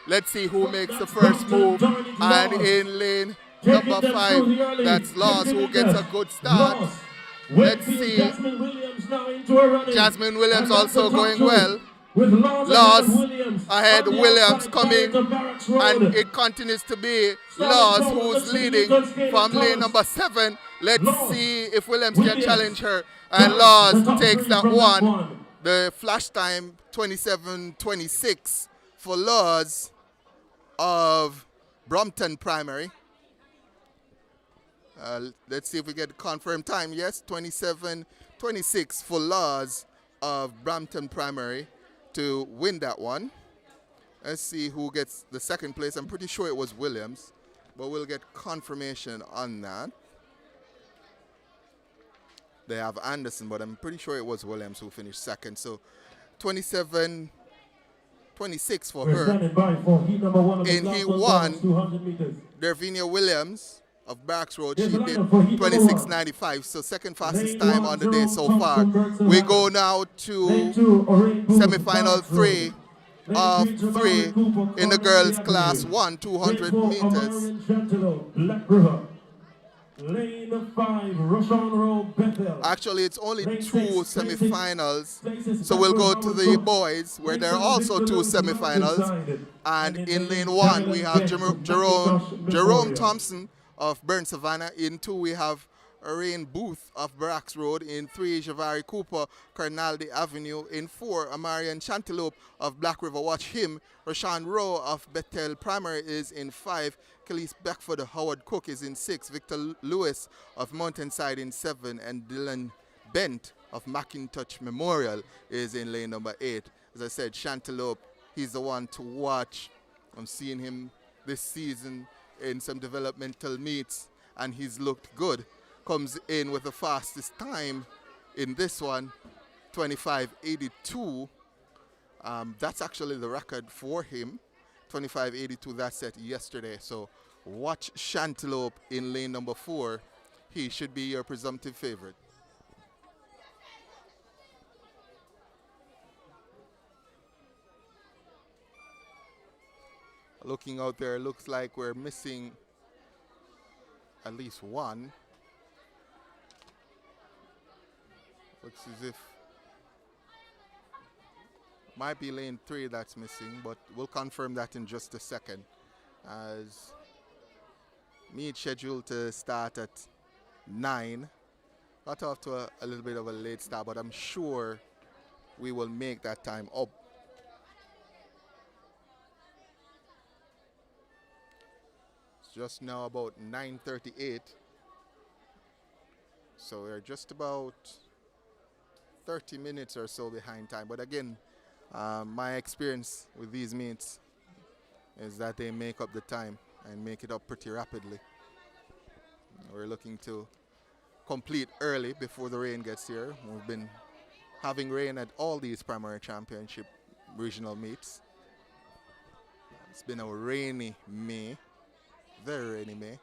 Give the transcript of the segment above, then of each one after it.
Let's see who makes the first move. And in lane number 5, that's Lyles, who gets a good start. Let's see. Jasmine Williams also going well. Lyles ahead, Williams coming, and it continues to be Lyles who's leading from lane number 7. Let's see if Williams can challenge her. And Lyles takes that one. The flash time 27:26 for Lyles of Brompton Primary. Let's see if we get the confirmed time. Yes, 27:26 for Lyles of Brompton Primary to win that one. Let's see who gets the second place. I'm pretty sure it was Williams, but we'll get confirmation on that. They have Anderson, but I'm pretty sure it was Williams who finished second. So 27:26 for her. In Heat 1, Dervinia Williams of Barracks Road, she did 26:95, so second fastest time on the day so far. We go now to semi-final 3 of 3 in the girls class 1, 200 meters. Actually, it's only 2 semi-finals, so we'll go to the boys, where there are also 2 semi-finals. And in lane 1, we have Jerome Thompson of Burn Savannah. In 2, we have Rain Booth of Barracks Road. In 3, Javari Cooper, Carnaldi Avenue. In 4, Amarian Chantelope of Black River. Watch him. Rashawn Rowe of Bethel Primary is in 5. Khalees Beckford of Howard Cook is in 6. Victor Lewis of Mountainside in 7. And Dylan Bent of McIntosh Memorial is in lane number 8. As I said, Chantelope, he's the one to watch. I'm seeing him this season in some developmental meets, and he's looked good. Comes in with the fastest time in this one, 25:82. That's actually the record for him, 25:82. That set yesterday. So watch Chantelope in lane number 4. He should be your presumptive favorite. Looking out there, looks like we're missing at least one. Looks as if might be lane 3 that's missing, but we'll confirm that in just a second. As meet scheduled to start at 9. Got off to a little bit of a late start, but I'm sure we will make that time up. Just now about 9:38, so we're just about 30 minutes or so behind time. But again, my experience with these meets is that they make up the time and make it up pretty rapidly. We're looking to complete early before the rain gets here. We've been having rain at all these primary championship regional meets. It's been a rainy May. Very rainy May.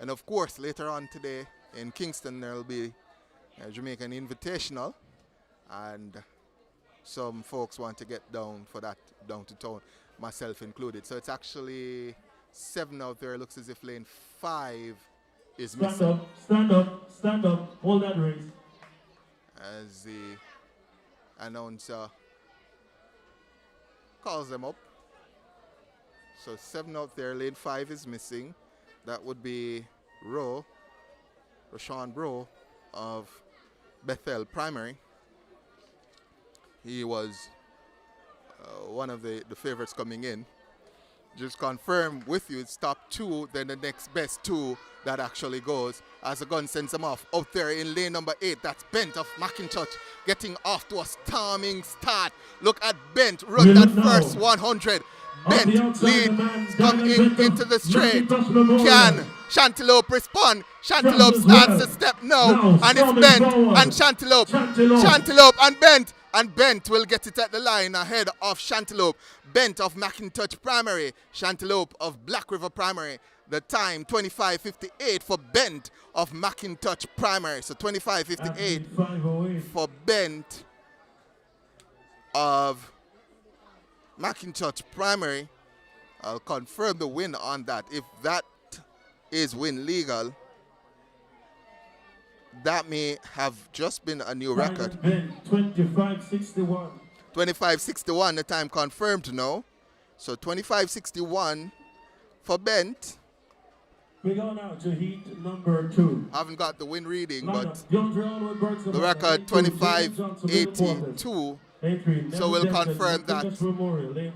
And of course, later on today in Kingston, there will be a Jamaican Invitational, and some folks want to get down for that, down to town, myself included. So it's actually 7 out there. Looks as if lane 5 is missing. Stand up, hold that race. As the announcer calls them up. So 7 out there, lane 5 is missing. That would be Rashawn Rowe of Bethel Primary. He was one of the favorites coming in. Just confirm with you, it's top 2, then the next best 2 that actually goes as the gun sends them off. Out there in lane number 8, that's Bent of McIntosh getting off to a storming start. Look at Bent, run that first 100. Bent lead, come into the straight. Can Chantelope respond? Chantelope starts to step now, and it's Bent and Chantelope and Bent. And Bent will get it at the line ahead of Chantelope. Bent of McIntosh Primary, Chantelope of Black River Primary. The time 25:58 for Bent of McIntosh Primary. So 25:58 for Bent of McIntosh Primary. I'll confirm the win on that. If that is win legal, that may have just been a new record. 25:61. 25:61, the time confirmed now. So 25:61 for Bent. We go now to heat number 2. I haven't got the win reading, but the the record 25:82. So we'll confirm that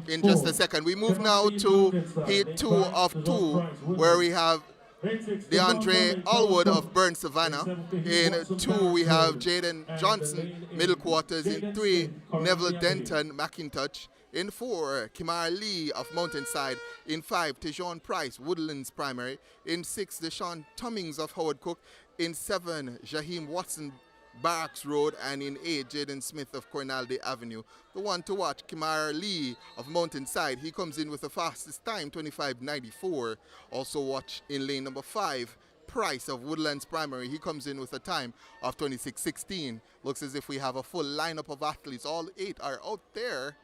in just a second. We move now to heat 2 of 2, where we have DeAndre Allwood of Burn Savannah. In 2, we have Jaden Johnson, middle quarters. In 3, Neville Denton, McIntosh. In 4, Kimar Lee of Mountainside. In 5, Tejon Price, Woodlands Primary. In 6, Deshaun Tummings of Howard Cook. In 7, Jaheim Watson, Barracks Road. And in 8, Jaden Smith of Cornalde Avenue. The one to watch, Kimar Lee of Mountainside. He comes in with the fastest time, 25:94. Also watch in lane number 5, Price of Woodlands Primary. He comes in with a time of 26:16. Looks as if we have a full lineup of athletes. All 8 are out there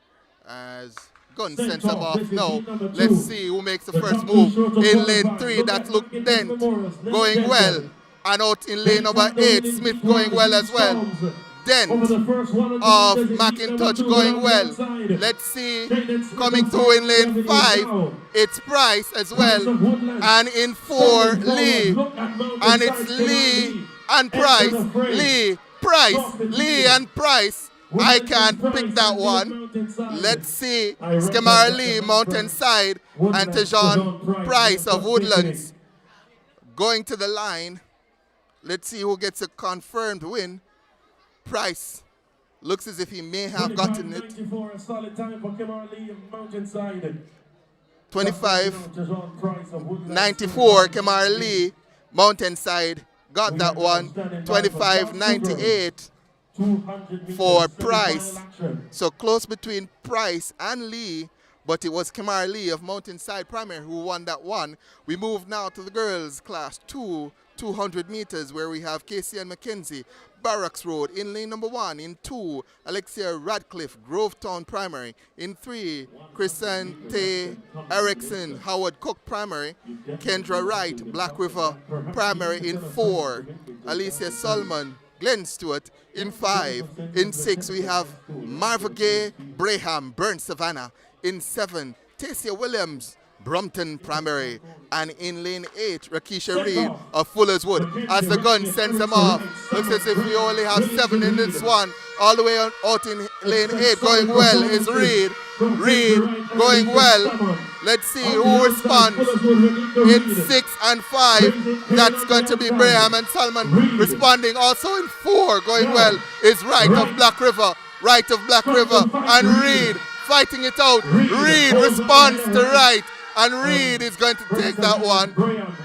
as Gun sends them off now. Let's see who makes the first move. In lane 3, that looked Dent going well. And out in lane number 8, Smith going well as well. Dent of McIntosh going well. Let's see, coming through in lane 5, it's Price as well. And in 4, Lee. And it's Lee and Price. Lee, Price, Lee and Price. I can't pick that one. Let's see, Skemar Lee, Mountainside, and Tejon Price of Woodlands going to the line. Let's see who gets a confirmed win. Price looks as if he may have gotten it. 25:94, Kemar Lee, Mountainside, got that one. 25:98 for Price. So close between Price and Lee, but it was Kemar Lee of Mountainside Primary who won that one. We move now to the girls' class 2, 200 meters, where we have Casey and McKenzie, Barracks Road. In lane number 1, in 2, Alexia Radcliffe, Grovetown Primary. In 3, Chrisante Erickson, Howard Cook Primary. Kendra Wright, Black River Primary. In 4, Alicia Solomon, Glenn Stewart. In 5, in 6, we have Marva Gay, Braham, Burn Savannah. In 7, Tasia Williams, Brompton Primary. And in lane 8, Rakisha Reed of Fuller's Wood. As the gun sends them off, looks as if we only have 7 in this one. All the way out in lane 8, going well is Reed. Reed going well. Let's see who responds. In 6 and 5, that's going to be Braham and Salmon responding. Also in 4, going well is Wright of Black River. Wright of Black River. And Reed fighting it out. Reed responds to Wright. And Reed is going to take that one.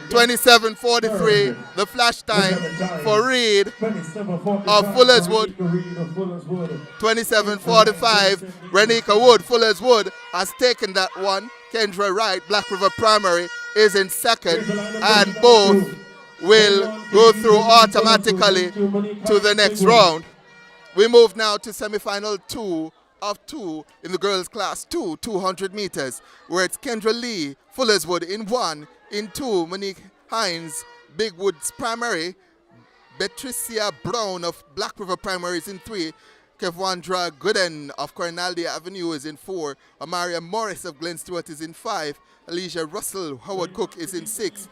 27:43, the flash time for Reed of Fuller's Wood. 27:45, Renika Wood, Fuller's Wood, has taken that one. Kendra Wright, Black River Primary, is in second. And both will go through automatically to the next round. We move now to semifinal 2 of 2 in the girls' class 2, 200 meters, where it's Kendra Lee, Fuller's Wood in 1, in 2, Monique Hines, Big Woods Primary, Betricia Brown of Black River Primary is in 3, Kevwandra Gooden of Cornalde Avenue is in 4, Amaria Morris of Glen Stewart is in 5, Alicia Russell, Howard Cook is in 6,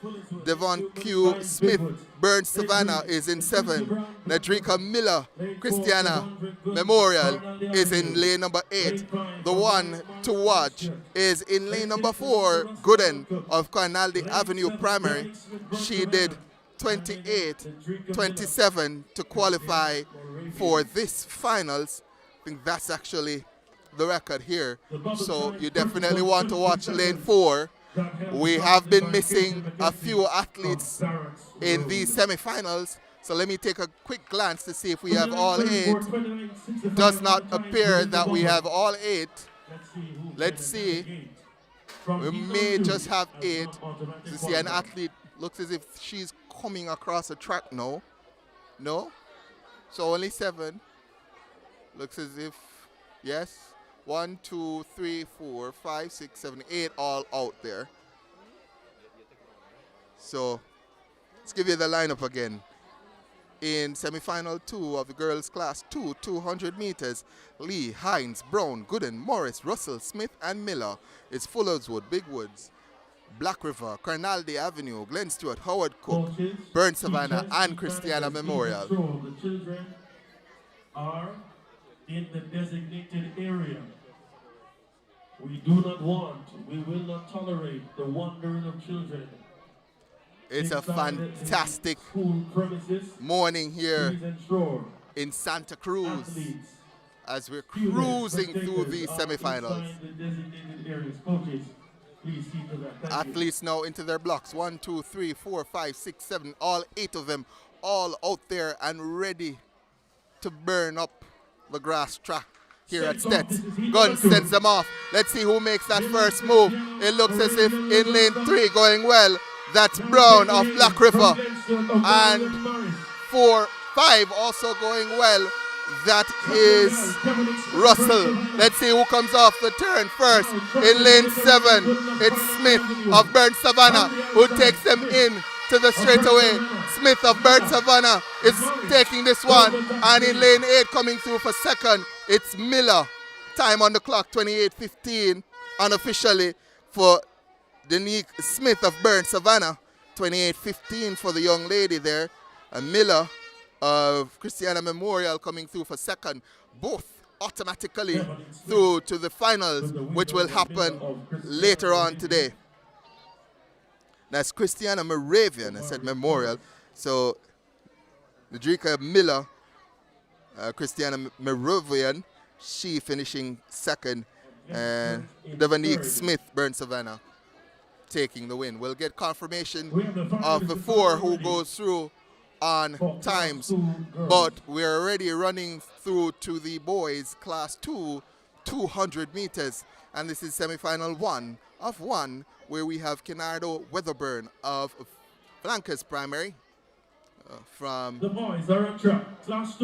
Devon Q. Smith, Burns Savannah is in 7, Nadrika Miller, Christiana Memorial is in lane number 8. The one to watch is in lane number 4, Gooden of Cornalde Avenue Primary. She did 28-27 to qualify for this finals. I think that's actually the record here. So you definitely want to watch lane 4. We have been missing a few athletes in these semifinals. So let me take a quick glance to see if we have all 8. Does not appear that we have all 8. Let's see. We may just have 8. To see an athlete looks as if she's coming across the track now. No? So only 7. Looks as if, yes. 1, 2, 3, 4, 5, 6, 7, 8 all out there. So let's give you the lineup again. In semi-final 2 of the girls class 2, 200 meters, Lee, Hines, Brown, Gooden, Morris, Russell, Smith, and Miller. It's Fullerswood, Big Woods, Black River, Carnaldi Avenue, Glen Stewart, Howard Cook, Burn Savannah, and Christiana Memorial. The children are in the designated area. We do not want, we will not tolerate the wandering of children. It's a fantastic morning here in Santa Cruz as we're cruising through the semifinals. Athletes now into their blocks. 1, 2, 3, 4, 5, 6, 7, all 8 of them, all out there and ready to burn up the grass track here at Stets. Gunn sends them off. Let's see who makes that first move. It looks as if in lane 3 going well. That's Brown of Black River. And 4, 5 also going well. That is Russell. Let's see who comes off the turn first. In lane 7, it's Smith of Burn Savannah who takes them in to the straightaway. Smith of Burn Savannah is taking this one. And in lane 8 coming through for second, it's Miller. Time on the clock, 28:15 unofficially for Denique Smith of Burn Savannah. 28:15 for the young lady there. And Miller of Christiana Memorial coming through for second. Both automatically through to the finals, which will happen later on today. That's Christiana Moravian, I said Memorial. So Nedrika Miller, Christiana Moravian, she finishing second. And Devonique Smith, Burn Savannah, taking the win. We'll get confirmation of the 4 who goes through on times, but we're already running through to the boys class 2, 200 meters, and this is semi-final 1 of 1, where we have Kenardo Weatherburn of Flankers Primary from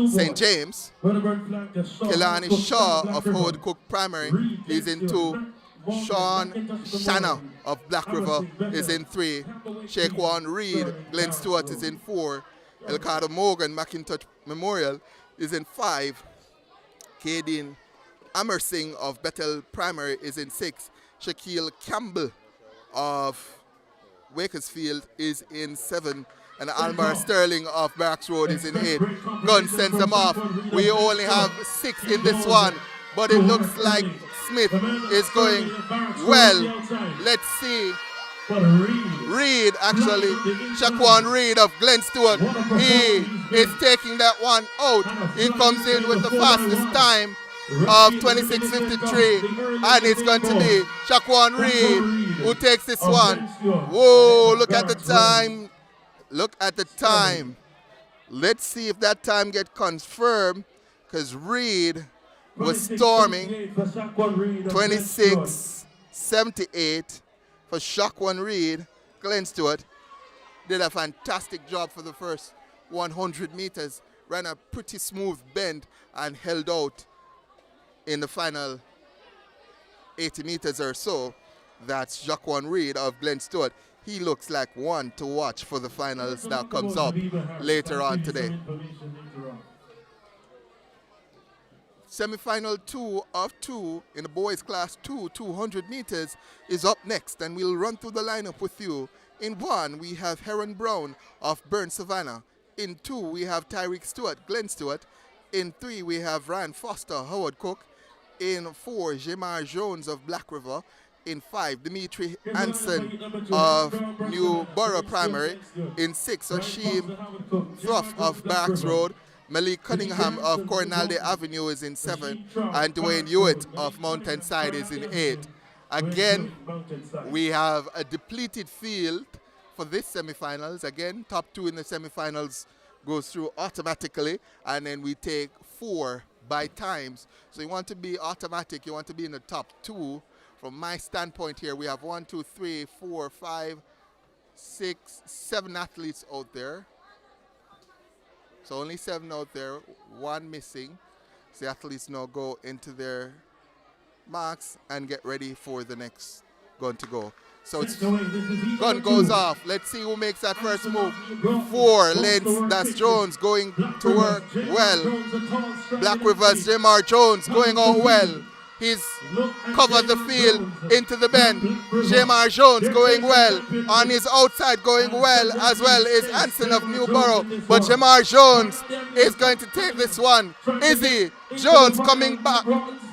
St. James, Kelani Shaw of Howard Cook Primary is in 2, Sean Shanna of Black River is in 3, Shaquan Reed, Glenn Stewart is in 4, Elcado Morgan, McIntosh Memorial is in 5, Kadeen Amersing of Bethel Primary is in 6, Shaquille Campbell of Wakersfield is in 7, and Almar Sterling of Barracks Road is in 8. Gunn sends them off. We only have 6 in this one, but it looks like Smith is going well. Let's see. Reed, actually, Shaquan Reed of Glen Stewart, he is taking that one out. He comes in with the fastest time of 26:53, and it's going to be Shaquan Reed who takes this one. Whoa, look at the time. Look at the time. Let's see if that time gets confirmed, because Reed was storming. 26:78 for Shaquan Reed. Glenn Stewart did a fantastic job for the first 100 meters. Ran a pretty smooth bend and held out in the final 80 meters or so. That's Shaquan Reed of Glenn Stewart. He looks like one to watch for the finals that comes up later on today. Semi-final 2 of 2 in the boys class 2, 200 meters is up next, and we'll run through the lineup with you. In 1, we have Heron Brown of Burn Savannah. In 2, we have Tyreek Stewart, Glenn Stewart. In 3, we have Ryan Foster, Howard Cook. In 4, Jamar Jones of Black River. In 5, Dimitri Hansen of New Borough Primary. In 6, Ashim Thruff of Barracks Road. Malik Cunningham of Cornalde Avenue is in 7, and Dwayne Hewitt of Mountainside is in 8. Again, we have a depleted field for this semifinals. Again, top 2 in the semifinals goes through automatically, and then we take 4 by times. So you want to be automatic, you want to be in the top 2. From my standpoint here, we have 1, 2, 3, 4, 5, 6, 7 athletes out there. So only 7 out there, 1 missing. So the athletes now go into their marks and get ready for the next gun to go. So it's This is gun goes off. Let's see who makes that first move. 4 lanes. That's Jones going to work well. Black River's Jamar Jones going out well. He's covered the field into the bend. Jamar Jones going well. On his outside going well as well is Anson of Newborough. But Jamar Jones is going to take this one. Is he? Jones coming back.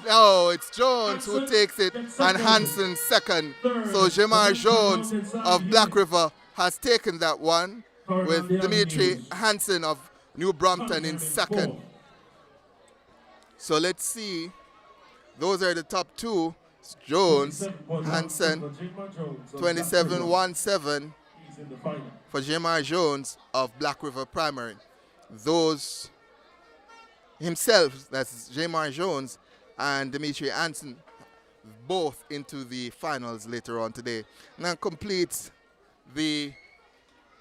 No, it's Jones who takes it and Hansen second. So Jamar Jones of Black River has taken that one with Dimitri Hansen of New Brompton in second. So let's see. Those are the top two. It's Jones, Hansen, 27-17 for Jamar Jones of Black River Primary. Those himself, that's Jamar Jones and Dimitri Hansen, both into the finals later on today. Now completes the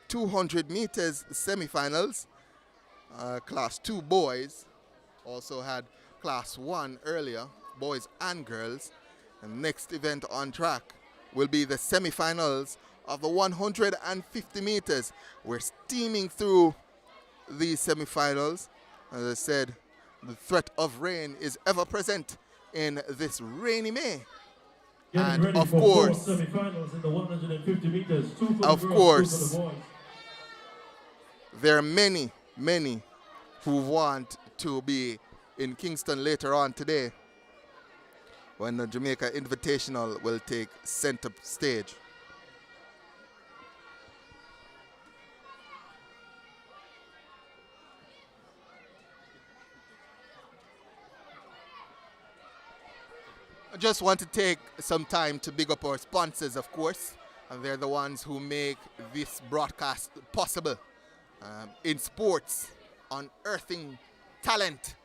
200 meters semifinals. Class 2 boys also had class 1 earlier, boys and girls. The next event on track will be the semifinals of the 150 meters. We're steaming through these semifinals. As I said, the threat of rain is ever present in this rainy May. And of course, semifinals in the 150 meters. There are many who want to be in Kingston later on today when the Jamaica Invitational will take center stage. I just want to take some time to big up our sponsors, of course, and they're the ones who make this broadcast possible. INSPORTS, unearthing talent,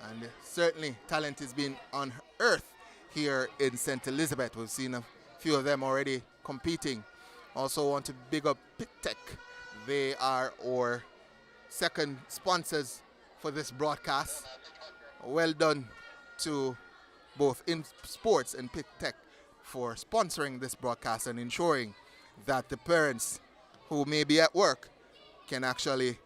and certainly talent is being unearthed here in St. Elizabeth. We've seen a few of them already competing. Also want to big up PicTech. They are our second sponsors for this broadcast. Well done to both INSPORTS and PicTech for sponsoring this broadcast and ensuring that the parents who may be at work can actually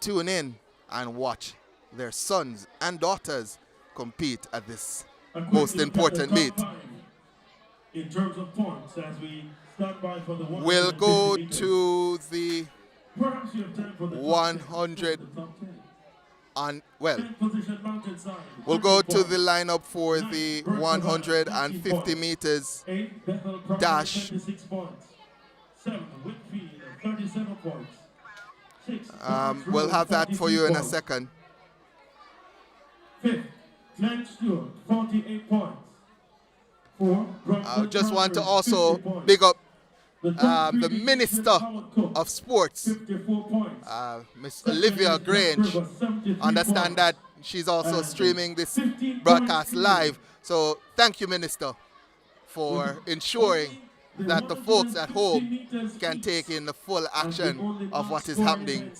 tune in and watch their sons and daughters compete at this most important meet. In terms of points, as we stand by for the we'll go to the 100 on, well, we'll go to the lineup for the 150 meters dash. We'll have that for you in a second. I just want to also big up the Minister of Sports, Miss Olivia Grange. Understand that she's also streaming this broadcast live. So thank you, Minister, for ensuring that the folks at home can take in the full action of what is happening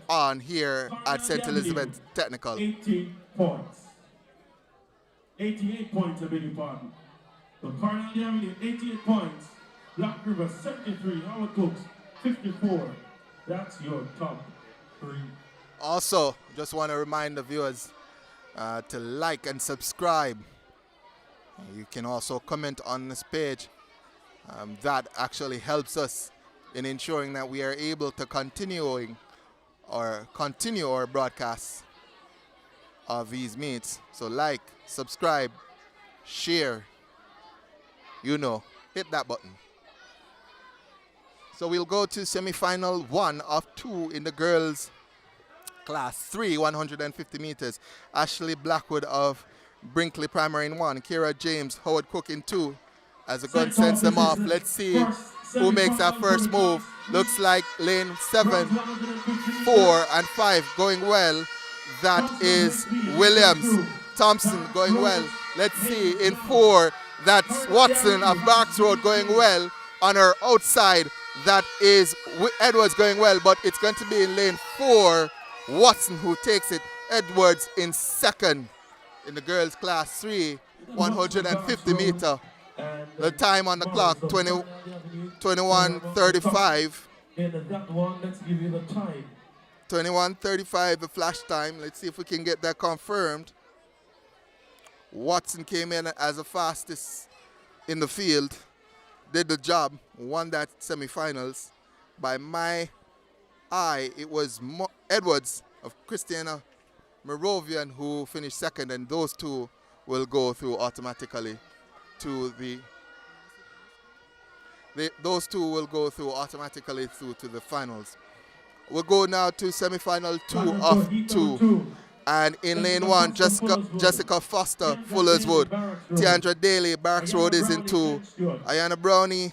on here at St. Elizabeth Technical. 18 points. 88 points, I beg your pardon. The Kirani James, 88 points. Black River, 73. Howard Cooks, 54. That's your top three. Also, just want to remind the viewers to like and subscribe. You can also comment on this page. That actually helps us in ensuring that we are able to continue our broadcasts of these meets. So like, subscribe, share, hit that button. So we'll go to semi-final 1 of 2 in the girls class 3, 150 meters. Ashley Blackwood of Brinkley Primary in 1, Kira James, Howard Cook in 2. As the gun sends them off, let's see who makes that first move. Looks like lane 7, 4, and 5 going well. That is Williams. Thompson going well. Let's see in 4, that's Watson of Barks Road going well. On her outside, that is Edwards going well, but it's going to be in lane 4, Watson who takes it. Edwards in second in the girls class 3. 150 meter. And The time on the clock, Morris of Cornell Avenue, 21:35. in that one, let's give you the time. 21:35, the flash time. Let's see if we can get that confirmed. Watson came in as the fastest in the field, did the job, won that semifinals. By my eye, it was Edwards of Christiana Moravian who finished second, and those two will go through automatically to those two will go through automatically through to the finals. We'll go now to semifinal 2 of 2. And in lane 1, Jessica Foster, Fullerswood. Tiandra Daly, Barracks Road is in 2. Ayana Brownie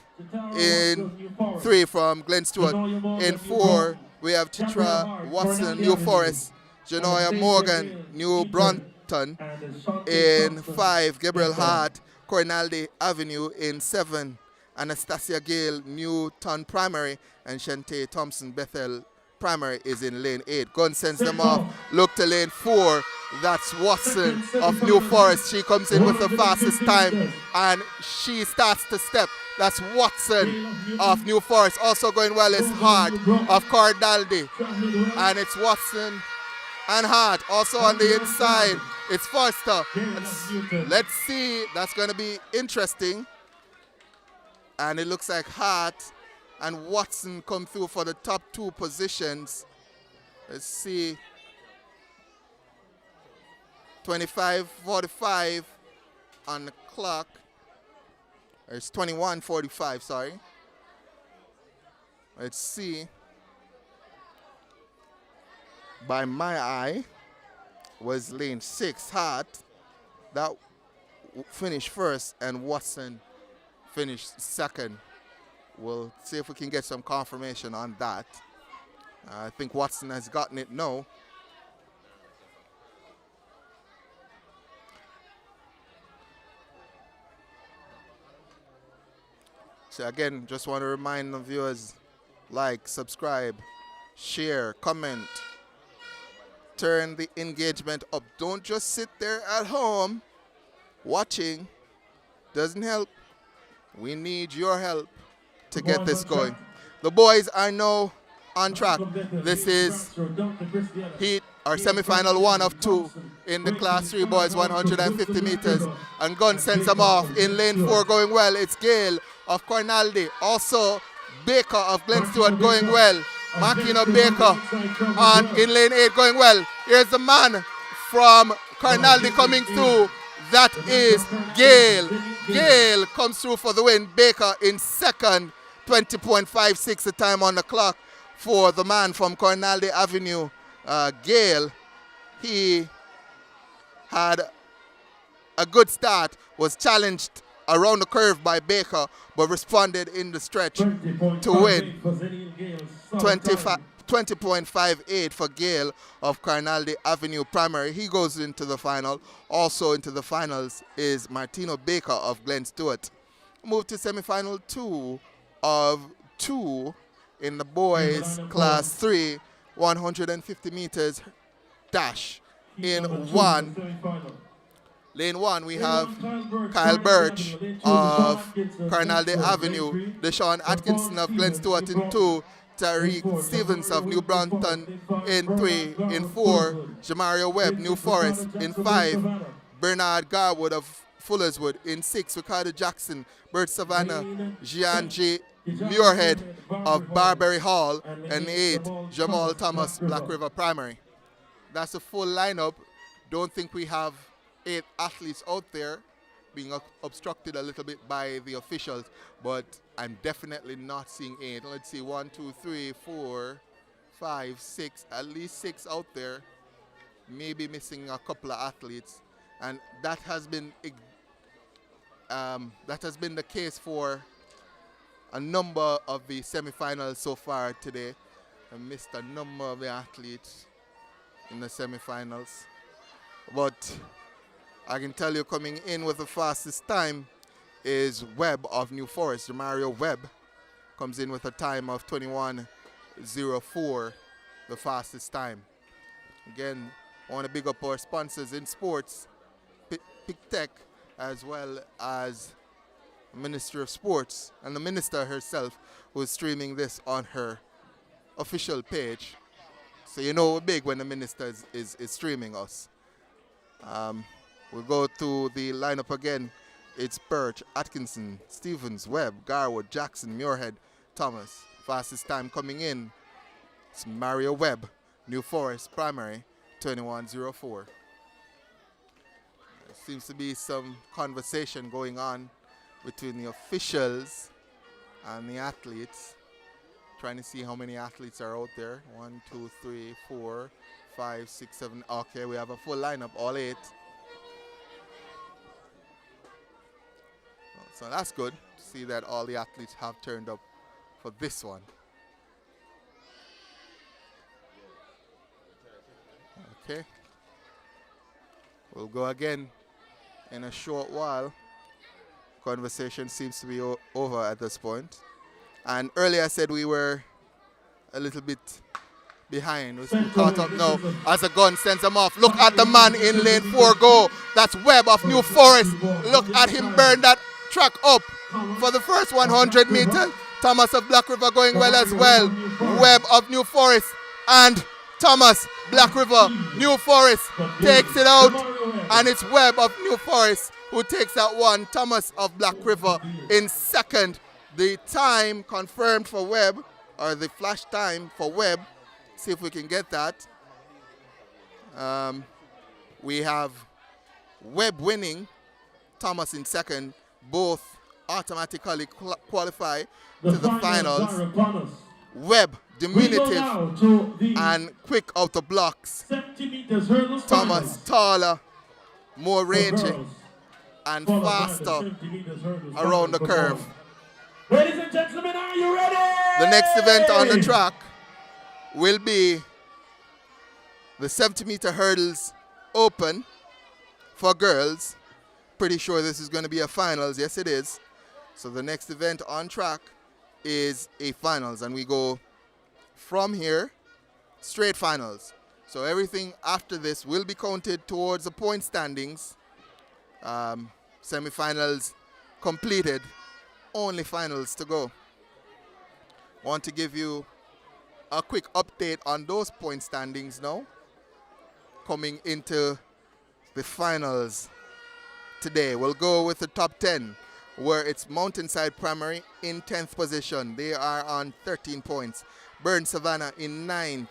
in 3 from Glen Stewart. In 4, we have Chitra Watson, New Forest. Janoya Morgan, New Brompton. In 5, Gabriel Hart, Cornaldy Avenue. In 7, Anastasia Gale, Newton Primary. And Shante Thompson, Bethel Primary is in lane 8. Gun sends them off. Look to lane 4. That's Watson of New Forest. She comes in with the fastest time and she starts to step. That's Watson of New Forest. Also going well is Hart of Cardaldi. And it's Watson and Hart. Also on the inside, it's Foster. Let's see. That's going to be interesting. And it looks like Hart and Watson come through for the top 2 positions. Let's see. 25:45 on the clock. It's 21:45, sorry. Let's see. By my eye was lane 6, Hart. That finished first, and Watson finished second. We'll see if we can get some confirmation on that. I think Watson has gotten it now. So again, just want to remind the viewers, like, subscribe, share, comment, turn the engagement up. Don't just sit there at home watching. Doesn't help. We need your help to get this going. The boys are now on track. This is heat or semifinal 1 of 2 in the class 3 boys 150 meters. And Gunn sends them off in lane 4 going well. It's Gale of Cornaldy. Also Baker of Glen Stewart going well. Makina Baker in lane 8 going well. Here's the man from Cornaldy coming through. That is Gale. Gale comes through for the win. Baker in second. 20.56 the time on the clock for the man from Cornaldy Avenue, Gale. He had a good start, was challenged around the curve by Baker, but responded in the stretch to win. 20.58 for Gale of Cornaldy Avenue Primary. He goes into the final. Also into the finals is Martino Baker of Glen Stewart. Move to semifinal 2 of 2 in the boys class 3 150 meters dash. In 1, lane 1 we have Kyle Birch of Cornaldy Avenue, Deshaun Atkinson of Glen Stewart in 2, Tariq Stevens of New Brompton in 3, in 4 Jamario Webb, New Forest in 5, Bernard Garwood of Fullerswood in 6, Ricardo Jackson, Bert Savannah, Gian G. Muirhead of Barbary Hall, and 8, Jamal Thomas, Black River Primary. That's a full lineup. Don't think we have 8 athletes out there, being obstructed a little bit by the officials, but I'm definitely not seeing 8. Let's see, 1, 2, 3, 4, 5, 6, at least 6 out there, maybe missing a couple of athletes. And that has been the case for a number of the semifinals so far today. I missed a number of the athletes in the semifinals. But I can tell you, coming in with the fastest time is Webb of New Forest. Jamario Webb comes in with a time of 21:04, the fastest time. Again, I want to big up our sponsors INSPORTS, Pick Tech, as well as Minister of Sports and the minister herself, who is streaming this on her official page. So you know we're big when the minister is streaming us. We'll go to the lineup again. It's Birch, Atkinson, Stevens, Webb, Garwood, Jackson, Muirhead, Thomas. Fastest time coming in, it's Mario Webb, New Forest Primary, 21:04. There seems to be some conversation going on between the officials and the athletes. Trying to see how many athletes are out there. 1, 2, 3, 4, 5, 6, 7. Okay, we have a full lineup, all 8. So that's good to see that all the athletes have turned up for this one. Okay. We'll go again in a short while. Conversation seems to be over at this point. And earlier I said we were a little bit behind. We're caught up now as the gun sends them off. Look at the man in lane 4 go. That's Webb of New Forest. Look at him burn that track up for the first 100 meters. Thomas of Black River going well as well. Webb of New Forest and Thomas, Black River, New Forest takes it out. And it's Webb of New Forest who takes that one. Thomas of Black River in second. The time confirmed for Webb, or the flash time for Webb, see if we can get that. We have Webb winning, Thomas in second. Both automatically qualify to the finals. Webb, diminutive and quick out of blocks. Thomas taller, more rangy, and faster around the curve. Ladies and gentlemen, are you ready? The next event on the track will be the 70-meter hurdles open for girls. Pretty sure this is going to be a finals. Yes, it is. So the next event on track is a finals, and we go from here straight finals. So everything after this will be counted towards the point standings. Semifinals completed. Only finals to go. Want to give you a quick update on those point standings now. Coming into the finals today. We'll go with the top 10, where it's Mountainside Primary in 10th position. They are on 13 points. Burn Savannah in 9th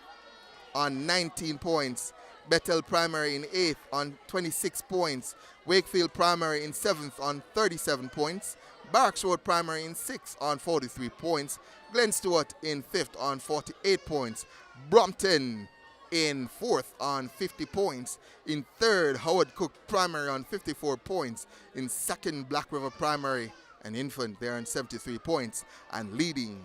on 19 points. Bethel Primary in 8th on 26 points. Wakefield Primary in 7th on 37 points. Barracks Road Primary in 6th on 43 points. Glen Stewart in 5th on 48 points. Brompton in 4th on 50 points. In 3rd, Howard Cook Primary on 54 points. In 2nd, Black River Primary and Infant, they're on 73 points. And leading,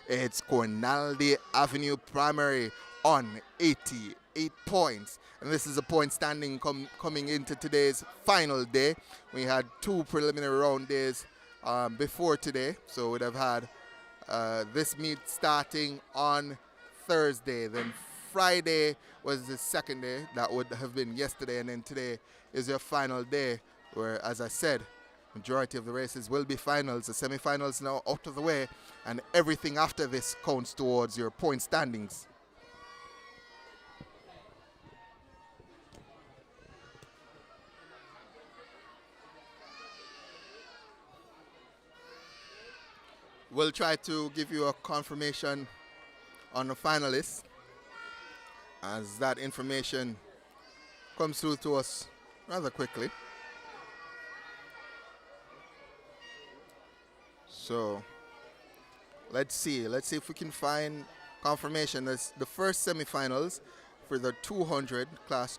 it's Cornaldy Avenue Primary on 88 points. And this is a point standing coming into today's final day. We had 2 preliminary round days before today. So we'd have had this meet starting on Thursday. Then Friday was the second day. That would have been yesterday. And then today is your final day, where, as I said, majority of the races will be finals. The semifinals now out of the way. And everything after this counts towards your point standings. We'll try to give you a confirmation on the finalists as that information comes through to us rather quickly. So let's see if we can find confirmation. That's the first semifinals for the 200 class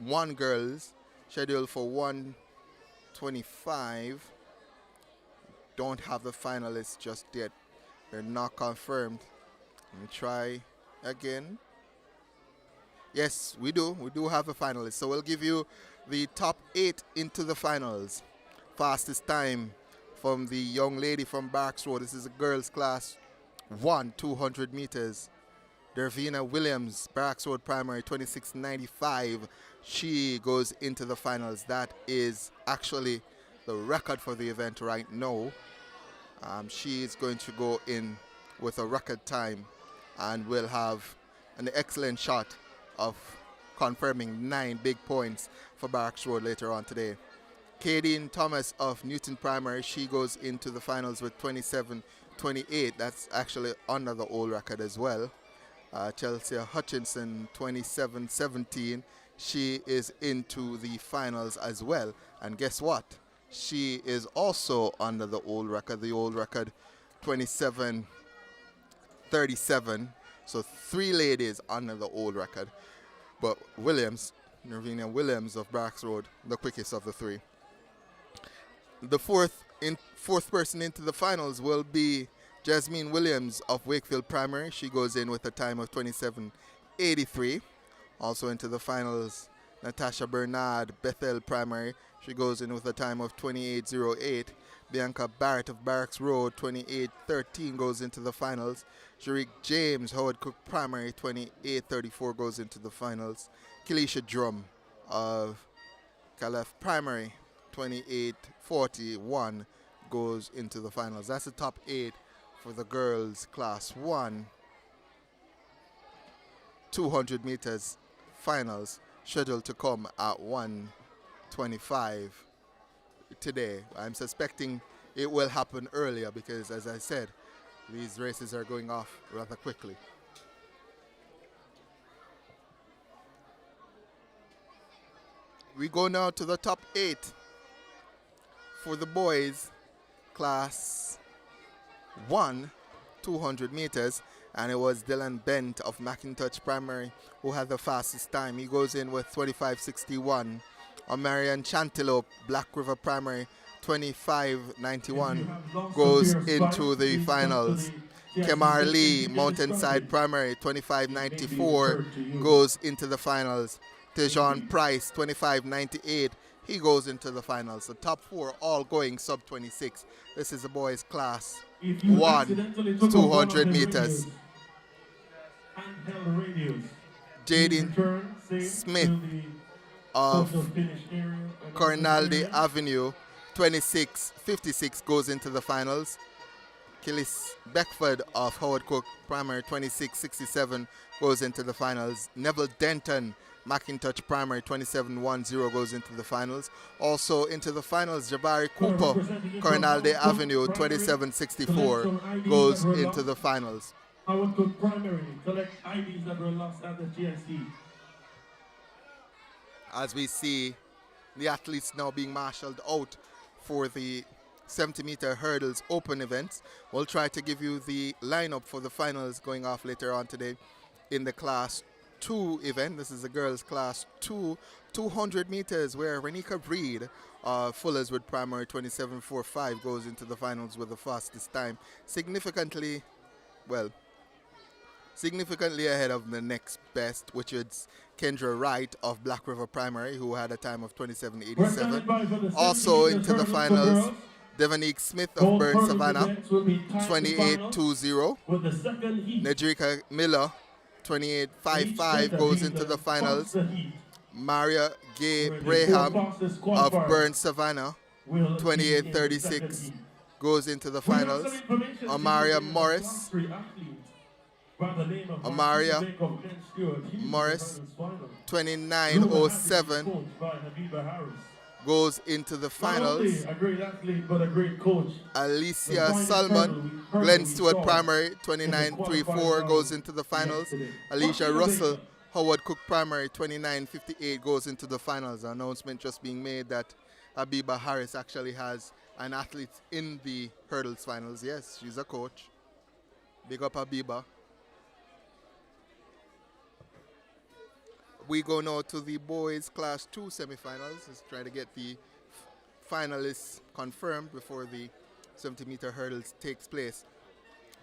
1 girls scheduled for 125. Don't have the finalists just yet. They're not confirmed. Let me try again. Yes, we do. We do have the finalists. So we'll give you the top 8 into the finals. Fastest time from the young lady from Barracks Road. This is a girls class 1, 200 meters. Dervina Williams, Barracks Road Primary, 26.95. She goes into the finals. That is actually the record for the event right now. She is going to go in with a record time and will have an excellent shot of confirming 9 big points for Barracks Road later on today. Kadeen Thomas of Newton Primary, she goes into the finals with 27-28. That's actually under the old record as well. Chelsea Hutchinson, 27-17. She is into the finals as well. And guess what? She is also under the old record. The old record, 27-37. So 3 ladies under the old record. But Williams, Nervina Williams of Barracks Road, the quickest of the 3. The fourth person into the finals will be Jasmine Williams of Wakefield Primary. She goes in with a time of 27:83. Also into the finals, Natasha Bernard, Bethel Primary. She goes in with a time of 28:08. Bianca Barrett of Barracks Road, 28:13, goes into the finals. Sharique James, Howard Cook Primary, 28:34, goes into the finals. Kelisha Drum of Calef Primary, 28:41, goes into the finals. That's the top 8 for the girls class 1 200 meters finals, scheduled to come at 1:25 today. I'm suspecting it will happen earlier because, as I said, these races are going off rather quickly. We go now to the top 8 for the boys class 1 200 meters, and it was Dylan Bent of McIntosh Primary who had the fastest time. He goes in with 25:61. Marian Chantelope, Black River Primary, 25:91, goes into the finals. Kemar Lee, Mountainside Primary, 25:94, goes into the finals. Tejon Price, 25:98, he goes into the finals. The top 4 all going sub 26. This is the boys class 1 200 meters. Jaden Smith of Cornaldi Avenue, 26:56, goes into the finals. Killis Beckford of Howard Cook Primary, 26:67, goes into the finals. Neville Denton, McIntosh Primary, 27:10, goes into the finals. Also into the finals, Jabari Cooper, Cornaldi Avenue, 27:64, goes into the finals. Howard Cook Primary, collect IDs that were lost at the GSC. As we see the athletes now being marshaled out for the 70-meter hurdles open events. We'll try to give you the lineup for the finals going off later on today in the class 2 event. This is the girls class 2 200 meters, where Renika Breed of Fullerswood Primary, 27:45, goes into the finals with the fastest time, significantly ahead of the next best, which is Kendra Wright of Black River Primary, who had a time of 27:87. Also into the finals, Devonique Smith of Burn Savannah, 28:20. Nedrika Miller, 28:55, goes into the finals. Maria Gay Braham of Burn Savannah, 28:36, goes into the finals. Amaria Morris, 29:07, goes into the finals. A great athlete, but a great coach. Alicia Salmon, Glen Stewart Primary, 29:34, goes into the finals. Alicia Russell, Howard Cook Primary, 29:58, goes into the finals. An announcement just being made that Abiba Harris actually has an athlete in the hurdles finals. Yes, she's a coach. Big up Abiba. We go now to the boys class 2 semifinals. Let's try to get the finalists confirmed before the 70-meter hurdles takes place.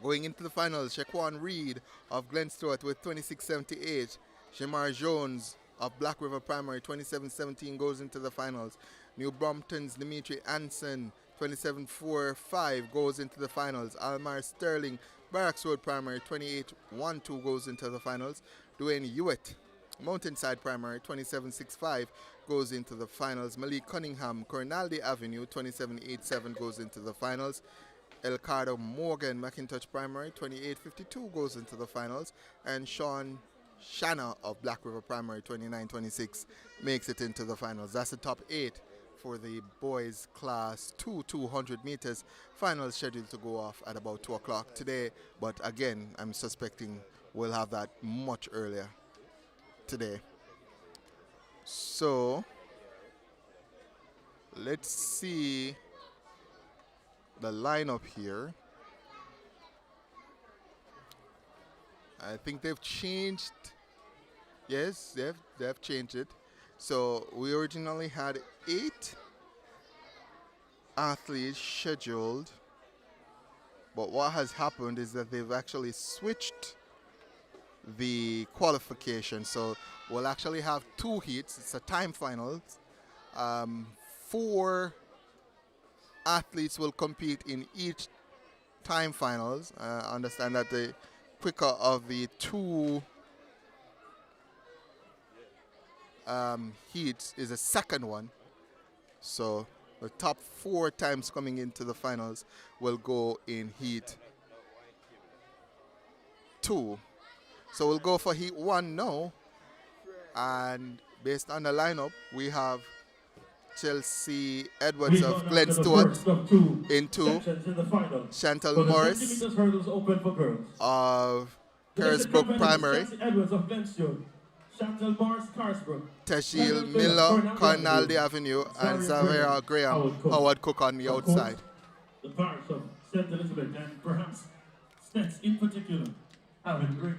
Going into the finals, Shaquan Reed of Glen Stewart with 26:78. Shamar Jones of Black River Primary, 27:17, goes into the finals. New Brompton's Dimitri Anson, 27:45, goes into the finals. Almar Sterling, Barracks Road Primary, 28:12, goes into the finals. Dwayne Hewitt Mountainside Primary 27.65 goes into the finals. Malik Cunningham, Cornaldy Avenue 27.87 goes into the finals. Elcardo Morgan, McIntosh Primary 28.52 goes into the finals. And Sean Shanna of Black River Primary 29.26 makes it into the finals. That's the top 8 for the boys class 200 meters. Finals scheduled to go off at about 2 o'clock today, but again, I'm suspecting we'll have that much earlier today. So let's see the lineup here. I think they've changed. Yes, they've changed it. So we originally had 8 athletes scheduled, but what has happened is that they've actually switched the qualification. So we'll actually have 2 heats. It's a time finals. 4 athletes will compete in each time finals. Understand that the quicker of the 2 heats is the second one. So the top 4 times coming into the finals will go in heat 2. So we'll go for heat 1 now. And based on the lineup, we have Chelsea Edwards of Glen Stewart in 2. Chantal Morris of Carisbrook Primary. Teshil Miller, Cornaldy Avenue, and Zavera Graham, Howard Cook on the outside. The parish of St. Elizabeth and perhaps Stets in particular have a great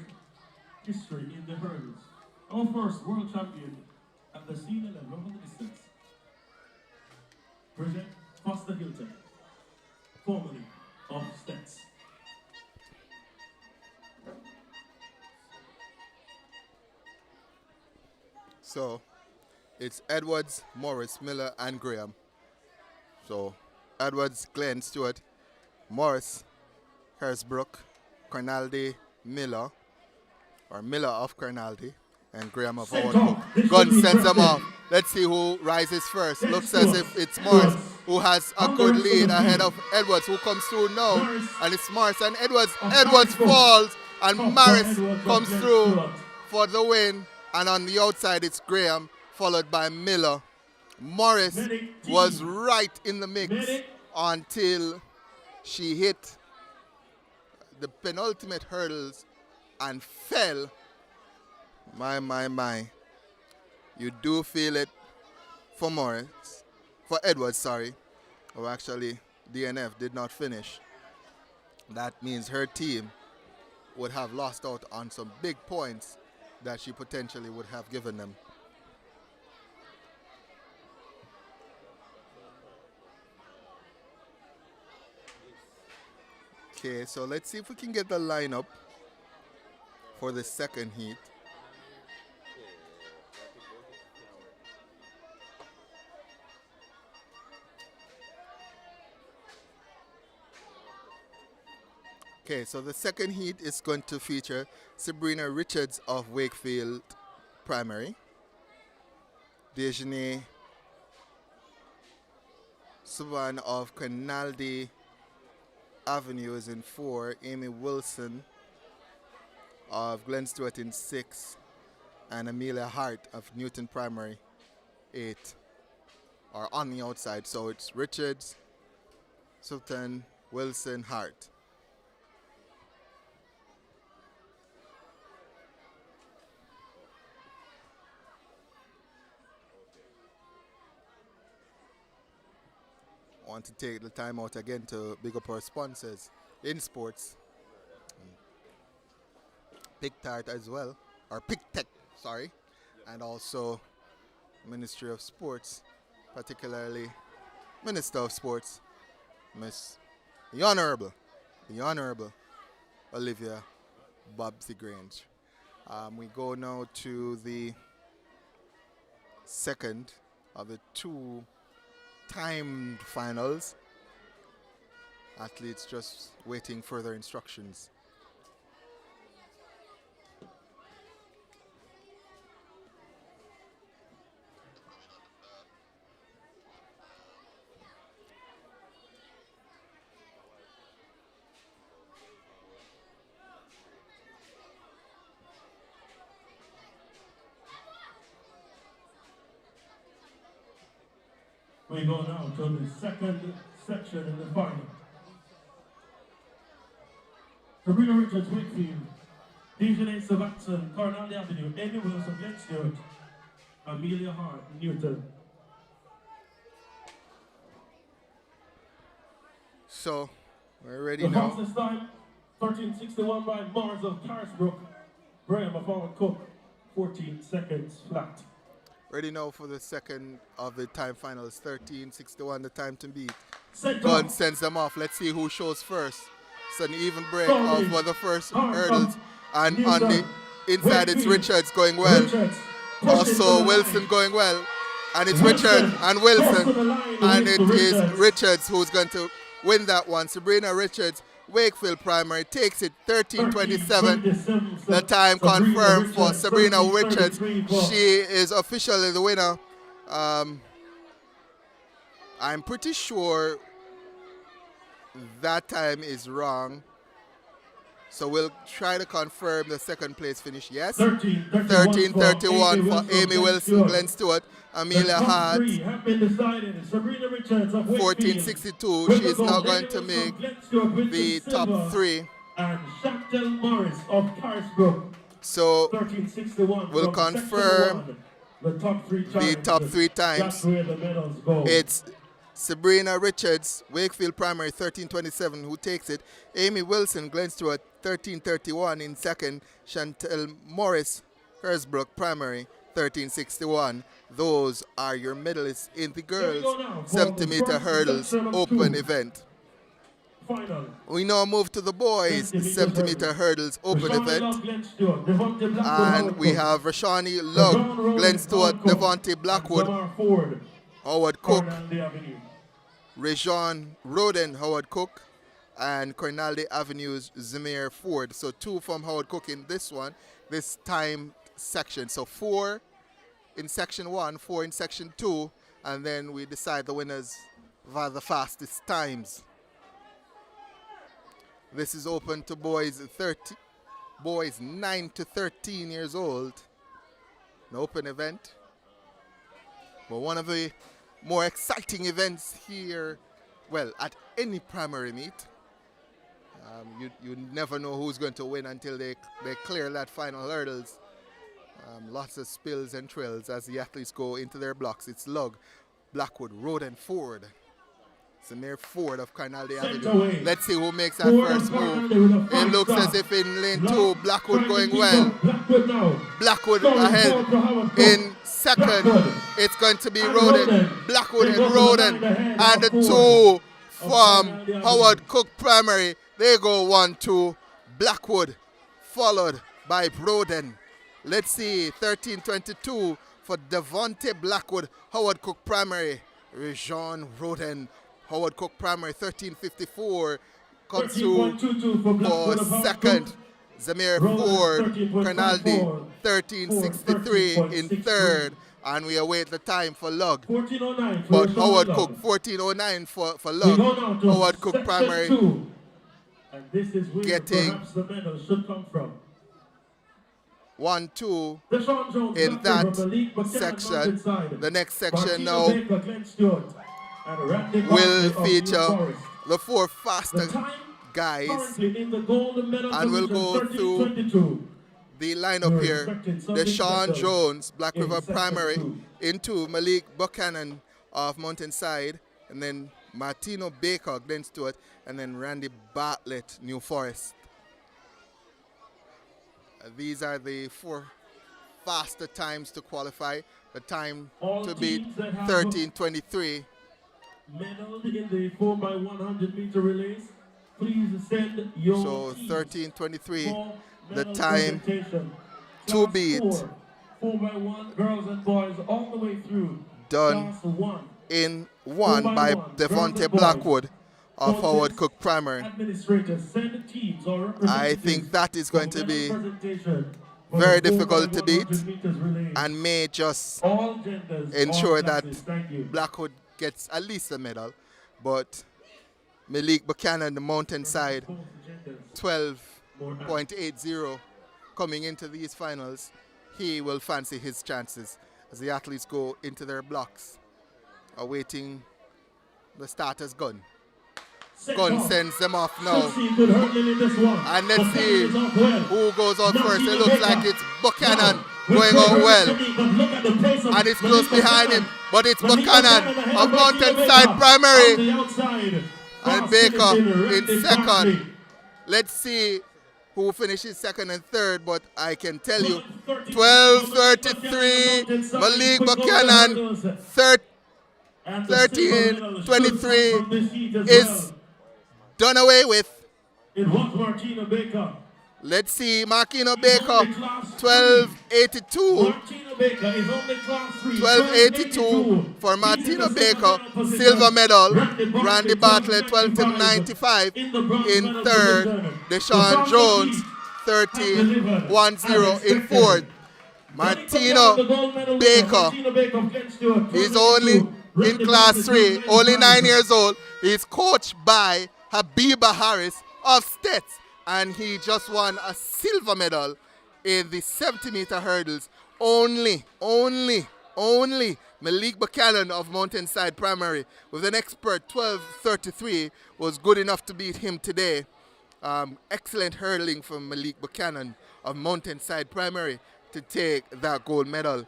history in the hurdles. Our first world champion at the senior level over the distance, Bridget Foster Hilton, formerly of Stets. So it's Edwards, Morris, Miller, and Graham. So Edwards, Glenn, Stewart, Morris, Carisbrook, Cornaldy, Miller, or Miller of Cornaldy, and Graham of Howard Cook. Gun sends them off. Let's see who rises first. Looks as if it's Morris who has a good lead ahead of Edwards, who comes through now. And it's Morris and Edwards. Edwards falls, and Morris comes through for the win. And on the outside, it's Graham, followed by Miller. Morris was right in the mix until she hit the penultimate hurdles and fell. My. You do feel it for Morris, for Edwards, sorry. Who actually, DNF did not finish. That means her team would have lost out on some big points that she potentially would have given them. Okay, so let's see if we can get the lineup for the second heat. Okay, so the second heat is going to feature Sabrina Richards of Wakefield Primary, Dejane Suban of Cornaldy Avenue is in 4, Amy Wilson of Glen Stewart in 6, and Amelia Hart of Newton Primary 8 are on the outside. So it's Richards, Sutton, Wilson, Hart. I want to take the time out again to big up our sponsors, INSPORTS, PicTart as well, or PicTech, sorry, and also Ministry of Sports, particularly Minister of Sports, the Honorable Olivia Bobsy Grange. We go now to the second of the 2 timed finals. Athletes just waiting further instructions. We go now to the second section in the final. Sabrina Richards, Wakefield, Dejanay Savatson, Cornell Avenue, Amy Wilson, Glenn Stewart, Amelia Hart, Newton. So, we're ready the now. fastest time, 13:61 by Mars of Carisbrook. Graham of Howard Cook, 14 seconds flat. Ready now for the second of the time finals. 13:61, the time to beat. Center. Gun sends them off. Let's see who shows first. It's an even break off for the first hurdles. And on the inside, it's Richards going well. Also, Wilson going well. And it's Richards and Wilson. And it is Richards who's going to win that one. Sabrina Richards, Wakefield Primary, takes it 13:27. The time confirmed for Sabrina Richards. She is officially the winner. I'm pretty sure that time is wrong. So we'll try to confirm the second place finish. Yes? 13:31 for Amy Wilson, Glenn Stewart, Amelia Hart. 14:62. She is now going to make the top three. And Chantel Morris of Carisbrook. So 13:61 we'll confirm the top three times. That's where the medals go. It's Sabrina Richards, Wakefield Primary, 13:27, who takes it. Amy Wilson, Glenn Stewart, 13:31 in second. Chantel Morris, Carisbrook Primary, 13:61. Those are your medalists in the girls' 70-meter hurdles open event. Final. We now move to the boys' 70-meter hurdles open event. And we have Rashani Lugg, Glenn Stewart, Devontae Blackwood, Howard Cook, Rajon Roden, Howard Cook, and Cornalde Avenue's Zamir Ford. So 2 from Howard Cook in this one, this time section. So 4 in section 1, 4 in section 2, and then we decide the winners via the fastest times. This is open to boys 9 to 13 years old. An open event. But one of the more exciting events here, well, at any primary meet. You never know who's going to win until they clear that final hurdles. Lots of spills and trails as the athletes go into their blocks. It's Lugg, Blackwood, Roden, Ford. Samir Ford of Cornalde Avenue. Let's see who makes that first move. It looks as if in lane 2, Blackwood going well. Blackwood ahead. In second, it's going to be Roden. Blackwood and Roden. And the 2 from Howard Cook Primary. They go 1-2. Blackwood followed by Roden. Let's see, 13:22 for Devontae Blackwood, Howard Cook Primary. Rajon Roden, Howard Cook Primary, 13:54 comes through for second. Zamir Ford, Cornalde, 13:63 in third. And we await the time for Lugg. But Howard Cook, 14:09 for Lugg. Howard Cook Primary getting 1-2 in that section. The next section now will feature the 4 faster guys, and we'll go through the lineup here. Deshaun Jones, Black River Primary, into Malik Buchanan of Mountainside, and then Martino Baker, Glen Stewart, and then Randy Bartlett, New Forest. These are the 4 faster times to qualify. The time to beat 13:23. Medaled in the 4x100 meter relays, please send your so 13:23, the time to beat. 4x1 girls and boys all the way through. Done in 1 by Devontae Blackwood of Howard Cook Primary. I think that is going to be very difficult to beat and may just ensure that Blackwood gets at least a medal. But Malik Buchanan, the Mountainside, 12.80 coming into these finals. He will fancy his chances as the athletes go into their blocks. awaiting the starter's gun. Set Gun off. sends them off now. Chelsea good hurdling in this one. And let's Buchanan see is off well. who goes out Now first. It Tina looks Baker. like it's Buchanan Now, going with out good well. hurdling, but look at the pace of And it's Malik close behind him. Buchanan. But it's Malik Buchanan ahead of Tina Mountainside Baker. Primary. On the outside. And Fast Baker finishing, in Randy second. Barkley. Let's see who finishes second and third. But I can tell you, 12:33, 12:33, Malik Buchanan, 13:23 is done away with. It was Martina Baker. Let's see, Martina Baker, 12:82. Martina Baker is only class 3. 12:82 for Martina Baker, silver medal. Randy Bartlett, 12:95 in third. Deshaun Jones, 13:10 in fourth. Martina Baker is only in class 3, only 9 years old. He's coached by Habiba Harris of Stets, and he just won a silver medal in the 70-meter hurdles. Only Malik Buchanan of Mountainside Primary with an expert 12:33 was good enough to beat him today. Excellent hurdling from Malik Buchanan of Mountainside Primary to take that gold medal.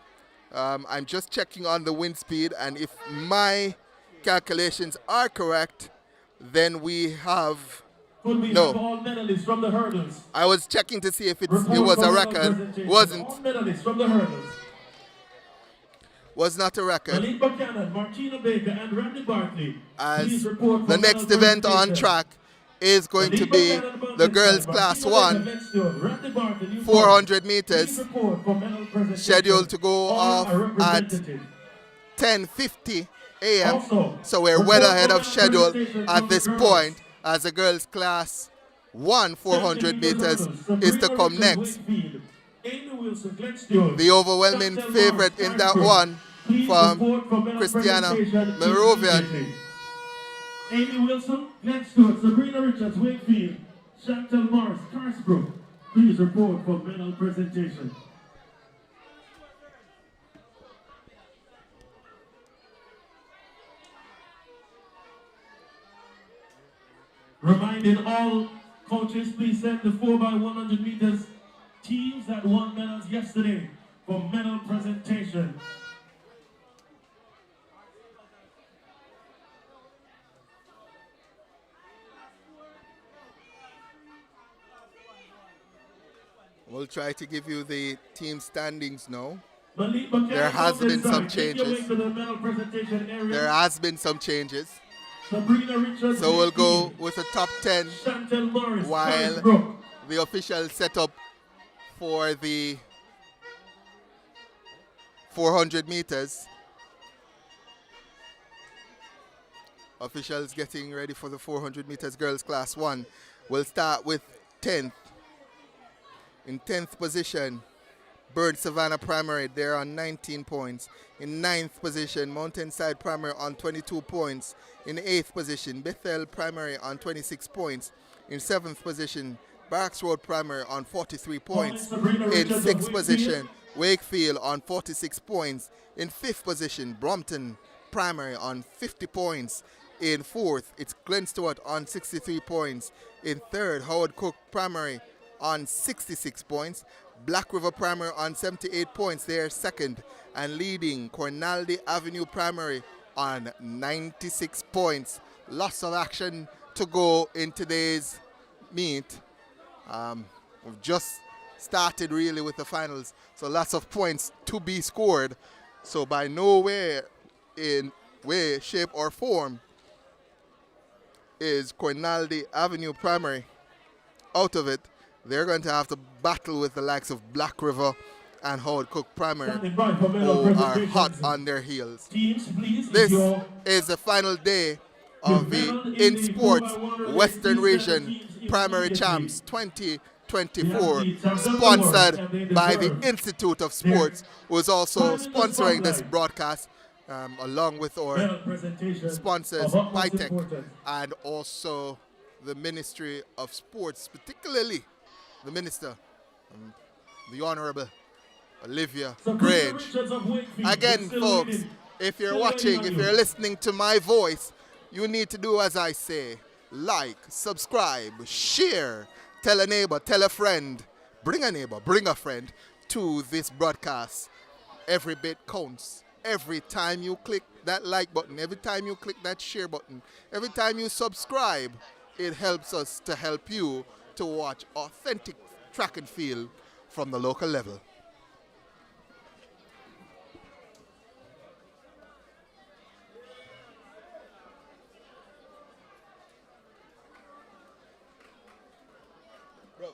I'm just checking on the wind speed, and if my calculations are correct, then we have... Could we No. have all medalists from the hurdles? I was checking to see if it Report was from a medal record. presentation. Wasn't. All medalists from the hurdles. Was not a record. Malik Buchanan, Martina Baker, and Randy Barkley. As Please report the from next medal event on presentation. track is going to Malik be Buchanan, the Mountainside, girls' Martina class Baker, 1, Glen Stewart, Randy Barkley, Newport. 400 Please meters, report from medal presentation. scheduled to go All off are at representative. 10:50 a.m. Also, So we're report well from ahead of medal schedule presentation at from the this girls. point, as the girls' class 1 400 meters is to come next. The overwhelming favorite in that one from Christiana Merovian. Amy Wilson, Glenn Stewart, Sabrina Richards, Wakefield, Chantal Morris, Carsbrook. Please report for medal presentation. Reminding all coaches, please send the 4x100 meters teams that won medals yesterday for medal presentation. We'll try to give you the team standings now. Malik Buchanan There has been some Mountainside, make your way changes. to the medal presentation area. There has been some changes. Sabrina Richards, So we'll go Wakefield, with a top 10 Chantal Morris, while Carsbrook. the official setup for the 400 meters. Officials getting ready for the 400 meters girls class 1. We'll start with 10th. In 10th position, Bird Savannah Primary, they're on 19 points. In 9th position, Mountainside Primary on 22 points. In 8th position, Bethel Primary on 26 points. In 7th position, Barracks Road Primary on 43 points. In 6th position, Wakefield on 46 points. In 5th position, Brompton Primary on 50 points. In 4th, it's Glen Stewart on 63 points. In 3rd, Howard Cook Primary on 66 points. Black River Primary on 78 points. They are second. And leading Cornaldy Avenue Primary on 96 points. Lots of action to go in today's meet. We've just started really with the finals. So lots of points to be scored. So by no way, in way, shape, or form is Cornaldy Avenue Primary out of it. They're going to have to battle with the likes of Black River and Howard Cook Primary, who are hot on their heels. Teams, please, This is the final day of the INSPORTS Western Region Primary Champs 2024, sponsored by the Institute of Sports, who is also sponsoring this broadcast, along with our sponsors, PITEC, and also the Ministry of Sports, particularly the Minister, the Honorable Olivia Grange. Again, folks, If you're Shelly-Ann watching, if you're you. listening to my voice, you need to do as I say. Like, subscribe, share, tell a neighbor, tell a friend, bring a neighbor, bring a friend to this broadcast. Every bit counts. Every time you click that like button, every time you click that share button, every time you subscribe, it helps us to help you to watch authentic track and field from the local level. Bro,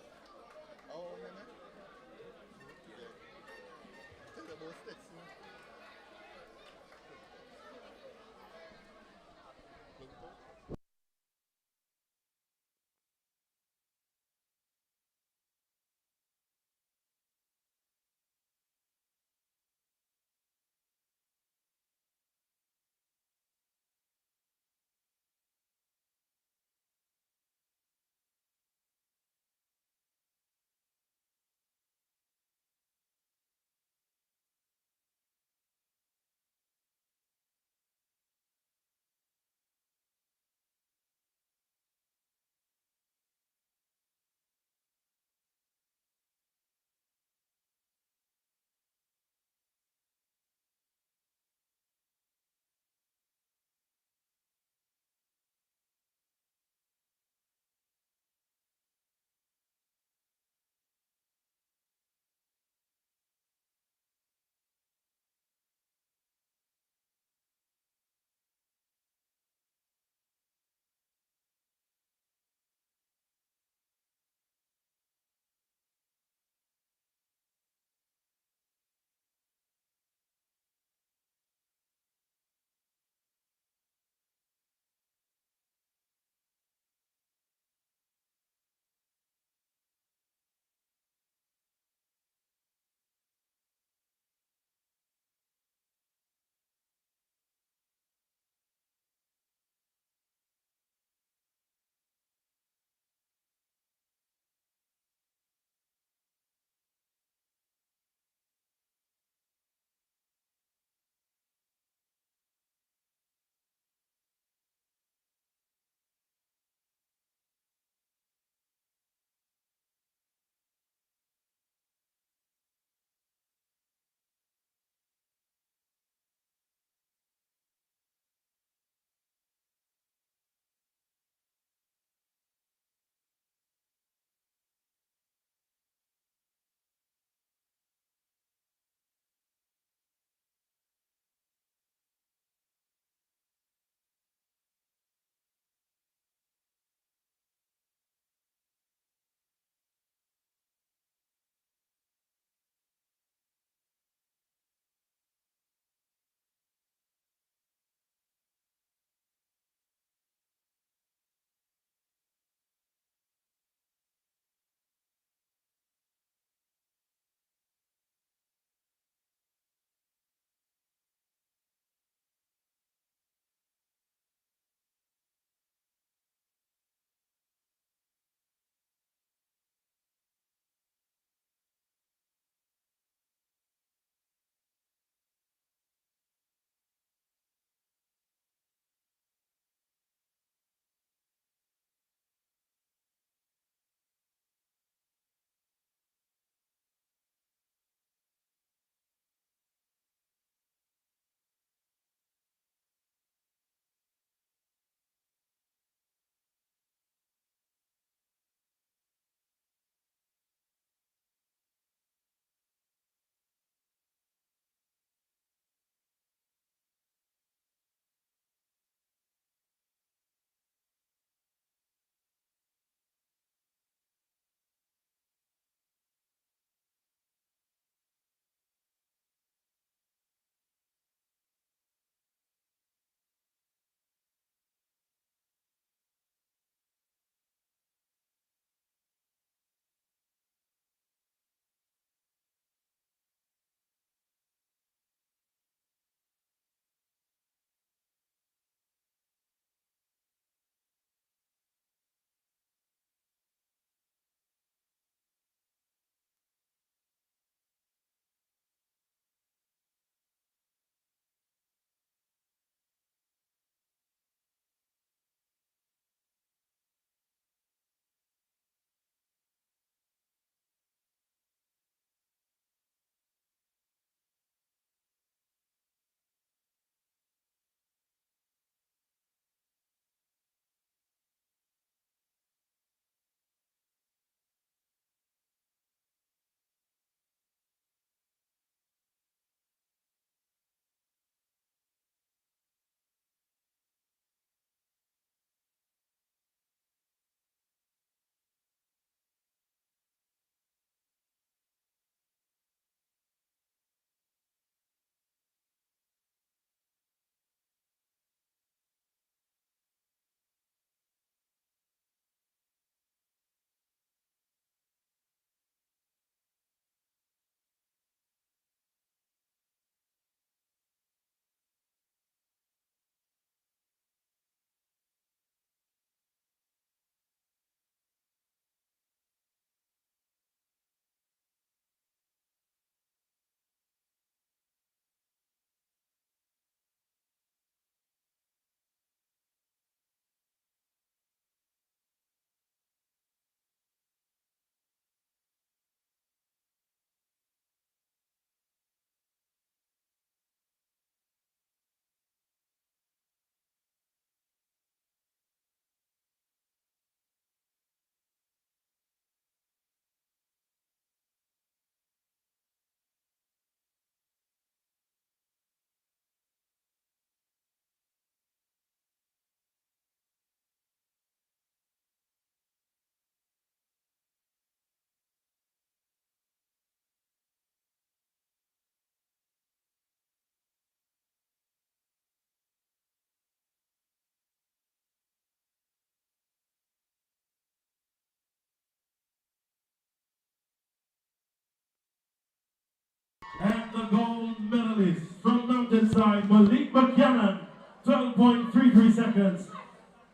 side, Malik Buchanan, 12.33 seconds.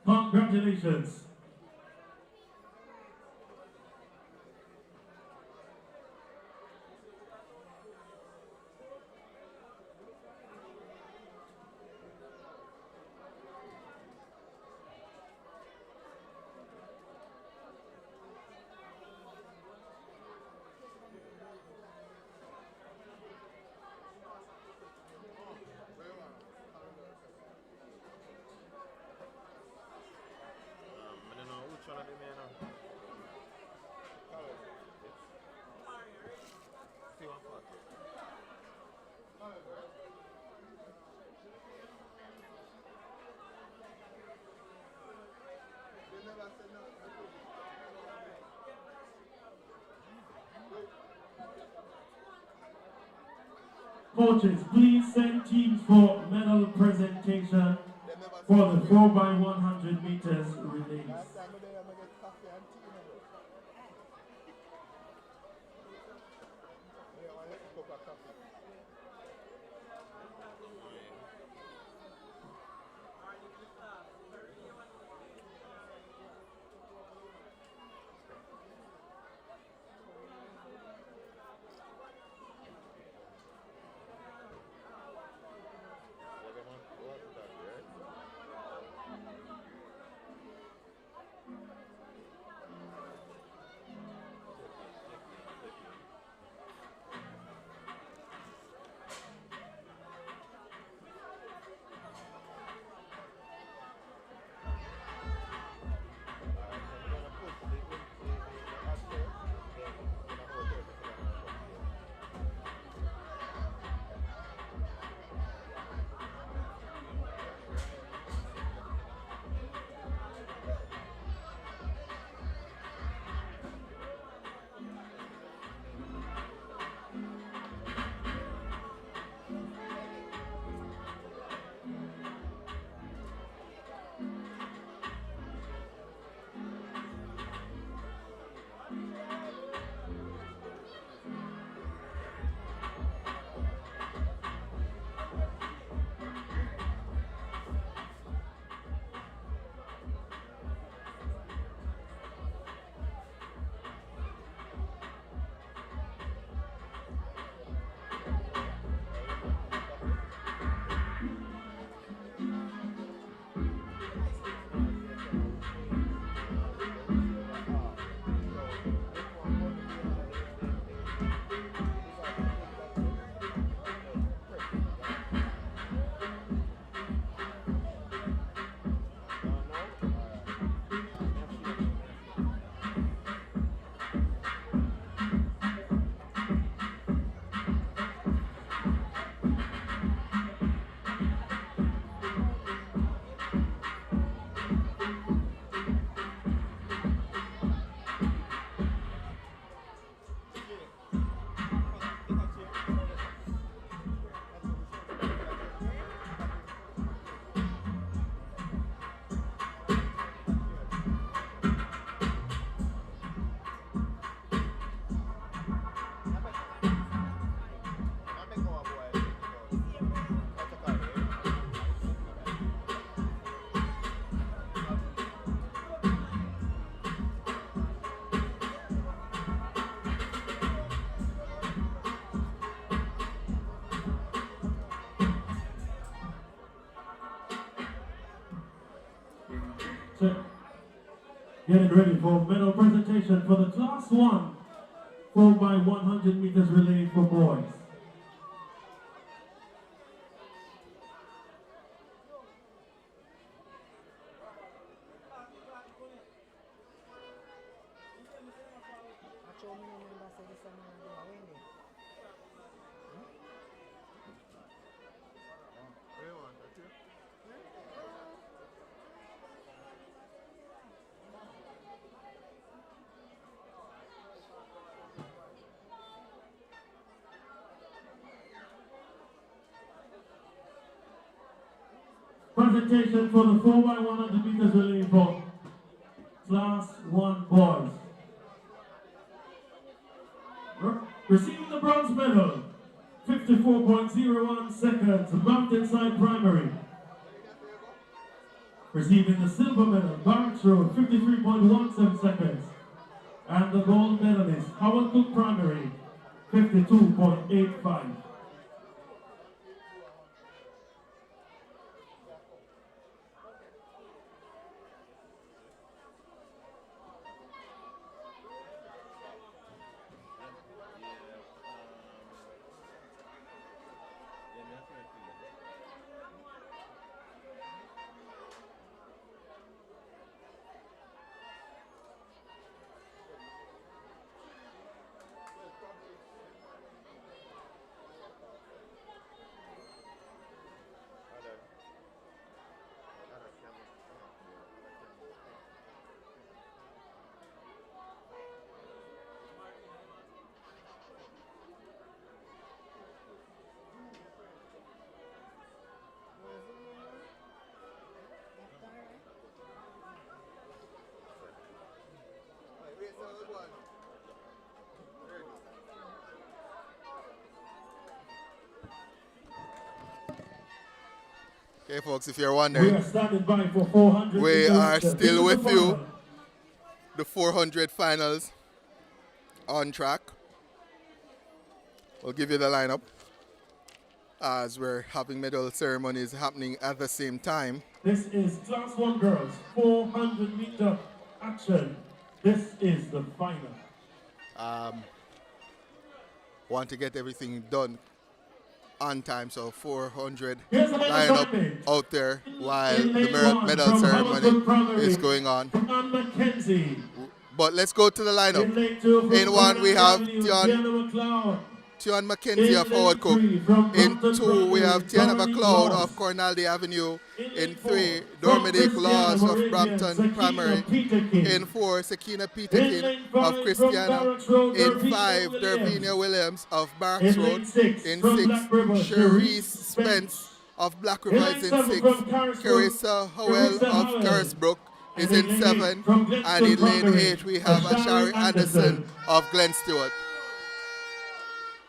Congratulations. Coaches, please send teams for medal presentation for the 4x100 meters relays. Getting ready for medal presentation for the Class 1 4x100 meters relay for boys. Presentation for the 4x100 meters relay for Class 1 boys. Receiving the bronze medal, 50 54.01 seconds, Mountainside Primary. Receiving the silver medal, Barks Road, 53.17 seconds. And the gold medalist, Howard Cook Primary, 52.85. Okay, folks, if you're wondering, we are standing by for 400. We are still with you. The 400 finals on track. We'll give you the lineup as we're having medal ceremonies happening at the same time. This is Class 1 girls, 400 meter action. This is the final. Want to get everything done on time, so 400 Here's the lineup out there while the medal ceremony is going on. But let's go to the lineup. In one we have Tian McKenzie of Howard Cook. In two we have Tiana McLeod of Cornwall Avenue. In three, Dominic Laws of Brampton Primary. In four, Sakina Peterkin of Christiana. In five, Dervinia Williams of Barks Road. In six, Cherise Spence of Black River is in six. Carissa Howell of Carisbrook is in seven. And in lane 8 we have Ashari Anderson of Glen Stewart.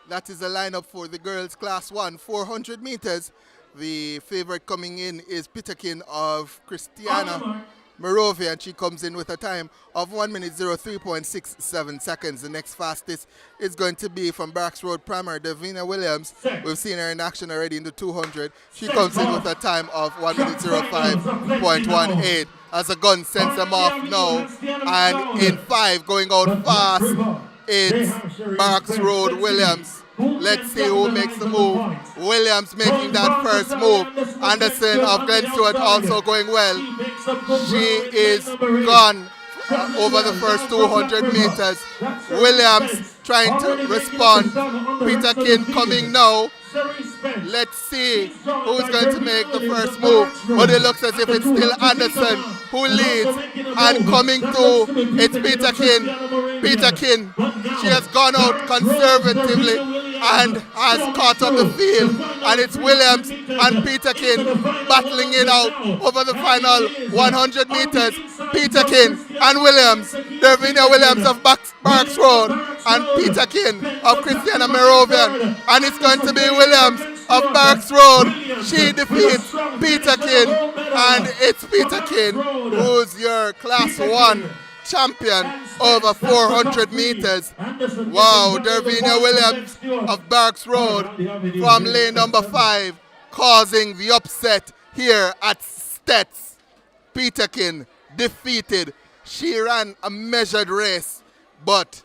That is the lineup for the girls Class 1, 400 meters. The favorite coming in is Peterkin of Christiana Morovia, and she comes in with a time of 1 minute 03.67 seconds. The next fastest is going to be from Barks Road Primary, Davina Williams. We've seen her in action already in the 200. She comes in with a time of 1 minute 05.18 as the gun sends them off now. And in 5, going out fast, it's Barks Road Williams. Let's see who makes the move. Williams making that first move. Anderson of Glen Stewart also going well. She is gone over the first 200 meters. Williams trying to respond. Peterkin coming now. Let's see who's going to make the first move. But it looks as if it's still Anderson who leads. And coming through, it's Peterkin. Peterkin, she has gone out conservatively and has caught up the field. And it's Williams and Peterkin battling it out over the final 100 meters. Peterkin and Williams. Dervinia Williams of Barks Road and Peterkin of Christiana Moravian. And it's going to be Williams of Barks Road. She defeats Peterkin, and it's Peterkin who's your Class 1 champion over 400 meters. Wow, Dervinia Williams of Barks Road from lane number 5 causing the upset here at Stets. Peterkin defeated. She ran a measured race, but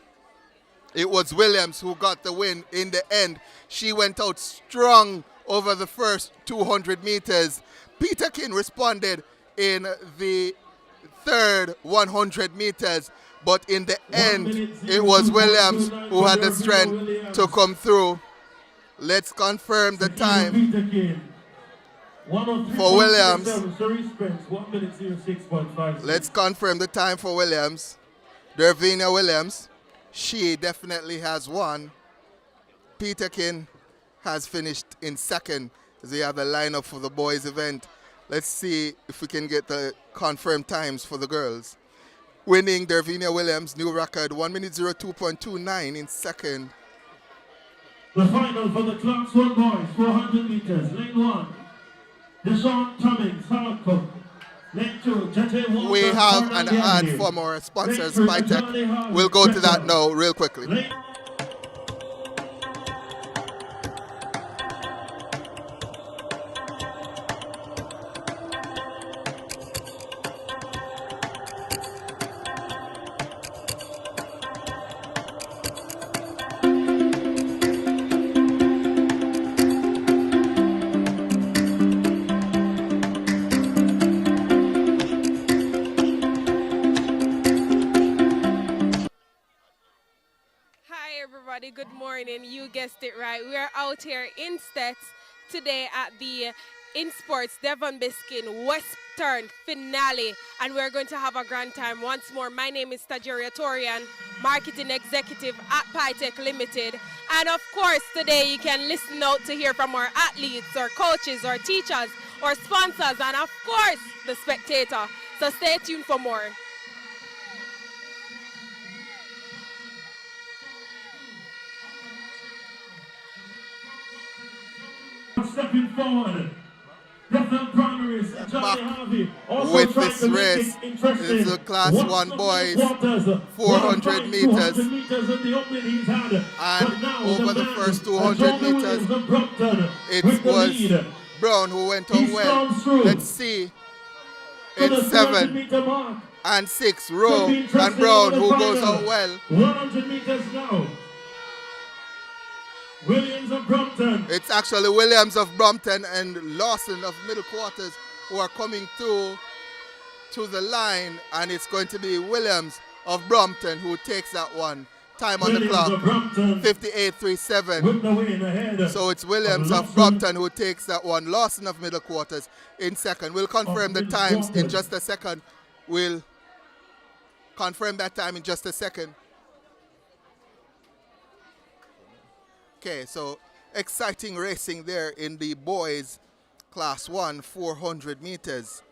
it was Williams who got the win in the end. She went out strong over the first 200 meters. Peterkin responded in the third 100 meters, but in the end, it was Williams who had the strength to come through. Let's confirm the time for Williams. Let's confirm the time for Williams. Dervinia Williams, she definitely has won. Peterkin has finished in second. They have the lineup for the boys event. Let's see if we can get the confirmed times for the girls. Winning, Dervinia Williams, new record, 1 minute 02.29 in second. The final for the Class 1 boys, 400 meters. Lane 1, Deshaun Cummings, Lane 2, Jete Walker, We have an Cornell ad Avenue. for more sponsors, Lane 3, Pytech. Sha'Carri We'll go to that Richardson. now real quickly. Lane Hi everybody, good morning. You guessed it right. We are out here in Stets today at the INSPORTS Devon Biskin Western finale, and we're going to have a grand time once more. My name is Stajeria Torian, Marketing Executive at Pytech Limited. And of course, today you can listen out to hear from our athletes, or coaches, or teachers, or sponsors, and of course, the spectator. So stay tuned for more. stepping forward. Bethel Primaries, Johnny Harvey. Also with trying this to make race it interesting. is the Class 1 boys 400 400 meters. meters in the opening he's had. And But now over the man, first 200 meters, Williams of Brompton it with the was lead. Brown who went He on well. storms through Let's see. to the It's 300-meter 7 mark. and 6 Could Rowe be and interesting Brown in the who goes final. out well. 100 meters now. Williams of Brompton. It's actually Williams of Brompton and Lawson of Middle Quarters who are coming through to the line, and it's going to be Williams of Brompton who takes that one. Time on the Williams clock, of Brompton 58.37. with the win ahead. So it's Williams of Lawson. Brompton who takes that one. Lawson of Middle Quarters in second. We'll confirm the Middle times in Quarters. just a second. We'll confirm that time in just a second. Okay, so exciting racing there in the boys Class 1 400 meters.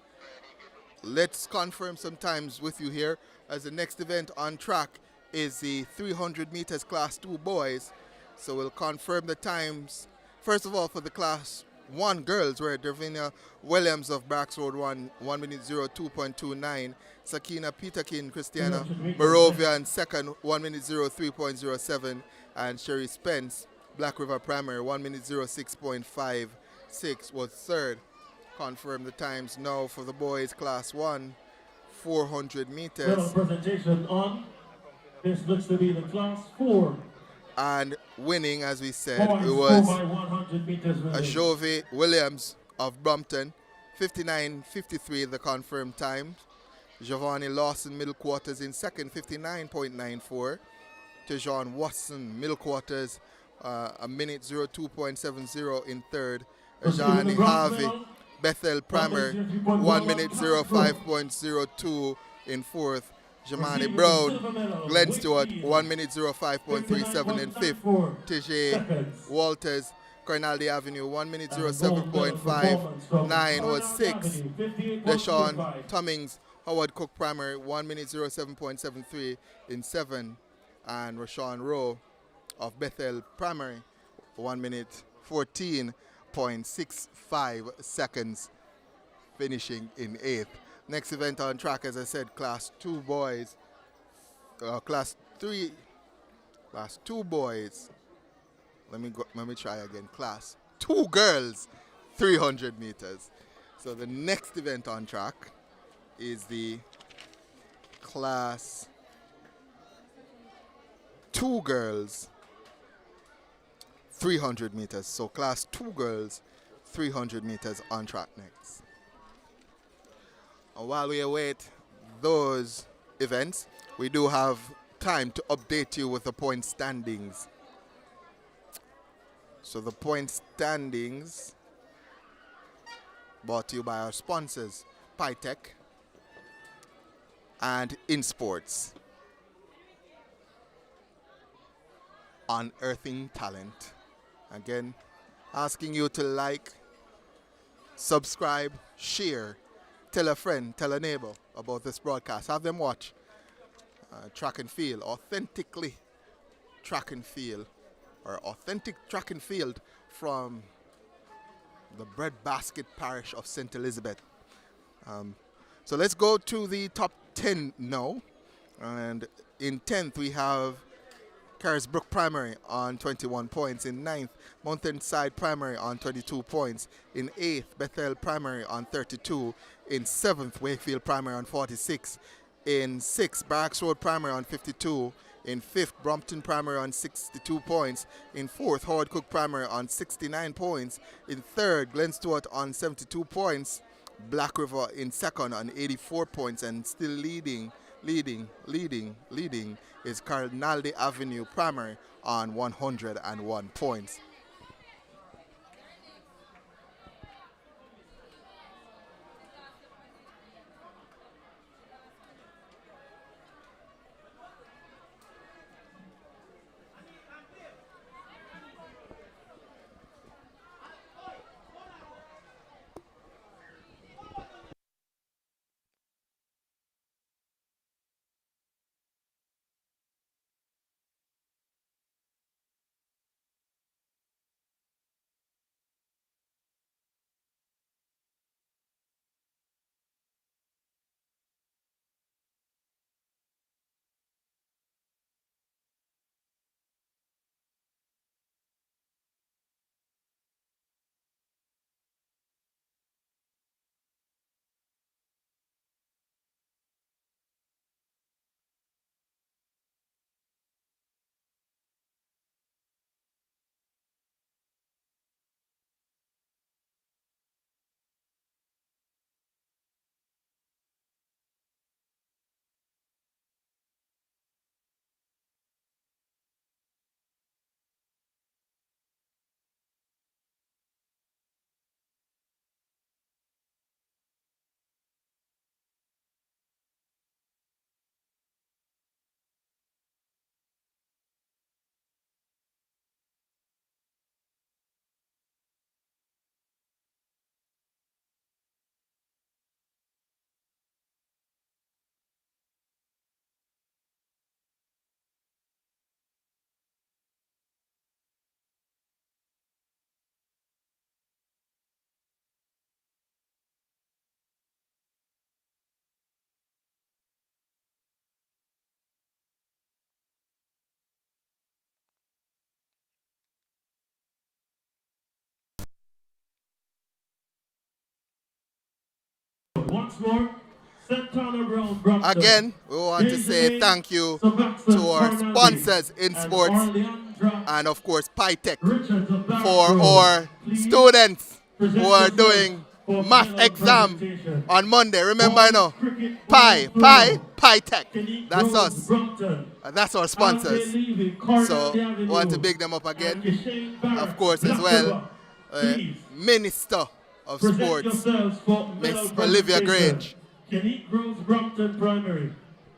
Let's confirm some times with you here, as the next event on track is the 300 meters Class 2 boys. So we'll confirm the times. First of all, for the Class 1 girls, where Dervina Williams of Brax Road 1 minute 02.29. Sakina Peterkin, Christiana Morovia in second, 1 minute 03.07. And Sherry Spence, Black River Primary, 1 minute 06.56 was third. Confirm the times now for the boys Class 1 400 meters. Well, presentation on. This looks to be the Class 4. And winning, as we said, Boys it 4 was by 100 meters relay. Ajove Williams of Brompton, 59.53 the confirmed time. Giovanni Lawson, Middle Quarters in second, 59.94. Tejon Watson, Middle Quarters, a minute 02.70 in third. Ajani Harvey, Bethel Primary, 1 minute 05.02 in fourth. Jamani Brown, Glenn Stewart, 1 minute 05.37 in fifth. TJ Walters, Cornaldi Avenue, 1 minute 07.59 was sixth. Deshaun Cummings, Howard Cook Primary, 1 minute 07.73 in seventh. And Rashawn Rowe of Bethel Primary, 1 minute 14.65 seconds, finishing in eighth. Next event on track, as I said, Class 2 boys, Class 2 boys. Let me try again. Class 2 girls, 300 meters. So the next event on track is the Class 2 girls, 300 meters. So Class 2 girls, 300 meters on track next. And while we await those events, we do have time to update you with the point standings. So the point standings brought to you by our sponsors, Pytech and INSPORTS. Unearthing talent. Again, asking you to like, subscribe, share, tell a friend, tell a neighbor about this broadcast. Have them watch track and field, authentically track and field, or authentic track and field from the breadbasket parish of St. Elizabeth. So let's go to the top 10 now. And in 10th, we have Carisbrook Primary on 21 points. In 9th, Mountainside Primary on 22 points. In 8th, Bethel Primary on 32. In 7th, Wakefield Primary on 46. In 6th, Barracks Road Primary on 52. In 5th, Brompton Primary on 62 points. In 4th, Howard Cook Primary on 69 points. In 3rd, Glen Stewart on 72 points. Black River in 2nd on 84 points, and still leading is Carnaldi Avenue Primary on 101 points. Once more, Santana Brown Brompton. Again, we want to say thank you to our sponsors, INSPORTS, and of course PyTech, for our students who are doing math exam on Monday. Remember, you know, PyTech. That's us. That's our sponsors. So we want to big them up again. Of course, as well, Minister of Sports, Miss Olivia Grange. Kenique Groves Brompton Primary.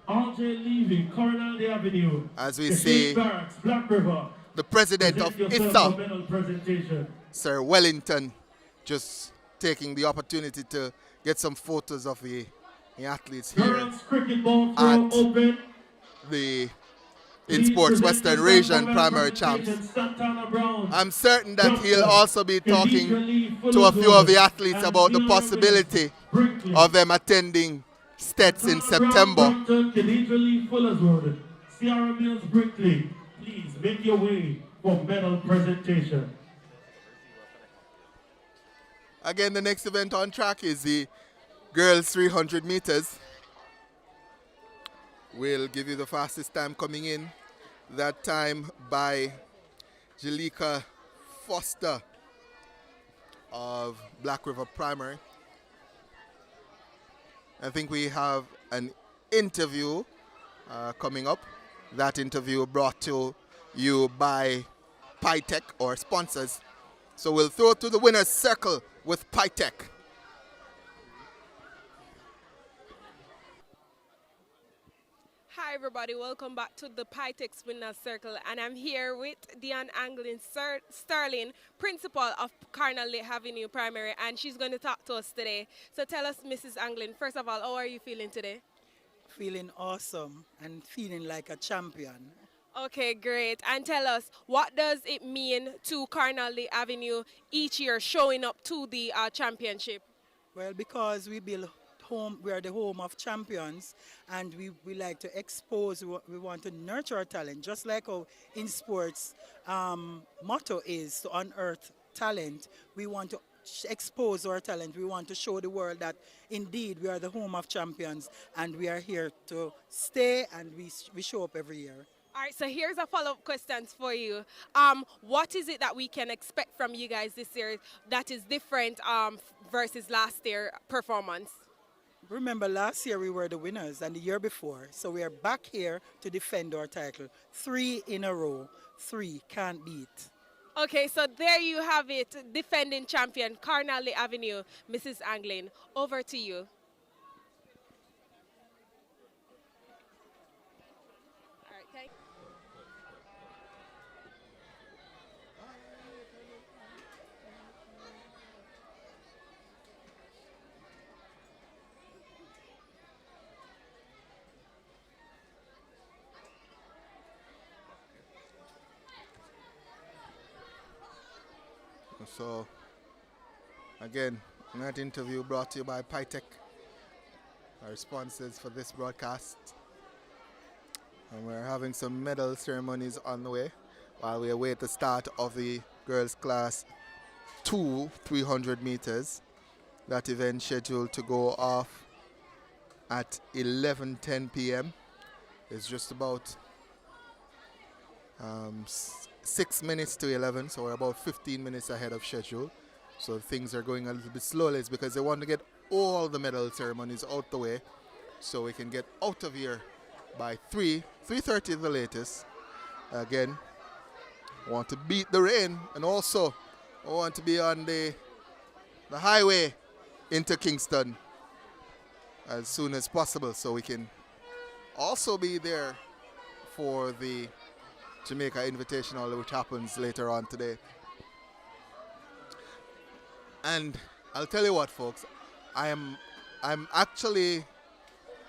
RJ Levy, Coronado Avenue. As we see, Barracks, Black River. the president of ISA, Sir Wellington, just taking the opportunity to get some photos of the athletes here at the INSPORTS Western Region Primary Champs. I'm certain that he'll also be talking to a few of the athletes about the possibility of them attending Stets in September. Please make your way for medal presentation. Again, the next event on track is the girls 300 meters. We'll give you the fastest time coming in. That time by Jalika Foster of Black River Primary. I think we have an interview coming up. That interview brought to you by PyTech, or sponsors. So we'll throw to the winner's circle with PyTech. Hi everybody, welcome back to the PyTech Winner's Circle, and I'm here with Dion Anglin Sterling, principal of Carnaldi Avenue Primary, and she's going to talk to us today. So tell us, Mrs. Anglin, first of all, how are you feeling today? Feeling awesome and feeling like a champion. Okay, great. And tell us, what does it mean to Carnally Avenue each year showing up to the championship? Well, because we build home, we are the home of champions, and we like to expose, we want to nurture our talent, just like our in sports motto is to unearth talent. We want to expose our talent. We want to show the world that indeed we are the home of champions, and we are here to stay, and we show up every year. All right, so here's a follow-up question for you. What is it that we can expect from you guys this year that is different versus last year performance? Remember, last year we were the winners, and the year before. So we are back here to defend our title. 3 in a row. 3 can't beat. Okay, so there you have it, defending champion, Carnally Avenue, Mrs. Anglin. Over to you. All right, thank So, again, that interview brought to you by Pytech, our sponsors for this broadcast. And we're having some medal ceremonies on the way while we await the start of the girls' class 2 300 meters. That event scheduled to go off at 11:10 p.m. It's just about 6 minutes to 11, so we're about 15 minutes ahead of schedule. So things are going a little bit slowly. It's because they want to get all the medal ceremonies out the way so we can get out of here by 3:30 the latest. Again, I want to beat the rain, and also I want to be on the highway into Kingston as soon as possible so we can also be there for the Jamaica Invitational, which happens later on today. And I'll tell you what, folks, I'm actually,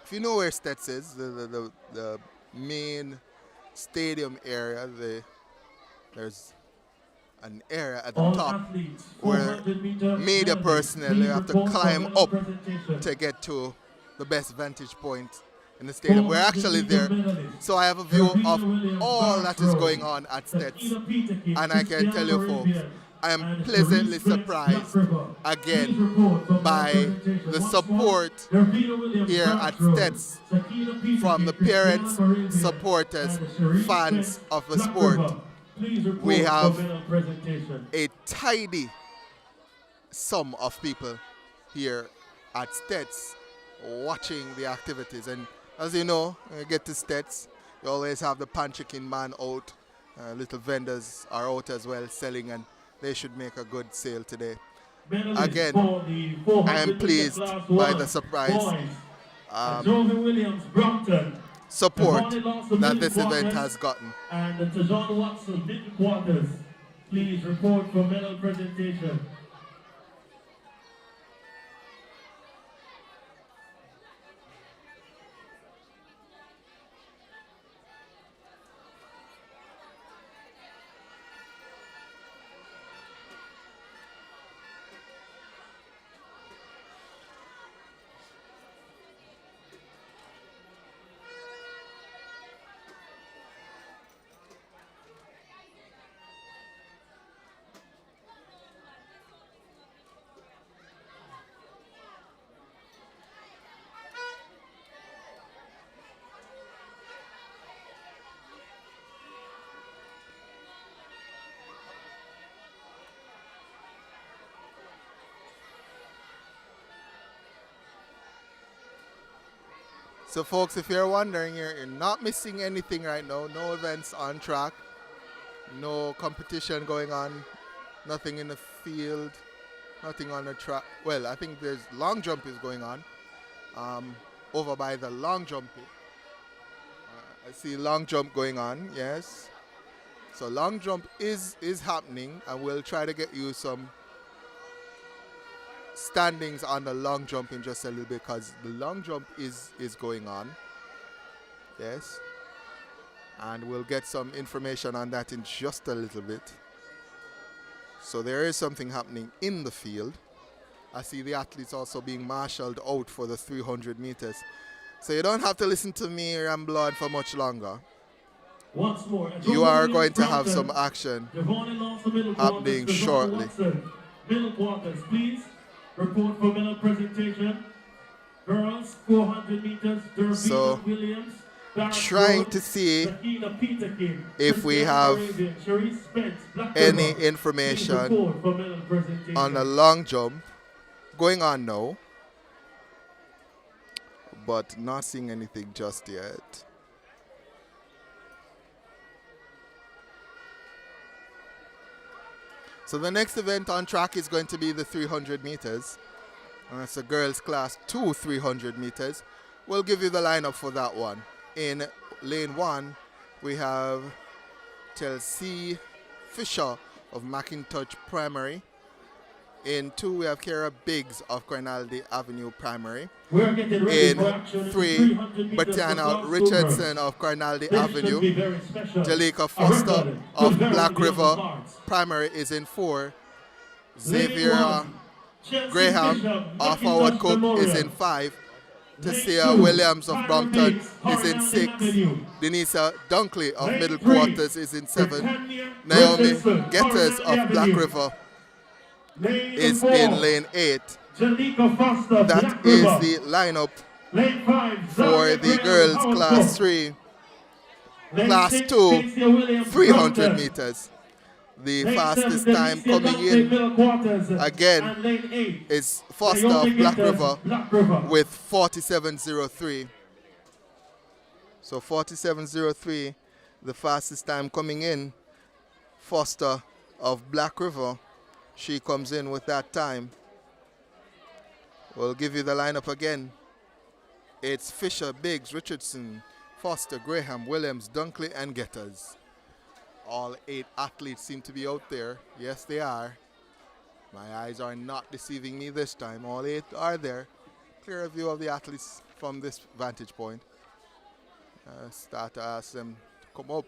if you know where Stets is, the main stadium area, there's an area at the All top athletes, where 400 meter media medley. personnel Please have to report for climb medal up presentation. to get to the best vantage point in the stadium. We're 400 actually meter there, medalist. so I have a view Ravina of Williams, all that is Barnes going Road. on at Stets. Sakina Peterkin, And I can tell you, Christiana folks, Arabian, I am and pleasantly Reese Briggs, surprised Black River. Please again report for medal by presentation. the Once support more, Ravina Williams, here Barnes at Road. Stets Sakina Peterkin, from the Christiana parents, Arabian, supporters, and Reese fans Briggs, of the Black sport. River. Please report We have for medal presentation. a tidy sum of people here at Stets watching the activities. And as you know, when you get to Stets, you always have the pan chicken man out. Little vendors are out as well selling, and they should make a good sale today. Medalist Again, for the I am 400 pleased class by one the surprise boys. Jovi Williams, Brompton. support Devonnie Lawson, that middle this event quarters, has gotten. And Tajon Watson, middle quarters. Please report for medal presentation. So folks, if you're wondering, you're not missing anything right now. No events on track, no competition going on, nothing in the field, nothing on the track. Well, I think there's long jump is going on over by the long jumping. I see long jump going on, yes. So long jump is happening, and we'll try to get you some standings on the long jump in just a little bit, because the long jump is going on. Yes. And we'll get some information on that in just a little bit. So there is something happening in the field. I see the athletes also being marshaled out for the 300 meters. So you don't have to listen to me ramble on for much longer. Once more, You are going to have some action happening shortly. Middle quarters, please. Report for middle presentation. Girls, 400 meters. So, trying to see if we have any information on a long jump going on now, but not seeing anything just yet. So the next event on track is going to be the 300 meters. And that's the girls class 2 300 meters. We'll give you the lineup for that one. In lane 1, we have Chelsea Fisher of McIntosh Primary. In 2, we have Kara Biggs of Cornaldy Avenue Primary. In 3, Batiana Richardson of Cornaldy Avenue. Jalika Foster of Black River Primary is in 4. Xavier Graham of Howard Cook is in 5. Tessia Williams of Brompton is in 6. Denisa Dunkley of Middle Quarters is in 7. Naomi Getters of Black River is in lane 8. That is the lineup for the girls class 3, class 2, 300 meters. The fastest time coming in again is Foster of Black River with 47.03. So 47.03, the fastest time coming in. Foster of Black River, she comes in with that time. We'll give you the lineup again. It's Fisher, Biggs, Richardson, Foster, Graham, Williams, Dunkley, and Getters. All 8 athletes seem to be out there. Yes, they are. My eyes are not deceiving me this time. All 8 are there. Clear view of the athletes from this vantage point. Start to ask them to come up.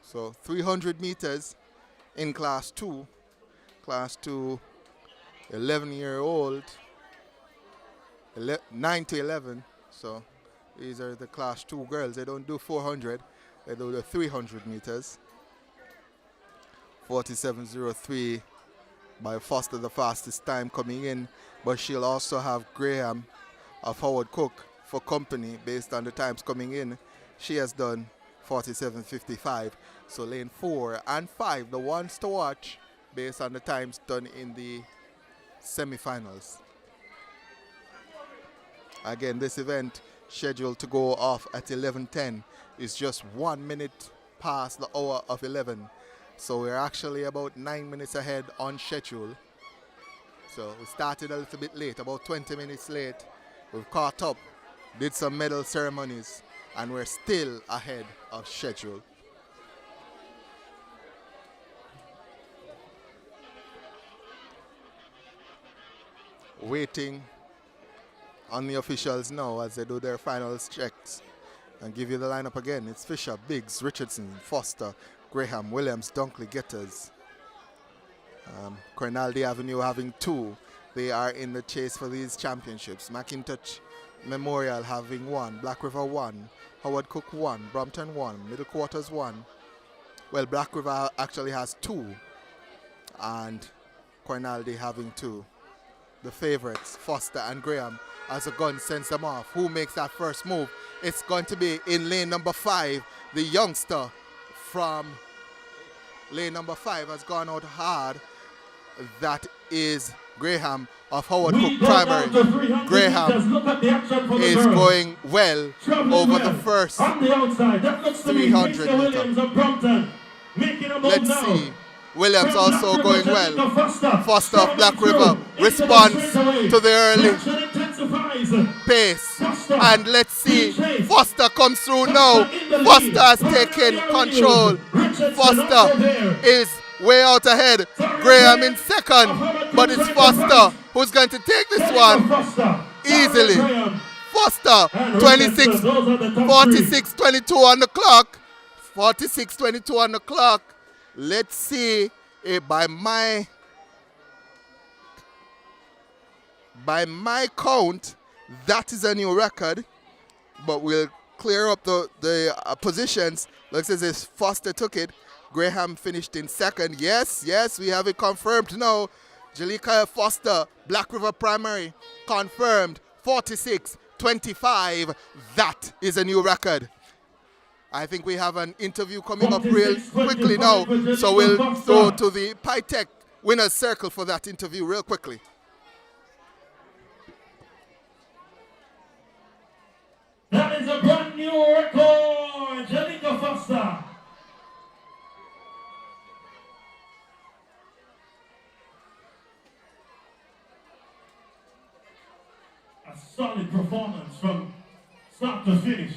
So 300 meters in class 2. Class 2, 11-year-old, 9 to 11. So these are the class 2 girls. They don't do 400. They do the 300 meters. 47.03 by Foster, the fastest time coming in. But she'll also have Graham of Howard Cook for company based on the times coming in. She has done 47.55. So lane 4 and 5, the ones to watch based on the times done in the semifinals. Again, this event scheduled to go off at 11:10 is just 1 minute past the hour of 11. So we're actually about 9 minutes ahead on schedule. So we started a little bit late, about 20 minutes late. We've caught up, did some medal ceremonies, and we're still ahead of schedule. Waiting on the officials now as they do their final checks. And give you the lineup again. It's Fisher, Biggs, Richardson, Foster, Graham, Williams, Dunkley, Getters. Cornaldy Avenue having 2. They are in the chase for these championships. McIntosh Memorial having 1. Black River 1. Howard Cook 1. Brompton 1. Middle Quarters 1. Well, Black River actually has 2. And Cornaldy having 2. The favorites, Foster and Graham, as a gun sends them off. Who makes that first move? It's going to be in lane number 5. The youngster from lane number 5 has gone out hard. That is Graham of Howard Cook Primary. Graham is going well over the first 300 meters. Let's see. Williams also going well. Foster of Black River responds to the early pace. And let's see. Foster comes through now. Foster has taken control. Foster is way out ahead. Graham in second. But it's Foster who's going to take this one easily. Foster, And 26, Richardson, those are the top three. 46-22 on the clock. 46-22 on the clock. Let's see by my count, that is a new record. But we'll clear up the positions. Looks as if Foster took it. Graham finished in second. Yes, we have it confirmed now. Jalika Foster, Black River Primary, confirmed. 46-25. That is a new record. I think we have an interview coming up real quickly now. So we'll go to the PyTech winner's circle for that interview real quickly. That is a brand new record, Jalika Foster. A solid performance from start to finish.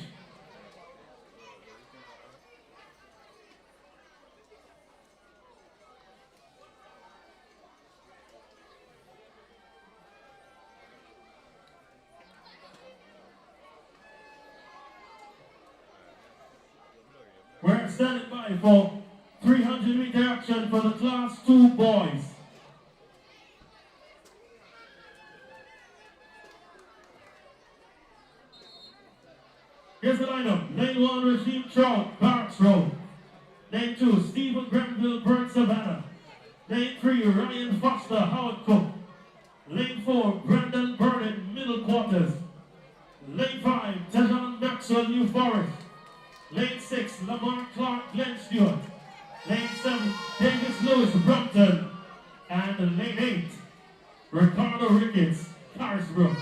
We're standing by for 300-meter action for the Class 2 boys. Here's the lineup. Lane 1, Regime Trout, Parks Road. Lane 2, Stephen Granville, Burnt Savannah. Lane 3, Ryan Foster, Howard Cook. Lane 4, Brandon Burnett, Middle Quarters. Lane 5, Tejon Maxwell, New Forest. Lane 6, Lamar Clark, Glen Stewart. Lane 7, Davis Lewis, Brompton. And lane 8, Ricardo Ricketts, Carisbrook.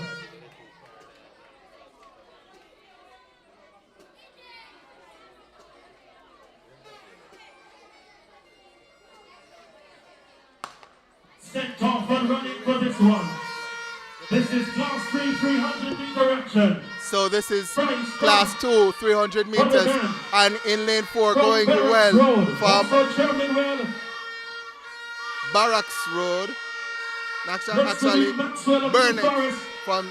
Sent off and running for this one. This is Class 3 300-meter action. So this is Class 2 300 meters, and in lane 4 going well from Barracks Road. Actually, Burnett from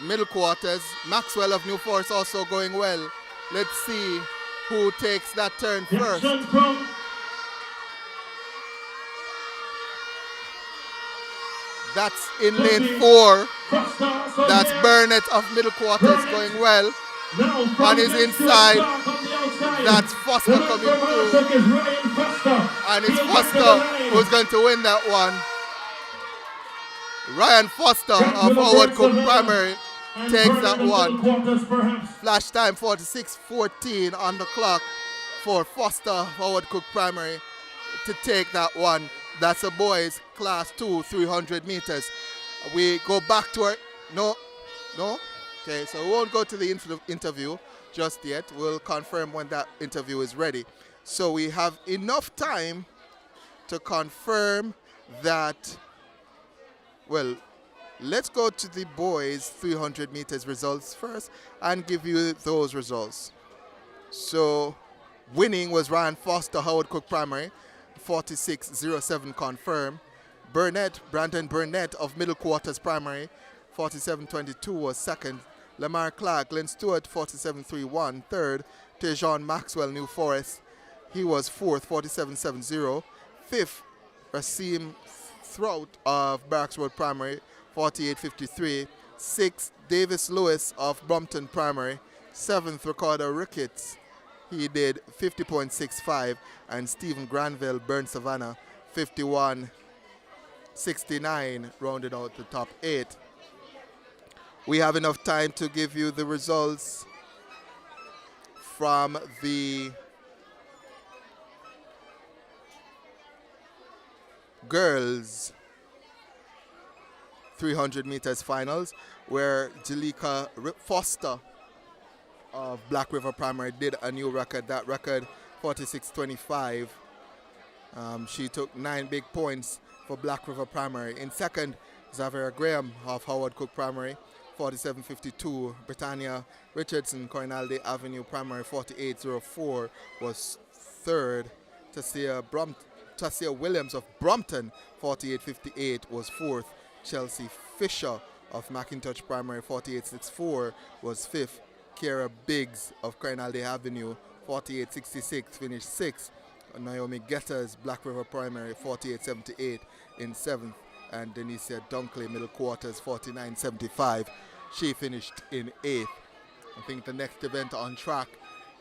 Middle Quarters. Maxwell of New Forest also going well. Let's see who takes that turn first. That's in lane 4. That's Burnett of Middle Quarters going well. On his inside, that's Foster coming through. And it's Foster who's going to win that one. Ryan Foster of Howard Cook Primary takes that one. Flash time 46:14 on the clock for Foster of Howard Cook Primary to take that one. That's a boys Class 2 300 meters. We go back to our no. Okay, so we won't go to the interview just yet. We'll confirm when that interview is ready. So we have enough time to confirm that. Well, let's go to the boys 300 meters results first and give you those results. So winning was Ryan Foster, Howard Cook Primary. 46.07 confirmed. Brandon Burnett of Middle Quarters Primary, 47.22 was second. Lamar Clark, Glenn Stewart, 47.31 third. Tejon Maxwell, New Forest, he was fourth, 47.70. Fifth, Rasim Throat of Barracks Road Primary, 48.53. Sixth, Davis Lewis of Brompton Primary. Seventh, Ricardo Ricketts, he did 50.65, and Stephen Granville, Burnt Savannah, 51.69, rounded out the top 8. We have enough time to give you the results from the girls 300 meters finals, where Jalika Foster of Black River Primary did a new record. That record, 46.25. She took 9 big points for Black River Primary. In second, Xavier Graham of Howard Cook Primary, 47.52. Britannia Richardson, Corinalde Avenue Primary, 48.04 was third. Tasia Williams of Brompton, 48.58 was fourth. Chelsea Fisher of McIntosh Primary, 48.64, was fifth. Kiera Biggs of Kirani Avenue, 48.66, finished sixth. Naomi Getters, Black River Primary, 48.78 in seventh. And Denicia Dunkley, Middle Quarters, 49.75. She finished in eighth. I think the next event on track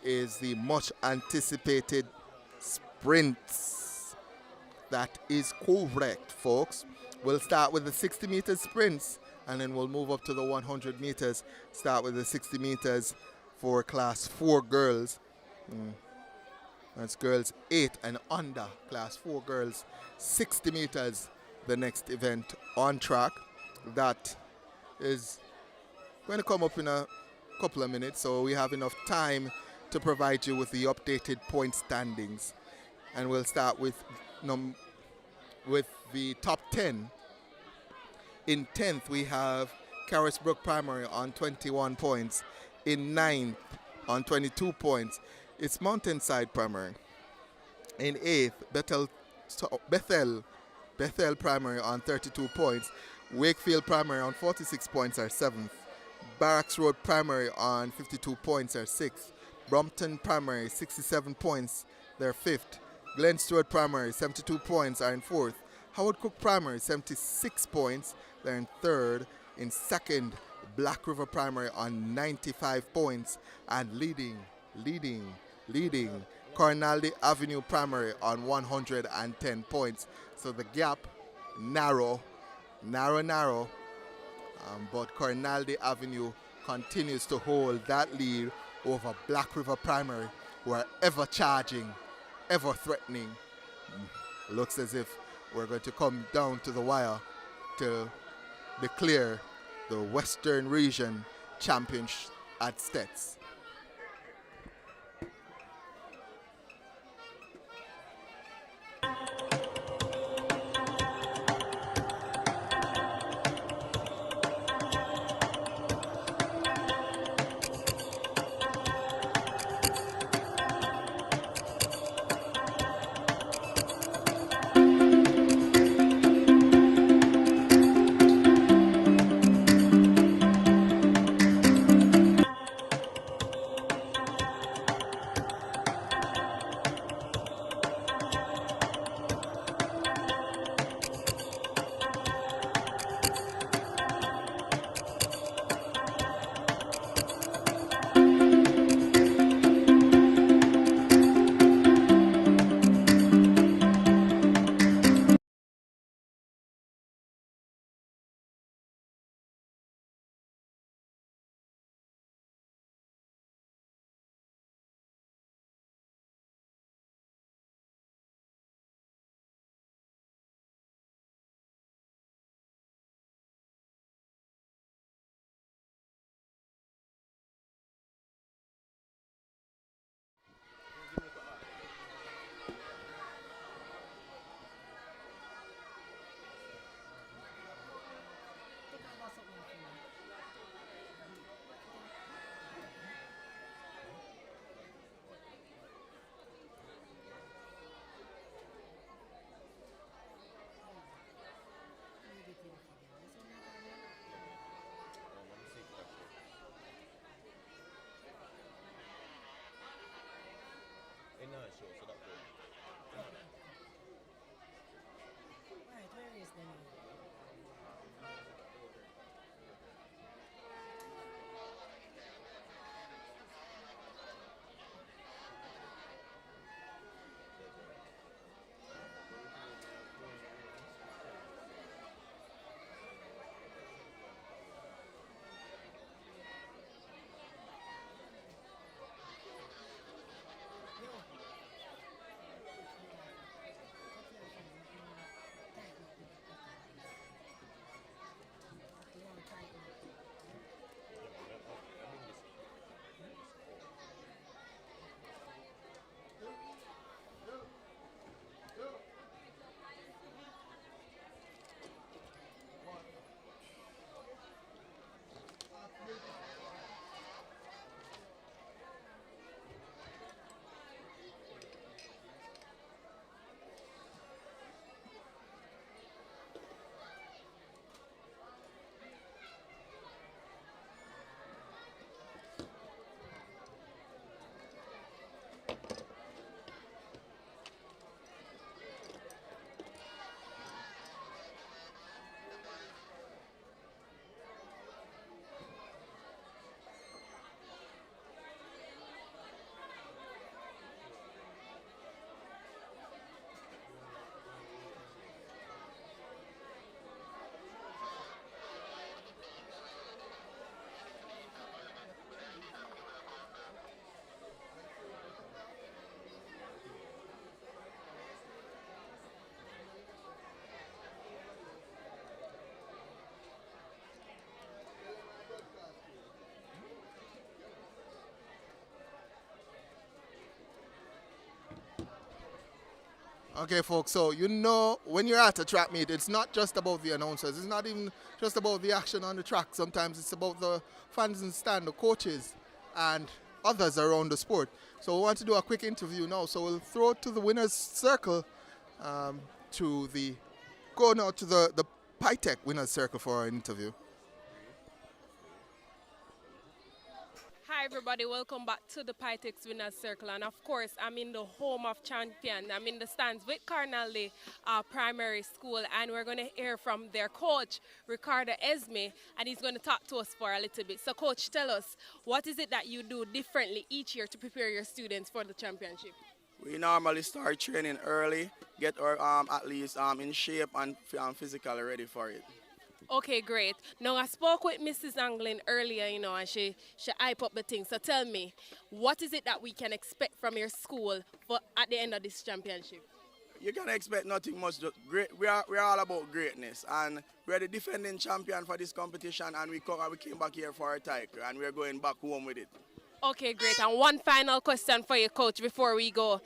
is the much anticipated sprints. That is correct, folks. We'll start with the 60 meter sprints and then we'll move up to the 100 meters. Start with the 60 meters for class 4 girls. That's girls 8 and under, class 4 girls. 60 meters, the next event on track. That is going to come up in a couple of minutes, so we have enough time to provide you with the updated point standings. And we'll start with the top 10. In 10th, we have Carisbrook Primary on 21 points. In 9th, on 22 points, it's Mountainside Primary. In 8th, Bethel Primary on 32 points. Wakefield Primary on 46 points are 7th. Barracks Road Primary on 52 points are 6th. Brompton Primary, 67 points, they're 5th. Glen Stewart Primary, 72 points, are in 4th. Howard Cook Primary, 76 points, they're in 3rd. In 2nd, Black River Primary on 95 points. And leading, Cornaldy Avenue Primary on 110 points. So the gap narrow. But Cornaldy Avenue continues to hold that lead over Black River Primary, who are ever charging, ever threatening. Looks as if we're going to come down to the wire to declare the Western Region champion at Stets. Okay, folks, so you know when you're at a track meet, it's not just about the announcers. It's not even just about the action on the track. Sometimes it's about the fans in the stand, the coaches, and others around the sport. So we want to do a quick interview now. So we'll throw it to the winner's circle, go now to the PyTech winner's circle for our interview. Hi everybody, welcome back to the PyTech Winners Circle, and of course I'm in the home of champion. I'm in the stands with Cornell Primary School, and we're going to hear from their coach, Ricardo Esme, and he's going to talk to us for a little bit. So coach, tell us, what is it that you do differently each year to prepare your students for the championship? We normally start training early, get our athletes in shape and physically ready for it. Okay, great. Now, I spoke with Mrs. Anglin earlier, you know, and she hype up the thing. So tell me, what is it that we can expect from your school at the end of this championship? You can expect nothing much. Just great. We're all about greatness, and we're the defending champion for this competition, and we came back here for our title, and we're going back home with it. Okay, great. And one final question for you, coach, before we go.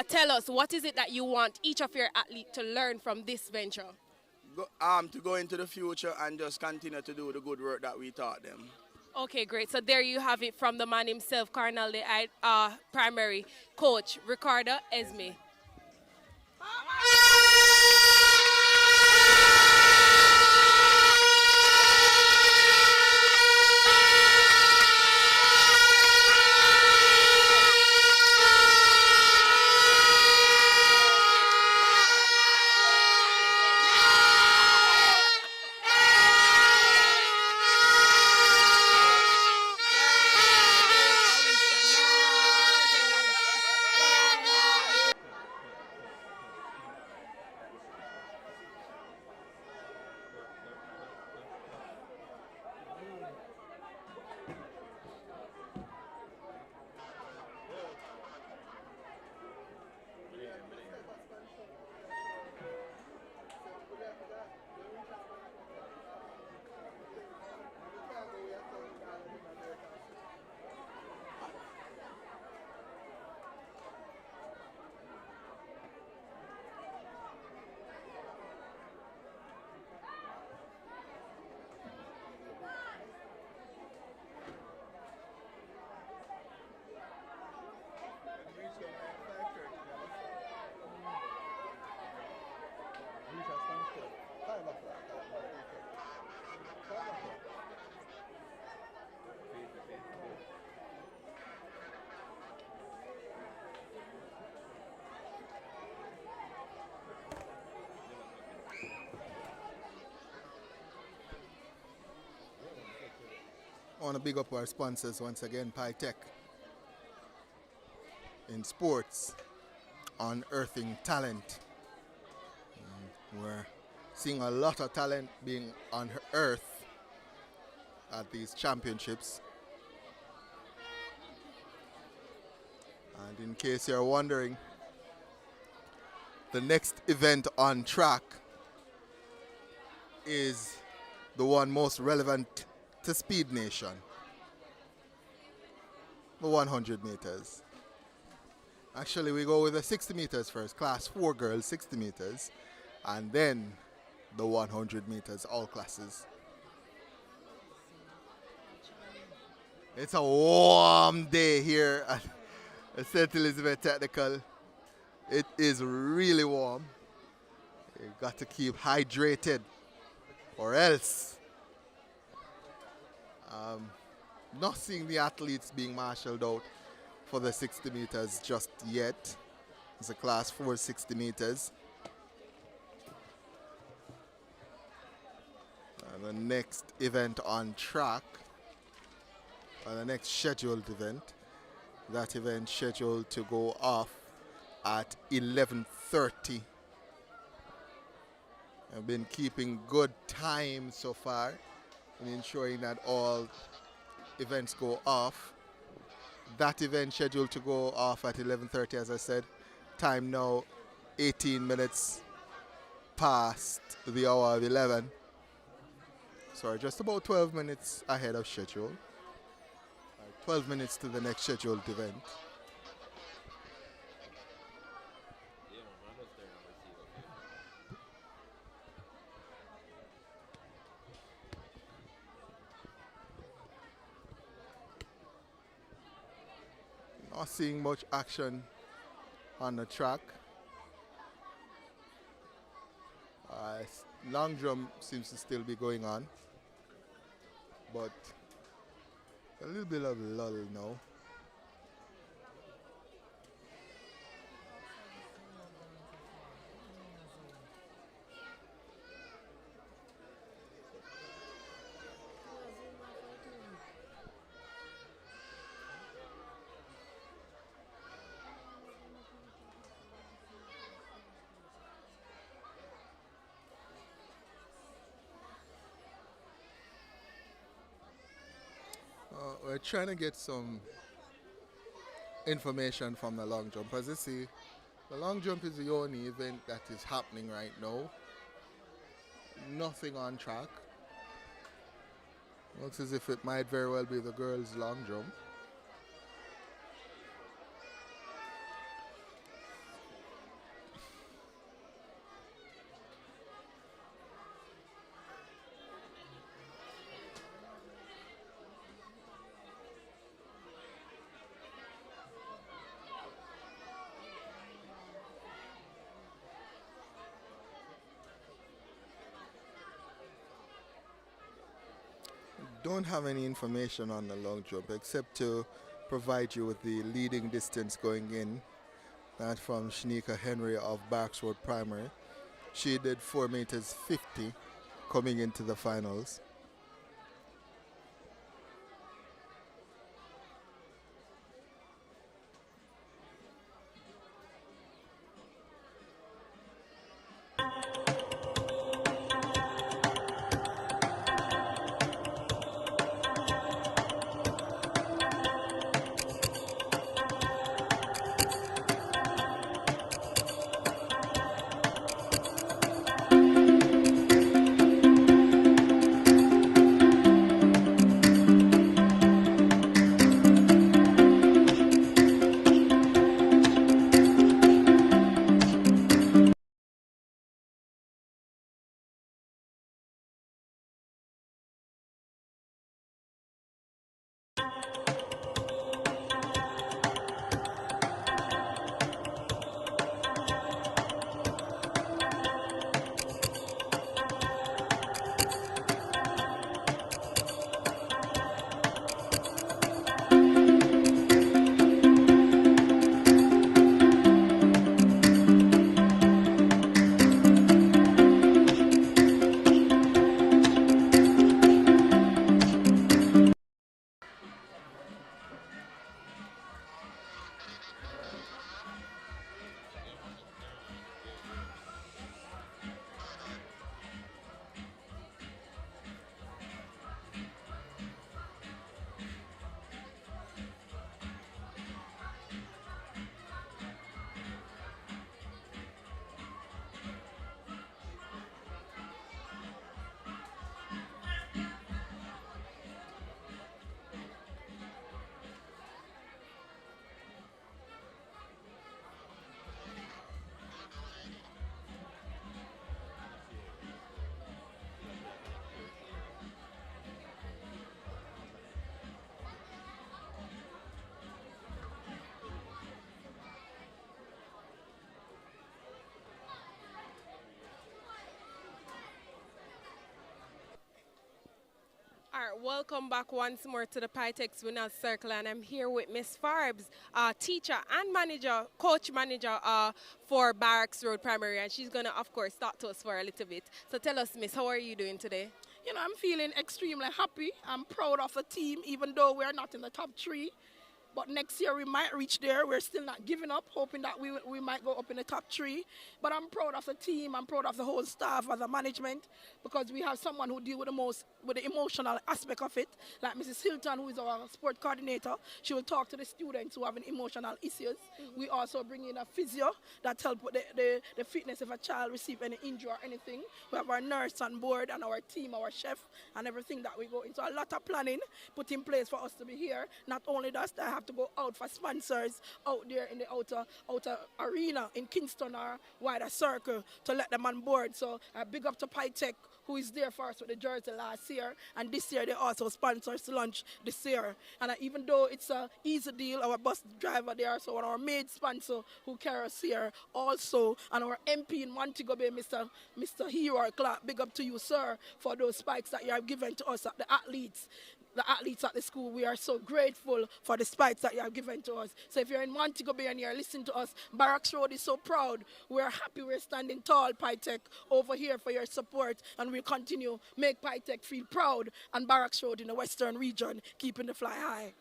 Tell us, what is it that you want each of your athletes to learn from this venture? To go into the future and just continue to do the good work that we taught them. Okay, great. So there you have it from the man himself, Cornell Primary Coach, Ricardo Esme. I want to big up our sponsors once again, PyTech. In sports, unearthing talent. We're seeing a lot of talent being unearthed at these championships. And in case you're wondering, the next event on track is the one most relevant to Speed Nation, the 100 meters. Actually, we go with the 60 meters first, class 4 girls, 60 meters, and then the 100 meters, all classes. It's a warm day here at St. Elizabeth Technical. It is really warm. You got to keep hydrated or else. Not seeing the athletes being marshaled out for the 60 meters just yet. It's a class 4 60 meters. The next event on track, the next scheduled event, that event scheduled to go off at 11:30. I've been keeping good time so far and ensuring that all events go off. That event scheduled to go off at 11:30, as I said. Time now 18 minutes past the hour of 11. Sorry, just about 12 minutes ahead of schedule. 12 minutes to the next scheduled event. Not seeing much action on the track. Long jump seems to still be going on, but a little bit of lull now. We're trying to get some information from the long jump. As you see, the long jump is the only event that is happening right now. Nothing on track. Looks as if it might very well be the girls' long jump. Don't have any information on the long jump except to provide you with the leading distance going in. That's from Sha'Carri Henry of Barks Road Primary. She did 4 meters 50 coming into the finals. All right, welcome back once more to the Pitex Winners Circle, and I'm here with Miss Farbs, teacher and manager, coach manager for Barracks Road Primary, and she's gonna, of course, talk to us for a little bit. So tell us, Miss, how are you doing today? You know, I'm feeling extremely happy. I'm proud of the team, even though we're not in the top 3. But next year we might reach there. We're still not giving up, hoping that we might go up in the top 3. But I'm proud of the team. I'm proud of the whole staff, of the management, because we have someone who deals with the emotional aspect of it, like Mrs. Hilton, who is our sport coordinator. She will talk to the students who have emotional issues. We also bring in a physio that helps with the fitness if a child receives any injury or anything. We have our nurse on board and our team, our chef, and everything that we go into. A lot of planning put in place for us to be here. Not only that, I have to go out for sponsors out there in the outer arena in Kingston or wider circle to let them on board. So big up to Pitech, who is there for us with the jersey last year, and this year they also sponsor us lunch this year. And even though it's a easy deal, our bus driver there, so one of our main sponsor who carry us here also, and our MP in Montego Bay, Mr. Hero Clark, big up to you, sir, for those spikes that you have given to us, the athletes at the school. We are so grateful for the spikes that you have given to us. So if you're in Montego Bay and you're listening to us, Barracks Road is so proud. We're happy we're standing tall, PyTech, over here for your support, and we'll continue make PyTech feel proud and Barracks Road in the Western region, keeping the fly high.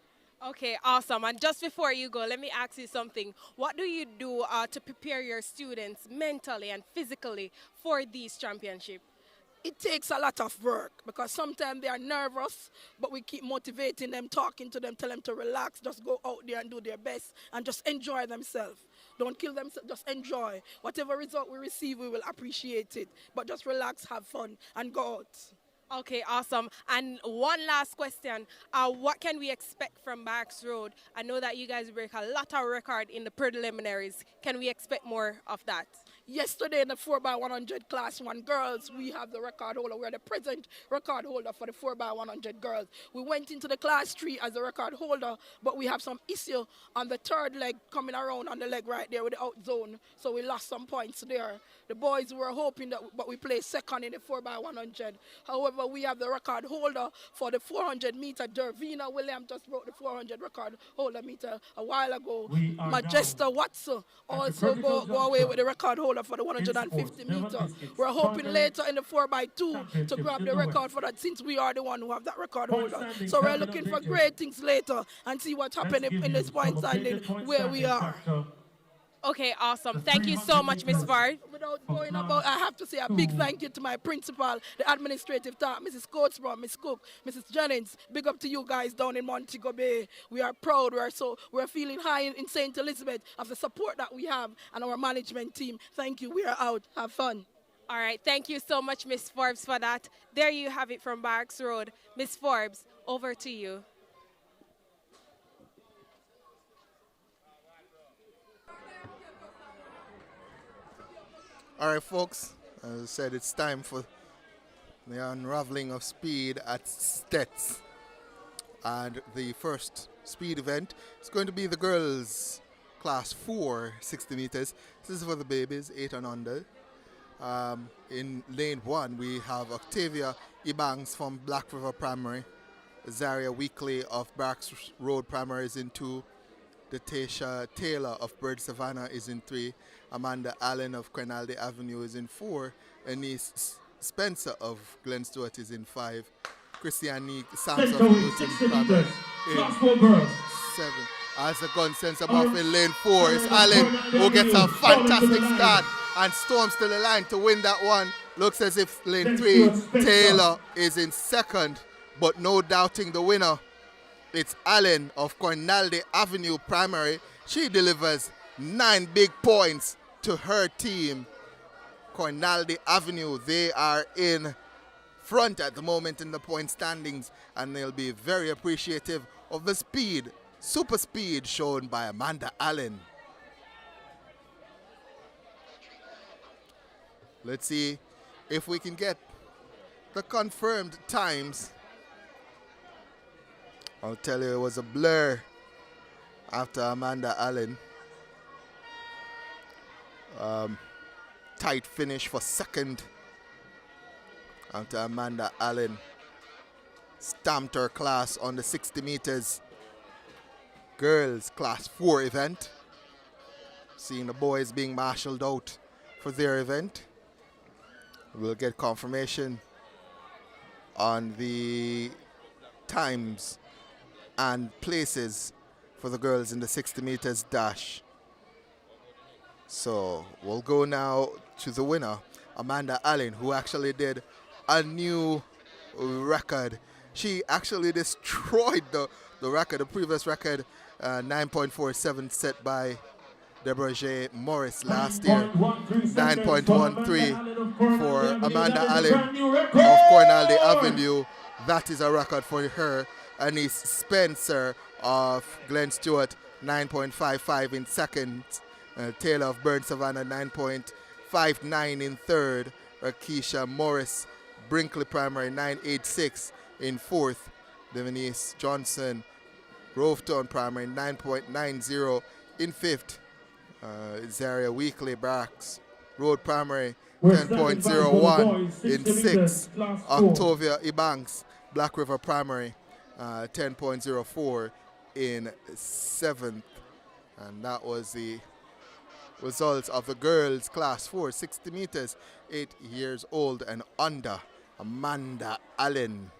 Okay, awesome. And just before you go, let me ask you something. What do you do to prepare your students mentally and physically for these championships? It takes a lot of work because sometimes they are nervous, but we keep motivating them, talking to them, tell them to relax, just go out there and do their best and just enjoy themselves. Don't kill themselves, just enjoy. Whatever result we receive, we will appreciate it. But just relax, have fun, and go out. Okay, awesome. And one last question. What can we expect from Barracks Road? I know that you guys break a lot of record in the preliminaries. Can we expect more of that? Yesterday in the 4x100 Class 1 girls, we have the record holder. We're the present record holder for the 4x100 girls. We went into the Class 3 as a record holder, but we have some issue on the third leg coming around on the leg right there with the out zone. So we lost some points there. The boys were hoping that, but we placed second in the 4x100. However, we have the record holder for the 400 meter. Dervina Williams just broke the 400 record holder meter a while ago. Majesta Watson also go away with the record holder for the 150 meter. We're hoping later in the 4x2 to grab the record for that, since we are the one who have that record holder. So we're looking for great things later and see what's happening in this point standing where we are. Okay, awesome. Thank you so much, Ms. Vard. Without going about, I have to say a big thank you to my principal, the administrative staff, Mrs. Coatsborough, Ms. Cook, Mrs. Jennings. Big up to you guys down in Montego Bay. We are proud. We're feeling high in St. Elizabeth of the support that we have and our management team. Thank you. We are out. Have fun. All right. Thank you so much, Ms. Forbes, for that. There you have it from Barracks Road. Ms. Forbes, over to you. All right, folks, as I said, it's time for the unraveling of speed at Stets. And the first speed event is going to be the girls' class 4, 60 meters. This is for the babies, 8 and under. In lane 1, we have Octavia Ebanks from Black River Primary. Zaria Weekly of Barracks Road Primary is in 2. Datasha Taylor of Bird Savannah is in 3. Amanda Allen of Quinalde Avenue is in 4. Anise Spencer of Glen Stewart is in 5. Christiane Samson of Newton Primary in 7. As a gun sensor off in lane 4, it's Allen who gets a fantastic start and storms to the line to win that one. Looks as if lane 3, Taylor is in 2nd, but no doubting the winner. It's Allen of Quinalde Avenue Primary. She delivers 9 big points to her team. Quinalde Avenue, they are in front at the moment in the point standings, and they'll be very appreciative of the speed, super speed shown by Amanda Allen. Let's see if we can get the confirmed times. I'll tell you, it was a blur after Amanda Allen. Tight finish for 2nd after Amanda Allen stamped her class on the 60 meters girls class 4 event. Seeing the boys being marshaled out for their event. We'll get confirmation on the times and places for the girls in the 60 meters dash. So we'll go now to the winner, Amanda Allen, who actually did a new record. She actually destroyed the record, the previous record, 9.47 set by Deborah J. Morris last year. 9.13 for Amanda Allen of Quinalde Avenue. That is a record for her. Anise Spencer of Glen Stewart, 9.55 in 2nd. Taylor of Burn Savannah, 9.59 in 3rd. Keisha Morris Brinkley Primary 9.86 in fourth. Devenice Johnson Grovetown Primary 9.90 in fifth. Zaria Weekly Barracks Road Primary 10.01 in sixth. Octavia Ebanks Black River Primary 10.04 in seventh. And that was the results of the girls class 4 60 meters 8 years old and under. Amanda Allen,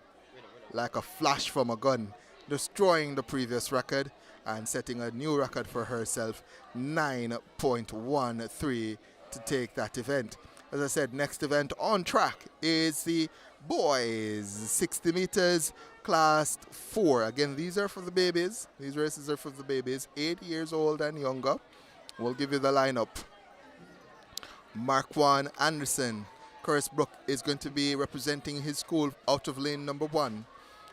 like a flash from a gun, destroying the previous record and setting a new record for herself, 9.13 to take that event. As I said, next event on track is the boys 60 meters class 4. Again, these are for the babies. These races are for the babies 8 years old and younger. We'll give you the lineup. Marquand Anderson, Currisbrook, is going to be representing his school out of lane number 1.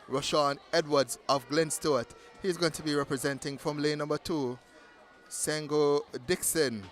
Rashawn Edwards of Glen Stewart, he's going to be representing from lane number 2. Sengo Dixon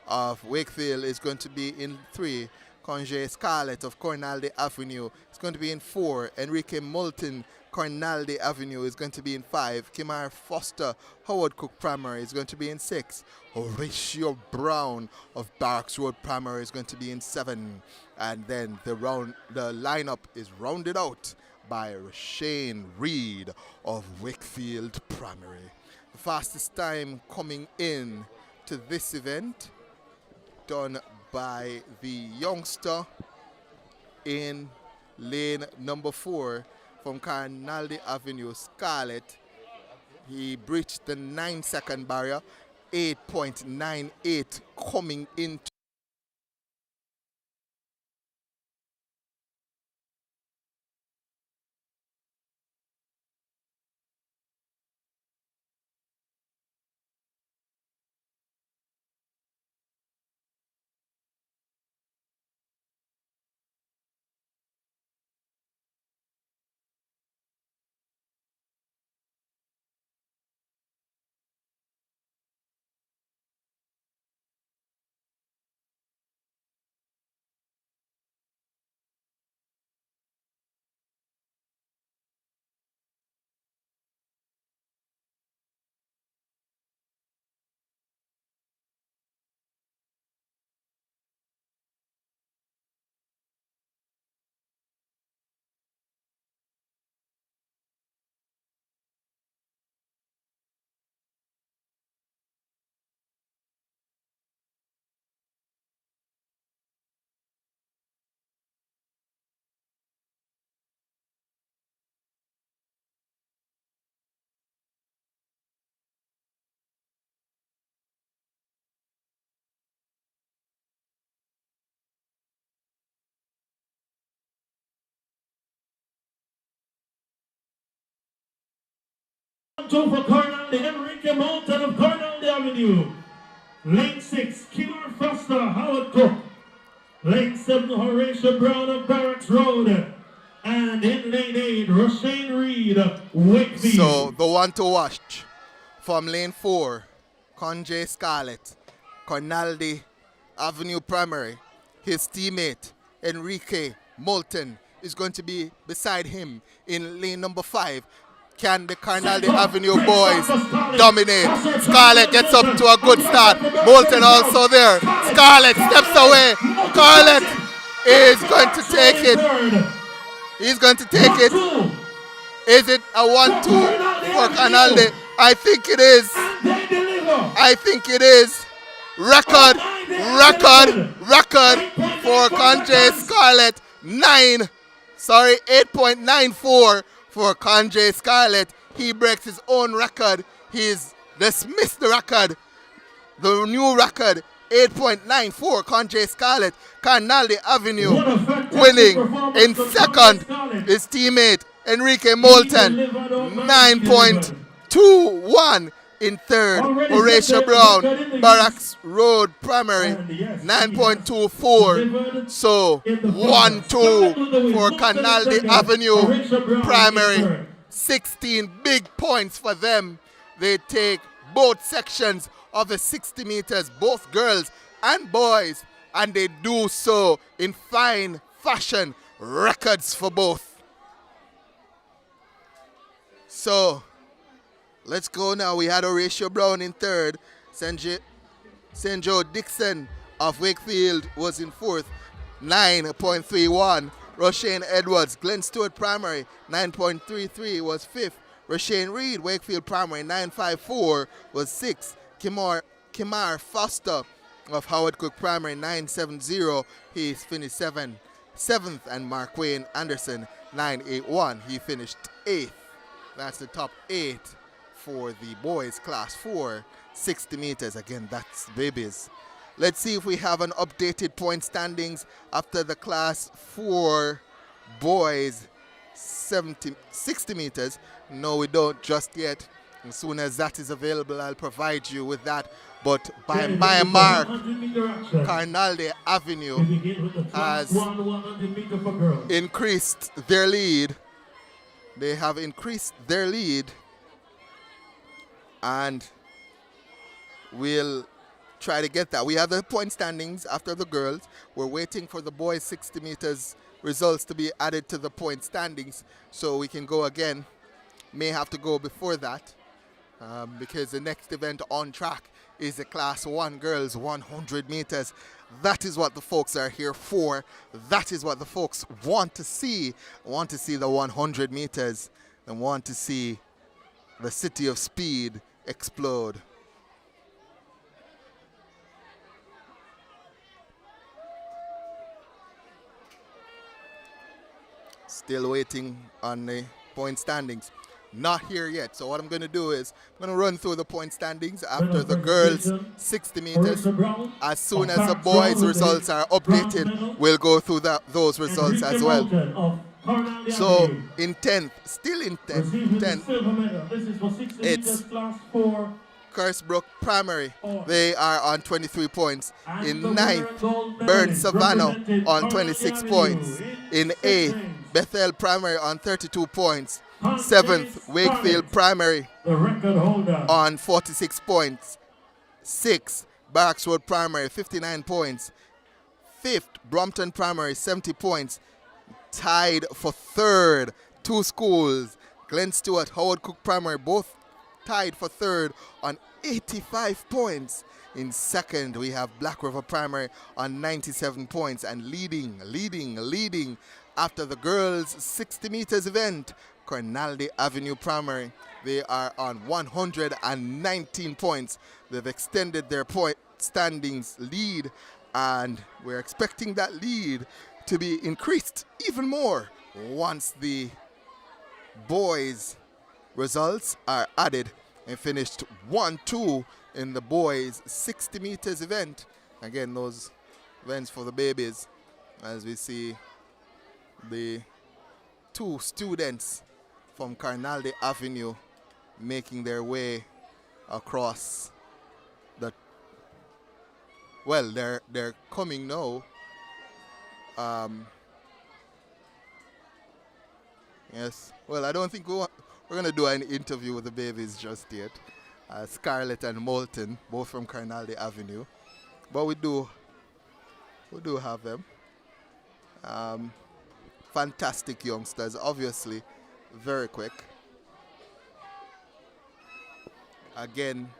of Wakefield is going to be in 3. Conjay Scarlett of Cornalde Avenue is going to be in 4. Enrique Moulton, Cornalde Avenue, is going to be in 5. Kimar Foster, Howard Cook Primary, is going to be in 6. Horatio Brown of Barracks Road Primary is going to be in 7. And then the lineup is rounded out by Shane Reed of Wakefield Primary. The fastest time coming in to this event done by the youngster in lane number 4 from Carnaldi Avenue, Scarlett. He breached the 9-second barrier, 8.98 coming into Two for Cornalde, Enrique Moulton of Cornalde Avenue. Lane 6, Kimar Foster, Howard Cook. Lane 7, Horatio Brown of Barracks Road. And in lane 8, Roshane Reed, Wakefield. So the one to watch from lane 4, Conjay Scarlett, Cornalde Avenue Primary. His teammate, Enrique Moulton, is going to be beside him in lane number 5. Can the Cornalde Avenue boys dominate? Scarlett gets up to a good start. Moulton also there. Scarlett steps away. Scarlett is going to take it. He's going to take it. Is it a 1-2 for Cornalde? I think it is. I think it is. Record for Conjay Scarlett. 8.94 for Conjay Scarlett. He breaks his own record. He's dismissed the record. The new record, 8.94, Conjay Scarlett. Cornalde Avenue winning. In second, his teammate, Enrique Moulton, 9.21. In third, Horatio Brown, Barracks Road Primary, 9.24. So 1-2 for Cornalde Avenue Primary. 16 big points for them. They take both sections of the 60 meters, both girls and boys, and they do so in fine fashion. records for both. So, let's go now. We had Horatio Brown in third. St. Joe Dixon of Wakefield was in fourth, 9.31. Roshane Edwards, Glen Stewart Primary, 9.33 was fifth. Roshane Reed, Wakefield Primary, 9.54 was sixth. Kimar Foster of Howard Cook Primary, 9.70. He finished seventh. And Mark Wayne Anderson, 9.81. He finished eighth. That's the top 8 for the boys class 4, 60 meters. Again, that's babies. Let's see if we have an updated point standings after the class 4 boys 60 meters. No, we don't just yet. As soon as that is available, I'll provide you with that. But by my mark, Carnalde Avenue has increased their lead. They have increased their lead, and we'll try to get that. We have the point standings after the girls. We're waiting for the boys 60 meters results to be added to the point standings so we can go again. May have to go before that because the next event on track is the class 1 girls 100 meters. That is what the folks are here for. That is what the folks want to see. Want to see the 100 meters and want to see the city of speed explode. Still waiting on the point standings. Not here yet. So what I'm going to do is I'm going to run through the point standings after the girls 60 meters. As soon as the boys results are updated, we'll go through those results as well. So in 10th, still in 10th, it's Kersbrook Primary. They are on 23 points. In 9th, Burn Savannah on 26 points. In 8th, Bethel Primary on 32 points. 7th, Wakefield Primary on 46 points. 6th, Barracks Road Primary, 59 points. 5th, Brompton Primary, 70 points. Tied for 3rd, 2 schools, Glen Stewart, Howard Cook Primary, both tied for 3rd on 85 points. In 2nd, we have Black River Primary on 97 points. And leading after the girls 60 meters event, Carnalde Avenue Primary. They are on 119 points. They've extended their point standings lead, and we're expecting that lead to be increased even more once the boys' results are added and finished 1-2 in the boys 60 meters event. Again, those events for the babies, as we see the 2 students from Carnalde Avenue making their way across the, well, they're coming now. Yes, well, I don't think we're going to do an interview with the babies just yet. Scarlett and Moulton, both from Carnalde Avenue. But we do have them. Fantastic youngsters, obviously, very quick. Again,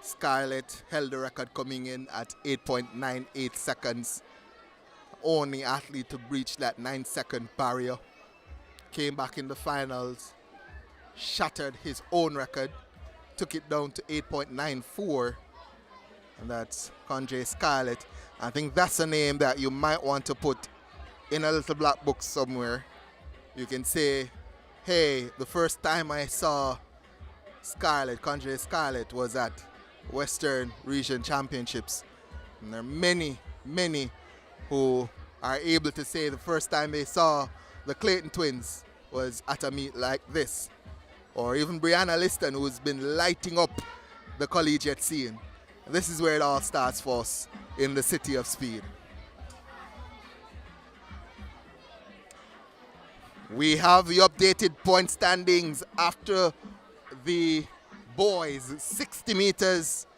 Scarlett held the record coming in at 8.98 seconds. Only athlete to breach that 9-second barrier. Came back in the finals, shattered his own record, took it down to 8.94, and that's Conjay Scarlett. I think that's a name that you might want to put in a little black book somewhere. You can say, hey, the first time I saw Scarlett, Conjay Scarlett, was at Western Region Championships. And there are many who are able to say the first time they saw the Clayton twins was at a meet like this. Or even Brianna Liston, who's been lighting up the collegiate scene. This is where it all starts for us in the city of speed. We have the updated point standings after the boys 60 meters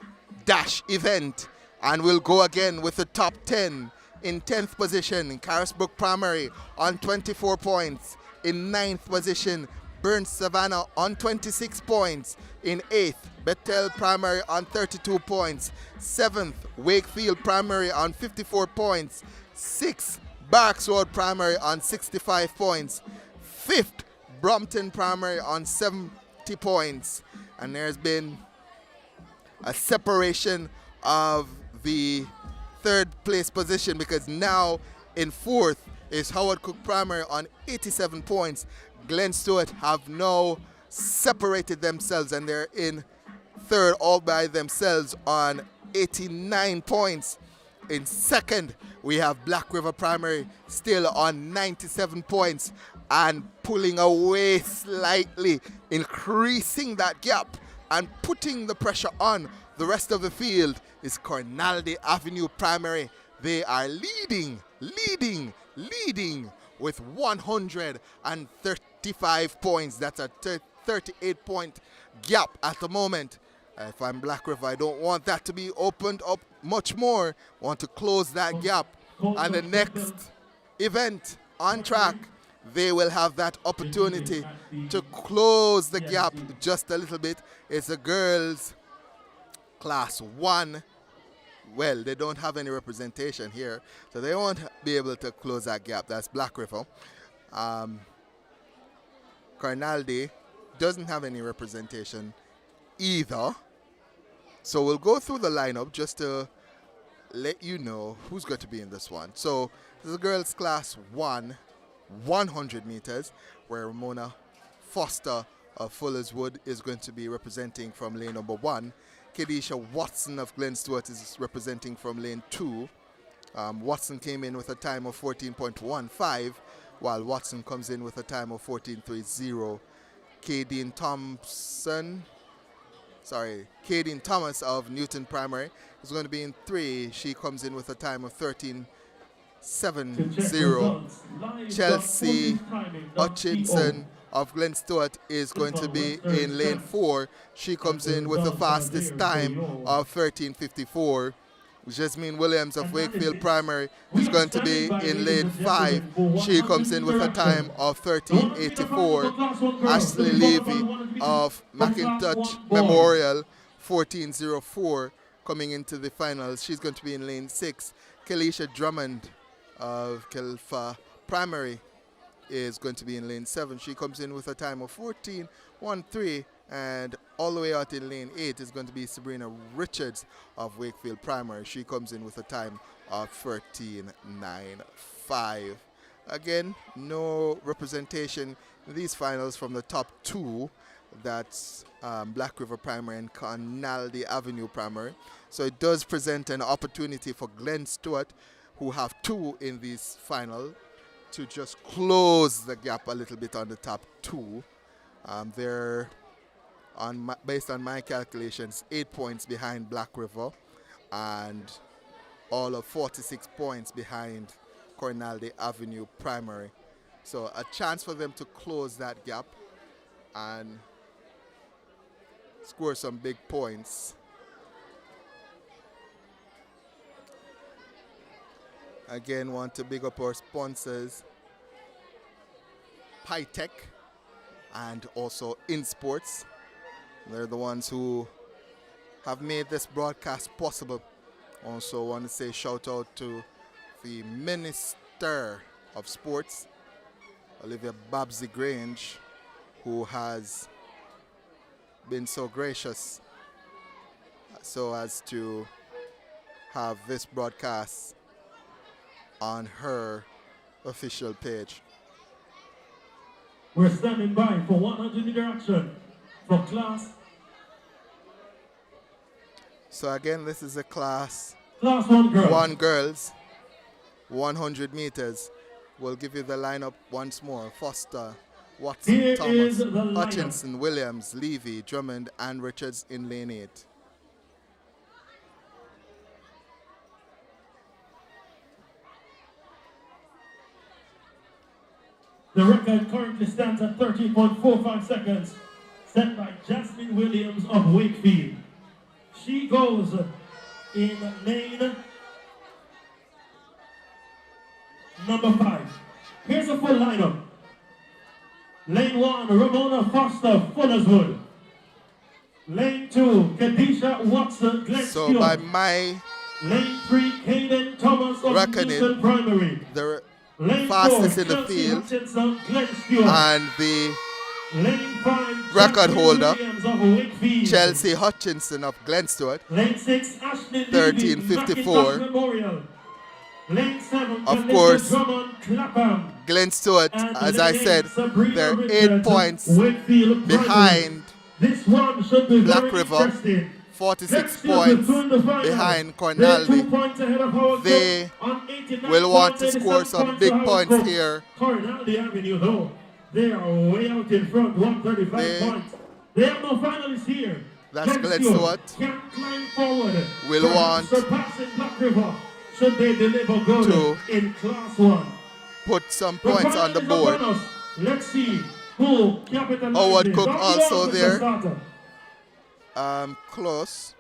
dash event, and we'll go again with the top 10 In 10th position, Carisbrook Primary on 24 points. In 9th position, Burns Savannah on 26 points. In 8th, Bethel Primary on 32 points. 7th, Wakefield Primary on 54 points. 6th, Barks Road Primary on 65 points. 5th, Brompton Primary on 70 points. And there's been a separation of the third place position, because now in 4th is Howard Cook Primary on 87 points. Glen Stewart have now separated themselves and they're in 3rd all by themselves on 89 points. In 2nd, we have Black River Primary still on 97 points and pulling away slightly, increasing that gap and putting the pressure on the rest of the field is Cornaldy Avenue Primary. They are leading with 135 points. That's a 38-point gap at the moment. If I'm Black River, I don't want that to be opened up much more. I want to close that gap. And the next event on track, they will have that opportunity to close the gap just a little bit. It's a girls' Class 1. Well, they don't have any representation here, so they won't be able to close that gap. That's Black River. Cornaldy doesn't have any representation either. So we'll go through the lineup just to let you know who's going to be in this one. So this is a girls' Class 1, 100 meters, where Ramona Foster of Fullerswood is going to be representing from lane number 1. Kedisha Watson of Glen Stewart is representing from lane 2. Watson came in with a time of 14.15, while Watson comes in with a time of 14.30. Kadeen Thomas of Newton Primary is going to be in 3. She comes in with a time of 13.70. Chelsea Hutchinson of Glen Stewart is going to be in lane 4. She comes in with the fastest time of 13.54. Jasmine Williams of Wakefield Primary is going to be in lane 5. She comes in with a time of 13.84. Ashley Levy of McIntosh Memorial, 14.04, coming into the finals. She's going to be in lane 6. Kelisha Drummond of Kelfa Primary is going to be in lane 7. She comes in with a time of 14.13, and all the way out in lane 8 is going to be Sabrina Richards of Wakefield Primary. She comes in with a time of 13.95. Again, no representation in these finals from the top 2. That's Black River Primary and Cornaldy Avenue Primary. So it does present an opportunity for Glen Stewart, who have 2 in this final, to just close the gap a little bit on the top 2. They're, based on my calculations, 8 points behind Black River and all of 46 points behind Cornaldy Avenue Primary. So a chance for them to close that gap and score some big points. Again, want to big up our sponsors, Pytech and also INSPORTS. They're the ones who have made this broadcast possible. Also want to say shout out to the Minister of Sports, Olivia Babsy Grange, who has been so gracious so as to have this broadcast on her official page. We're standing by for 100-meter action for Class. So again, this is a Class 1 girls. 1 girls, 100 meters. We'll give you the lineup once more. Foster, Watson, Here Thomas, is the lineup. Hutchinson, Williams, Levy, Drummond, and Richards in lane 8. The record currently stands at 13.45 seconds, set by Jasmine Williams of Wakefield. She goes in lane number 5. Here's a full lineup. Lane 1, Ramona Foster, Fullerswood. Lane 2, Kadisha Watson, Glen So Stewart. by my Lane 3, Caden Thomas of reckoning, Newton Primary. the Lane fastest 4, in the Chelsea field Hutchinson, Glen Stewart. and the Lane 5, record Jacqueline holder, Williams of Wakefield. Chelsea Hutchinson of Glen Stewart, Lane 6, Ashley 13:54. McIntosh Memorial. Lane 7, Of Kalista course, Drummond, Clapham. Glen Stewart, And as I Lane said, Sabrina they're 8 Richardson, points Wakefield Primary. behind This one should be Black very River, interesting. 46 Glen Stewart points will the final. behind They're 2 Cornwall. points ahead of Howard They Cook on 89 will want to points, score 87 some points big to Howard points Cook. here. Cornwall Avenue, though, they are way out in front, 135 points. They have no finalists here. That's Glen Stewart. Can climb forward. Will Perhaps want surpassing Black River should they deliver good to in Class 1. put some The points on the finalists board. upon us. Let's see who capitalizes. Howard Cook Don't also go with the there. starter. Close.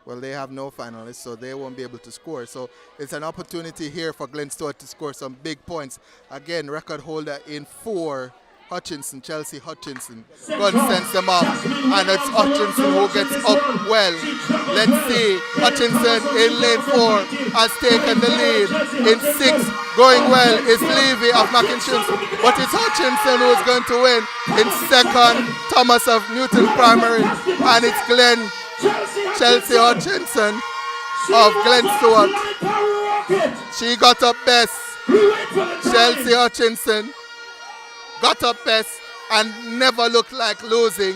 Well, they have no finalists, so they won't be able to score. So it's an opportunity here for Glen Stewart to score some big points. Again, record holder in 4, Hutchinson, Chelsea Hutchinson. God sends them off, and it's Hutchinson who gets up well. Let's see, Hutchinson in lane 4 has taken the lead. In 6, going well is Levy of Mackintosh, but it's Hutchinson who is going to win. In 2nd, Thomas of Newton Primary, and it's Chelsea Hutchinson of Glen Stewart. She got up best. Chelsea Hutchinson got up best and never looked like losing.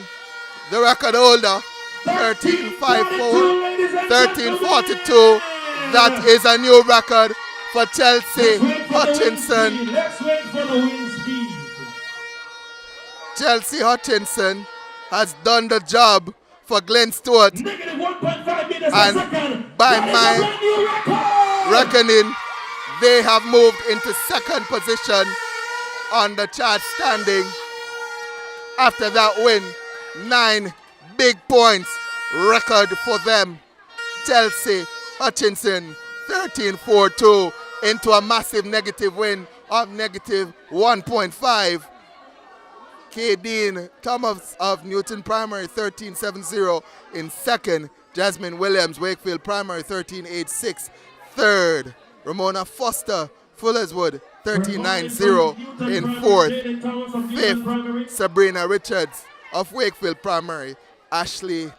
The record holder, 13:54, 13:42. That is a new record for Chelsea Hutchinson. Let's wait for the wind speed. Chelsea Hutchinson has done the job for Glen Stewart. Negative 1.5 meters per And second. by That is my a brand new record. reckoning, they have moved into 2nd position on the chart standing. After that win, 9 big points record for them. Chelsea Hutchinson 13-4-2 into a massive negative win of negative 1.5. Kadeen Thomas of Newton Primary 13-7-0 in 2nd. Jasmine Williams, Wakefield Primary 13-8-6. 3rd. Ramona Foster, Fullerswood 13-9-0 in 4th. 5th, Sabrina Richards of Wakefield Primary. Ashley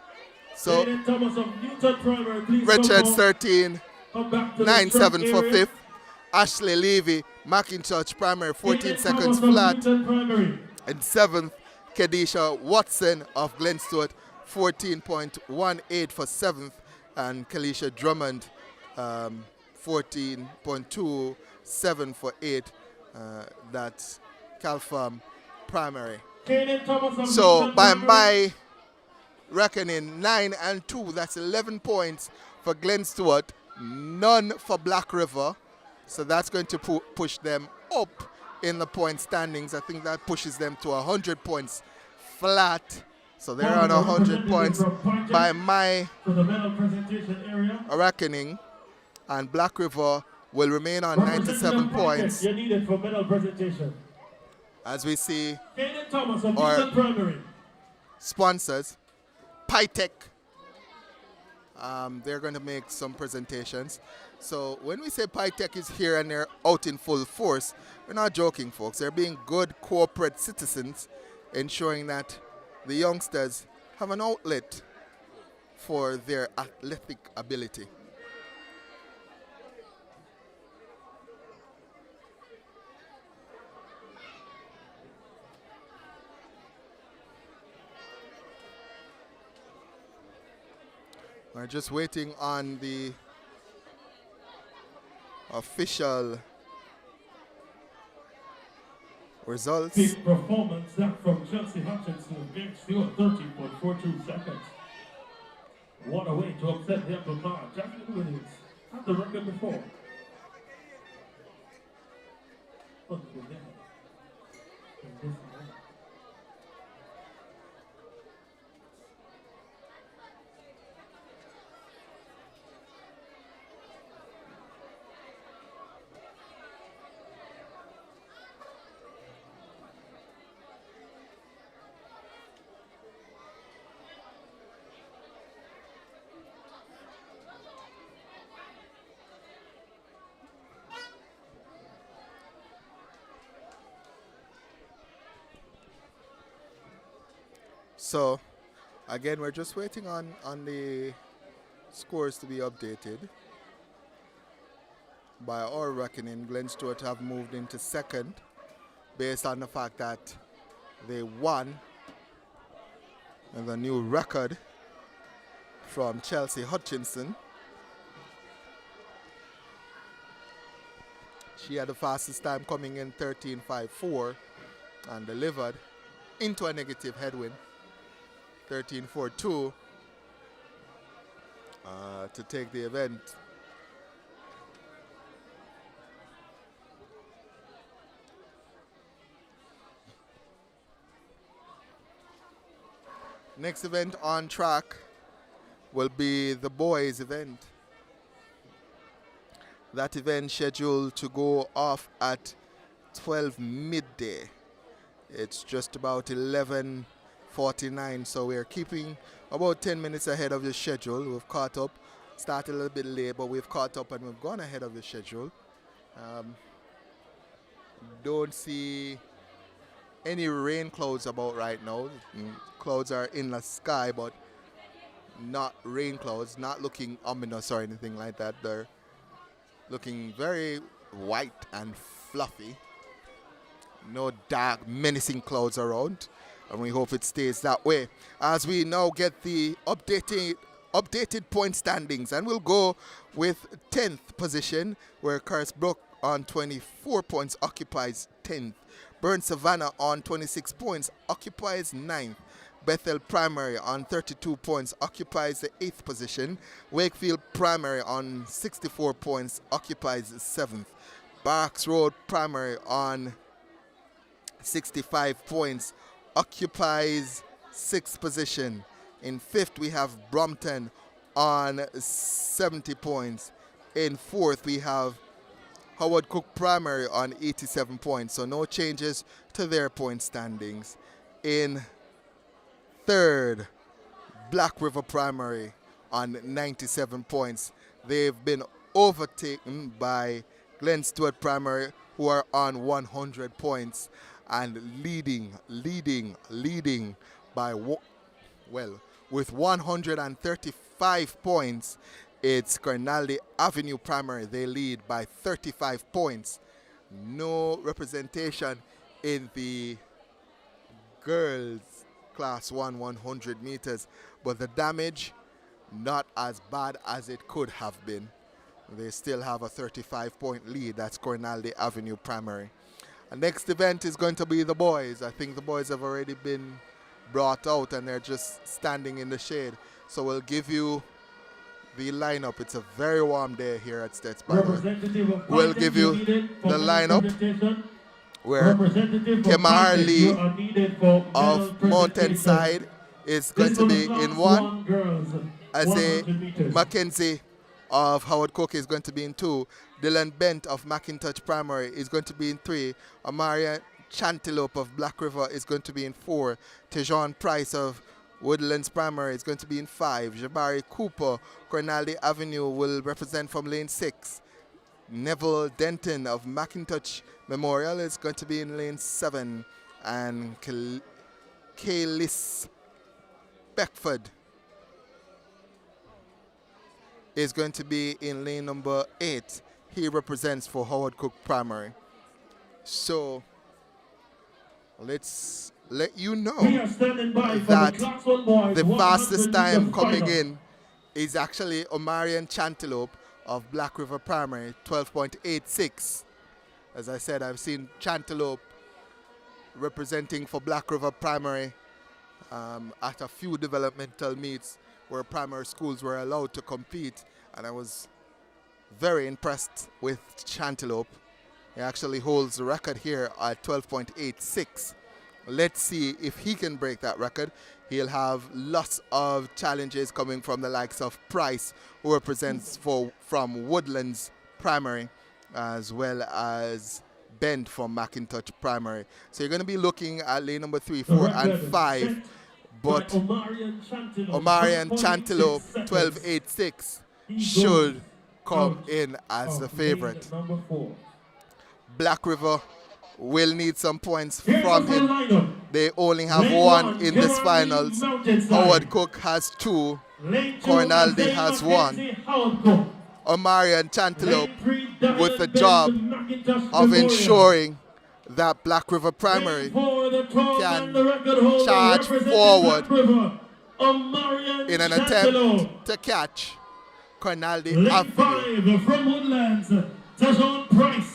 Richards 13-9-7 for 5th. Ashley Levy, Mackintosh Primary 14 seconds flat. In 7th, Kadisha Watson of Glen Stewart 14.18 for 7th. And Kalisha Drummond 14.27 for 8th. That's Calfarm Primary. So by my reckoning, 9 and 2, that's 11 points for Glen Stewart, none for Black River. So that's going to push them up in the point standings. I think that pushes them to 100 points flat. So they're on 100 points by my reckoning. And Black River will remain on 97 points. As we see our sponsors, Pytech, they're going to make some presentations. So when we say Pytech is here and they're out in full force, we're not joking, folks. They're being good corporate citizens, ensuring that the youngsters have an outlet for their athletic ability. We're just waiting on the official results. Big performance that from Chelsea Hutchinson against Stewart, 13.42 seconds. What a way to upset the upper bar. Jacqueline Williams had the record before. But for them, in this moment. So, again, we're just waiting on the scores to be updated. By our reckoning, Glen Stewart have moved into second based on the fact that they won and the new record from Chelsea Hutchinson. She had the fastest time coming in 13.54 and delivered into a negative headwind 13.42 to take the event. Next event on track will be the boys event. That event scheduled to go off at 12 midday. It's just about 11:49, so we're keeping about 10 minutes ahead of the schedule. We've caught up, started a little bit late, but we've caught up and we've gone ahead of the schedule. Don't see any rain clouds about right now. Clouds are in the sky, but not rain clouds, not looking ominous or anything like that. They're looking very white and fluffy. No dark, menacing clouds around, and we hope it stays that way. As we now get the updated point standings, and we'll go with 10th position, where Carisbrook on 24 points occupies 10th. Burn Savannah on 26 points occupies 9th. Bethel Primary on 32 points occupies the 8th position. Wakefield Primary on 64 points occupies the 7th. Barks Road Primary on 65 points occupies 6th position. In 5th we have Brompton on 70 points. In 4th we have Howard Cook Primary on 87 points, so no changes to their point standings. In 3rd, Black River Primary on 97 points. They've been overtaken by Glen Stewart Primary, who are on 100 points, and leading by, with 135 points, it's Carnaldi Avenue Primary. They lead by 35 points. No representation in the girls class 100 meters, but the damage not as bad as it could have been. They still have a 35-point lead. That's Carnaldi Avenue Primary. The next event is going to be the boys. I think the boys have already been brought out and they're just standing in the shade. So we'll give you the lineup. It's a very warm day here at Stets. We'll give you the lineup where Kemar Lee of Mountainside is going to be in 1. Ase Mackenzie of Howard Cook is going to be in 2. Dylan Bent of McIntosh Primary is going to be in 3. Amaria Chantelope of Black River is going to be in 4. Tejon Price of Woodlands Primary is going to be in 5. Jabari Cooper, Carnaldi Avenue, will represent from lane 6. Neville Denton of McIntosh Memorial is going to be in lane 7. And Kaylis Beckford is going to be in lane number 8. He represents for Howard Cook Primary. So let's let you know that the fastest time coming in is actually Omarion Chantelope of Black River Primary, 12.86. As I said, I've seen Chantelope representing for Black River Primary at a few developmental meets where primary schools were allowed to compete, and I was very impressed with Chantelope. He actually holds the record here at 12.86. Let's see if he can break that record. He'll have lots of challenges coming from the likes of Price, who represents from Woodlands Primary, as well as Bent from McIntosh Primary. So you're going to be looking at lane number 3, 4, and 5. But Omarion Chantelope, 12.86, should come in as the favorite. Black River will need some points from him. They only have one in this finals. Howard Cook has 2. Cornaldi has 1. Omarion Chantelope with the job of ensuring that Black River Primary can charge forward in an attempt to catch Cornaldi Avenue. 5 from Woodlands, Tajon Price.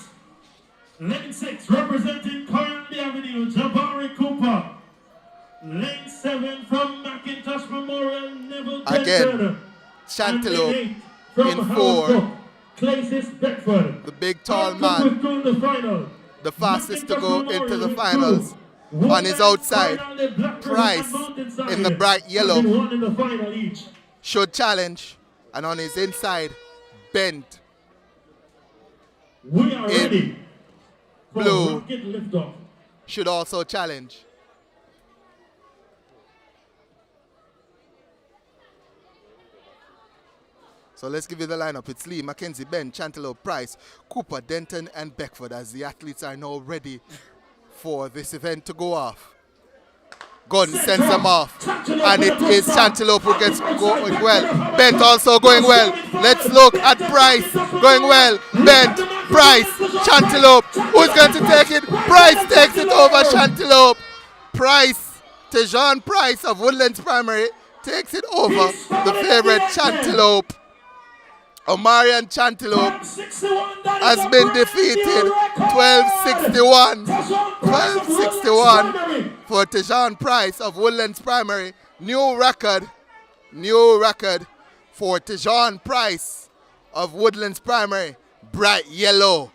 Lane 6 representing Kirani Avenue, Jabari Cooper. Lane 7 from McIntosh Memorial, Neville Again, Chantelope in 4. Claysis Beckford. The big tall man, the fastest to go into the finals. On his outside, Price in the bright yellow should challenge. And on his inside, Bent We are ready. blue should also challenge. So let's give you the lineup. It's Lee, Mackenzie, Ben, Chantelope, Price, Cooper, Denton, and Beckford as the athletes are now ready for this event to go off. Gordon sends them off. And it is Chantelope who gets going well. Bent also going well. Let's look at Price going well. Bent, Price, Chantelope. Who's going to take it? Price takes it over Chantelope. Price, Tejon Price of Woodlands Primary takes it over the favorite Chantelope. Omarion Chantelope has been defeated 12-61. 12-61 for Tejon Price of Woodlands Primary. New record for Tejon Price of Woodlands Primary. Bright yellow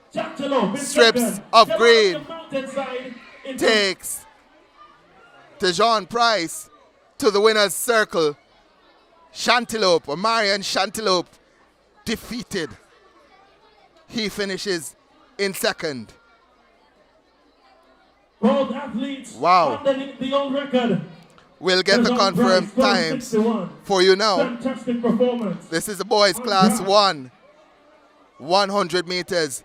strips of green takes Tejon Price to the winner's circle. Chantelope, Omarion Chantelope, defeated. He finishes in second. Both athletes wow. The old record. We'll get the confirmed times for you now. Fantastic performance. This is the boys class 1. 100 meters.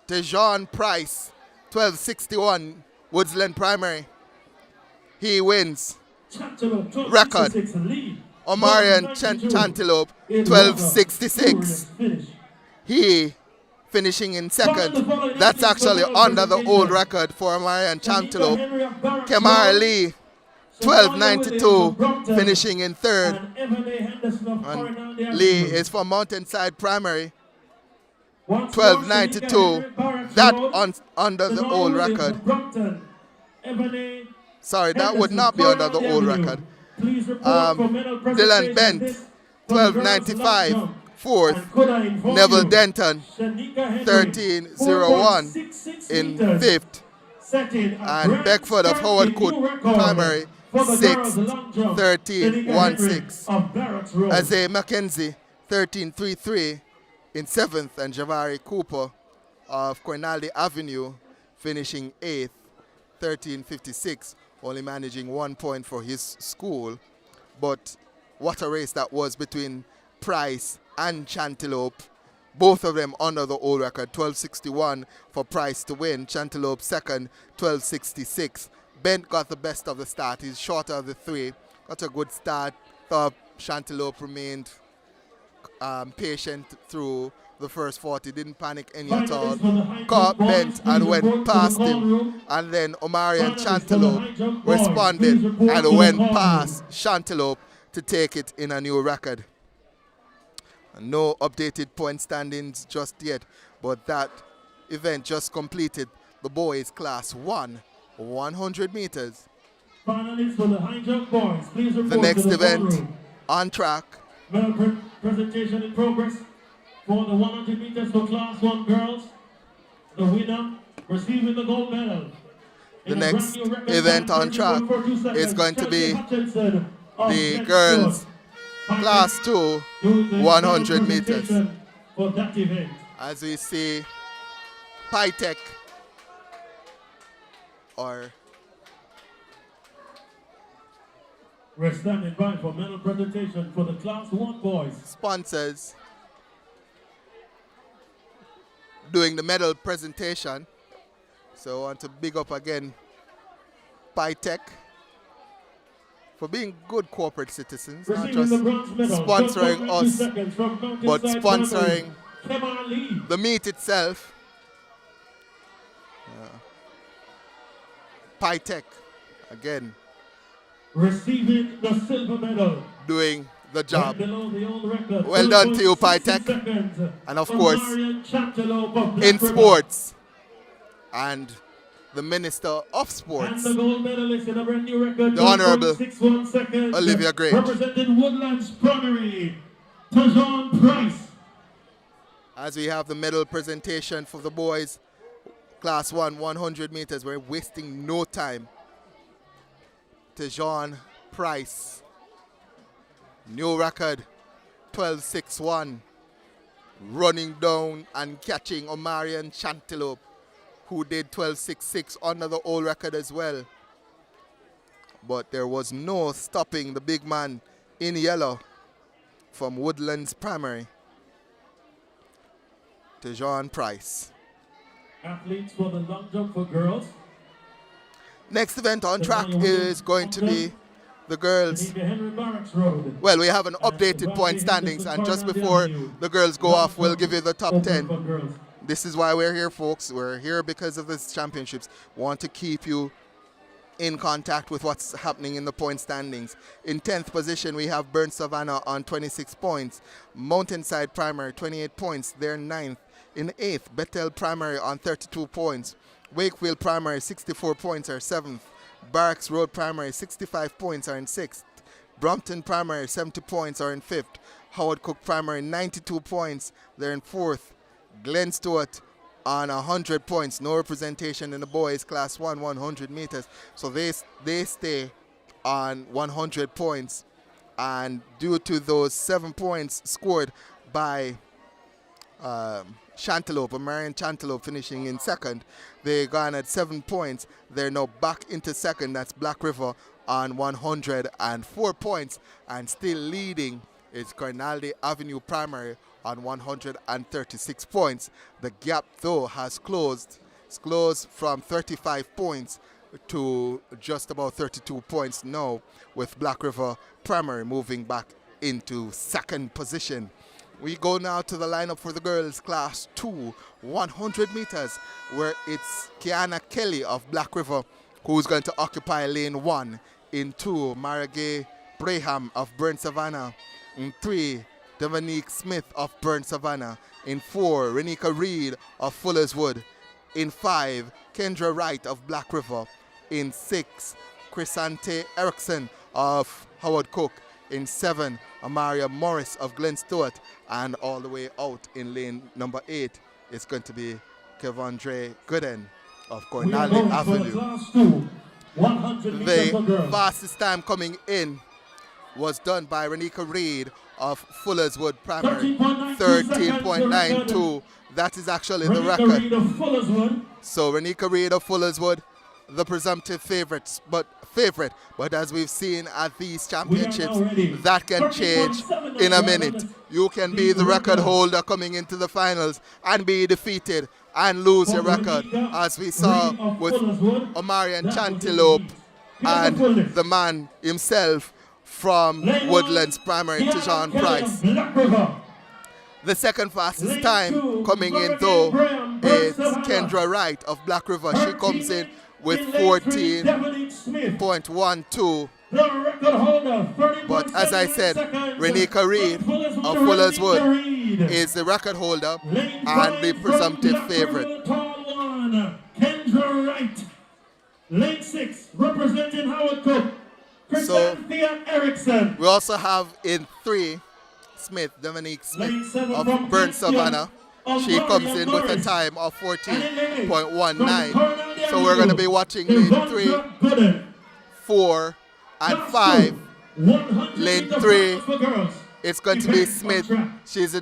Tejon Price, 12:61, Woodland Primary. He wins. Record. Omarion Chantelope, 12:66. He finishing in second. That's actually under the old record for Omarion Chantelope. Kemar Lee, 12:92, finishing in third. And Lee is from Mountainside Primary, 12:92. That under the old record. Sorry, that would not be under the old record. Dylan Bent, 12:95, fourth. Neville Denton, 13:01 in fifth. And Beckford of Howard Cook Primary, 6th, 13:16. Isaiah Mackenzie, 13:33 in 7th. And Javari Cooper of Cornaldi Avenue finishing 8th, 13:56. Only managing 1 point for his school. But what a race that was between Price and Chantelope. Both of them under the old record. 12:61 for Price to win. Chantelope second, 12:66. Bent got the best of the start. He's shorter of the three. Got a good start. Thought Chantelope remained patient through the first 40, didn't panic any at all. Caught Bent and went past him. And then Omarion Chantelope responded and went past Chantelope to take it in a new record. No updated point standings just yet, but that event just completed. The boys class 1, 100 meters. Finalists for the high jump boys, please report the next to the event ballroom. On track. Medal presentation in progress for the 100 meters for class 1 girls. The winner receiving the gold medal. The next event on track is going to be the girls class 2 100 meters. For that event. As we see Pytech or we're standing by for medal presentation for the class 1 boys. Sponsors doing the medal presentation. So I want to big up again PyTech for being good corporate citizens, not just sponsoring us, but sponsoring the meet itself. PyTech, again, receiving the silver medal, doing the job. Record, well done to you, PyTech. And of course, INSPORTS and the Minister of Sports, and the gold medalist in a brand new record, the Honorable 61 seconds, Olivia Grange. representing Woodlands Primary, Yohan Price. As we have the medal presentation for the boys, Class 1, 100 meters, we're wasting no time. Yohan Price, new record, 12.61, running down and catching Omarion Chantelope, who did 12.66 under the old record as well. But there was no stopping the big man in yellow from Woodlands Primary, Yohan Price. Athletes for the long jump for girls. Next event on track is going to be the girls. Well, we have an updated point standings, and just before the girls go off, we'll give you the top 10. This is why we're here, folks. We're here because of these championships. We want to keep you in contact with what's happening in the point standings. In 10th position, we have Burn Savannah on 26 points. Mountainside Primary, 28 points. They're 9th. In 8th, Bethel Primary on 32 points. Wakefield Primary, 64 points, are 7th. Barracks Road Primary, 65 points, are in 6th. Brompton Primary, 70 points, are in 5th. Howard Cook Primary, 92 points, they're in 4th. Glen Stewart on 100 points, no representation in the boys Class 1, 100 meters. So they stay on 100 points. And due to those 7 points scored by Chantelope, Marion Chantelope finishing in 2nd. They garnered 7 points. They're now back into 2nd. That's Black River on 104 points. And still leading is Carnaldi Avenue Primary on 136 points. The gap, though, has closed. It's closed from 35 points to just about 32 points now, with Black River Primary moving back into 2nd position. We go now to the lineup for the girls Class 2, 100 meters, where it's Kiana Kelly of Black River who's going to occupy lane 1. In 2, Maragay Braham of Burn Savannah. In 3, Devonique Smith of Burn Savannah. In 4, Renika Reed of Fullerswood. In 5, Kendra Wright of Black River. In 6, Chrysante Erickson of Howard Cook. In 7, Amaria Morris of Glen Stewart. And all the way out in lane number 8, it's going to be Kevondre Gooden of Cornali Avenue. The fastest time coming in was done by Renika Reed of Fullerswood Primary, 13.92. That is actually the record. So Renika Reed of Fullerswood, the presumptive favorite, but as we've seen at these championships, that can change in a minute. You can be the record holder coming into the finals and be defeated and lose your record, as we saw with Omarion Chantelope and the man himself from Woodlands Primary, Yohan Price. The second fastest time coming in, though, is Kendra Wright of Black River. She comes in with 14.12. But as I said, Renika Reed of Fullerswood is the record holder and the presumptive favorite. Kendra Wright, lane 6, representing Howard Cook. So Erickson. we also have in 3, Devonique Smith of Burn Savannah. She comes in with a time of 14.19. So we're going to be watching lane 3, 4, and 5. Lane 3, it's going to be Smith. She's a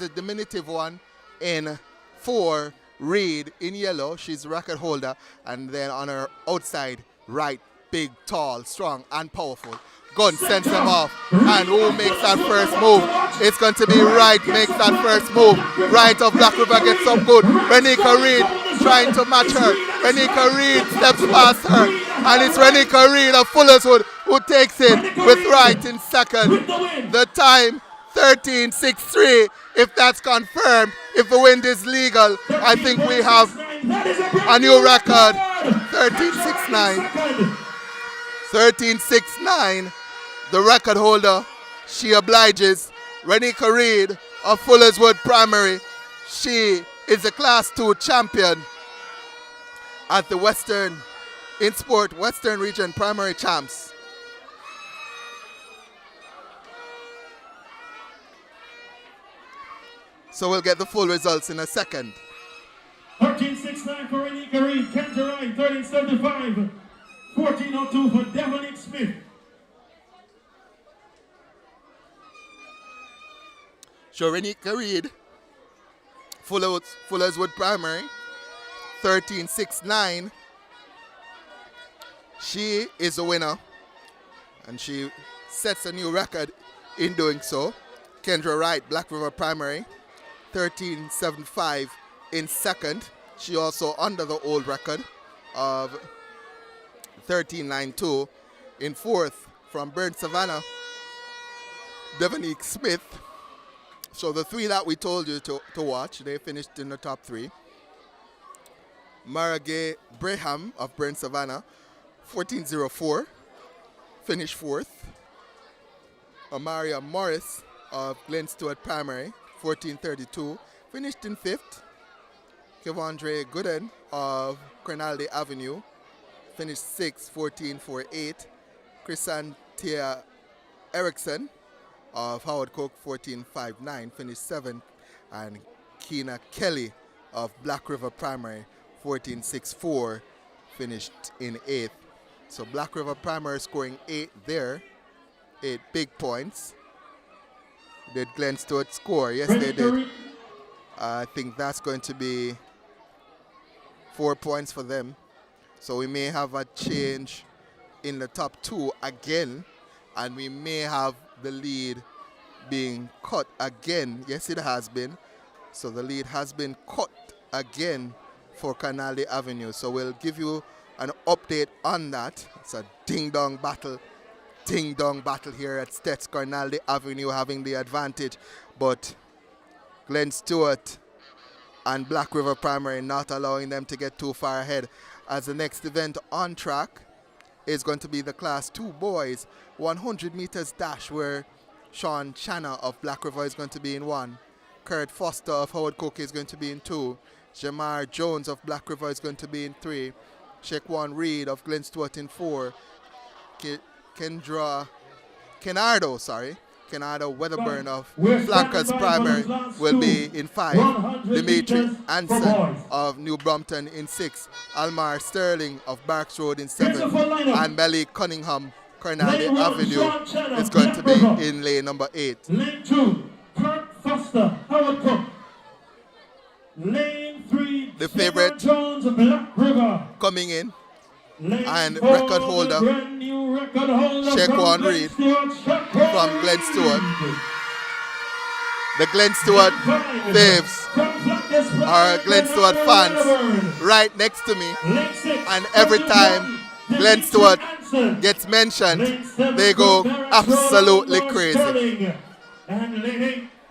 diminutive one. In 4, Reed in yellow. She's the record holder. And then on her outside, Wright, big, tall, strong, and powerful. Gun sends them off. And who makes that first move? It's going to be Wright makes that first move. Wright of Black River gets up good. Renika Reed trying to match her. Renika Reed steps past her. And it's Renika Reed of Fullerswood who takes it with Wright in second. The time, 13.63. If that's confirmed, if the wind is legal, I think we have a new record. 13.69. 13.69. The record holder, she obliges. Renika Reed of Fullerswood Primary. She is the Class 2 champion at the INSPORTS Western Region Primary Champs. So we'll get the full results in a second. 13.69 for Renika Reed, Canterbury, 13.75, 14.02 for Devonick Smith. So Renika Reed, Fullerswood Primary, 13.69. She is the winner, and she sets a new record in doing so. Kendra Wright, Black River Primary, 13.75 in second. She also under the old record of 13.92. In fourth, from Burn Savannah, Devonick Smith. So the three that we told you to watch, they finished in the top three. Maragay Braham of Burn Savannah, 14.04, finished fourth. Amaria Morris of Glen Stewart Primary, 14.32, finished in fifth. Kevondre Gooden of Crenaldi Avenue, finished sixth, 14.48. Chrysantia Erickson of Howard Cook, 14.59, finished seventh. And Keena Kelly of Black River Primary, 14.64, finished in eighth. So Black River Primary scoring 8 there, 8 big points. Did Glen Stewart score? Yes, they did. I think that's going to be 4 points for them. So we may have a change in the top two again, and we may have the lead being cut again. Yes, it has been. So the lead has been cut again for Canaldi Avenue. So we'll give you an update on that. It's a ding-dong battle here at Stets. Canaldi Avenue having the advantage, but Glen Stewart and Black River Primary not allowing them to get too far ahead, as the next event on track is going to be the Class 2 boys 100 meters dash, where Sean Channa of Black River is going to be in 1. Kurt Foster of Howard Cook is going to be in 2. Jamar Jones of Black River is going to be in 3. Shaquan Reed of Glen Stewart in 4. Kenardo Weatherburn of Flankers Primary will be in 5. Dimitri Anson of New Brompton in 6. Almar Sterling of Barks Road in 7. And Melly Cunningham, Carnally Avenue, is going to be in lane number 8. Lane 2, Kurt Foster, Howard Cook. Lane 3, the favorite Jones, Black River. Coming in. Lane And 4, record holder, Shaquan Reed from Glen Stewart. The Glen Stewart faves are Glen Stewart fans right next to me. And every time Glen Stewart gets mentioned, they go absolutely crazy.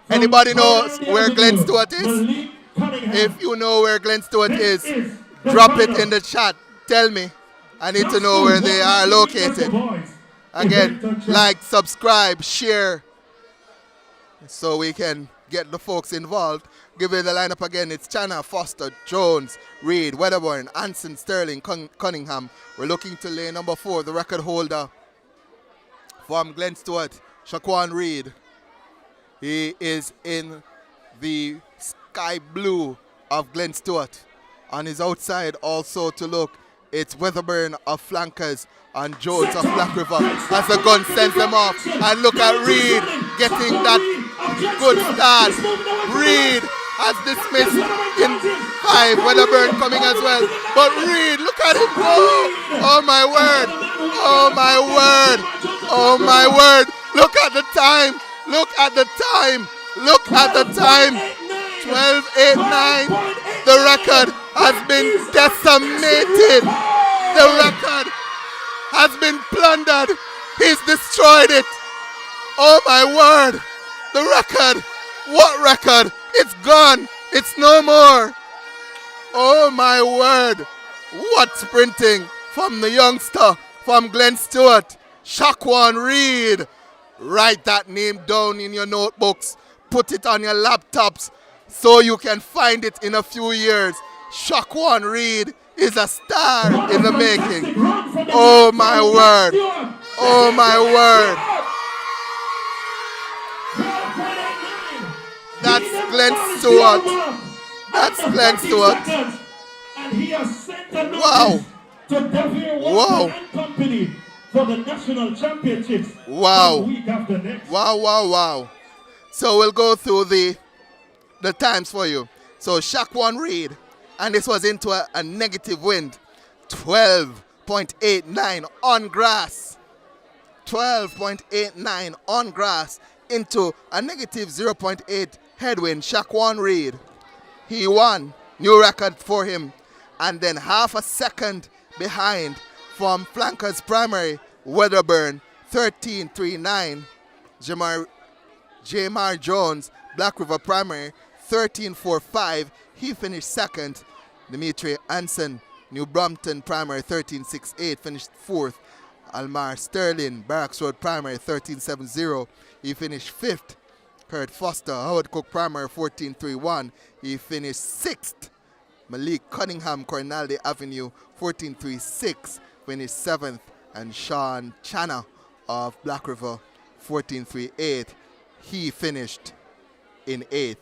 Anybody knows where Glen Stewart is? If you know where Glen Stewart is, drop it in the chat. Tell me. I need to know where they are located. Again, like, subscribe, share, so we can get the folks involved. Give you the lineup again. It's Channa, Foster, Jones, Reed, Wedderburn, Anson, Sterling, Cunningham. We're looking to lane number 4, the record holder from Glen Stewart, Shaquan Reed. He is in the sky blue of Glen Stewart. On his outside also to look, it's Weatherburn of Flankers and Jones of Black River as the gun sends them off. And look at Reed getting that good start. Reed has dismissed in 5. Weatherburn coming as well. But Reed, look at him go. Oh my word. Oh my word. Oh my word. Look at the time. Look at the time. Look at the time. 12.89. The record has been decimated. The record has been plundered. He's destroyed it. Oh my word. The record. What record? It's gone. It's no more. Oh my word. What sprinting from the youngster from Glen Stewart. Sha'Carri Reed. Write that name down in your notebooks. Put it on your laptops so you can find it in a few years. Sha'Carri Reed is a star in the making. Oh my word. Oh my word. That's Glen Stewart. That's Glen Stewart. Wow. Wow. Company for the national championships. Wow. Week after next. Wow. So we'll go through the times for you. So Sha'Carri Reed, and this was into a negative wind, 12.89 on grass. 12.89 on grass into a negative 0.8 headwind. Sha'Carri Reed, he won. New record for him. And then half a second behind from Flankers Primary, Wedderburn, 13.39. Jamar Jones, Black River Primary, 13.45. He finished second. Dimitri Anson, New Brompton Primary, 13.68. Finished fourth. Almar Sterling, Barracks Road Primary, 13.70. He finished fifth. Kurt Foster, Howard Cook Primary, 14.31. He finished sixth. Malik Cunningham, Cornaldy Avenue, 14.36. Finished seventh. And Sean Chana of Black River, 14.38. He finished in eighth.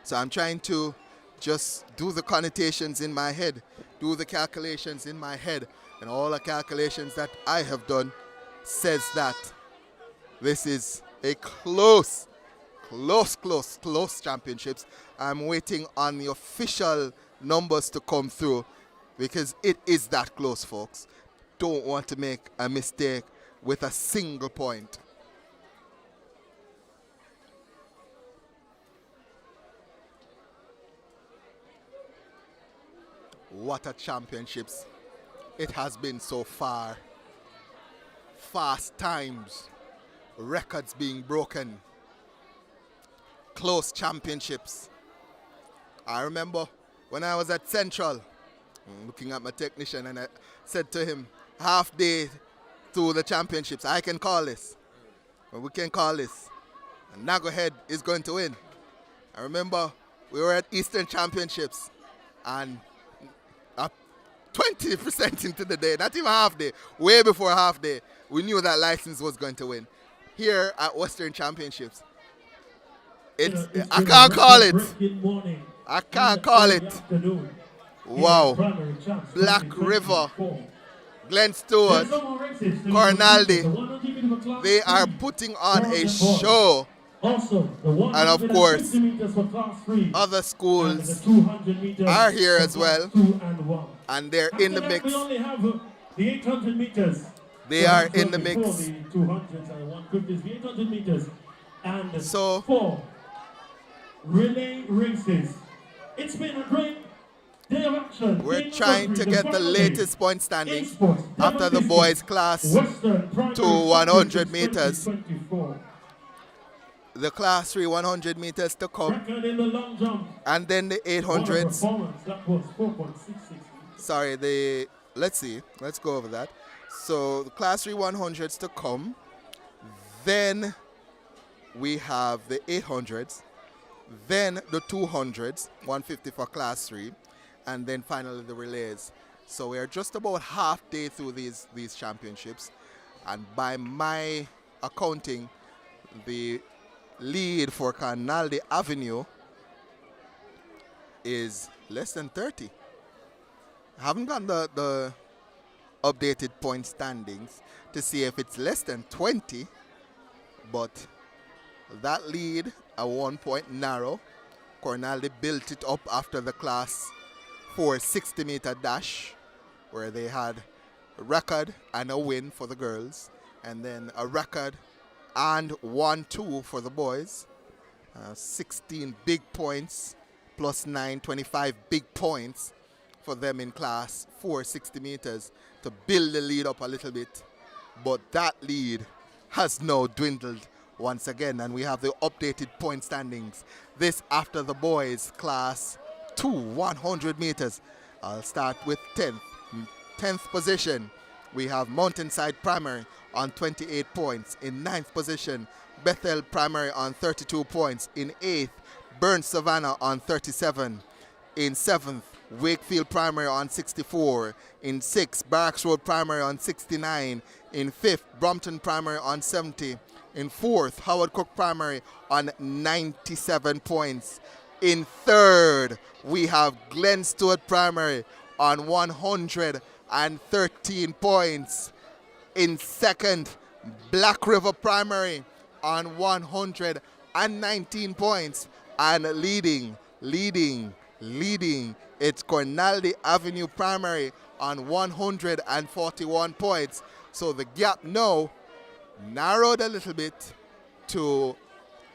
So I'm trying to just do the connotations in my head, do the calculations in my head, and all the calculations that I have done says that this is a close championships. I'm waiting on the official numbers to come through because it is that close, folks. Don't want to make a mistake with a single point. What a championships it has been so far. Fast times, records being broken, close championships. I remember when I was at Central, looking at my technician, and I said to him, half day to the championships, I can call this. Or we can call this. And Nago Head is going to win. I remember we were at Eastern Championships, and 20% into the day, not even half day, way before half day, we knew that license was going to win. Here at Western Championships, I can't call it. I can't call it. Wow. Black River, Glen Stewart, Cornaldy, they are putting on a show. And of course, other schools are here as well. And they're in the mix. They are in the mix. So, four relay races. It's been a great day of action. We're trying to get the latest point standings after the boys class to 100 meters. The class 3 100 meters to come. And then the 800s. Sorry, let's see. Let's go over that. So the class 3 100s to come. Then we have the 800s. Then the 200s, 150 for class 3. And then finally the relays. So we are just about half day through these championships. And by my accounting, the lead for Cornaldy Avenue is less than 30. I haven't got the updated point standings to see if it's less than 20, but that lead, a 1 point narrow. Cornaldy built it up after the class 4 60-meter dash, where they had a record and a win for the girls, and then a record and 1-2 for the boys. 16 big points plus 9, 25 big points for them in class 4, 60 meters to build the lead up a little bit. But that lead has now dwindled once again, and we have the updated point standings. This after the boys class 2, 100 meters. I'll start with 10th. 10th position, we have Mountainside Primary on 28 points. In 9th position, Bethel Primary on 32 points. In 8th, Burn Savannah on 37. In 7th, Wakefield Primary on 64. In 6th, Barracks Road Primary on 69. In 5th, Brompton Primary on 70. In 4th, Howard Cook Primary on 97 points. In 3rd, we have Glen Stewart Primary on 113 points. In 2nd, Black River Primary on 119 points. And leading, it's Cornaldy Avenue Primary on 141 points. So the gap now narrowed a little bit to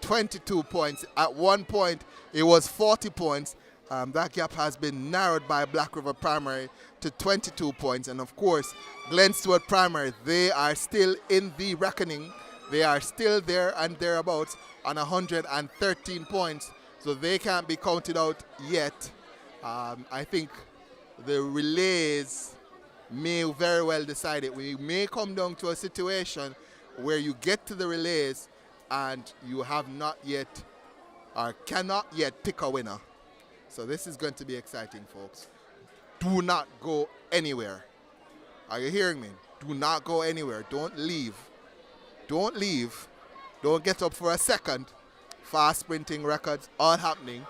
22 points. At one point, it was 40 points. That gap has been narrowed by Black River Primary to 22 points. And of course, Glen Stewart Primary, they are still in the reckoning. They are still there and thereabouts on 113 points. So they can't be counted out yet. I think the relays may very well decide it. We may come down to a situation where you get to the relays and you have not yet or cannot yet pick a winner. So this is going to be exciting, folks. Do not go anywhere. Are you hearing me? Do not go anywhere. Don't leave. Don't leave. Don't get up for a second. Fast sprinting records all happening.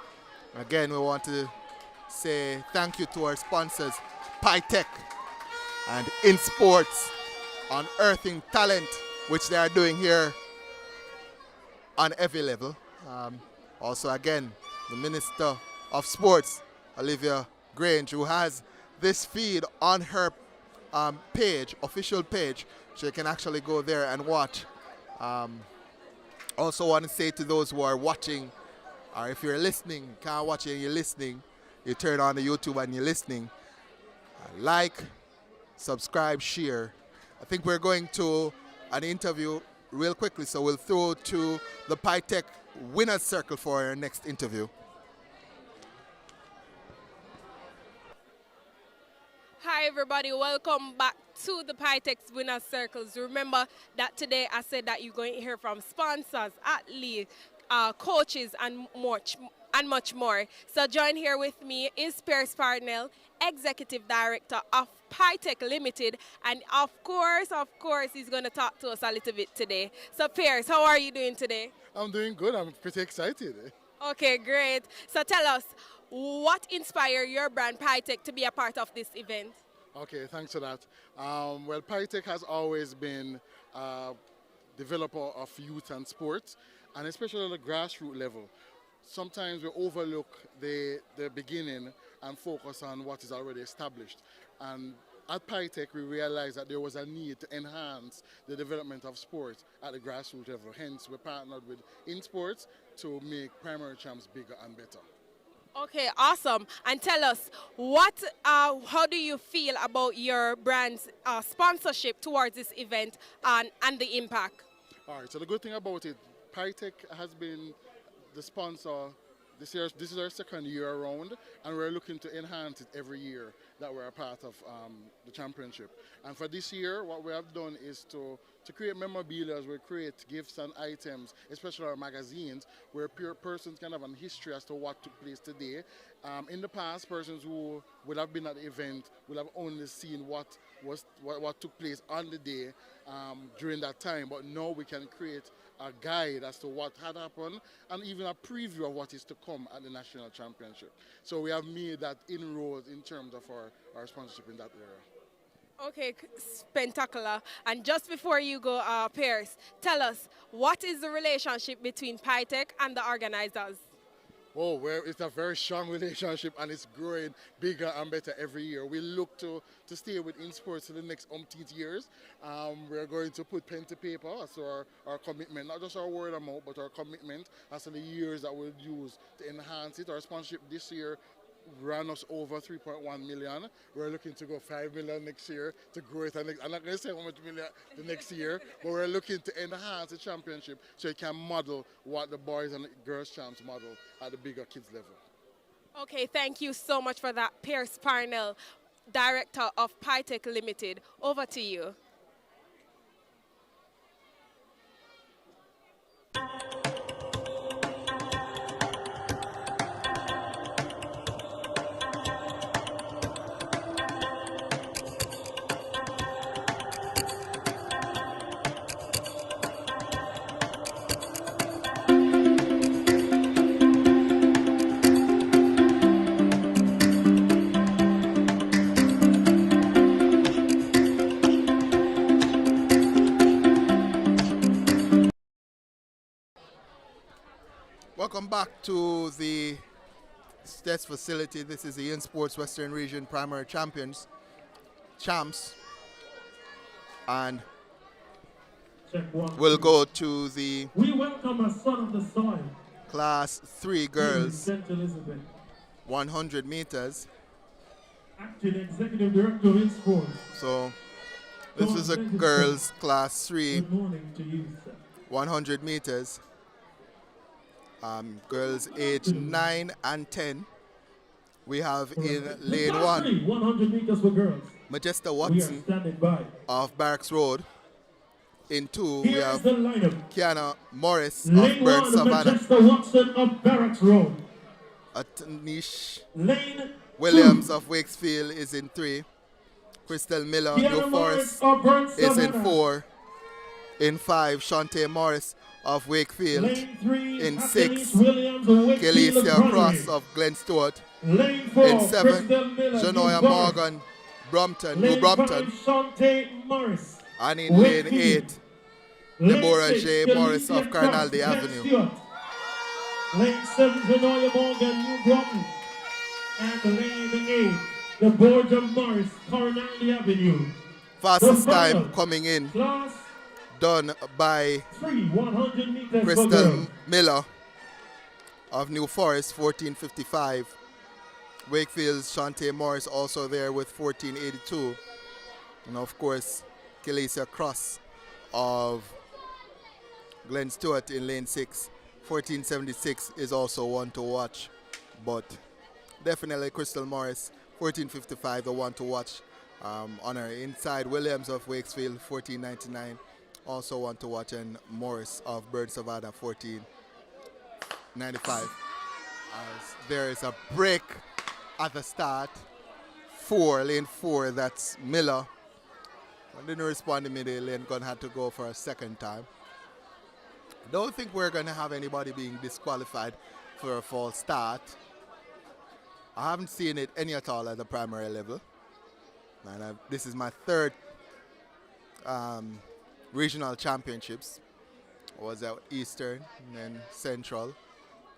Again, we want to say thank you to our sponsors, PyTech and INSPORTS, unearthing talent, which they are doing here on every level. Also, again, the Minister of Sports, Olivia Grange, who has this feed on her page, official page, so you can actually go there and watch. Also want to say to those who are watching, or if you're listening, can't watch it and you're listening, you turn on the YouTube and you're listening, like, subscribe, share. I think we're going to an interview real quickly, so we'll throw to the PyTech Winners Circle for our next interview. Hi everybody, welcome back to the PyTech Winners Circles. Remember that today I said that you're going to hear from sponsors, athletes, coaches, and much more. So join here with me is Pierce Parnell, Executive Director of PyTech Limited, and of course, he's going to talk to us a little bit today. So Pierce, how are you doing today? I'm doing good. I'm pretty excited. Okay, great. So tell us, what inspired your brand PyTech to be a part of this event? Okay, thanks for that. Well, PyTech has always been a developer of youth and sports, and especially at the grassroots level. Sometimes we overlook the beginning and focus on what is already established. And at PyTech, we realized that there was a need to enhance the development of sports at the grassroots level. Hence, we partnered with INSPORTS to make primary champs bigger and better. Okay, awesome. And tell us, how do you feel about your brand's sponsorship towards this event and the impact? All right, so the good thing about it, PyTech has been the sponsor. This is our second year around, and we're looking to enhance it every year that we're a part of the championship. And for this year, what we have done is to create memorabilia. We create gifts and items, especially our magazines, where persons can have a history as to what took place today. In the past, persons who would have been at the event would have only seen what took place on the day during that time. But now we can create a guide as to what had happened and even a preview of what is to come at the national championship. So we have made that inroads in terms of our sponsorship in that area. Okay, spectacular. And just before you go, Pierce, tell us, what is the relationship between PyTech and the organizers? Oh, well, it's a very strong relationship and it's growing bigger and better every year. We look to stay with INSPORTS for the next umpteen years. We're going to put pen to paper as our commitment, not just our word of mouth, but our commitment as to the years that we'll use to enhance it. Our sponsorship this year ran us over 3.1 million. We're looking to go 5 million next year to grow it. I'm not going to say how much million the next year, but we're looking to enhance the championship so it can model what the boys and girls champs model at the bigger kids level. Okay, thank you so much for that. Pierce Parnell, Director of PyTech Limited. Over to you. Welcome back to the STETS facility. This is the INSPORTS Western Region Primary Champs. And we'll go to the We welcome a son of the soil. Class 3 girls, St. Elizabeth. 100 meters. Acting Executive Director of INSPORTS. So this is a girls Class 3, Good morning to you, sir. 100 meters. Girls age 9 and 10. We have in lane 1 100 meters for girls. Majesta We are Watson standing by. of Barracks Road. In 2 we Here's have the lineup. Kiana Morris of Lane Bird 1, Savannah. Majesta Watson of Barracks Road. Atanish Lane Williams 2, of Wakefield is in 3. Crystal Miller, Kiana New Morris Forest, of Bird is in Savannah. 4. In 5, Shaunae Morris of Wakefield. Lane 3, In Athanis 6, Williams of Wakefield Kelesia Academy. Cross of Glen Stewart. Lane 4, In 7, Crystal Miller, Janoya New Forest. Morgan, Brompton, Lane New Brompton. 5, Shaunae Morris. And in lane Wakefield. 8, Lane Deborah 6, J. Kelesia Morris of Cross, Carnaldi Glen Avenue. Stewart. Lane 7, Janoya Morgan, New Brompton. And lane 8, the Borgia Morris, Carnaldi Avenue. Fastest The final, time coming in, Class done by 3, 100 meters for Crystal girls. Miller of New Forest, 14:55. Wakefield's Shaunae Morris also there with 14:82. And of course, Kelesia Cross of Glen Stewart in lane 6, 14:76 is also one to watch. But definitely Crystal Morris, 14:55, the one to watch. On her inside, Williams of Wakefield, 14:99, also one to watch, and Morris of Bird Savannah, 14:95. As there is a break at the start, lane 4, that's Miller. I didn't respond immediately and gonna have to go for a second time. Don't think we're gonna have anybody being disqualified for a false start. I haven't seen it any at all at the primary level. And this is my 3rd regional championships. I was at Eastern and then Central,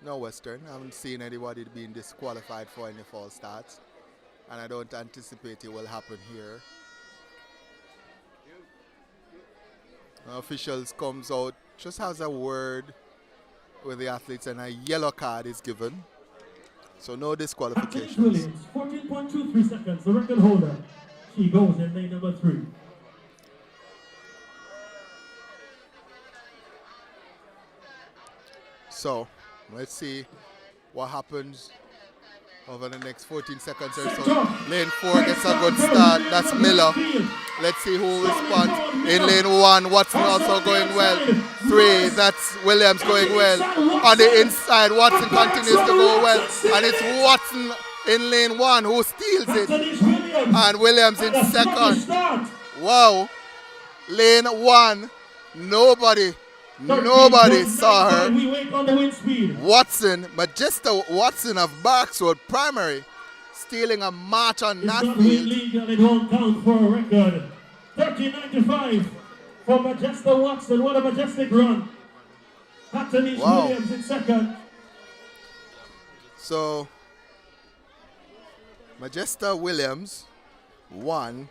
no Western. I haven't seen anybody being disqualified for any false starts. And I don't anticipate it will happen here. Officials comes out, just has a word with the athletes and a yellow card is given. So no Athanis disqualifications. Williams, 14.23 seconds, the record holder. She goes in lane number 3. So let's see what happens over the next 14 seconds or so. Lane 4 gets a good start. That's Miller. Let's see who responds. In lane 1, Watson also going well. 3, that's Williams going well. On the inside, Watson continues to go well. And it's Watson in lane 1 who steals it. And Williams in second. Wow. Lane 1, nobody saw her. Watson, Majesta Watson of Barks Road Primary, stealing a march on Nashville. Illegal, it won't count for a record. 13.95 for Majesta Watson. What a majestic run. Athanis Williams in second. So, Majesta Williams won.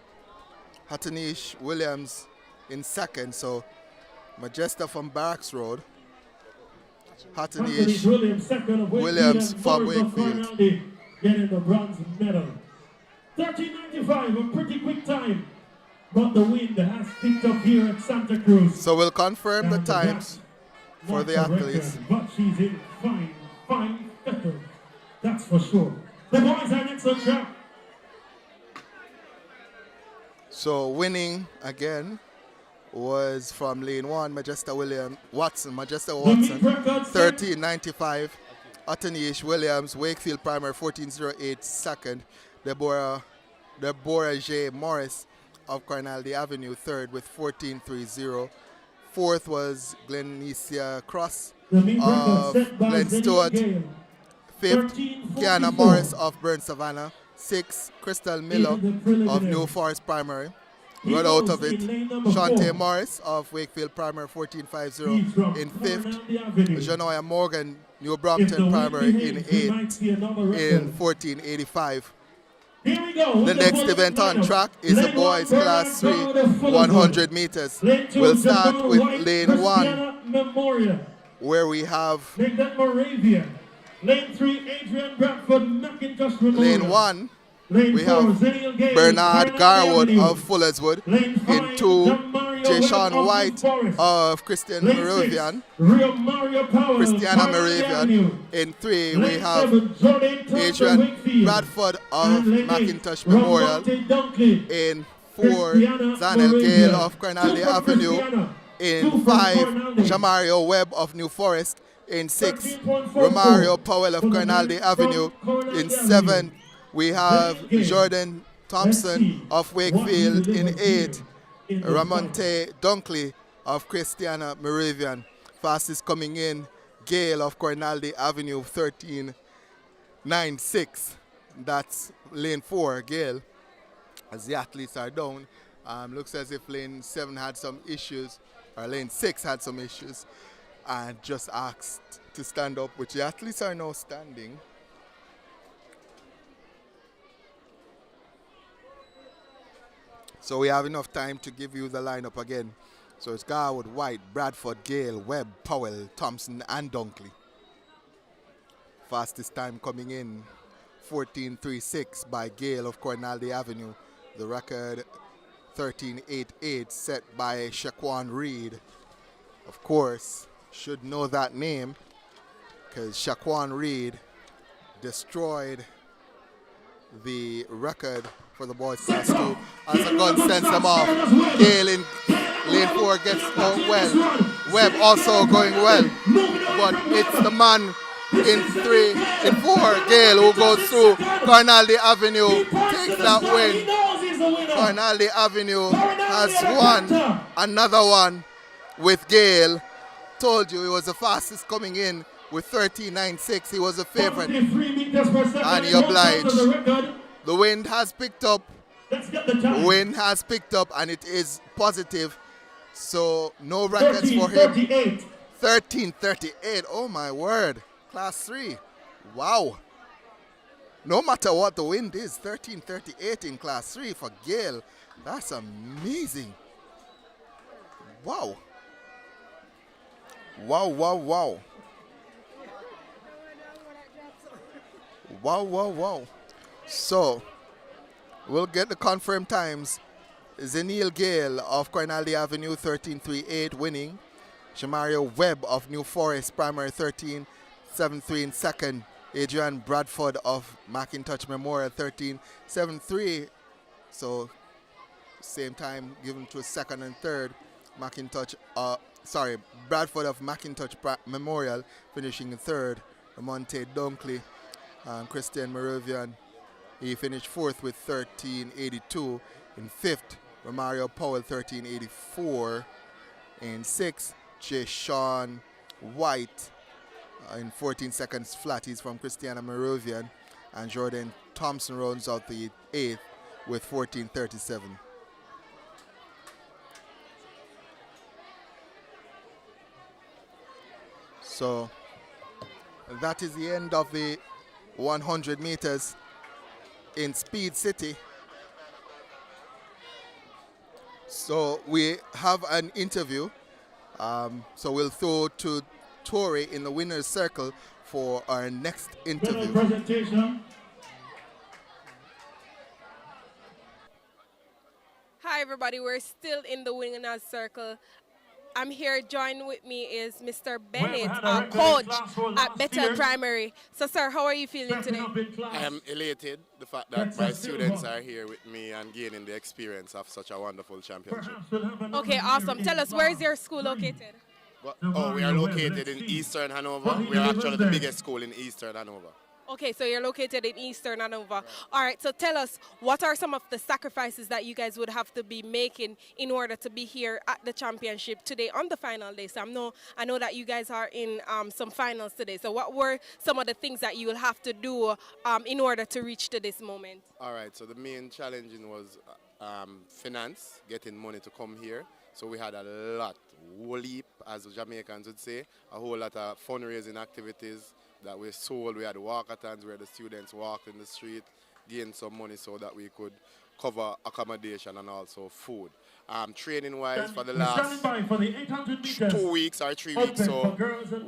Hattanish Williams in second. So, Majesta from Barracks Road. Hattanish Williams, second of Williams from Wakefield. Wakefield. Getting the bronze medal. 13:95, a pretty quick time. But the wind has picked up here at Santa Cruz. So we'll confirm the times for the athletes. But she's in fine fettle. That's for sure. The boys are next on track. So winning again was from lane 1, Majesta Watson, 13:95. Hattanish Williams, Wakefield Primary, 14:08 second. Deborah J. Morris of Cornaldy Avenue, third with 14:30. Fourth was Glenesia Cross of Glen Stewart. Fifth, Kiana Morris of Burn Savannah. Sixth, Crystal Miller of New Forest Primary. Right out of it, Shante Morris of Wakefield Primary, 14:50. In fifth, Janoya Morgan, New Brompton Primary, in eighth, in 14:85. The next event on track is the boys class 3 100 meters. We'll start with lane 1, where we have lane 3, Adrian Bradford, McIntosh Memorial. lane 1. We have Bernard Garwood of Fullerswood. In 2, Keshorn White of Christiana Moravian. In 3, we have Adrian Bradford of McIntosh Memorial. In 4, Zanel Gale of Cornaldy Avenue. In 5, Jamario Webb of New Forest. In 6, Romario Powell of Cornaldy Avenue. In 7, we have Jordan Thompson of Wakefield. In 8, Ramonte Dunkley of Christiana Moravian. Fastest coming in, Gale of Cornaldy Avenue, 13:96. That's lane 4, Gale. As the athletes are down, looks as if lane 7 had some issues, or lane 6 had some issues, and just asked to stand up, which the athletes are now standing. So we have enough time to give you the lineup again. So it's Garwood, White, Bradford, Gale, Webb, Powell, Thompson, and Dunkley. Fastest time coming in, 14:36 by Gale of Cornaldy Avenue. The record, 13:88, set by Shaquan Reed. Of course, should know that name, because Shaquan Reed destroyed the record for the boys class 2 as a gun sends them off. Gale in lane 4 gets out well. Webb also going well, but it's the man in 4, Gale, who goes through Cornaldy Avenue, takes that win. Cornaldy Avenue has won another one with Gale. Told you he was the fastest coming in with 13:96. He was a favorite, and he obliged. The wind has picked up. Wind has picked up, and it is positive. So no records for him. 13:38. Oh my word. Class 3. Wow. No matter what the wind is, 13:38 in class 3 for Gale. That's amazing. Wow. Wow, wow, wow. Wow, wow, wow. So, we'll get the confirmed times. Zenil Gale of Cornaldy Avenue, 13:38, winning. Shamario Webb of New Forest Primary, 13:73 in second. Adrian Bradford of McIntosh Memorial, 13:73. So, same time given to second and third. Bradford of McIntosh Memorial finishing in third. Monte Dunkley and Christian Moravian, he finished fourth with 13:82. In fifth, Romario Powell, 13:84. In sixth, Keshorn White in 14 seconds flat. He's from Christiana Moravian. And Jordan Thompson rounds out the eighth with 14:37. So that is the end of the 100 meters in Speed City. So we have an interview. So we'll throw to Tori in the winner's circle for our next interview. Presentation. Hi everybody, we're still in the winner's circle. I'm here, joined with me is Mr. Bennett, our coach at Bethel Primary. So sir, how are you feeling today? I am elated the fact that my students are here with me and gaining the experience of such a wonderful championship. Okay, awesome. Tell us, where is your school located? Oh, we are located in Eastern Hanover. We are actually the biggest school in Eastern Hanover. Okay, so you're located in Eastern Hanover. Right. All right, so tell us, what are some of the sacrifices that you guys would have to be making in order to be here at the championship today on the final day? So I know that you guys are in some finals today. So what were some of the things that you will have to do in order to reach to this moment? All right, so the main challenging was finance, getting money to come here. So we had a lot, whole heap, as the Jamaicans would say, a whole lot of fundraising activities that we sold. We had walkathons where the students walked in the street, gained some money so that we could cover accommodation and also food. Training-wise, for the last 2 weeks or 3 weeks, so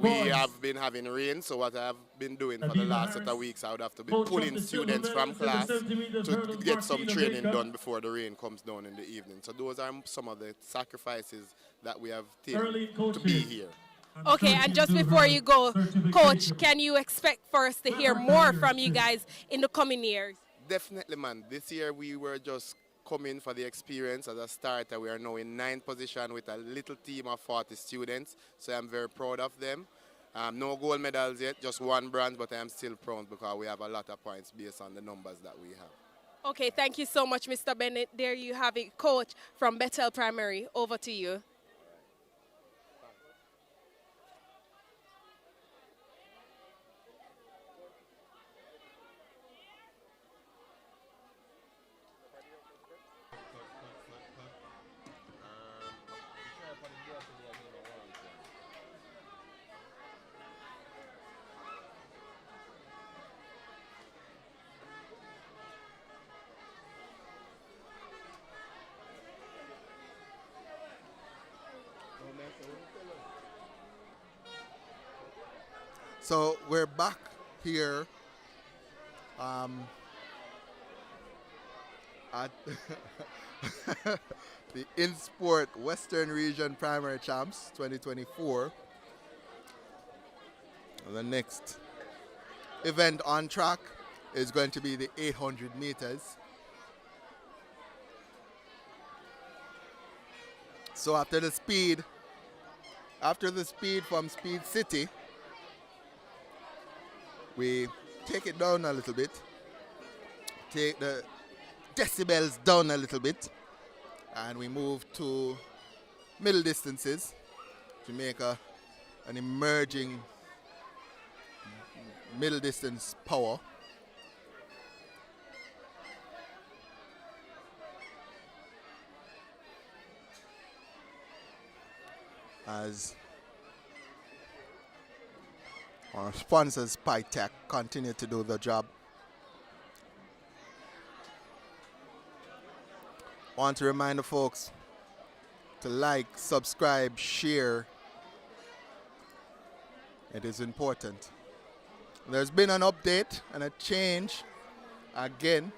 we have been having rain. So what I have been doing for the last set of weeks, I would have to be pulling students from class to get some training done before the rain comes down in the evening. So those are some of the sacrifices that we have taken to be here. Okay, and just before you go, Coach, can you expect for us to hear more from you guys in the coming years? Definitely, man. This year we were just coming for the experience as a starter. We are now in 9th position with a little team of 40 students, so I'm very proud of them. No gold medals yet, just 1 bronze, but I am still proud because we have a lot of points based on the numbers that we have. Okay, thank you so much, Mr. Bennett. There you have it, Coach from Bethel Primary. Over to you. So we're back here at the INSPORT Western Region Primary Champs 2024. The next event on track is going to be the 800 meters. So after the speed from Speed City, we take it down a little bit, take the decibels down a little bit, and we move to middle distances to make an emerging middle distance power. As our sponsors, PyTech, continue to do the job. Want to remind the folks to like, subscribe, share. It is important. There's been an update and a change again.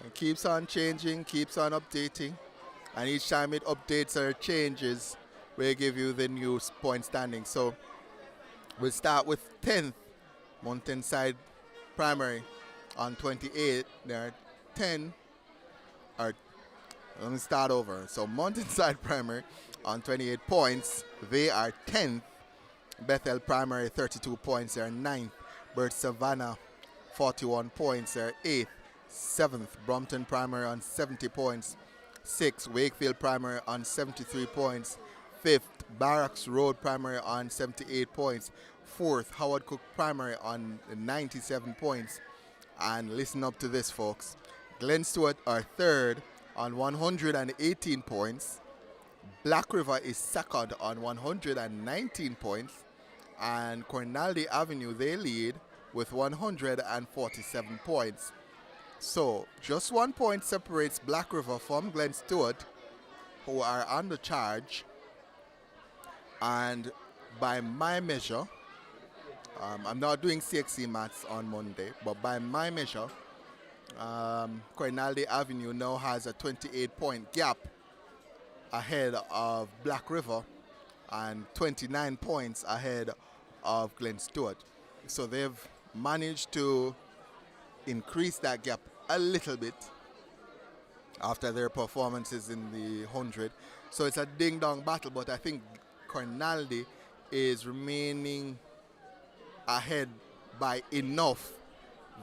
It keeps on changing, keeps on updating. And each time it updates or changes, we give you the new point standing. So we'll start with 10th, Mountainside Primary on 28. There are 10, or let me start over. So Mountainside Primary on 28 points. They are 10th. Bethel Primary 32 points. They are 9th. Burt Savannah 41 points. They are 8th. 7th. Brompton Primary on 70 points. 6th. Wakefield Primary on 73 points. 5th, Barracks Road Primary on 78 points. 4th, Howard Cook Primary on 97 points. And listen up to this, folks. Glen Stewart are 3rd on 118 points. Black River is 2nd on 119 points. And Cornaldy Avenue, they lead with 147 points. So just 1 point separates Black River from Glen Stewart, who are under charge. And by my measure, I'm not doing CXC maths on Monday, but by my measure, Corinaldi Avenue now has a 28-point gap ahead of Black River and 29 points ahead of Glen Stewart. So they've managed to increase that gap a little bit after their performances in the 100. So it's a ding-dong battle, but I think Corinaldi is remaining ahead by enough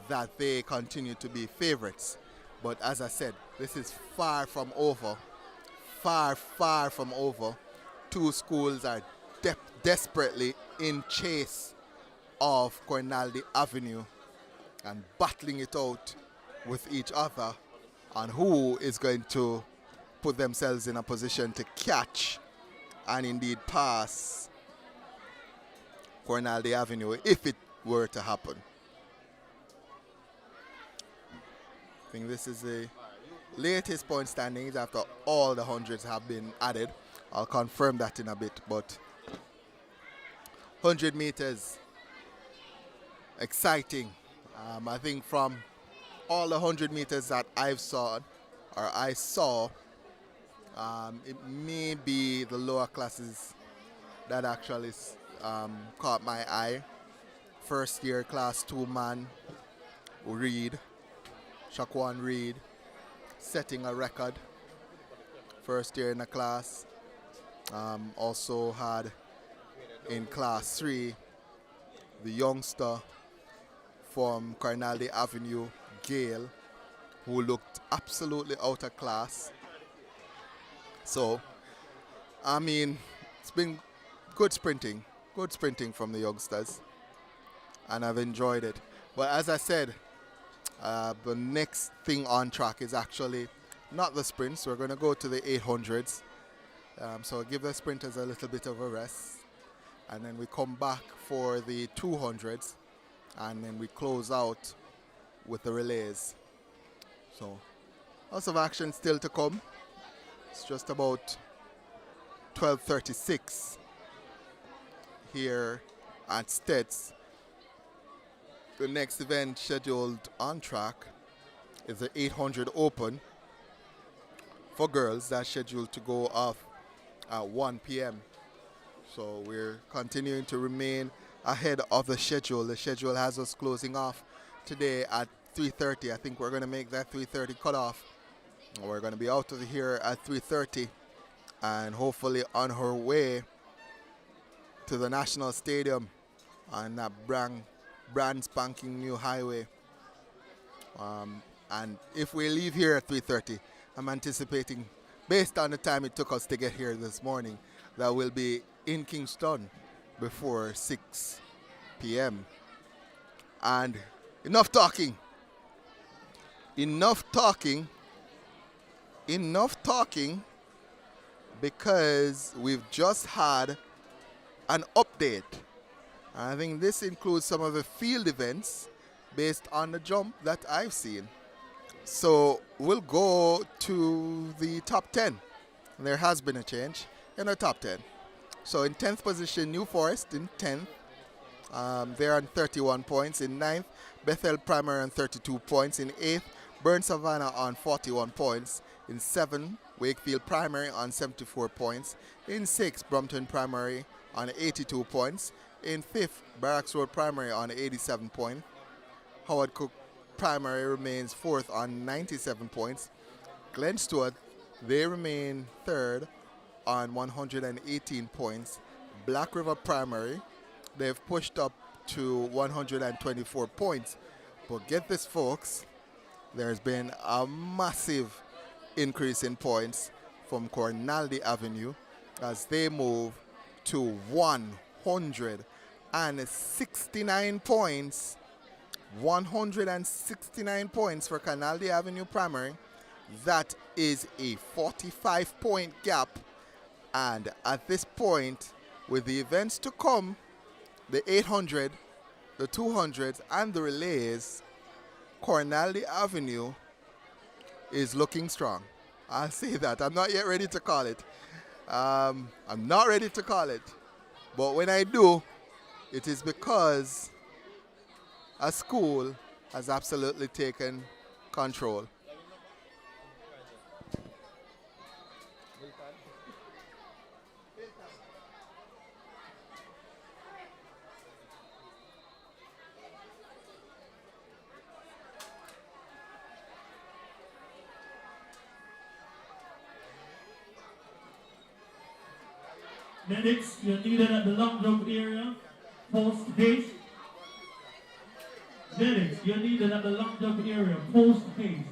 that they continue to be favorites. But as I said, this is far from over. Far, far from over. Two schools are desperately in chase of Corinaldi Avenue and battling it out with each other on who is going to put themselves in a position to catch and indeed pass Corinaldi Avenue if it were to happen. I think this is the latest point standings after all the hundreds have been added. I'll confirm that in a bit, but 100 meters, exciting. I think from all the 100 meters that I saw, it may be the lower classes that actually caught my eye. First year class 2 man, Reed, Shaquan Reed, setting a record. First year in the class. Also had in class 3 the youngster from Corinaldi Avenue, Gale, who looked absolutely out of class. So, I mean, it's been good sprinting from the youngsters, and I've enjoyed it. But as I said, the next thing on track is actually not the sprints. We're going to go to the 800s. So give the sprinters a little bit of a rest, and then we come back for the 200s, and then we close out with the relays. So lots of action still to come. It's just about 12:36 here at Stets. The next event scheduled on track is the 800 Open for girls. That's scheduled to go off at 1 p.m. So we're continuing to remain ahead of the schedule. The schedule has us closing off today at 3:30. I think we're going to make that 3:30 cutoff. We're going to be out of here at 3:30 and hopefully on her way to the National Stadium on that brand spanking new highway. And if we leave here at 3:30, I'm anticipating, based on the time it took us to get here this morning, that we'll be in Kingston before 6 p.m. And enough talking, because we've just had an update. I think this includes some of the field events based on the jump that I've seen. So we'll go to the top 10. There has been a change in the top 10. So in 10th position, New Forest in 10th. They're on 31 points. In 9th, Bethel Primary on 32 points. In 8th, Burn Savannah on 41 points. In 7th, Wakefield Primary on 74 points. In 6th, Brompton Primary on 82 points. In 5th, Barracks Road Primary on 87 points. Howard Cook Primary remains 4th on 97 points. Glen Stewart, they remain 3rd on 118 points. Black River Primary, they've pushed up to 124 points. But get this, folks, there's been a massive increase in points from Corinaldi Avenue as they move to 169 points. 169 points for Corinaldi Avenue Primary. That is a 45-point gap. And at this point, with the events to come, the 800, the 200s and the relays, Cornally Avenue is looking strong. I'll say that. I'm not yet ready to call it. I'm not ready to call it. But when I do, it is because a school has absolutely taken control. Medics, you're needed at the long jump area. Post haste. Medics, you're needed at the long jump area. Post haste.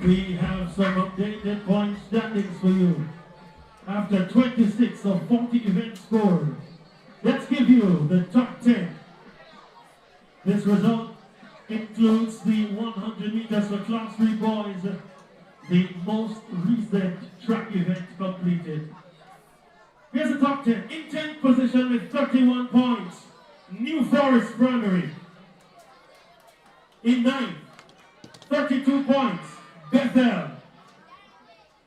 We have some updated point standings for you. After 26 of 40 events scored, let's give you the top 10. This result includes the 100 meters for Class 3 boys, the most recent track event completed. Here's the top 10. In 10th position with 31 points, New Forest Primary. In 9th, 32 points, Bethel.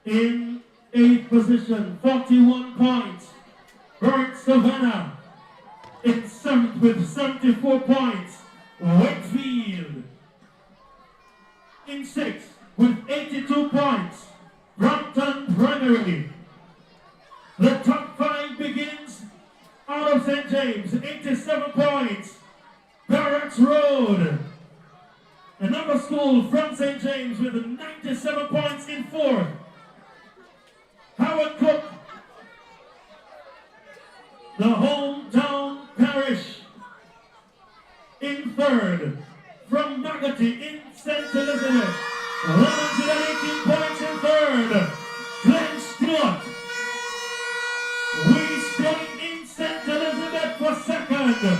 In 8th position, 41 points, Burnt Savannah. In 7th with 74 points, Wakefield. In 6th with 82 points, primarily. The top 5 begins out of St. James, 87 points. Barracks Road. Another school from St. James with 97 points in 4th. Howard Cook. The hometown parish in 3rd. From Magotty in St. Elizabeth. 118 points in 3rd. Glenn Stewart. We stay in St. Elizabeth for 2nd.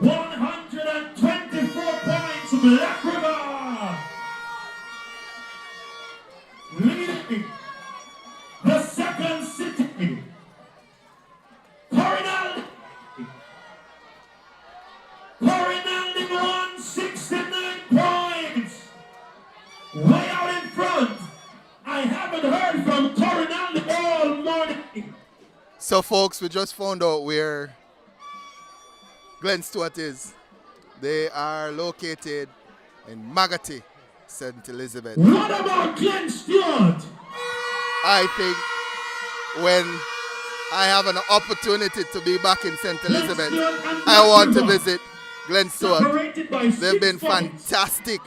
124 points, Black River. Leading the 2nd city. Corinal. Corinal 169 points. Way out in front. I haven't heard from Corinal all morning. So folks, we just found out where Glen Stewart is. They are located in Magotty, St. Elizabeth. What about Glen Stewart? I think when I have an opportunity to be back in St. Elizabeth, I want to visit Glen Stewart. They've been fantastic.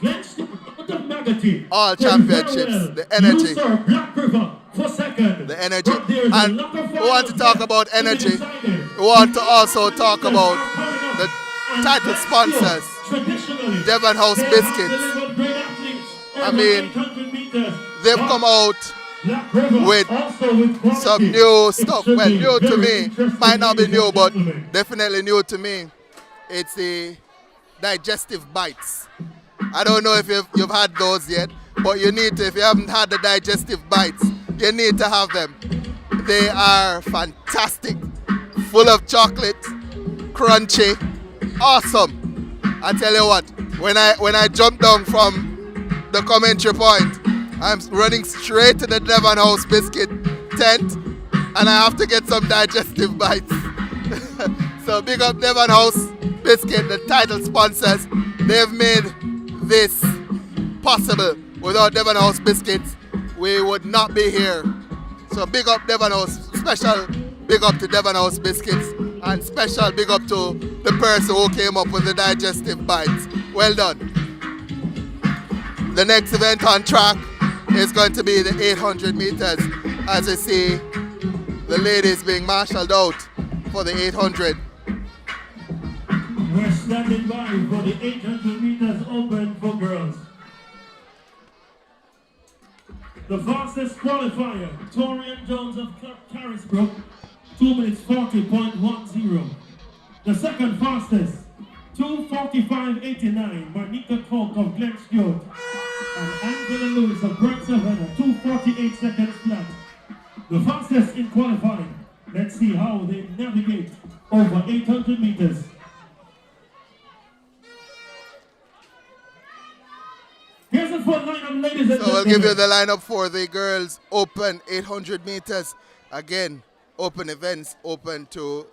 All championships, the energy. The energy. And we want to talk about energy. We want to also talk about the title sponsors, Devon House Biscuits. I mean, they've come out with some new stuff. Well, new to me. Might not be new, but definitely new to me. It's the digestive bites. I don't know if you've had those yet, but you need to. If you haven't had the digestive bites, you need to have them. They are fantastic, full of chocolate, crunchy, awesome. I tell you what, when I jump down from the commentary point, I'm running straight to the Devon House Biscuit tent, and I have to get some digestive bites. So big up Devon House Biscuit, the title sponsors. They've made this possible. Without Devon House Biscuits, we would not be here. So big up Devon House, special big up to Devon House Biscuits, and special big up to the person who came up with the digestive bites. Well done. The next event on track is going to be the 800 meters. As you see, the ladies being marshaled out for the 800. We're standing by for the 800 meters open for girls. The fastest qualifier, Torian Jones of Carisbrook, 2 minutes 40.10. The second fastest, 2:45.89, Marnika Coke of Glen Stewart. And Angela Lewis of Brent Savannah, 2:48 seconds flat. The fastest in qualifying. Let's see how they navigate over 800 meters. Here's the full lineup, ladies and gentlemen. So we'll give you the lineup for the girls open 800 meters. Again, open events open to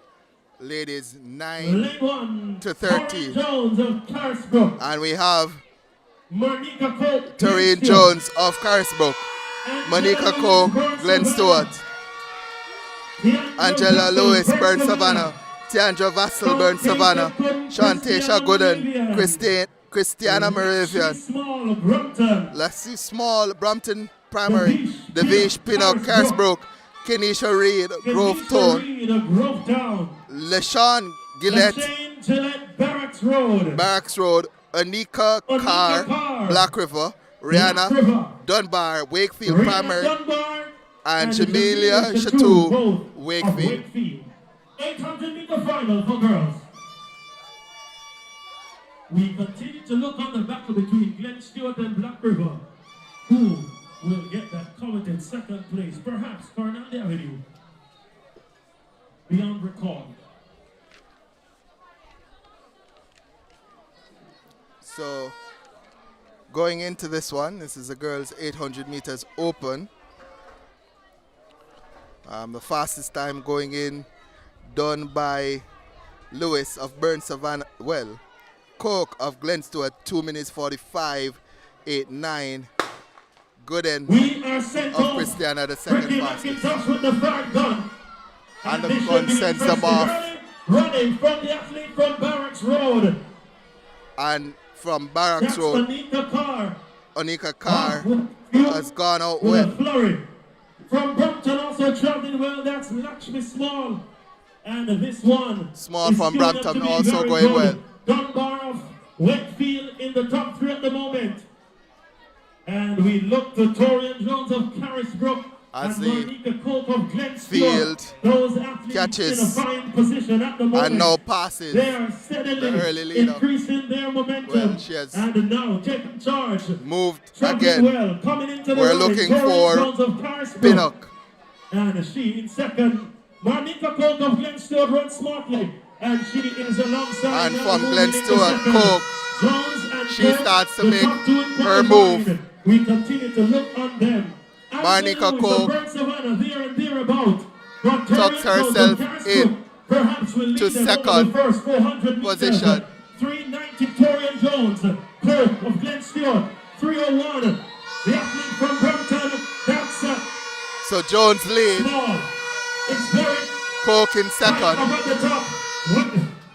ladies 9 to 30. Jones of Carisbrook. And we have Marnika Coke, Torian Jones of Carisbrook, Monica Coke, Glen Stewart, Angela Lewis, Burn Savannah, Tiandra Vassell, Burn Savannah, Shantasia Gooden, Christiana Moravian, Lassie Small, Brampton Primary, Devish Pinnock, Carisbrook, Kenisha Reid, Grove Town, LeSean Gillette, Barracks Road, Anika Carr, Black River, Rihanna, Dunbar, Wakefield Primary, and Jamelia Chateau, Wakefield. 800 meter final for girls. We continue to look on the battle between Glen Stewart and Black River. Who will get that coveted second place? Perhaps Fernand Avenue. Beyond recall. So, going into this one, this is the girls' 800 meters open. The fastest time going in, done by Lewis of Burn Savannah. Well, Coke of Glen Stewart, 2 minutes 45.89. Gooden We are sent of home. Christiana, the second Ricky fastest. McIntosh with the flag gun. And the this gun should be sends them interesting. off. Running from the athlete from Barracks Road. And from Barracks That's Road, Anika Anika Carr. Carr has gone out with a well. flurry. From Brampton also traveling well, that's Lakshmi Small. And this one Small is from skilled enough Brampton to be also very going good. well. Dunbar of Wakefield in the top 3 at the moment. And we look to Torian Jones of Carisbrook As and the Monica Coke of Glen field Stewart. Those athletes catches in a fine position at the moment. and now passes They are steadily the early leader. increasing their momentum. Well, she has and now taking charge. moved Traveling again. well, coming into the We're line, looking Torian for Jones of Carisbrook. Pinnock. And she in second. Monica Coke of Glen Stewart runs smartly. And she is alongside. And now from moving Glen into Stewart, second. Coke, Jones and she Coke, starts to the make top 2 in her combined. move. We continue to look on them. Monica Coke tucks tucks herself in to second position. 390 Torian Jones, Coke of Glen Stewart, 301. The athlete from Brampton, that's So Jones lead. small. It's very Coke in second. up at the top.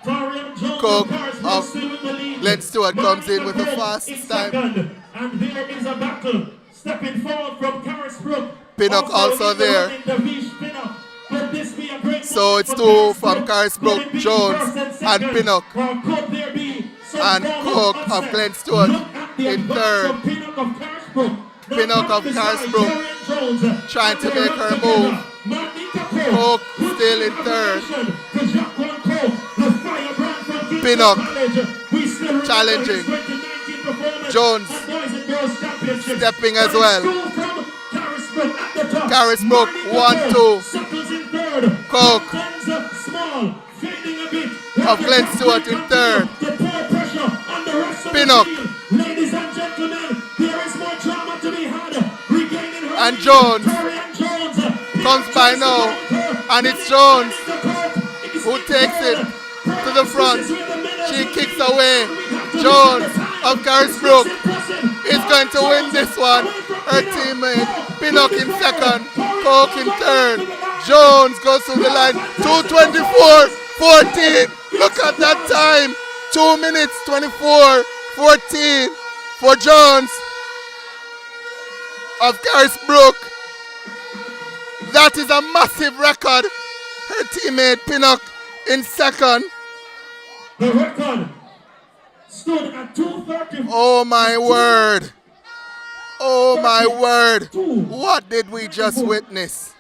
Torian Jones Coke Carisbrook of still with the lead. Glen Stewart comes in with the Monica Coke fastest is time. second. And there is a battle. Stepping forward from Carisbrook. Pinnock also in the there. running, Davish Pinnock. Could this be a great So moment it's for two from Carisbrook? Carisbrook, Could it be Jones first and second? Pinnock. Or could there be some And form Coke of upset? Glen Stewart Look at the in advance third. of Pinnock of Carisbrook. Now Pinnock back of beside Carisbrook Torian Jones. trying to And they make run her together. move. Monica Coke puts still the in third. application to Jacqueline Coke, the firebrand from Kingston Pinnock College. We still remember challenging. his 2019 performance Jones at Boys and Girls Championship. stepping as And it's well. two from Carisbrook at the top. Carisbrook, Monica 1-2. Coke settles in third. Coke Brampton's small, fading a bit. of Glen Stewart in third. The poor pressure on the rest of Pinnock. the field. Ladies and gentlemen, there is more drama to be had. Regaining her And lead. Jones Torian Jones comes by now. And it's Jones who takes it to the front. She kicks away. Jones of Carisbrook is going to win this one. Her teammate Pinnock in second, Coke in third. Jones goes to the line. 2:24:14. Look at that time. 2 minutes 24:14 for Jones of Carisbrook. That is a massive record. Her teammate Pinnock in second. The record stood at 2:30. Oh my word. Oh my word. What did we just witness?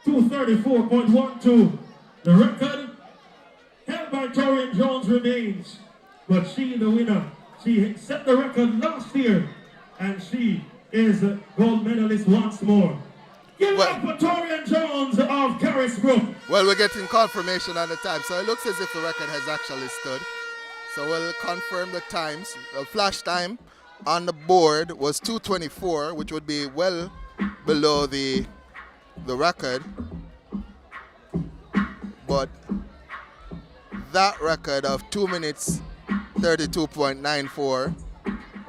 2:34.12. The record held by Torian Jones remains, but she the winner. She set the record last year, and she is a gold medalist once more. Give it up for Torian Jones of Carisbrook. Well, we're getting confirmation on the time, so it looks as if the record has actually stood. So we'll confirm the times. The flash time on the board was 2:24, which would be well below the record. But that record of 2 minutes 32.94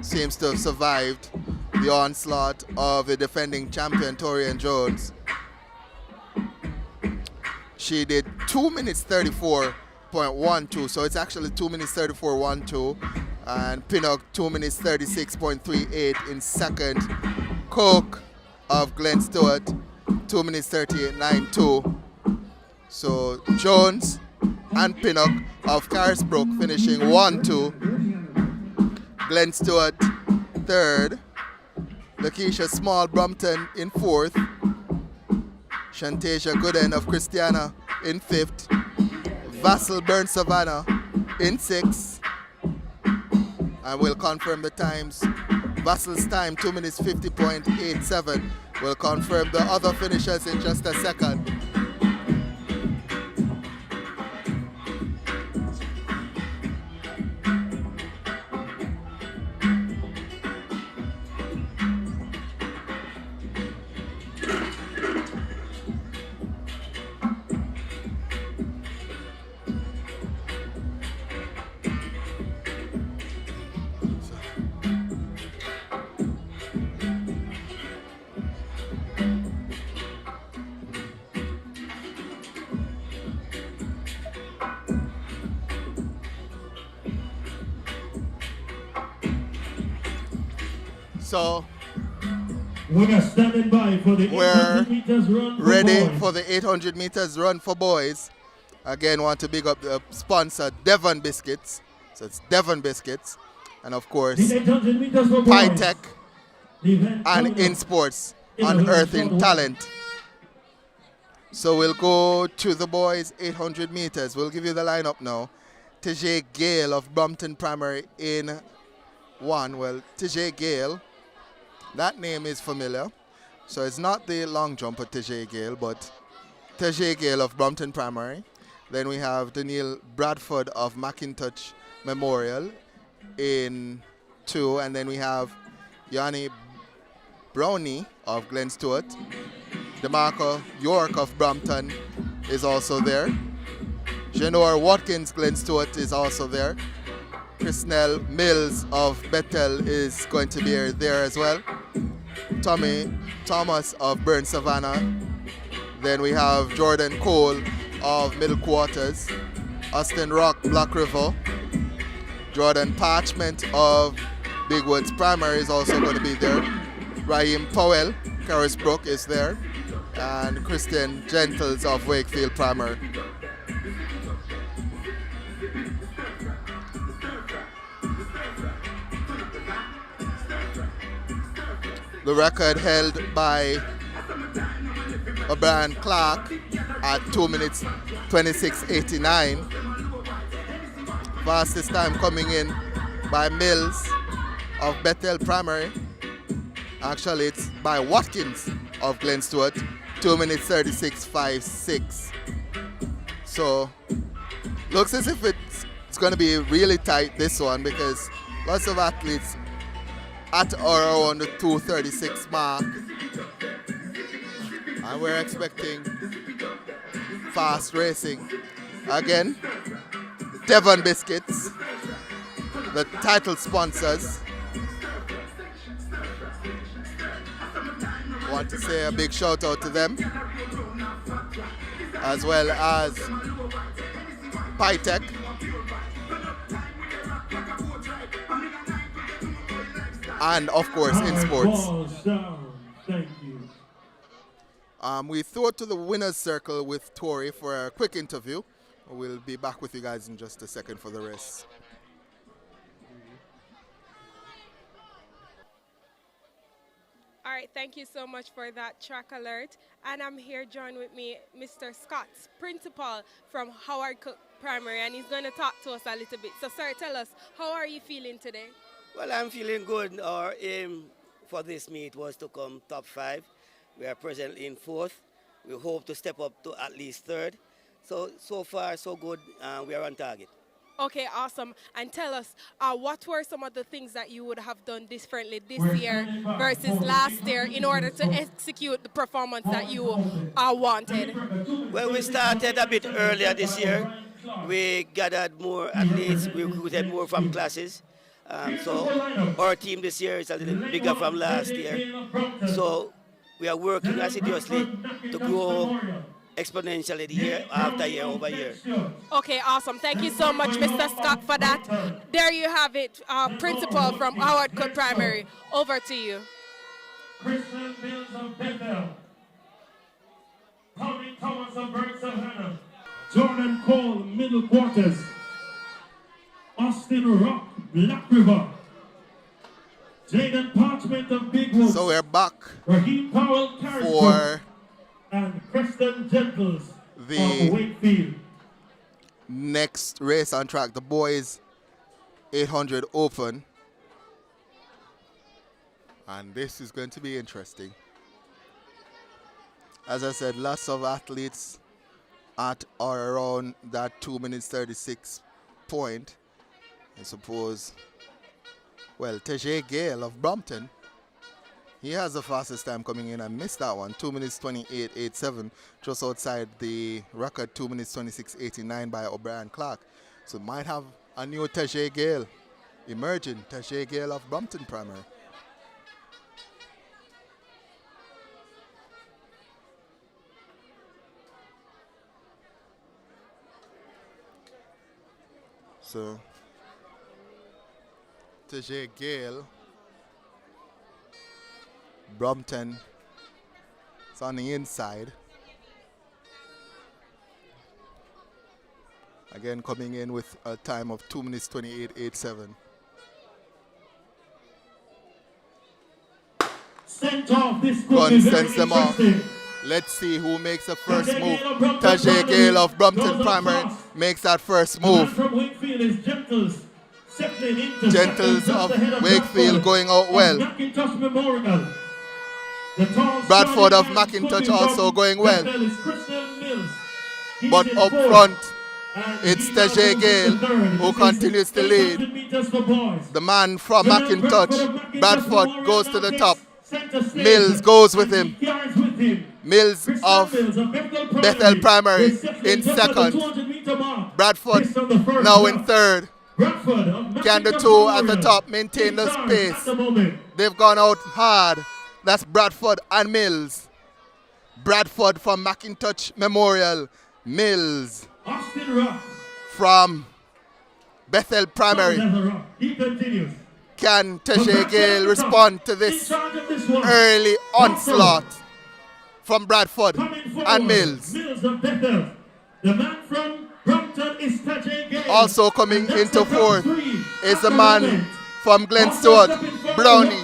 seems to have survived the onslaught of the defending champion Torian Jones. She did 2 minutes 34.12, so it's actually 2 minutes 34.12, and Pinnock 2 minutes 36.38 in second. Coke of Glen Stewart 2 minutes 38.92. So Jones and Pinnock of Carisbrook finishing 1-2. Glen Stewart third. Lakeisha Small Brampton in fourth. Shantasia Gooden of Christiana in fifth. Vassal Burn Savannah in sixth. And we'll confirm the times. Vassal's time 2 minutes 50.87. We'll confirm the other finishers in just a second. So we are standing by for the we're 800 meters run for ready boys. for the 800 meters run for boys. Again, want to big up the sponsor, Devon Biscuits. So it's Devon Biscuits. And of course, The 800 meters for boys. Pytech The event and coming up INSPORTS, in a very Unearthing short Talent. So we'll go to the boys 800 meters. We'll give you the lineup now. TJ Gale of Brompton Primary in 1. Well, TJ Gale, that name is familiar. So it's not the long jumper TJ Gale, but TJ Gale of Brompton Primary. Then we have Daniel Bradford of McIntosh Memorial in 2. And then we have Yanni Brownie of Glen Stewart. DeMarco York of Brampton is also there. Janor Watkins, Glen Stewart is also there. Chrisnell Mills of Bethel is going to be there as well. Tommy Thomas of Burn Savannah. Then we have Jordan Cole of Middle Quarters. Austin Rock, Black River. Jordan Parchment of Big Woods Primary is also going to be there. Raheem Powell, Carisbrook is there. And Christian Gentles of Wakefield Primary. The record held by O'Brien Clark at 2 minutes 26:89. Fastest time coming in by Mills of Bethel Primary. Actually, it's by Watkins of Glen Stewart, 2 minutes 36:56. So, looks as if it's going to be really tight, this one, because lots of athletes at or around the 2:36 mark. And we're expecting fast racing. Again, Devon Biscuits, the title sponsors. Want to say a big shout out to them, as well as Pytech. And of course, INSPORTS. Thank you. We throw it to the winner's circle with Tori for a quick interview. We'll be back with you guys in just a second for the rest. All right, thank you so much for that track alert. And I'm here joined with me, Mr. Scott, principal from Howard Cook Primary, and he's going to talk to us a little bit. So, sir, tell us, how are you feeling today? Well, I'm feeling good. Our aim for this meet was to come top 5. We are presently in 4th. We hope to step up to at least 3rd. So far, so good. We are on target. Okay, awesome. And tell us, what were some of the things that you would have done differently this year versus last year in order to execute the performance that you wanted? Well, we started a bit earlier this year. We gathered more athletes. We recruited more from classes. So our team this year is a little bigger from last year. So we are working assiduously to grow exponentially year after year over year. Okay, awesome. Thank you so much, Mr. Scott, for that. There you have it, principal from Howard Cook Primary. Over to you. Christian Mills of Bethel. Tommy Thomas of Burn Savannah. Jordan Cole, Middle Quarters. Austin Rock, Black River. Jaden Parchment of Big Woods. So we're back Raheem Powell, for and Preston Gentles the of Wakefield. next race on track, the boys 800 open. And this is going to be interesting. As I said, lots of athletes at or around that 2 minutes 36 point. I suppose, well, TJ Gale of Brompton, he has the fastest time coming in. I missed that one, 2 minutes 28.87, just outside the record 2 minutes 26.89 by O'Brien Clark. So might have a new TJ Gale emerging, TJ Gale of Brompton Primary. So TJ Gale Brompton is on the inside. Again, coming in with a time of 2 minutes 28.87. Gun sends them off. Let's see who makes the first move. Tajay Gale of Brompton Primary makes that first move. Gentles of Wakefield going out well. Bradford of McIntosh also going well. But up front, it's Tajay Gale who continues to lead. The man from McIntosh, Bradford, goes to the top. Mills goes with him. Mills of Bethel Primary in second. Bradford now in third. Can the two at the top maintain the space? They've gone out hard. That's Bradford and Mills. Bradford from McIntosh Memorial. Mills from Bethel Primary. Can Tajay Gale respond to this early onslaught from Bradford and Mills? Also coming into fourth is the man from Glen Stewart, Brownie.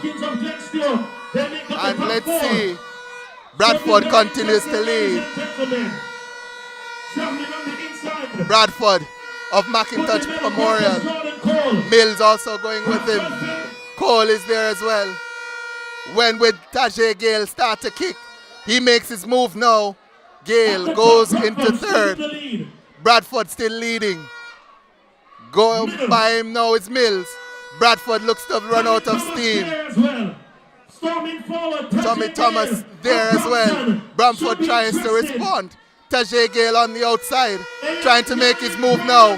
And let's see, Bradford continues to lead. Bradford of McIntosh Memorial. Mills also going with him. Cole is there as well. When with Tajay Gale start to kick, he makes his move now. Gale goes into third. Bradford still leading. Go by him now is Mills. Bradford looks to run out of steam. Tommy Thomas there as well. Bradford tries to respond. Tajay Gale on the outside, trying to make his move now.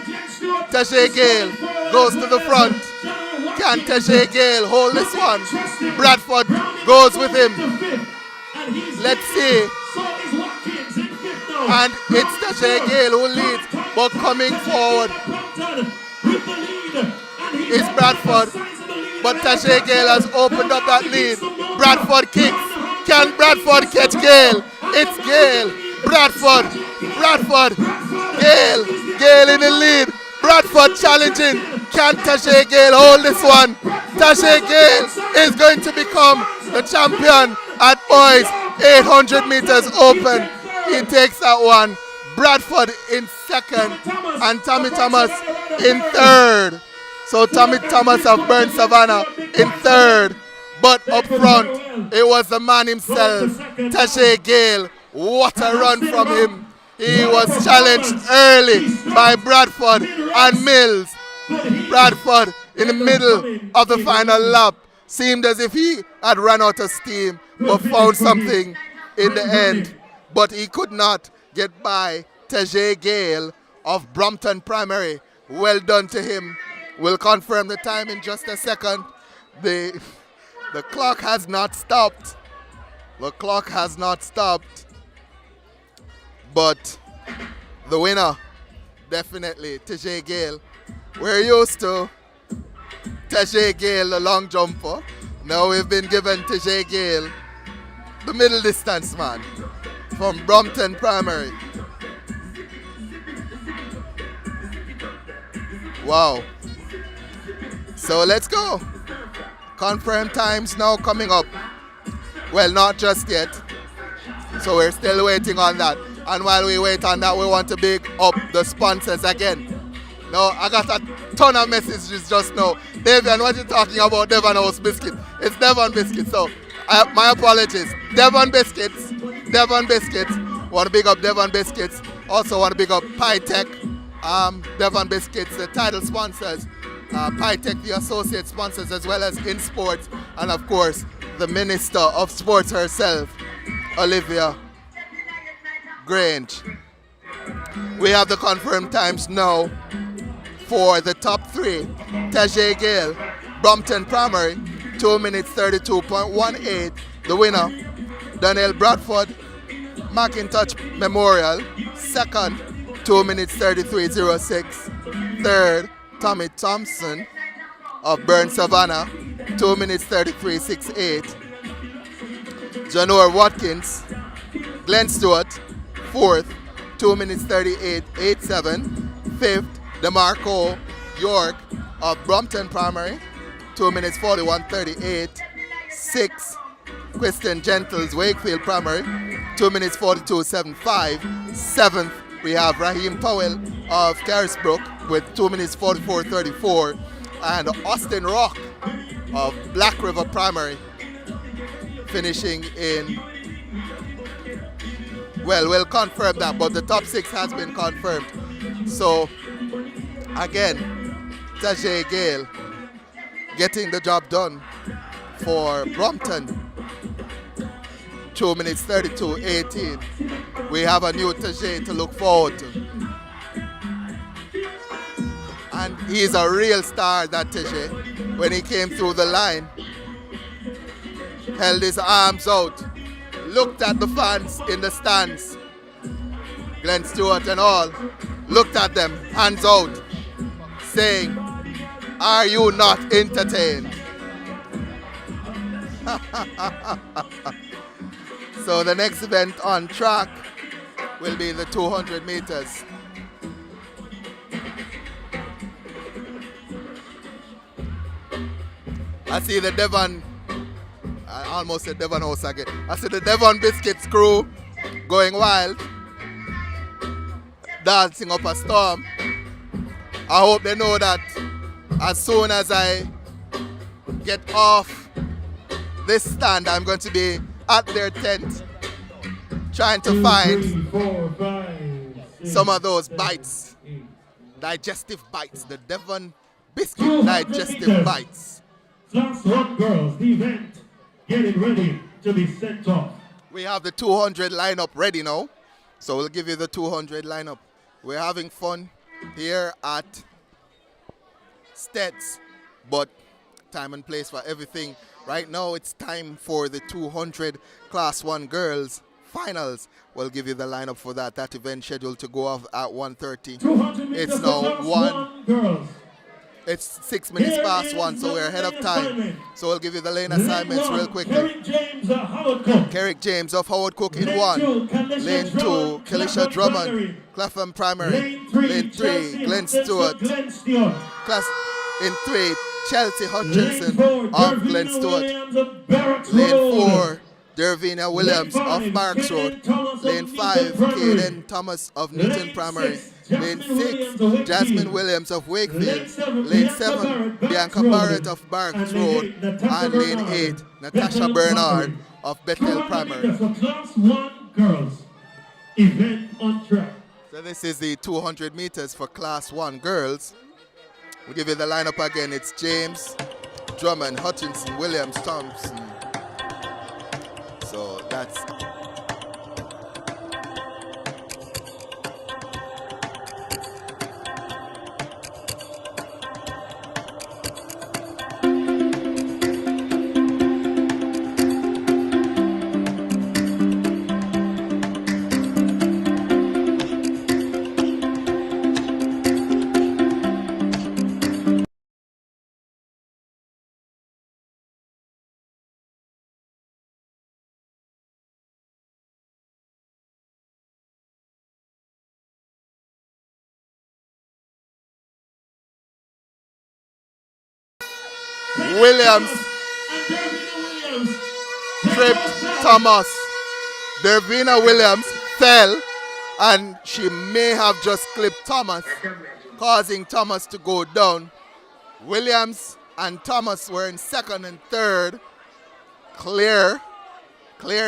Tajay Gale goes to the front. Can Tajay Gale hold this one? Bradford goes with him. Let's see. And it's Tajay Gale who leads, but coming forward is Bradford. But Tajay Gale has opened up that lead. Bradford kicks. Can Bradford catch Gale? It's Gale. Bradford, Gale in the lead. Bradford challenging. Can Tajay Gale hold this one? Tajay Gale is going to become the champion at boys 800 meters open. He takes that one. Bradford in second and Tommy Thomas in third. So Tommy Thomas of Burn Savannah in third. But up front, it was the man himself, Tajay Gale. What a run from him. He was challenged early by Bradford and Mills. Bradford in the middle of the final lap seemed as if he had run out of steam, but found something in the end. But he could not get by Tajay Gale of Brompton Primary. Well done to him. We'll confirm the time in just a second. The clock has not stopped. The clock has not stopped. But the winner, definitely Tajay Gale. We're used to Tajay Gale, the long jumper. Now we've been given Tajay Gale, the middle distance man from Brompton Primary. Wow. So let's go. Confirmed times now coming up. Well, not just yet. So we're still waiting on that. And while we wait on that, we want to big up the sponsors again. Now, I got a ton of messages just now. Davian, what are you talking about Devon House Biscuit? It's Devon Biscuits. So, my apologies. Devon Biscuits. Want to big up Devon Biscuits. Also want to big up PyTech. Devon Biscuits, the title sponsors. PyTech, the associate sponsors, as well as INSPORTS. And, of course, the Minister of Sports herself, Olivia Grange. We have the confirmed times now for the top three. Tajay Gale, Brompton Primary, 2 minutes 32.18. The winner, Daniel Bradford, McIntosh Memorial, second, 2 minutes 33.06. Third, Tommy Thompson of Burn Savannah, 2 minutes 33.68. Janor Watkins, Glenn Stewart, 4th, 2 minutes 38.87. 5th, DeMarco York of Brompton Primary, 2 minutes 41.38. 6th, Kristen Gentles, Wakefield Primary, 2 minutes 42.75. 7th, we have Raheem Powell of Carisbrook with 2 minutes 44.34. And Austin Rock of Black River Primary finishing in, well, we'll confirm that, but the top 6 has been confirmed. So, again, Tajay Gale getting the job done for Brompton. 2 minutes 32.18. We have a new Tajay to look forward to. And he's a real star, that Tajay. When he came through the line, held his arms out, looked at the fans in the stands, Glenn Stewart and all, looked at them, hands out, saying, "Are you not entertained?" So the next event on track will be the 200 meters. I see the Devon, I almost said Devon House again. I see the Devon Biscuits crew going wild, dancing up a storm. I hope they know that as soon as I get off this stand, I'm going to be at their tent trying to find some of those bites, digestive bites, the Devon Biscuit digestive bites. Class 1 girls, the event getting ready to be sent off. We have the 200 lineup ready now, so we'll give you the 200 lineup. We're having fun here at Stets, but time and place for everything. Right now it's time for the 200 Class 1 girls finals. We'll give you the lineup for that. That event scheduled to go off at 1:30. It's now 1. Girls. It's 6 minutes past 1, so we're ahead of time. So we'll give you the lane assignments real quickly. Kerrick James of Howard Cook in 1. Lane 2, Kelisha Drummond, Clapham Primary. Lane 3, Glenn Stewart. Class in 3, Chelsea Hutchinson of Glenn Stewart. Lane 4, Dervina Williams of Barracks Road. Lane 5, Kaden Thomas of Newton Primary. Lane 6, Jasmine Williams of Wakefield. Lane 7, Bianca Barrett of Barracks Road. And lane 8, Natasha Bernard of Bethel Primary. So Class 1 girls, event on track. So this is the 200 meters for Class 1 girls. We'll give you the lineup again. It's James, Drummond, Hutchinson, Williams, Thompson. So that's... Williams tripped Thomas. Dervina Williams fell and she may have just clipped Thomas, causing Thomas to go down. Williams and Thomas were in second and third. Clear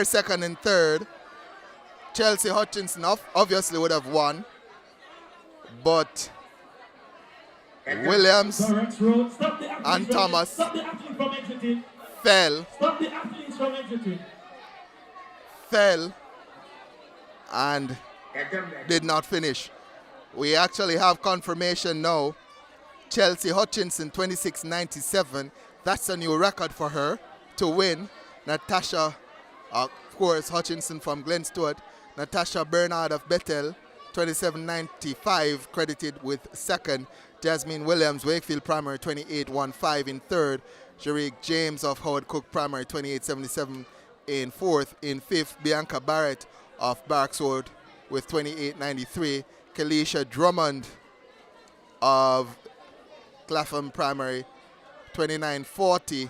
second and third. Chelsea Hutchinson obviously would have won, but Williams and Thomas fell and did not finish. We actually have confirmation now. Chelsea Hutchinson 26.97. That's a new record for her to win. Natasha, of course, Hutchinson from Glen Stewart. Natasha Bernard of Bethel 27.95 credited with second. Jasmine Williams, Wakefield Primary, 28.15 in third. Kerrick James of Howard Cook Primary, 28.77 in 4th. In 5th, Bianca Barrett of Barracks Road with 28.93. Kalisha Drummond of Clapham Primary, 29.40,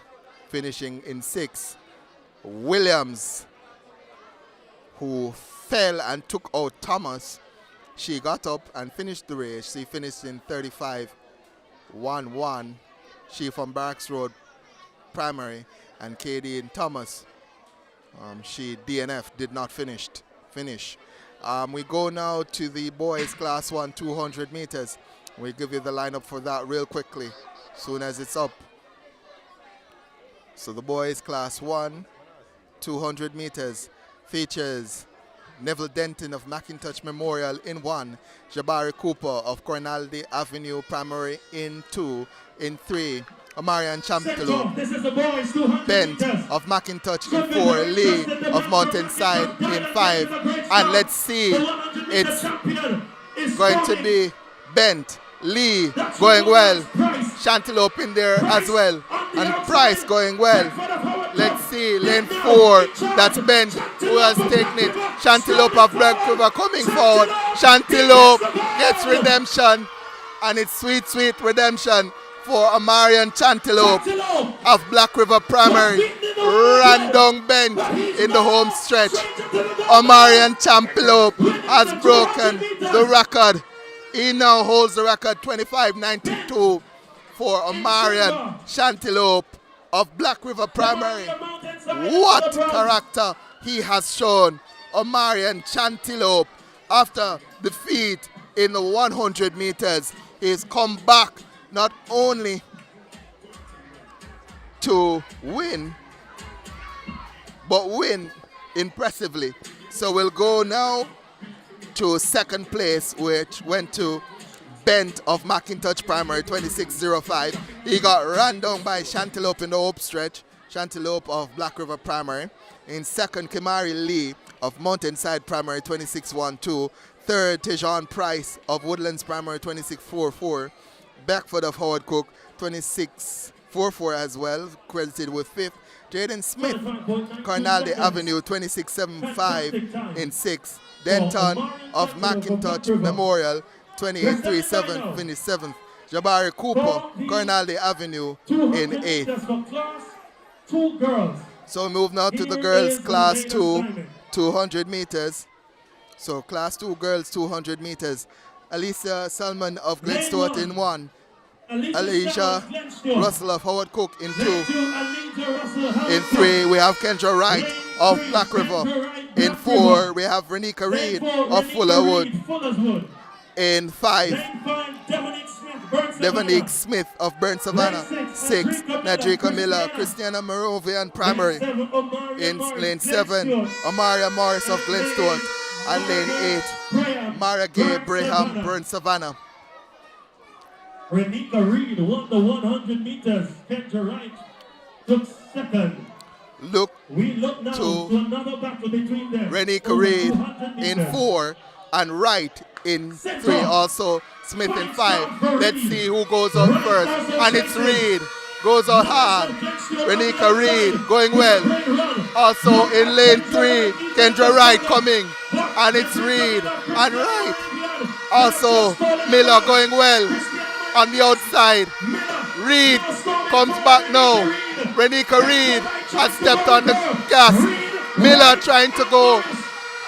finishing in 6th. Williams, who fell and took out Thomas, she got up and finished the race. She finished in 35.11. She from Barracks Road Primary. And Katie and Thomas, she DNF, did not finish. We go now to the boys class 1 200 meters. We'll give you the lineup for that real quickly, soon as it's up. So the boys class 1 200 meters features Neville Denton of McIntosh Memorial in 1, Jabari Cooper of Cornaldy Avenue Primary in 2, in 3, Amarian Champtalo Bent of McIntosh in 4, Lee of Mountainside in 5, and let's see, it's going to be Bent, Lee going well, Chantelope in there as well, and Price going well. Let's see, lane 4, that's Bent who has taken it. Chantelope of Black River coming forward. Chantelope gets redemption, and it's sweet, sweet redemption for Amarian Chantelope of Black River Primary. Randong Bent in the home stretch. Amarian Chantelope has broken the record. He now holds the record 25.92 for Amarian Chantelope of Black River Primary. What character he has shown. Amarian Chantelope, after defeat in the 100 meters, he's come back not only to win, but win impressively. So we'll go now to second place, which went to Bent of McIntosh Primary, 26.05. He got run down by Chantelope in the hope stretch. Chantelope of Black River Primary. In second, Kimari Lee of Mountainside Primary, 26.12. Third, Tejan Price of Woodlands Primary, 26.44. Beckford of Howard Cook, 26.44 as well, credited with 5th. Jaden Smith, Cornaldy Avenue, 26.75 in 6th. Denton of McIntosh Memorial, 28.37, finished 7th. Jabari Cooper, Cornaldy Avenue in 8th. So we move now to the girls class 2, 200 meters. So class 2 girls, 200 meters. Alicia Salmon of Glen Stewart in 1. Alicia Russell of Howard Cook in 2. In 3, we have Kendra Wright of Black River. In 4, we have Renika Reed of Fullerwood. In 5, Devonique Smith of Burn Savannah. 6, Nadrika Miller, Christiana Moravian Primary. In lane 7, Amaria Morris of Glen Stewart. And lane 8, Mara Gay Braham, Burn Savannah. Renika Reed won the 100 meters. Kendra Wright took second. Look now to another battle between them. Renika Reed in 4 and Wright in 3. Also Smith in 5. Let's see who goes out first. And it's Reed. Goes out hard. Renika Reed going well. Also in lane 3, Kendra Wright coming. And it's Reed and Wright. Also Miller going well on the outside. Reed comes back now. Renika Reed has stepped on the gas. Miller trying to go.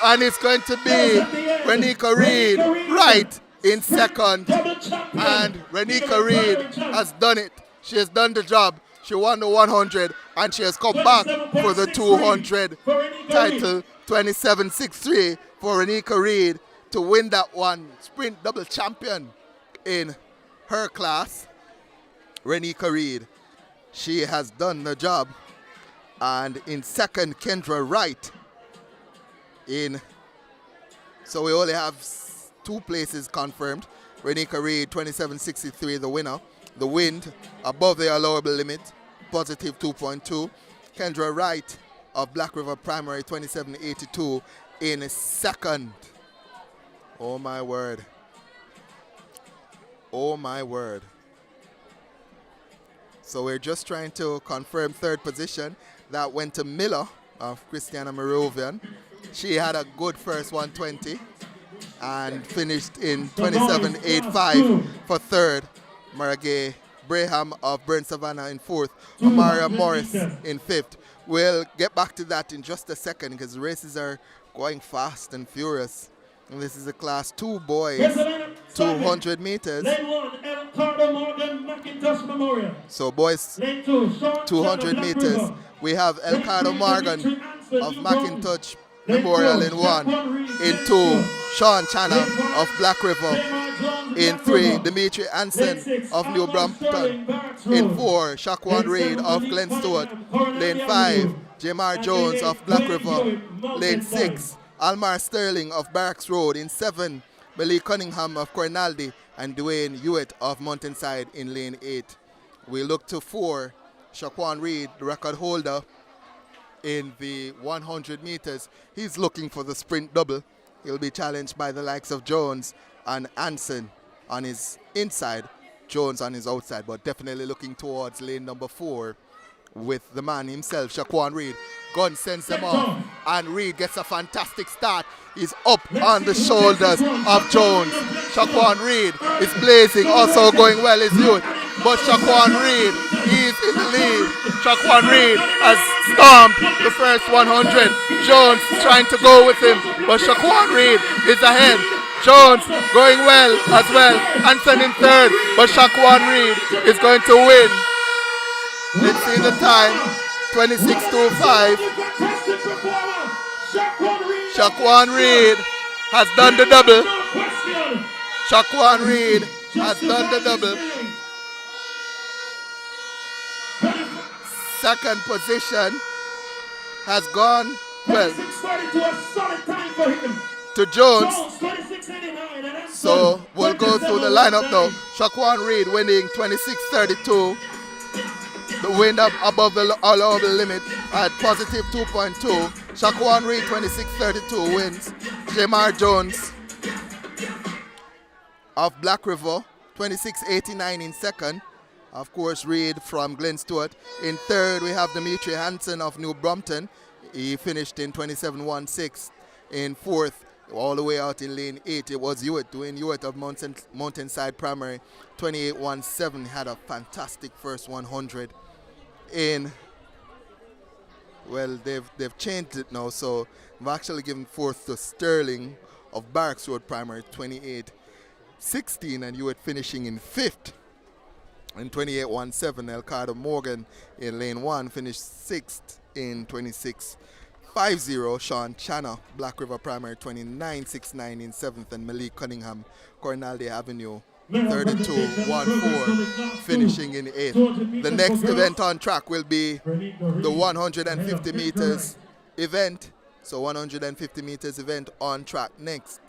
And it's going to be Renika Reed right in second. And Renika Reed has done it. She has done the job. She won the 100 and she has come back for the 200 title. 27.63 for Renika Reed to win that one. Sprint double champion in her class. Renika Reed, she has done the job. And in second, Kendra Wright. So we only have 2 places confirmed. Renika Reed, 27.63, the winner. The wind above the allowable limit, positive 2.2. Kendra Wright of Black River Primary, 27.82 in second. Oh my word. Oh my word. So we're just trying to confirm third position. That went to Miller of Christiana Moravian. She had a good first 120 and finished in 27.85 for third. Maragay Braham of Burn Savannah in fourth. Amaria Morris in fifth. We'll get back to that in just a second because the races are going fast and furious. And this is a class 2 boys, 200 meters. So boys, 200 meters. We have Elcardo Morgan of McIntosh Memorial in 1. In 2, Sean Channa of Black River. In 3, Dimitri Anson of New Brampton. In 4, Shaquan Reed of Glen Stewart. Lane 5, Jamar Jones of Black River. Lane 6, Almar Sterling of Barracks Road. In 7, Billy Cunningham of Cornaldy. And Dwayne Hewitt of Mountainside in lane 8. We look to 4, Shaquan Reed, the record holder in the 100 meters. He's looking for the sprint double. He'll be challenged by the likes of Jones and Anson on his inside, Jones on his outside, but definitely looking towards lane number 4 with the man himself, Shaquan Reed. Gun sends him off, and Reed gets a fantastic start. He's up on the shoulders of Jones. Shaquan Reed is blazing, also going well his youth. But Shaquan Reed, he's in the lead. Shaquan Reed has stomped the first 100. Jones trying to go with him, but Shaquan Reed is ahead. Jones going well as well. Anson in third, but Shaquan Reed is going to win. Let's see the time, 26.25. Shaquan Reed has done the double. Shaquan Reed has done the double. Second position has gone, well, to Jones. So we'll go through the lineup now. Shaquan Reed winning 26.32. The wind up above the allowable limit at positive 2.2. Shaquan Reed 26.32 wins. Jamar Jones of Black River 26.89 in second. Of course, Reed from Glen Stewart. In third, we have Dimitri Hansen of New Brompton. He finished in 27.16. In fourth, all the way out in lane 8, it was Hewitt, Dwayne Hewitt of Mountainside Primary, 28.17. Had a fantastic first 100. Well, they've changed it now, so I've actually given fourth to Sterling of Barracks Road Primary, 28.16, and Hewitt finishing in fifth. In 28.17, Elcardo Morgan in lane 1 finished 6th in 26.50. Sean Channa, Black River Primary, 29.69 in 7th, and Malik Cunningham, Cornaldy Avenue, 32.14, finishing in 8th. The next event on track will be the 150 meters event. So 150 meters event on track next.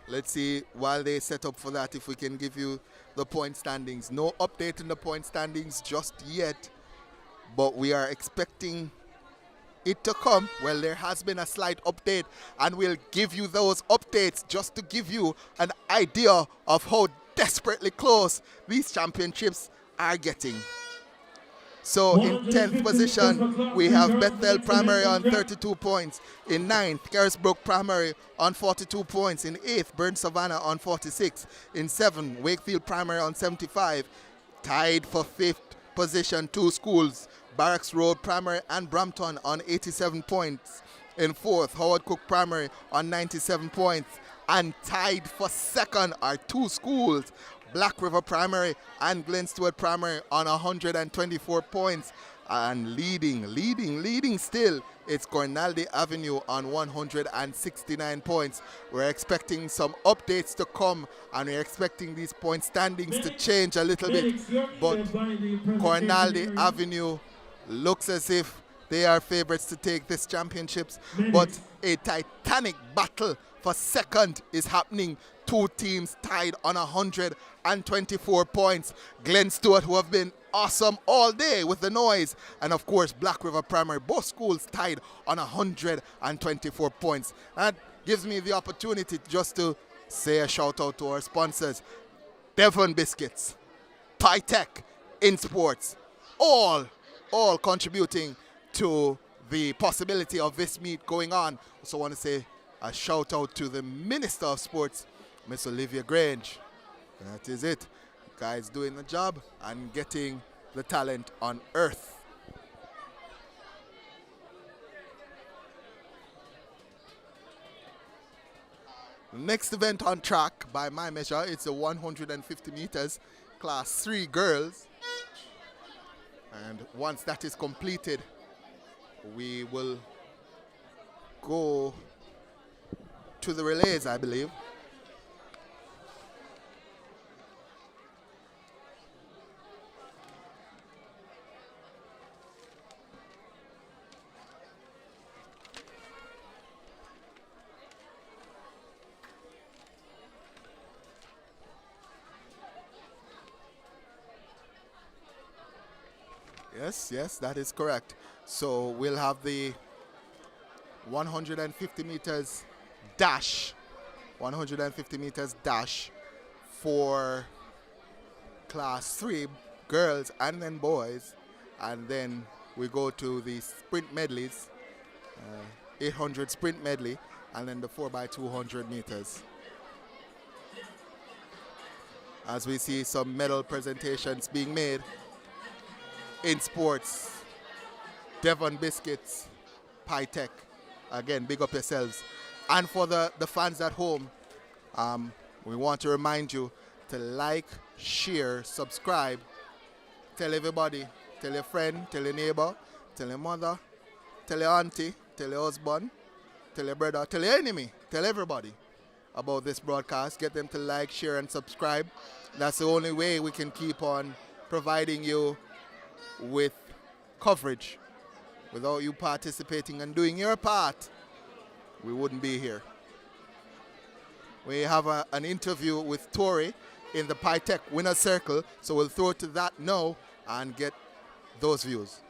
Let's see, while they set up for that, if we can give you the point standings. No update in the point standings just yet, but we are expecting it to come. Well, there has been a slight update, and we'll give you those updates just to give you an idea of how desperately close these championships are getting. So in 10th position, we have Bethel Primary on 32 points. In 9th, Carisbrook Primary on 42 points. In 8th, Burn Savannah on 46. In 7th, Wakefield Primary on 75. Tied for 5th position, 2 schools, Barracks Road Primary and Brampton on 87 points. In 4th, Howard Cook Primary on 97 points. And tied for 2nd are 2 schools, Black River Primary and Glen Stewart Primary on 124 points. And leading still, it's Cornaldy Avenue on 169 points. We're expecting some updates to come, and we're expecting these point standings to change a little bit. But Cornaldy Avenue looks as if they are favorites to take this championships. But a titanic battle for second is happening. 2 teams tied on 124 points. Glen Stewart, who have been awesome all day with the noise, and of course Black River Primary, both schools tied on 124 points. That gives me the opportunity just to say a shout out to our sponsors, Devon Biscuits, Tech, INSPORTS, all contributing to the possibility of this meet going on. Also want to say a shout out to the Minister of Sports, Miss Olivia Grange. That is it. Guys doing the job and getting the talent on earth. Next event on track, by my measure, it's a 150 meters class 3 girls. And once that is completed, we will go to the relays, I believe. Yes, that is correct. So we'll have the 150 meters dash, 150 meters dash for class 3 girls and then boys, and then we go to the sprint medleys, 800 sprint medley, and then the 4x200 meters. As we see some medal presentations being made. INSPORTS, Devon Biscuits, Pytech. Again, big up yourselves. And for the fans at home, we want to remind you to like, share, subscribe, tell everybody, tell your friend, tell your neighbor, tell your mother, tell your auntie, tell your husband, tell your brother, tell your enemy, tell everybody about this broadcast. Get them to like, share, and subscribe. That's the only way we can keep on providing you with coverage. Without you participating and doing your part, we wouldn't be here. We have an interview with Tori in the Pytech Winner's Circle, so we'll throw to that now and get those views.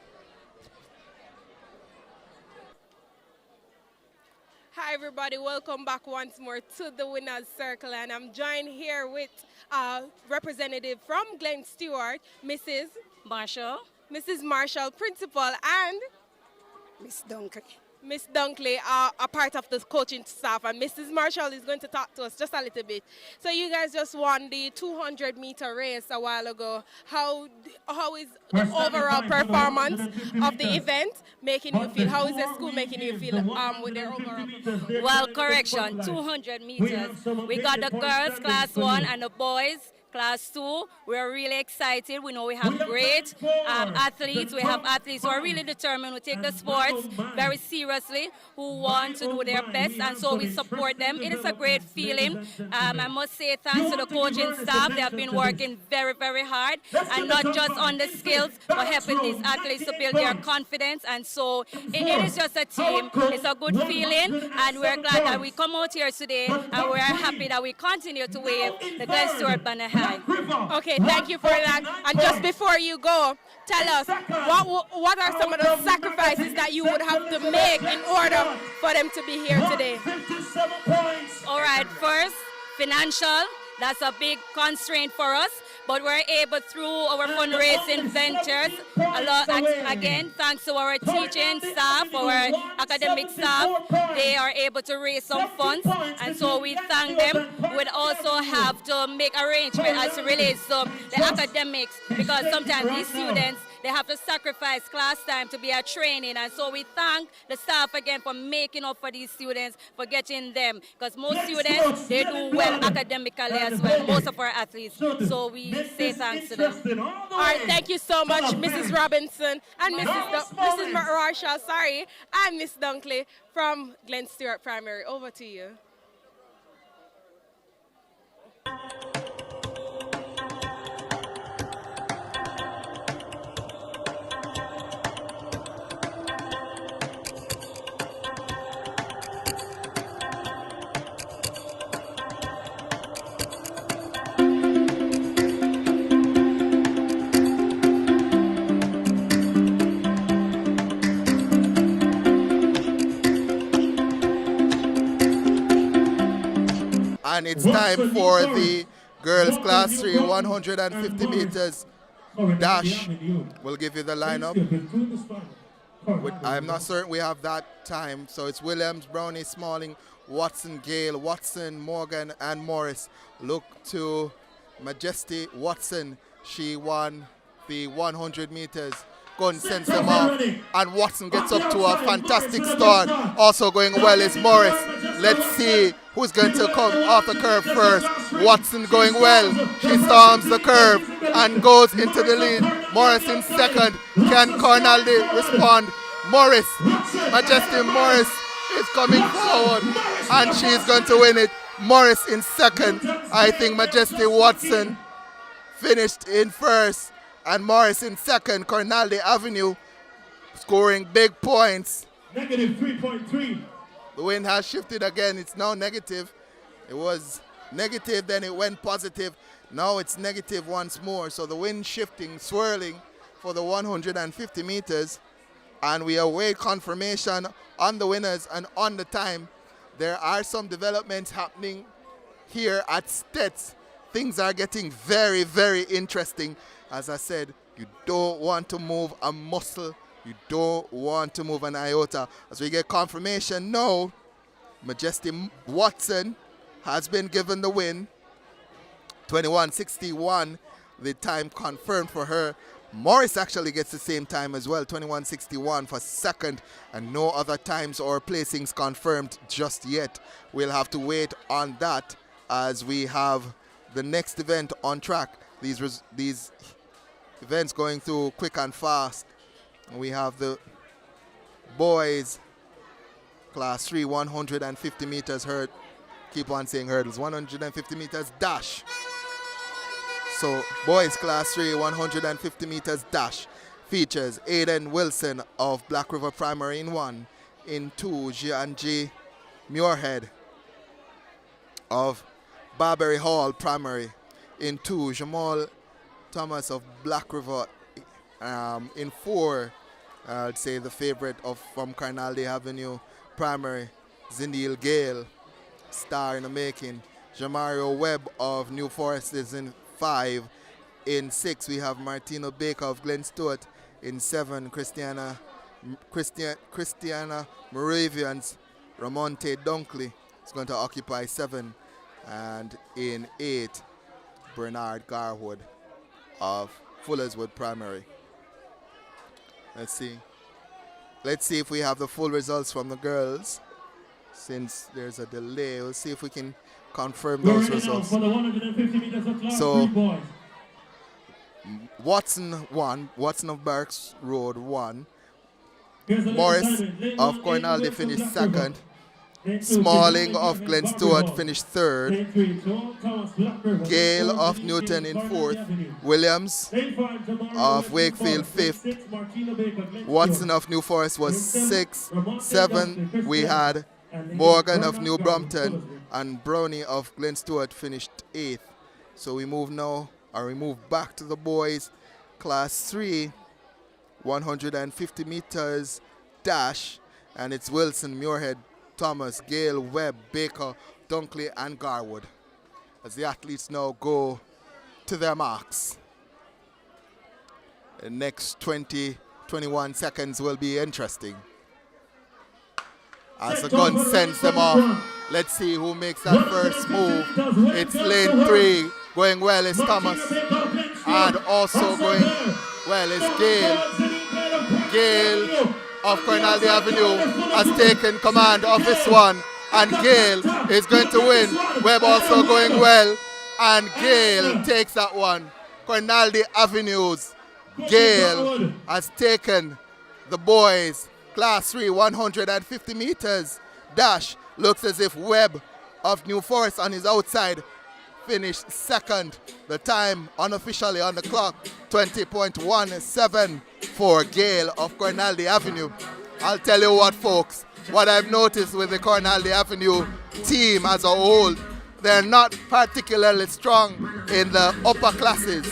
Hi everybody, welcome back once more to the Winner's Circle, and I'm joined here with a representative from Glen Stewart, Mrs. Marshall, principal, and Miss Dunkley. Miss Dunkley are a part of the coaching staff, and Mrs. Marshall is going to talk to us just a little bit. So you guys just won the 200-meter race a while ago. How is the overall performance of the event making you feel? How is the school making you feel with their overall performance? Well, correction, 200 meters. We got the girls, class 1, and the boys, class 2. We're really excited. We know we have great athletes. We have athletes who are really determined, who take the sports very seriously, who want to do their best, and so we support them. It is a great feeling. I must say thanks to the coaching staff. They have been working very, very hard, and not just on the skills, but helping these athletes to build their confidence. And so it is just a team. It's a good feeling, and we're glad that we come out here today, and we're happy that we continue to wave the Glen Stewart banner high. Okay, thank you for that. And just before you go, tell us, what are some of the sacrifices that you would have to make in order for them to be here today? All right, first, financial. That's a big constraint for us. But we're able, through our fundraising ventures, again, thanks to our teaching staff, our academic staff, they are able to raise some funds, and so we thank them. We'd also have to make arrangements as it relates to the academics, because sometimes these students, they have to sacrifice class time to be at training, and so we thank the staff again for making up for these students, for getting them, because most students, they do well academically as well, most of our athletes, so we say thanks to them. All right, thank you so much, Mrs. Robinson and Mrs. Marshall, and Miss Dunkley from Glen Stewart Primary. Over to you. And it's time for the girls class 3 150 meters dash. We'll give you the lineup. I'm not certain we have that time. So it's Williams, Brownie, Smalling, Watson, Gale, Watson, Morgan, and Morris. Look to Majesty Watson. She won the 100 meters. Gun sends them off, and Watson gets up to a fantastic start. Also going well is Morris. Let's see who's going to come off the curve first. Watson going well. She storms the curve and goes into the lead. Morris in second. Can Cornaldi respond? Morris, Majesty Morris is coming forward, and she's going to win it. Morris in second. I think Majesty Watson finished in first, and Morris in second. Cornaldi Avenue scoring big points. Negative 3.3. The wind has shifted again. It's now negative. It was negative, then it went positive. Now it's negative once more. So the wind shifting, swirling for the 150 meters. And we await confirmation on the winners and on the time. There are some developments happening here at Stets. Things are getting very, very interesting. As I said, you don't want to move a muscle. You don't want to move an iota. As we get confirmation now, Majesty Watson has been given the win. 21:61, the time confirmed for her. Morris actually gets the same time as well, 21:61 for second, and no other times or placings confirmed just yet. We'll have to wait on that as we have the next event on track. These events going through quick and fast. We have the boys class 3 150 meters hurdle. Keep on saying hurdles. 150 meters dash. So boys class 3 150 meters dash features Aiden Wilson of Black River Primary in 1. In 2, G Muirhead of Barbary Hall Primary. In 2, Jamal Thomas of Black River. In 4, I'd say the favorite from Cornaldi Avenue Primary, Zindil Gale, star in the making. Jamario Webb of New Forest is in 5. In 6, we have Martina Baker of Glen Stewart. In 7, Christiana Moravian's Ramonte Dunkley is going to occupy 7. And in 8, Bernard Garwood of Fullerswood Primary. Let's see if we have the full results from the girls. Since there's a delay, we'll see if we can confirm those results. So Watson won. Watson of Berks Road won. Morris of Cornaldi finished second. Smalling of Glen Stewart finished third. Gale of Newton in fourth. Williams of Wakefield fifth. Watson of New Forest was sixth. Seventh, we had Morgan of New Brompton, and Brownie of Glen Stewart finished eighth. So we move back to the boys class 3 150 meters dash, and it's Wilson, Muirhead, Thomas, Gale, Webb, Baker, Dunkley, and Garwood as the athletes now go to their marks. The next 21 seconds will be interesting as the gun sends them off. Let's see who makes that first move. It's lane 3. Going well is Thomas, and also going well is Gale. Gale of Cornaldi Avenue has taken command of this one, and Gale is going to win. Webb also going well, and Gale takes that one. Cornaldi Avenue's Gale has taken the boys class 3 150 meters dash. Looks as if Webb of New Forest on his outside finished second. The time unofficially on the clock, 20.17 for Gale of Cornaldi Avenue. I'll tell you what, folks, what I've noticed with the Cornaldi Avenue team as a whole, they're not particularly strong in the upper classes,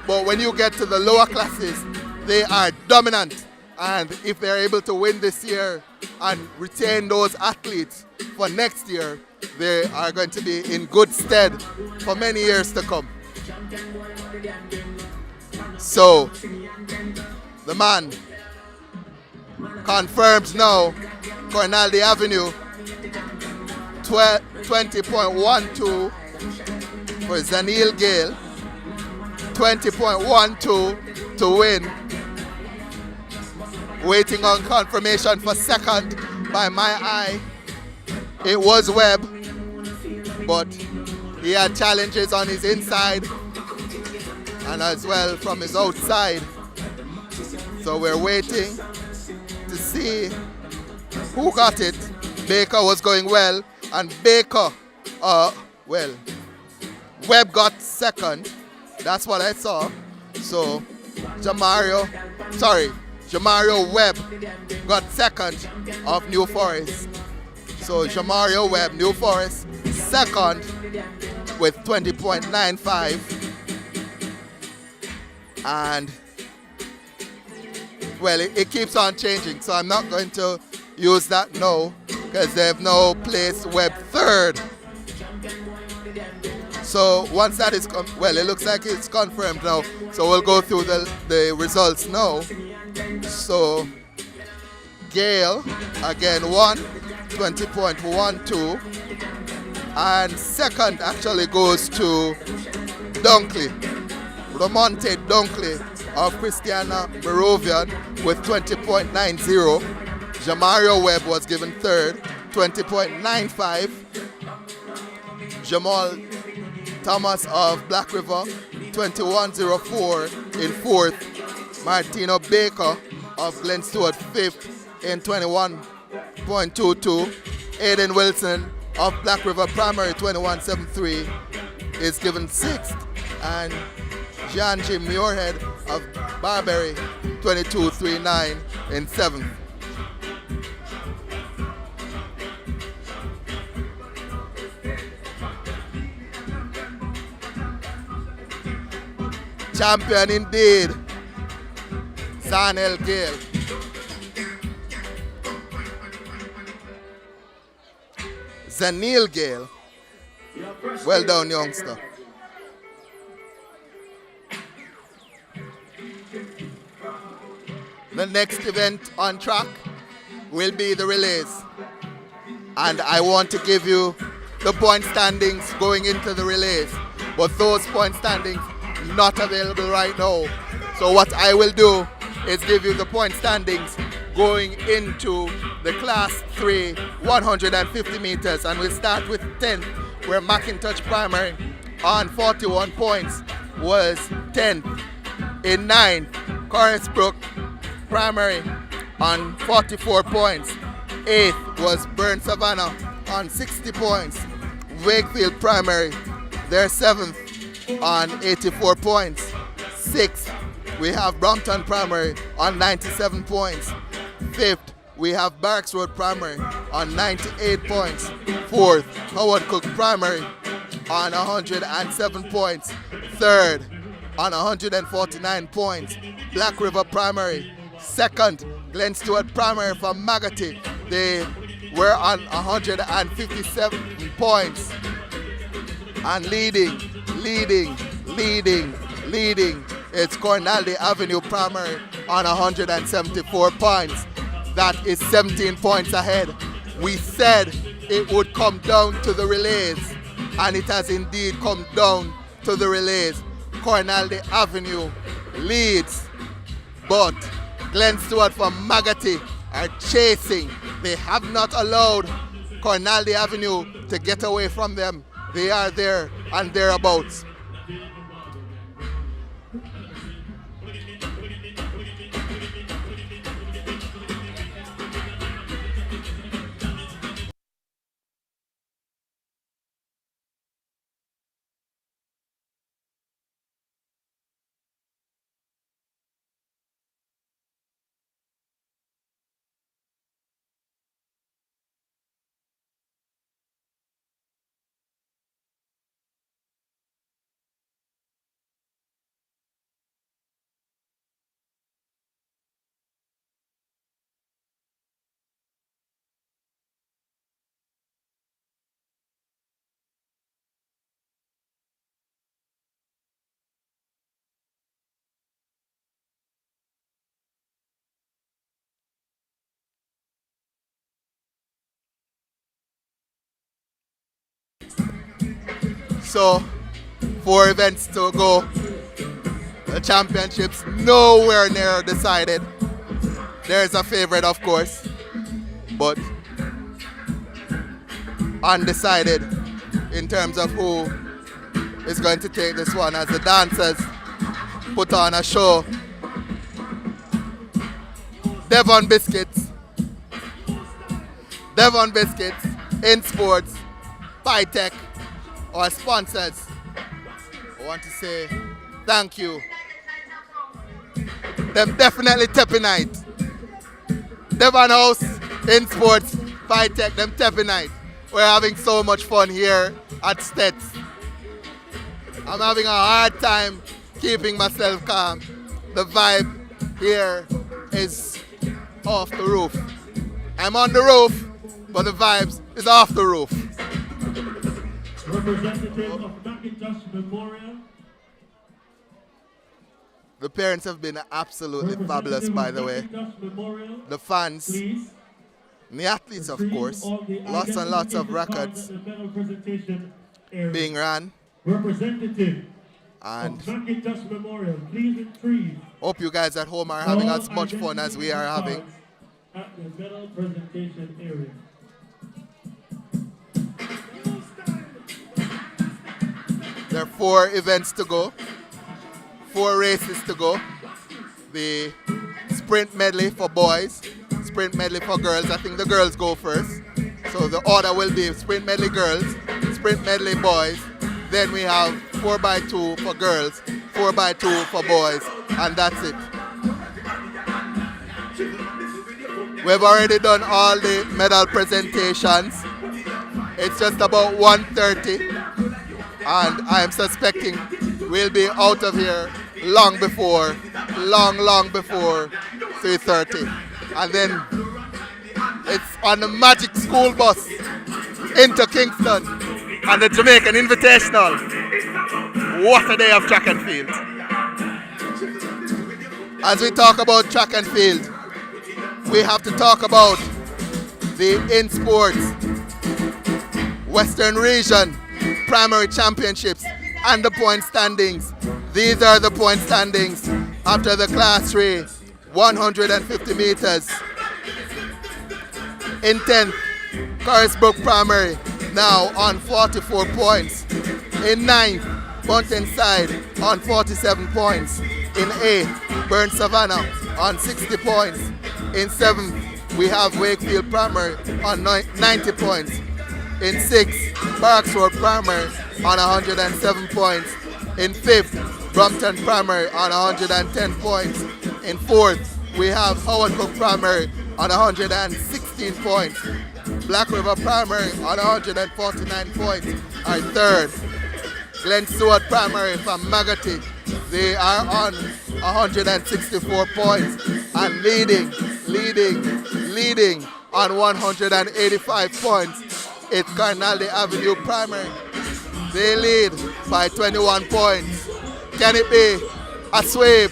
but when you get to the lower classes, they are dominant. And if they're able to win this year and retain those athletes for next year, they are going to be in good stead for many years to come. So, the man confirms now. Cornaldi Avenue 20.12 for Zaniel Gale. 20.12 to win. Waiting on confirmation for second by my eye. It was Webb, but he had challenges on his inside and as well from his outside. So we're waiting to see who got it. Baker was going well, and Baker, Webb got second. That's what I saw. So Jamario Webb got second of New Forest. So Jamario Webb, New Forest, second with 20.95. And well, it keeps on changing, so I'm not going to use that now because they've now placed Webb third. So once that is, it looks like it's confirmed now. So we'll go through the results now. So Gale again won, 20.12. And second actually goes to Dunkley, Ramonte Dunkley of Christiana Moravian with 20.90. Jamario Webb was given third, 20.95. Jamal Thomas of Black River, 21.04 in fourth. Martino Baker of Glen Stewart, fifth in 21.22. Aiden Wilson of Black River Primary, 21.73 is given sixth. And John Jim Muirhead of Barberry, 22.39 in seventh. Champion indeed, Zanel Gale. Zaniel Gale. Well done, youngster. The next event on track will be the relays. And I want to give you the point standings going into the relays. But those point standings not available right now. So what I will do is give you the point standings going into the class 3 150 meters, and we'll start with 10th, where McIntosh Primary on 41 points was 10th. In 9th, Corrisbrook Primary on 44 points. 8th was Burn Savannah on 60 points. Wakefield Primary, they're 7th on 84 points. 6th, we have Brompton Primary on 97 points. 5th, we have Barracks Road Primary on 98 points. 4th, Howard Cook Primary on 107 points. 3rd, on 149 points, Black River Primary. 2nd, Glen Stewart Primary from Magotty. They were on 157 points. And leading, it's Cornaldi Avenue Primary on 174 points. That is 17 points ahead. We said it would come down to the relays, and it has indeed come down to the relays. Cornaldi Avenue leads, but Glen Stewart from Magotty are chasing. They have not allowed Cornaldi Avenue to get away from them. They are there and thereabouts. So 4 events to go. The championships nowhere near decided. There's a favorite, of course, but undecided in terms of who is going to take this one as the dancers put on a show. Devon Biscuits, INSPORTS, Pytech, our sponsors. I want to say thank you. Them definitely tapping night. Devon House, INSPORTS, Pytech, them tapping night. We're having so much fun here at Stets. I'm having a hard time keeping myself calm. The vibe here is off the roof. I'm on the roof, but the vibes is off the roof. Representative of McIntosh Memorial. The parents have been absolutely fabulous, by the way. The fans, and the athletes, of course. Lots and lots of records being ran. Representative and McIntosh Memorial, please retrieve. Hope you guys at home are having as much fun as we are having. At the medal presentation area. There are 4 events to go, 4 races to go. The sprint medley for boys, sprint medley for girls. I think the girls go first. So the order will be sprint medley girls, sprint medley boys. Then we have 4x2 for girls, 4x2 for boys, and that's it. We've already done all the medal presentations. It's just about 1:30, and I'm suspecting we'll be out of here long before 3:30. And then it's on the Magic School bus into Kingston and the Jamaican Invitational. What a day of track and field. As we talk about track and field, we have to talk about the INSPORTS Western Region Primary Championships and the point standings. These are the point standings after the Class 3 150 meters. In 10th, Carisbrook Primary now on 44 points. In 9th, Mountainside on 47 points. In 8th, Burn Savannah on 60 points. In 7th, we have Wakefield Primary on 90 points. In 6th, Barracks Road Primary on 107 points. In 5th, Brompton Primary on 110 points. In 4th, we have Howard Cook Primary on 116 points. Black River Primary on 149 points. Our 3rd, Glen Stewart Primary from Magotty. They are on 164 points and leading on 185 points. It's Carnaldi Avenue Primary. They lead by 21 points. Can it be a sweep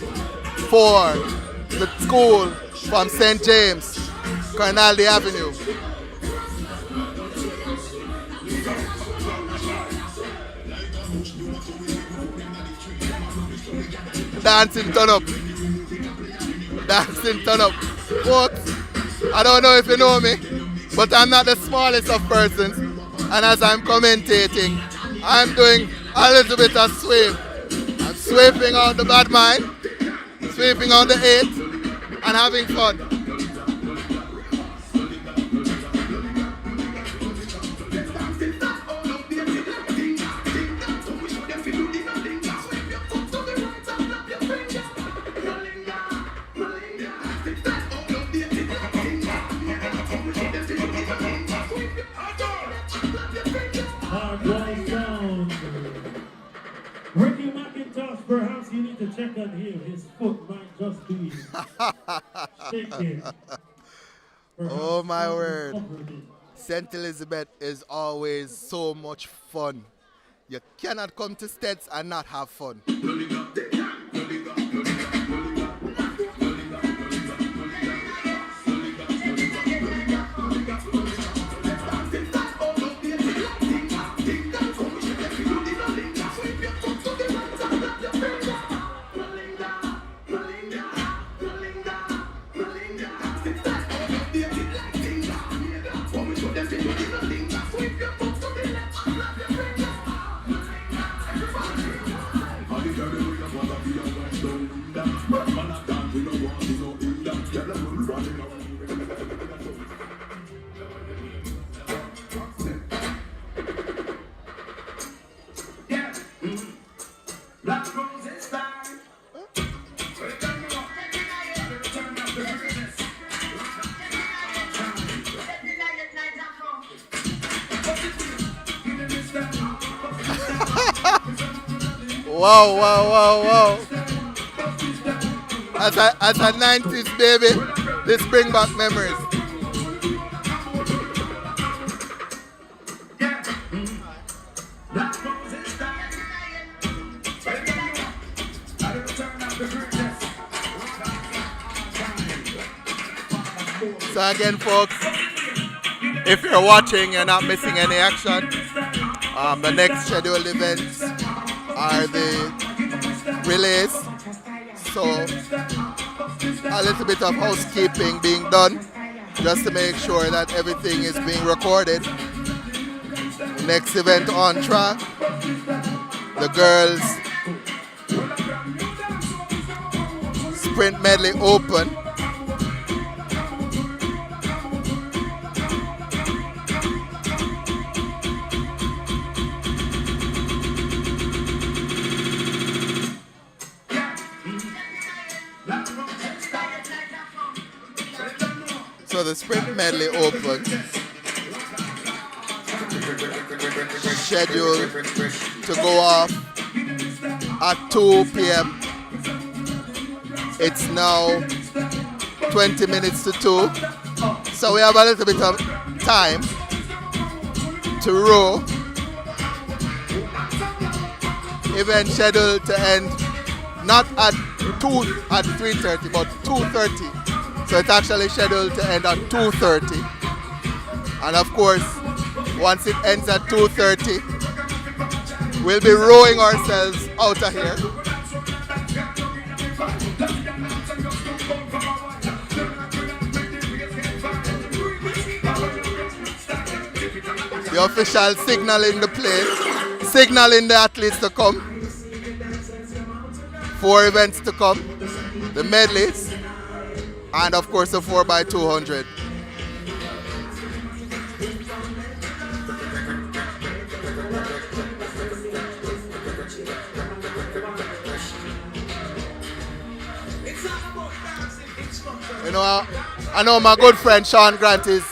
for the school from St. James, Carnaldi Avenue? Dancing turn up. Folks, I don't know if you know me, but I'm not the smallest of persons. And as I'm commentating, I'm doing a little bit of sweep. I'm sweeping out the bad mind, sweeping out the 8, and having fun. Perhaps you need to check on him. His foot might just be shaking. Oh my word. St. Elizabeth is always so much fun. You cannot come to Stets and not have fun. Wow, wow, wow, wow. As a 90s baby, this bring back memories. So again, folks, if you're watching, you're not missing any action. The next scheduled events are the relays. So a little bit of housekeeping being done just to make sure that everything is being recorded. Next event on track, the girls sprint medley open. So the sprint medley opens, scheduled to go off at 2 p.m. It's now 20 minutes to 2. So we have a little bit of time to row. Event scheduled to end not at 3:30, but 2:30. So it's actually scheduled to end at 2:30. And of course, once it ends at 2:30, we'll be rowing ourselves out of here. The official signaling the place, signaling the athletes to come. 4 events to come, the medleys, and of course the 4x200. You know, I know my good friend Sean Grant is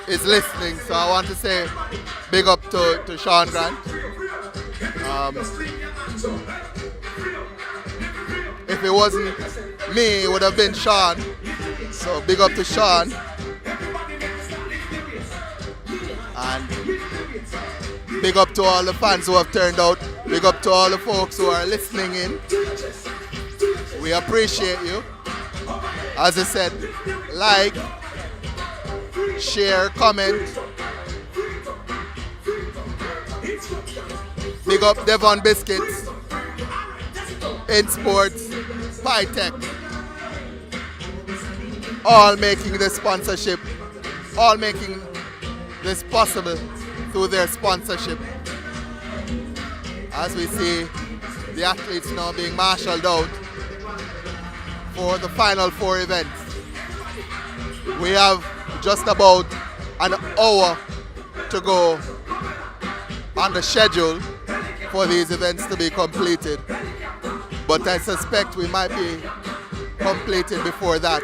listening, so I want to say big up to Sean Grant. If it wasn't me, it would have been Sean. So big up to Sean. And big up to all the fans who have turned out. Big up to all the folks who are listening in. We appreciate you. As I said, like, share, comment. Big up Devon Biscuits, INSPORTS, Tech, all making this sponsorship, all making this possible through their sponsorship. As we see the athletes now being marshaled out for the final 4 events. We have just about an hour to go on the schedule for these events to be completed. But I suspect we might be completed before that.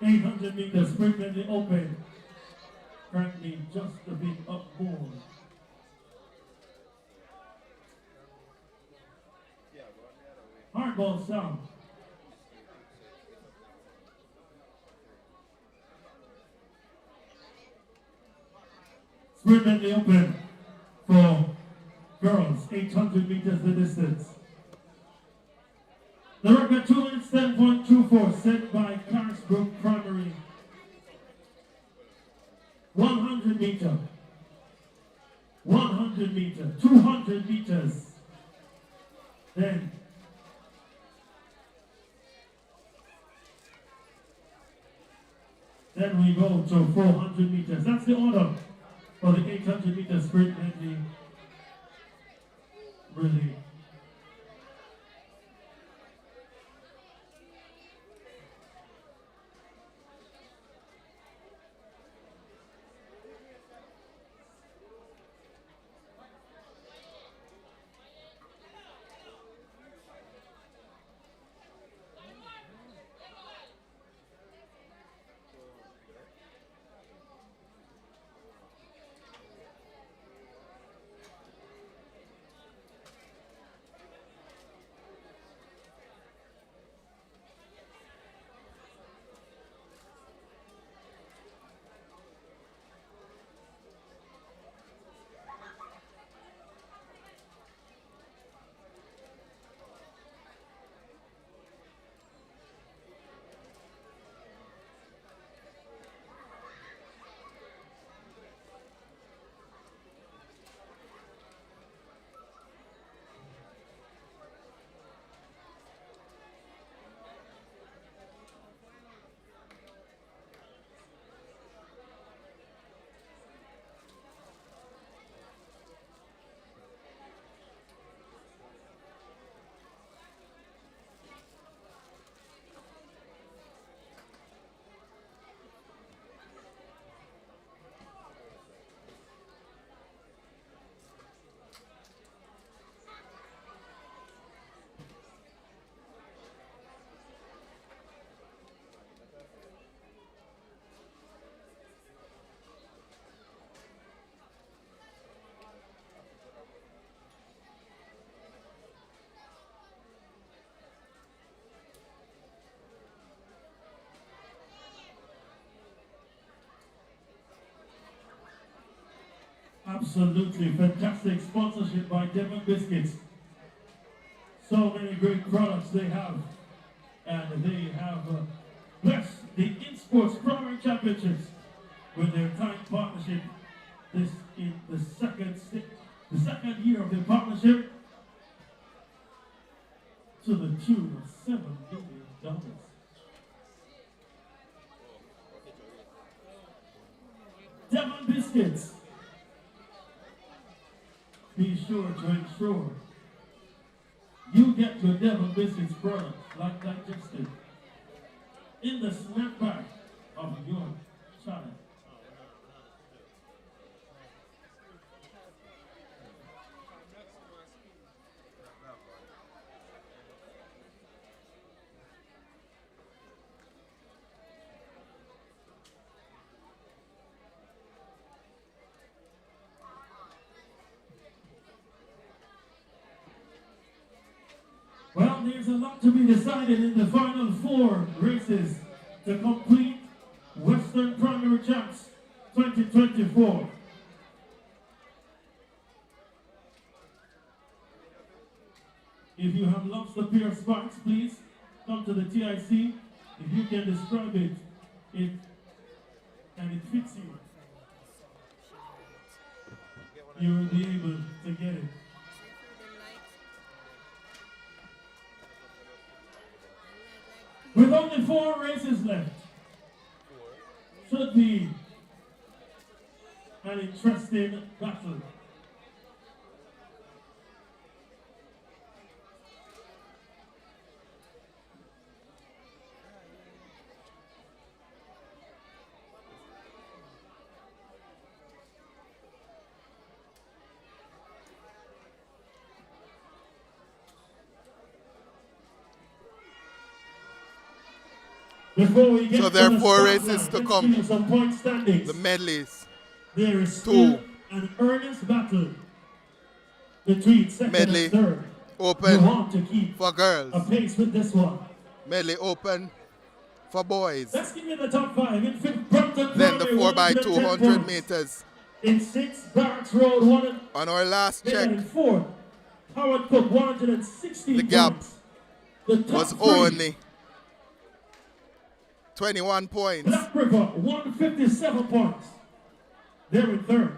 800 meters sprint in the open. Currently just a bit up more. Hardball sound. Sprint in the open for girls, 800 meters the distance. The record 2 minutes 10.24 set by Carisbrook Primary. 100 meter, 100 meter, 200 meters. Then we go to 400 meters. That's the order for the 800 meter sprint and the relay. Absolutely fantastic sponsorship by Devon Biscuits. So many great products they have. And they have blessed the INSPORTS Primary Championships with their kind partnership. This is the second year of their partnership to the tune of $7 million. Devon Biscuits. Be sure to ensure you get your Devon Biscuits products like digested in the snack bag of your child. Well, there's a lot to be decided in the final 4 races to complete Western Primary Champs 2024. If you have lost a pair of spikes, please come to the TIC. If you can describe it and it fits you will be able to get it. With only 4 races left, should be an interesting battle. Before we get So there to are 4 the races start to line, come. let's give you some point standings. The medleys. There is 2 still an earnest battle between second medley and third. You open want to keep for girls. a pace with this one. Medley open for boys. Let's give you the top 5. In fifth, Brompton Then the Primary, 4x2 110 100 points. meters. In 6th, Barracks Road, 1. On our last Then check, in 4th, Howard Cook, 116 the gap points. The top was 3, only 21 points. Black River, 157 points. They're in 3rd.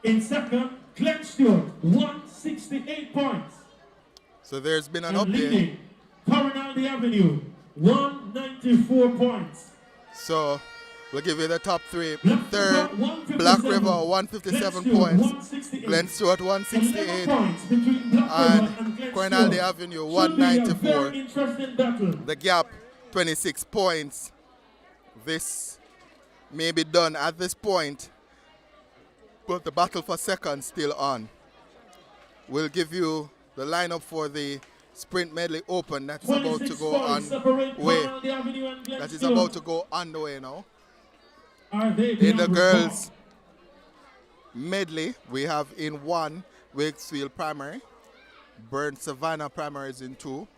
In 2nd, Glen Stewart, 168 points. So there's been an And update. leading, Coronaldi Avenue, 194 points. So we'll give you the top 3. Black Third, River, 157. Black River 157 Glen Stewart, points. 168. Glen Stewart 11 168. points between Black And River and Glen Coronaldi Stewart. Avenue Should be a 194. very interesting battle. The gap 26 points. This may be done at this point, but the battle for second still on. We'll give you the lineup for the sprint medley open that's about to go on way. That is about to go on the way now. In the girls medley, we have in 1 Wakefield Primary, Burn Savannah Primary is in 2,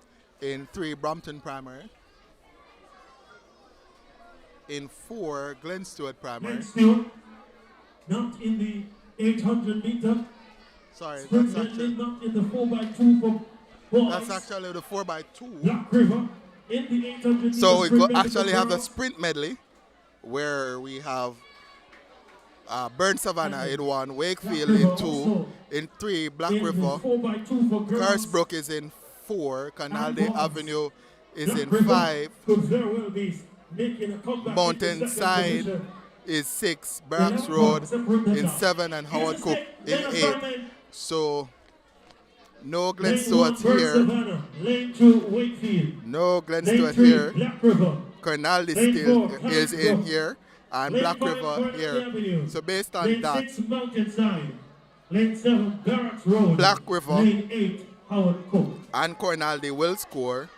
in 3 Brompton Primary, in 4 Glen Stewart Primary. Glen Stewart, not in the 800 meter. Sorry, Sprint that's medley, actually, not in the 4x2 for boys. that's actually the 4x2. Black River in the 800 meter. So we sprint medley actually for have the girls. sprint medley where we have Burn Savannah in 1, Wakefield in 2, in 3 Black In the River, 4x2 for girls. Carisbrook is in 4, Canalde boys. Avenue is Black in River 5, could very well be making a comeback Mountain into second Side position. is 6, Barracks 11 Road points separate the in top. 7, and Howard Cook in Then 8. assignment, So no Glen Lane Stewart 1, Burn here, Savannah. Lane 2, Wakefield. no Glen Lane Stewart 3, here, Black River. Cornaldi Lane still 4, is in Carisbrook. here, and Lane Black 5, River Coronaldi here. Avenue. So based on Lane that, 6, Mountainside. Lane 7, Barracks Road. Black River. Lane 8, Howard Cook. and Cornaldi will score,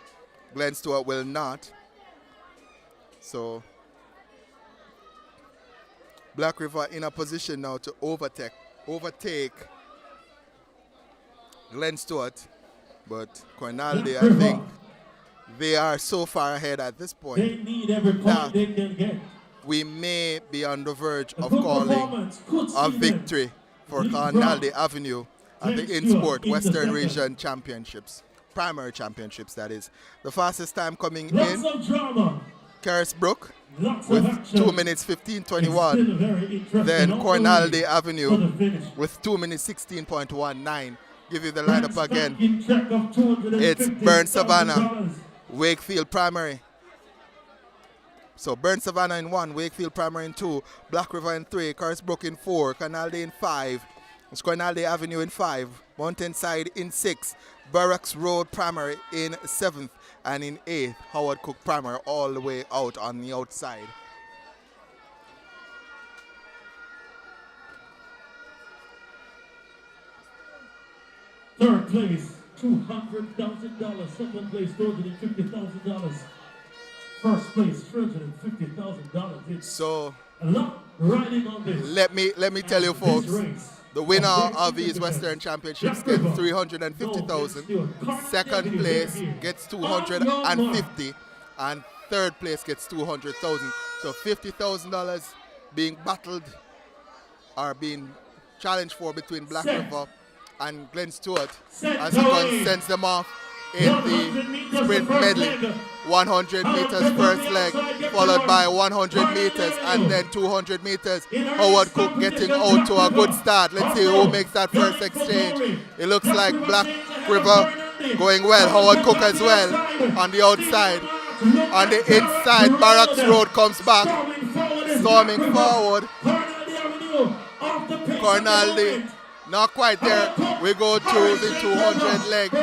Glen Stewart will not. So Black River in a position now to overtake Glen Stewart, but Cornaldi, I think they are so far ahead at this They point need every point that they can get. we may be on the verge A of good calling performance could a see them victory for leapfrog Cornaldi Avenue at the Glen Stewart INSPORT into Western second. Region Championships, primary championships that is. The fastest time coming Lots in, of drama, Carisbrook lots with of action. 2 minutes It's 15.21. still very interesting Then all the Cornaldi way Avenue to the finish. with 2 minutes 16.19. Give you the Grant lineup again. Stankin track of $250,000. It's Burn Savannah, Wakefield Primary. So Burn Savannah in 1, Wakefield Primary in 2, Black River in 3, Carisbrook in 4, Cornaldi in 5, Cornaldi Avenue in 5, Mountainside in 6, Barracks Road Primary in 7th, and in 8th, Howard Cook Primary all the way out on the outside. Third place, $200,000. Second place, $250,000. First place, $350,000. It's So a lot riding on this. let me tell you This folks, race. the winner of these Western Championships gets 350,000. Second place gets 250, and third place gets 200,000. So $50,000 being battled or being challenged for between Black River and Glen Stewart as he sends them off in the sprint medley. 100 meters first leg, followed by 100 meters and then 200 meters. Howard Cook getting out to a good start. Let's see who makes that first exchange. It looks like Black River going well. Howard Cook as well on the outside. On the inside, Barracks Road comes back, storming forward. Cornaldi, not quite there. We go to the 200 leg.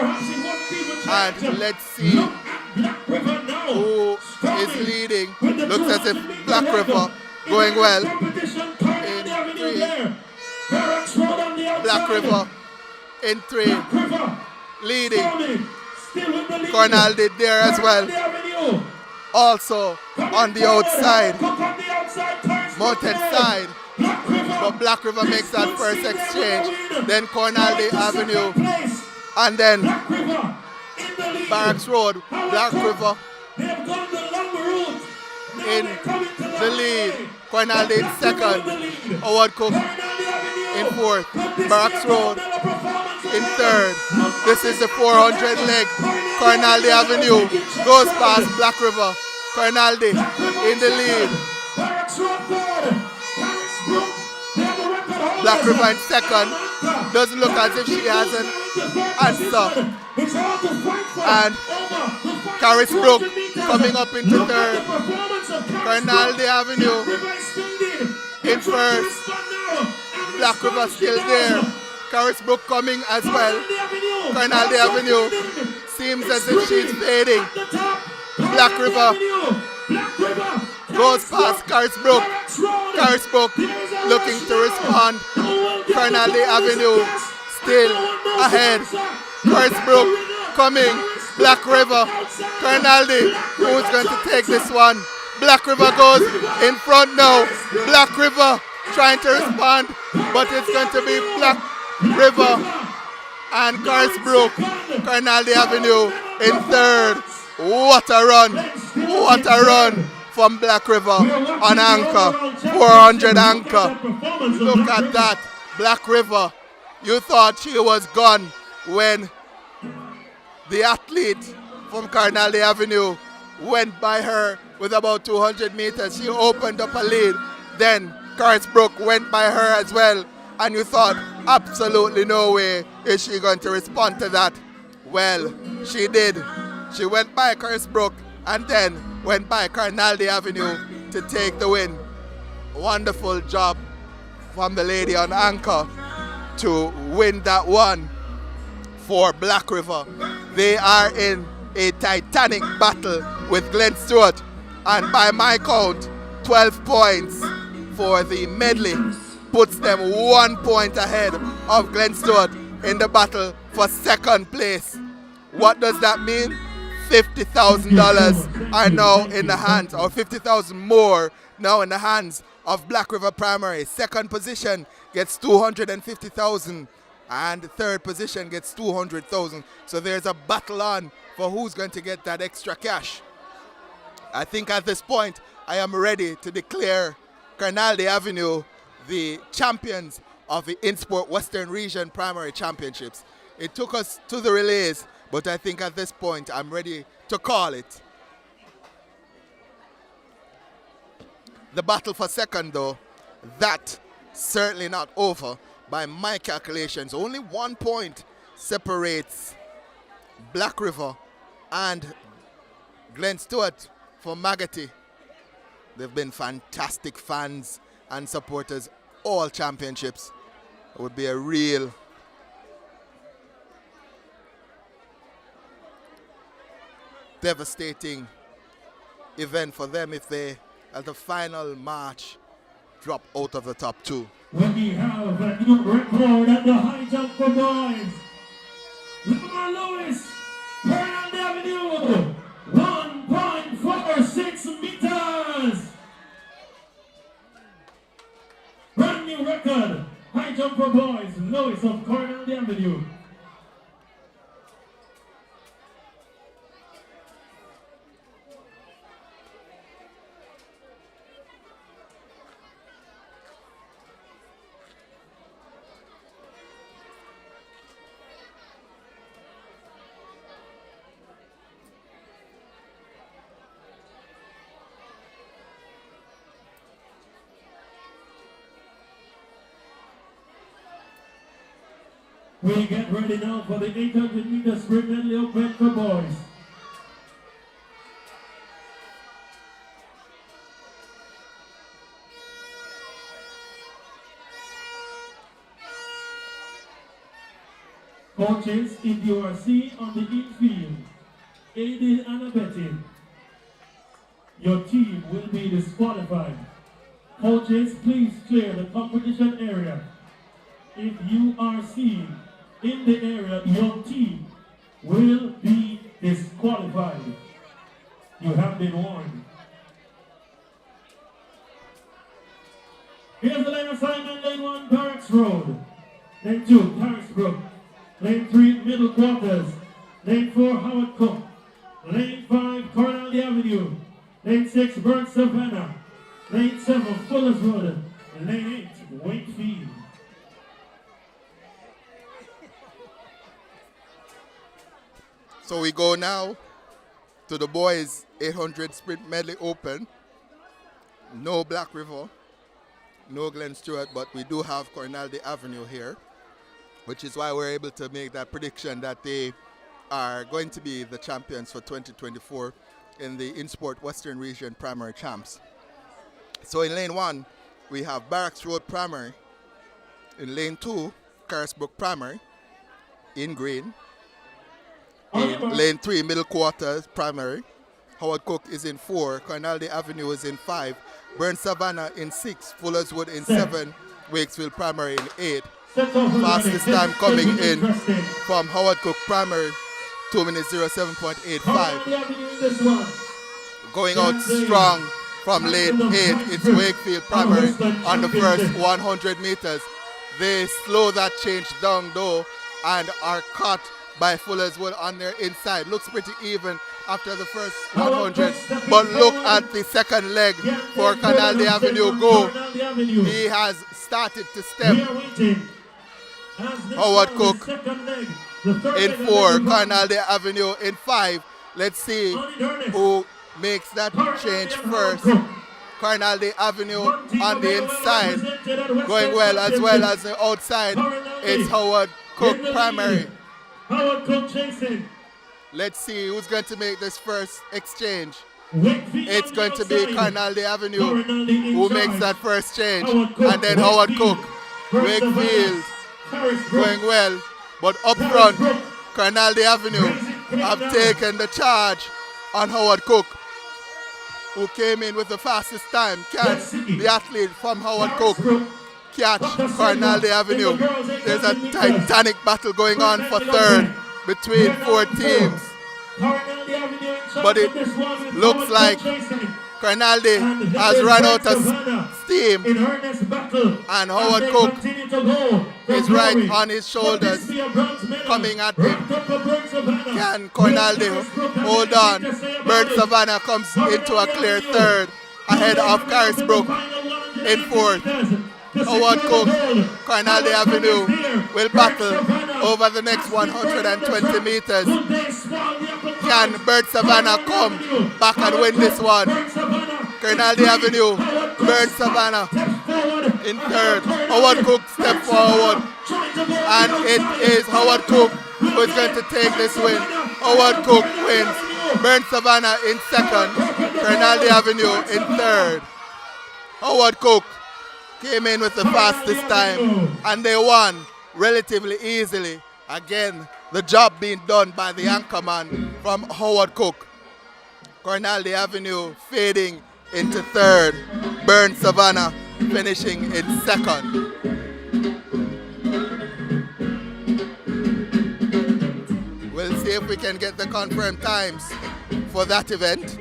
And let's see who is leading. Looks as if Black River going well. In 3. Black River in 3. Leading. Cornaldi there as well. also on the outside, mounted side. But Black River makes that first exchange. Then Cornwall Avenue. And then Barracks Road, Black River in the lead. Cornwall in second. Howard Cook in fourth. Barracks Road in third. This is the 400 leg. Cornwall Avenue goes past Black River. Cornwall in the lead. Black River in second. Doesn't look as if she has an answer. And Caris Brook coming up into third. Cornwall Avenue in first. Black River still there. Caris Brook coming as well. Cornwall Avenue seems as if she's fading. Black River goes past Caris Brook. Caris Brook looking to respond. Cornwall Avenue still ahead. Caris Brook coming. Black River. Cornwall, who's going to take this one? Black River goes in front now. Black River trying to respond, but it's going to be Black River and Caris Brook. Cornwall Avenue in third. What a run. What a run from Black River on anchor. 400 anchor. Look at that. Black River. You thought she was gone when the athlete from Cornwall Avenue went by her with about 200 meters. She opened up a lead. Then Caris Brook went by her as well. And you thought, absolutely no way is she going to respond to that. Well, she did. She went by Caris Brook and then went by Cornwall Avenue to take the win. Wonderful job from the lady on anchor to win that one for Black River. They are in a titanic battle with Glenn Stewart, and by my count, 12 points for the medley puts them 1 point ahead of Glenn Stewart in the battle for second place. What does that mean? $50,000 are now in the hands, or 50,000 more now in the hands of Black River Primary. Second position gets 250,000 and the third position gets 200,000. So there's a battle on for who's going to get that extra cash. I think at this point I am ready to declare Cornwall Avenue the champions of the INSPORTS Western Region Primary Championships. It took us to the relays, but I think at this point I'm ready to call it. The battle for second, though, that certainly not over by my calculations. Only 1 point separates Black River and Glenn Stewart for Magotty. They've been fantastic fans and supporters all championships. It would be a real devastating event for them if they, at the final march, drop out of the top two. When we have a new record at the high jump for boys. Lamar Lewis, Cornwall Avenue, 1.46 meters. Brand new record, high jump for boys, Lewis of Cornwall Avenue. We get ready now for the 800 meter sprint medley open for boys. Coaches, if you are seen on the infield, aiding and abetting, your team will be disqualified. Coaches, please clear the competition area. If you are seen in the area, your team will be disqualified. You have been warned. Here's the lane assignment. Lane 1, Barracks Road. Lane 2, Harrisbrook. Lane 3, Middle Quarters. Lane 4, Howard Cook. Lane 5, Coronel Avenue. Lane 6, Burnt Savannah. Lane 7, Fuller's Road. Lane 8, Wakefield. So we go now to the boys 800 sprint medley open. No Black River, no Glen Stewart, but we do have Coronel Avenue here, which is why we're able to make that prediction that they are going to be the champions for 2024 in the INSPORT Western Region Primary Champs. So in lane 1, we have Barracks Road Primary. In lane 2, Carisbrook Primary in green. In lane 3, Middle Quarters Primary. Howard Cook is in 4. Coronel Avenue is in 5. Burnt Savannah in 6. Fuller's Wood in 7. Wakesfield Primary in 8. Fastest time coming in from Howard Cook Primary, 2 minutes 07.85. Going out strong from lane 8, it's Wakefield Primary on the first 100 meters. They slow that change down though and are caught by Fuller's Wood on their inside. Looks pretty even after the first 100, but look at the second leg for Coronel Avenue go. He has started to step. Howard Cook in 4, Coronel Avenue in 5. Let's see who makes that change first. Coronel Avenue on the inside, going well as the outside. It's Howard Cook Primary. Howard Cook chasing. Let's see who's going to make this first exchange. It's going to be Coronel Avenue who makes that first change. And then Howard Cook. Wakefield going well. But up front, Coronel Avenue have taken the charge on Howard Cook, who came in with the fastest time. Can the athlete from Howard Cook catch Coronel Avenue? There's a titanic battle going on for third between 4 teams. But it looks like Coronel has run out of steam, and Howard Cook is right on his shoulders coming at him. Can Coronel hold on? Burnt Savannah comes into a clear third ahead of Carisbrook in 4th. Howard Cook, Coronel Avenue will battle over the next 120 meters. Can Burnt Savannah come back and win this one? Coronel Avenue, Burnt Savannah in 3rd. Howard Cook step forward, and it is Howard Cook who is going to take this win. Howard Cook wins. Burnt Savannah in 2nd. Coronel Avenue in 3rd. Howard Cook came in with the fastest time, and they won relatively easily. Again, the job being done by the anchorman from Howard Cook. Coronel Avenue fading into 3rd. Burnt Savannah finishing in 2nd. We'll see if we can get the confirmed times for that event.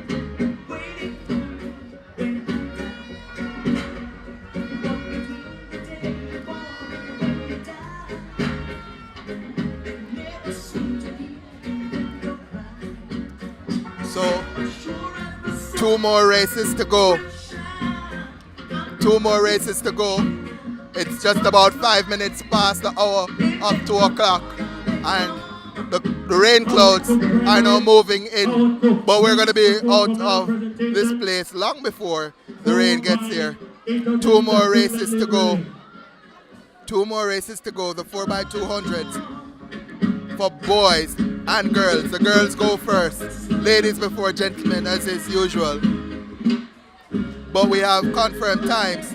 So, 2 more races to go. 2 more races to go. It's just about 5 minutes past the hour of 2 o'clock. And the rain clouds are now moving in. But we're going to be out of this place long before the rain gets here. 2 more races to go. 2 more races to go. The 4x200s for boys and girls. The girls go first. Ladies before gentlemen, as is usual. But we have confirmed times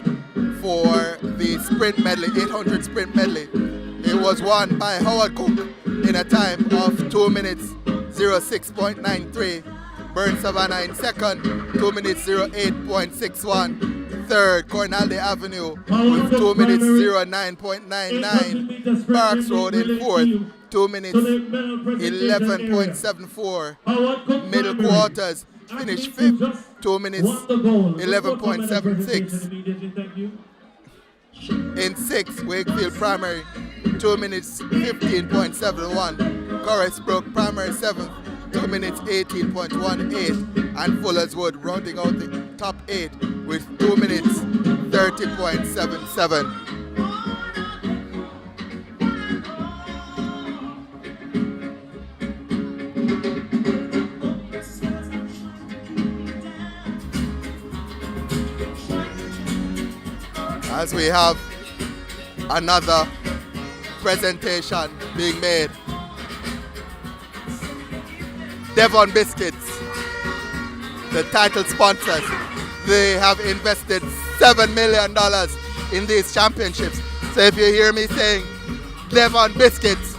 for the sprint medley, 800 sprint medley. It was won by Howard Cook in a time of 2 minutes 06.93. Burnt Savannah in 2nd, 2 minutes 08.61. 3rd, Coronel Avenue with 2 minutes 09.99. Barracks Road in 4th, 2 minutes 11.74. Middle Quarters finished 5th, 2 minutes 11.76. In 6th, Wakefield Primary, 2 minutes 15.71. Corrisbrook Primary 7th, 2 minutes 18.18. And Fullerswood rounding out the top 8 with 2 minutes 30.77. As we have another presentation being made. Devon Biscuits, the title sponsors, they have invested $7 million in these championships. So if you hear me saying Devon Biscuits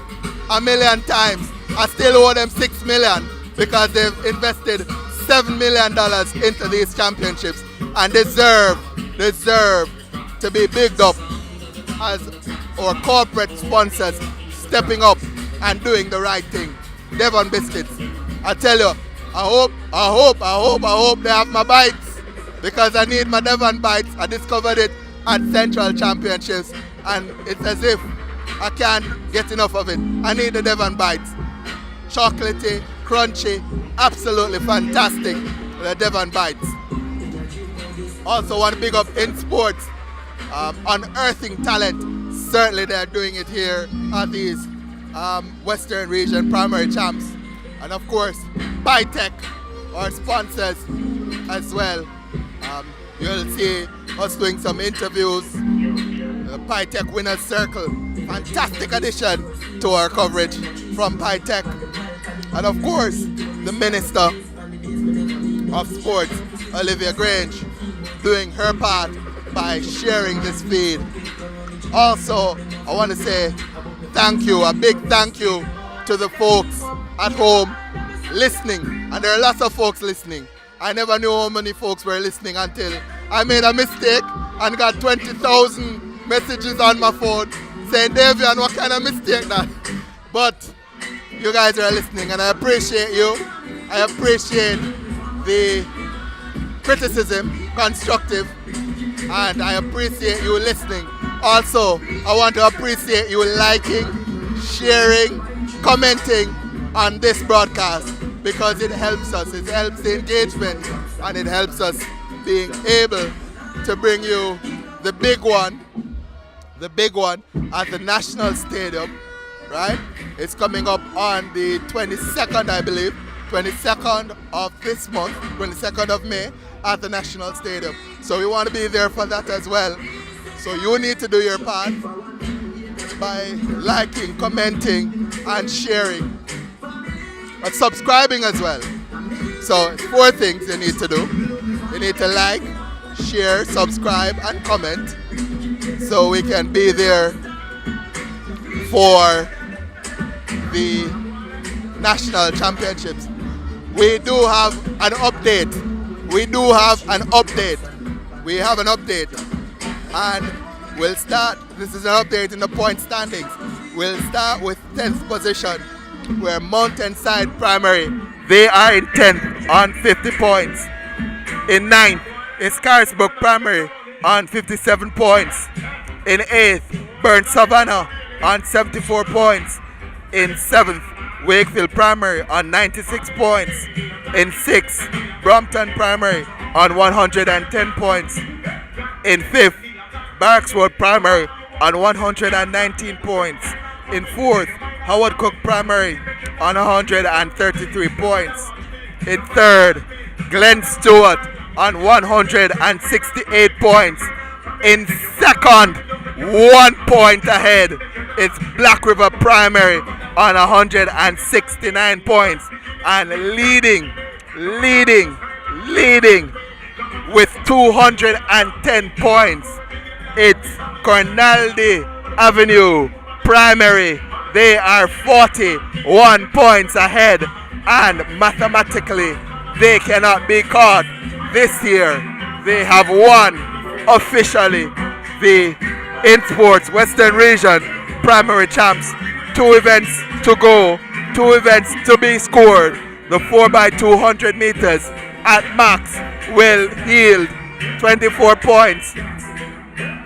a million times, I still owe them $6 million because they've invested $7 million into these championships and deserve to be bigged up as our corporate sponsors stepping up and doing the right thing. Devon Biscuits, I tell you, I hope they have my bites because I need my Devon bites. I discovered it at Central Championships and it's as if I can't get enough of it. I need the Devon bites. Chocolatey, crunchy, absolutely fantastic, the Devon bites. Also want to big up INSPORTS, unearthing talent. Certainly they're doing it here at these Western Region Primary Champs. And of course, Bytech, our sponsors as well. You'll see us doing some interviews. The Bytech Winners Circle, fantastic addition to our coverage from Bytech. And of course, the Minister of Sports, Olivia Grange, doing her part by sharing this feed. Also, I want to say thank you, a big thank you to the folks at home listening. And there are lots of folks listening. I never knew how many folks were listening until I made a mistake and got 20,000 messages on my phone saying, Davian, what kind of mistake that? But you guys are listening and I appreciate you. I appreciate the criticism, constructive, and I appreciate you listening. Also, I want to appreciate you liking, sharing, commenting on this broadcast because it helps us. It helps the engagement and it helps us being able to bring you the big one at the National Stadium, right? It's coming up on the 22nd, I believe, 22nd of this month, 22nd of May at the National Stadium. So we want to be there for that as well. So you need to do your part by liking, commenting, and sharing. But subscribing as well. So 4 things you need to do. You need to like, share, subscribe, and comment so we can be there for the national championships. We do have an update. We have an update. And we'll start, this is an update in the point standings. We'll start with 10th position, where Mountainside Primary, they are in 10th on 50 points. In 9th is Carisbrook Primary on 57 points. In 8th, Burnt Savannah on 74 points. In 7th, Wakefield Primary on 96 points. In 6th, Brompton Primary on 110 points. In 5th, Barracks Road Primary on 119 points. In 4th, Howard Cook Primary on 133 points. In 3rd, Glen Stewart on 168 points. In 2nd, 1 point ahead, it's Black River Primary on 169 points. And leading with 210 points, it's Cornaldy Avenue Primary. They are 41 points ahead and mathematically they cannot be caught. This year they have won officially the INSPORTS Western Region Primary Champs. 2 events to go, 2 events to be scored. The 4x200 meters at max will yield 24 points.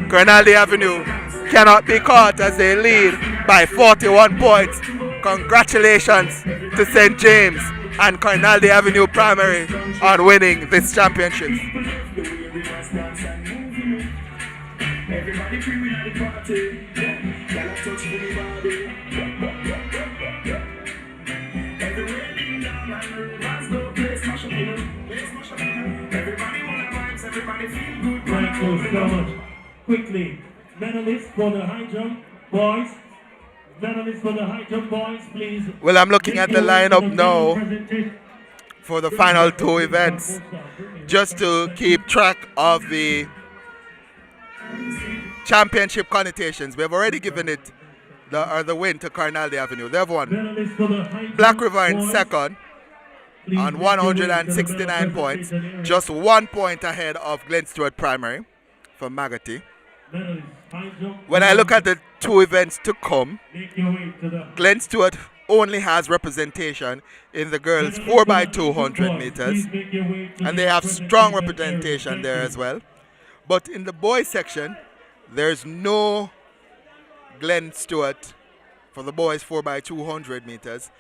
Kirani Avenue cannot be caught as they lead by 41 points. Congratulations to St. James and Kirani Avenue Primary on winning this championship. Thank you so much. Quickly, medalists for the high jump, boys. Medalists for the high jump, boys, please. Well, I'm looking at the lineup now for the final two events, just to keep track of the championship connotations. We've already given it the win to Kirani Avenue. They've won. Black River in second on 169 points, just 1 point ahead of Glen Stewart Primary from Magotty. When I look at the two events to come, Glen Stewart only has representation in the girls 4x200 meters, and they have strong representation there as well. But in the boys section, there's no Glen Stewart for the boys 4x200 meters.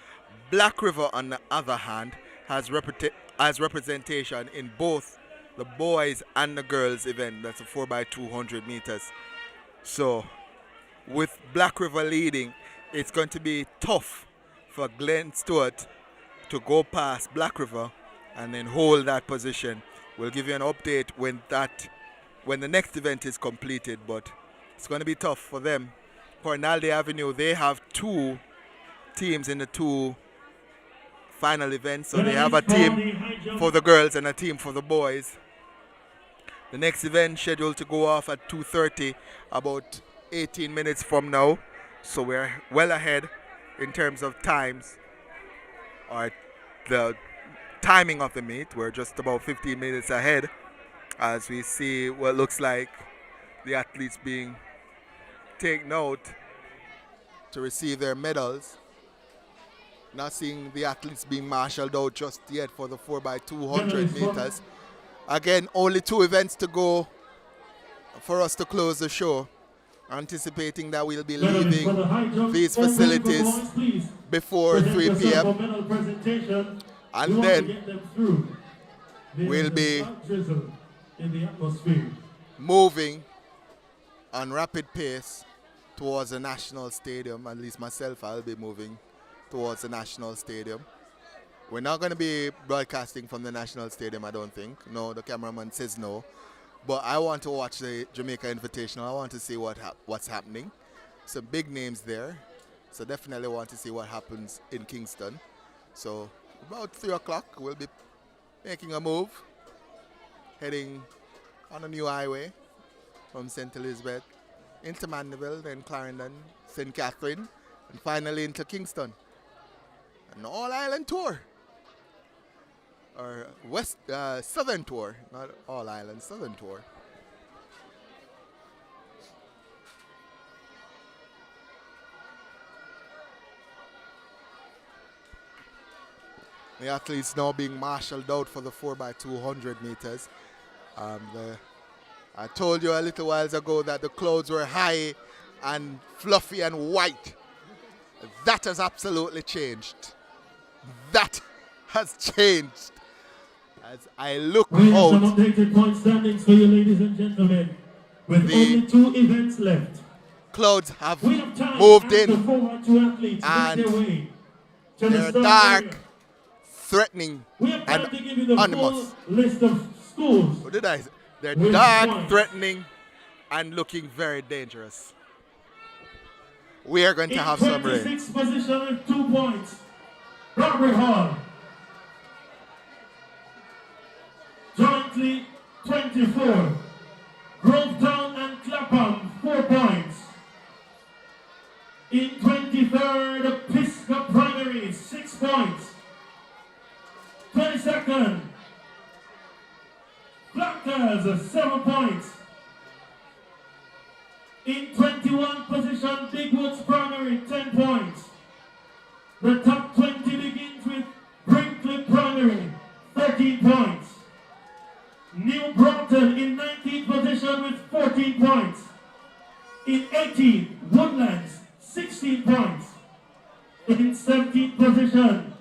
Black River, on the other hand, has representation in both the boys and the girls event. That's a 4x200 meters. So with Black River leading, it's going to be tough for Glen Stewart to go past Black River and then hold that position. We'll give you an update when the next event is completed, but it's going to be tough for them. Kirani Avenue, they have two teams in the two final events, so they have a team for the girls and a team for the boys. The next event scheduled to go off at 2:30, about 18 minutes from now, so we're well ahead in terms of times, or the timing of the meet. We're just about 15 minutes ahead as we see what looks like the athletes being taken out to receive their medals. Not seeing the athletes being marshaled out just yet for the 4x200 meters. Again, only two events to go for us to close the show. Anticipating that we'll be leaving these facilities before 3 p.m. And then we'll be moving on rapid pace towards the National Stadium. At least myself, I'll be moving towards the National Stadium. We're not going to be broadcasting from the National Stadium, I don't think. No, the cameraman says no. But I want to watch the Jamaica Invitational. I want to see what's happening. Some big names there. So definitely want to see what happens in Kingston. So about 3 o'clock, we'll be making a move, heading on a new highway from St. Elizabeth into Mandeville, then Clarendon, St. Catherine, and finally into Kingston. An all-island tour, or southern tour, not all-island, southern tour. The athletes now being marshaled out for the 4x200 meters. I told you a little while ago that the clouds were high and fluffy and white. That has absolutely changed. That has changed. As I look out, some updated point standings for you, ladies and gentlemen. With only 2 events left, clouds have moved in, and they're dark, threatening, and ominous. List of schools. What did I say? They're dark, threatening, and looking very dangerous. We are going to have some rain. 26th position with 2 points. Robert Hall. Jointly 24. Grovetown and Clapham 4 points. In 23rd, Pisgah Primary 6 points. 22nd, Blackers 7 points. In 21 position, Big Woods Primary 10 points. The top 20 begins with Brinkley Primary 13 points. New Brompton in 19th position with 14 points. In 18, Woodlands, 16 points. In 17th position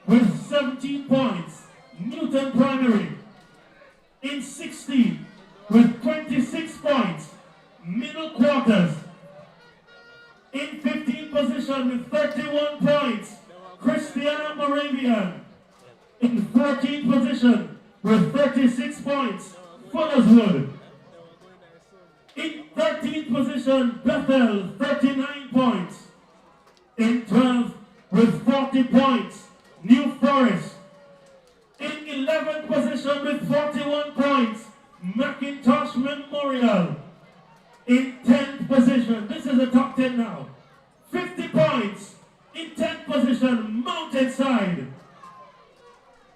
with 17 points, Newton Primary. In 16 with 26 points, Middle Quarters. In 15th position with 31 points, Christiana Moravian. In 14th position with 36 points, Fullerswood. In 13th position, Bethel, 39 points. In 12th with 40 points, New Forest. In 11th position with 41 points, Macintosh Memorial. In 10th position, this is the top 10 now, 50 points. In 10th position, Mountainside.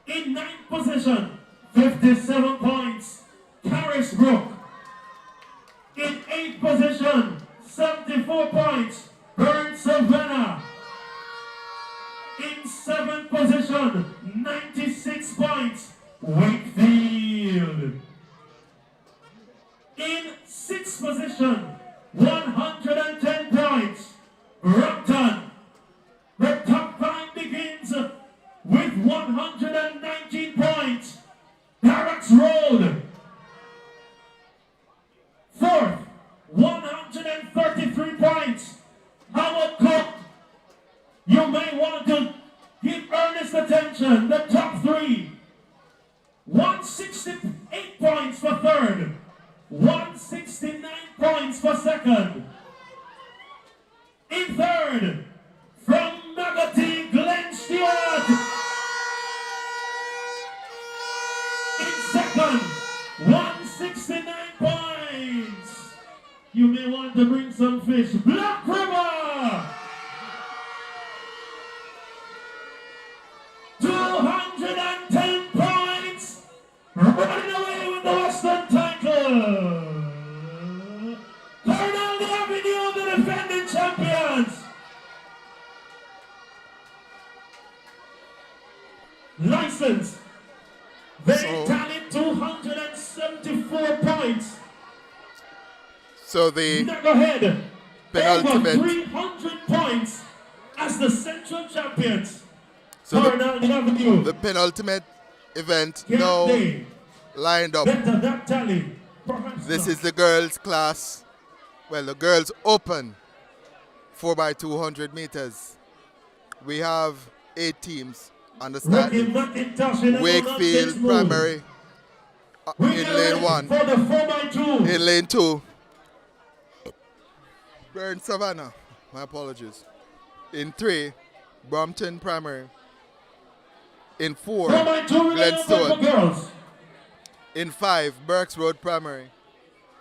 In 9th position, 57 points, Carisbrook. In 8th position, 74 points, Burn Savannah. In 7th position, 96 points, Wakefield. In 6th position, 110 points, Brompton. The top 5 begins with 119 points, Barracks Road. 4th, 133 points, Howard Cook. You may want to give earnest attention. The top 3, 168 points for 3rd, 169 points for 2nd. In 3rd, from Magotty, Glenn Stewart. In 2nd, 169 points. You may want to bring some fish. Black River, 210 points. Running away with the Western title. Colonel Avenue, the defending champions. License. They tallied 274 points. So the Nuggerhead, penultimate, over 300 points as the central champions. so Colonel Avenue. the penultimate event Can now they lined up. better that tally? Perhaps This not. is the girls' class. Well, the girls' open 4x200 meters. We have 8 teams on the Ricky stand. McIntosh in the Wakefield move. Primary We in are lane ready 1. for the 4x2. In lane 2, Burn Savannah. My apologies. In 3, Brompton Primary. In 4, 4x2 Glen remain open Stewart. for girls. In 5, Berks Road Primary.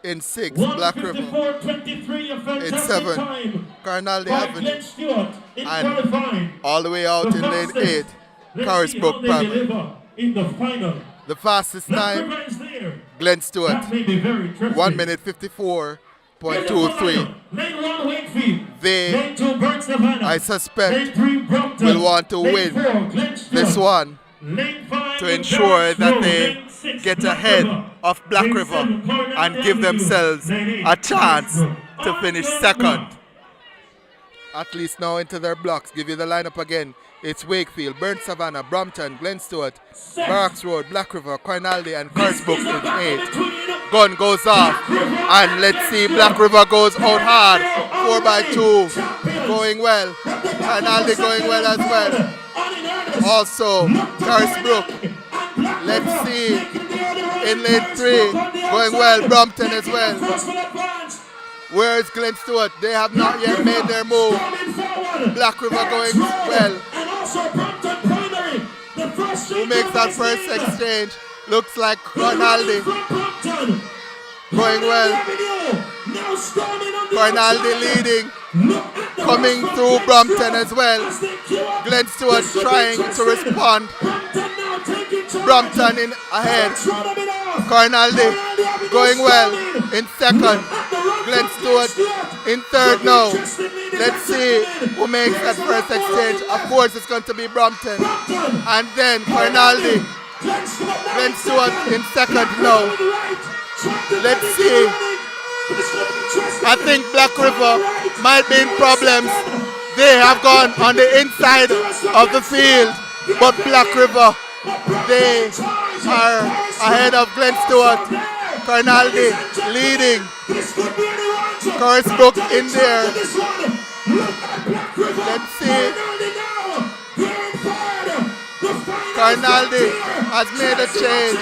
In 6, Black River. 154.23, a In fantastic 7, time Carnaldi by Avenue. Glenn Stewart in And qualifying. all the way out The in lane fastest. 8, Let's see how Carisbrook they Primary. deliver in the final. The fastest Black time, River is there. Glen Stewart. That may be very interesting. 1 minute 54.23. Lane 1, Wakefield. They, Lane 2, Burnt Savannah. I suspect, Lane 3, Brompton. will want to Lane win 4, Glen Stewart. this one Lane 5, to ensure Barracks that Road. they Lane 6, get Black ahead River. of Black Lane River 7, Coronado and give Avenue. themselves Lane 8, a chance Carisbrook. to finish On the second. ground. At least now into their blocks. Give you the lineup again. It's Wakefield, Burnt Savannah, Brompton, Glen Stewart, Barracks Road, Black River, Carnaldi, and Carisbrook in 8. Gun goes off, and let's see, Black River goes out hard. 4x2 going well. Carnaldi going well as well. Also, Carisbrook. Let's see, in lane 3 going well. Brompton as well. Where is Glen Stewart? They have not yet made their move. Black River going well. Who makes that first exchange? Looks like Carnaldi. Going well. Carnaldi leading. Coming through Brompton as well. Glen Stewart trying to respond. Brompton in ahead. Carnaldi going well in second. Glen Stewart in third now. Let's see who makes that first exchange. Of course, it's going to be Brompton. And then Carnaldi Glenn Stewart in second now. Let's see. I think Black River might be in problems. They have gone on the inside of the field, but Black River, they are ahead of Glenn Stewart. Carnaldi leading. Carisbrook in there. Let's see. Carnaldi has made a change.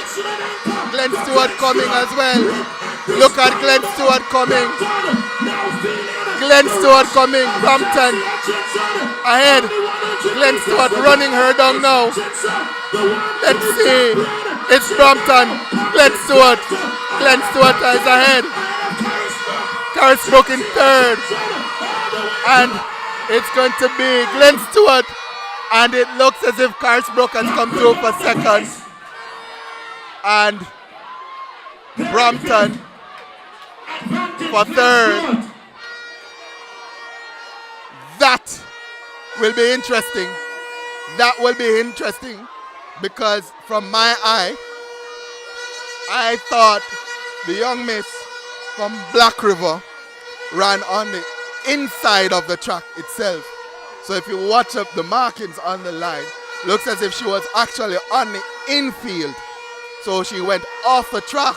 Glenn Stewart coming as well. Look at Glenn Stewart coming. Glenn Stewart coming. Brompton ahead. Glenn Stewart running her down now. Let's see. It's Brompton. Glenn Stewart. Glenn Stewart is ahead. Carisbrook in third. And it's going to be Glenn Stewart. And it looks as if Carisbrook has come through for second. And Brompton for third. That will be interesting. That will be interesting because from my eye, I thought the young miss from Black River ran on the inside of the track itself. So if you watch up the markings on the line, looks as if she was actually on the infield. So she went off the track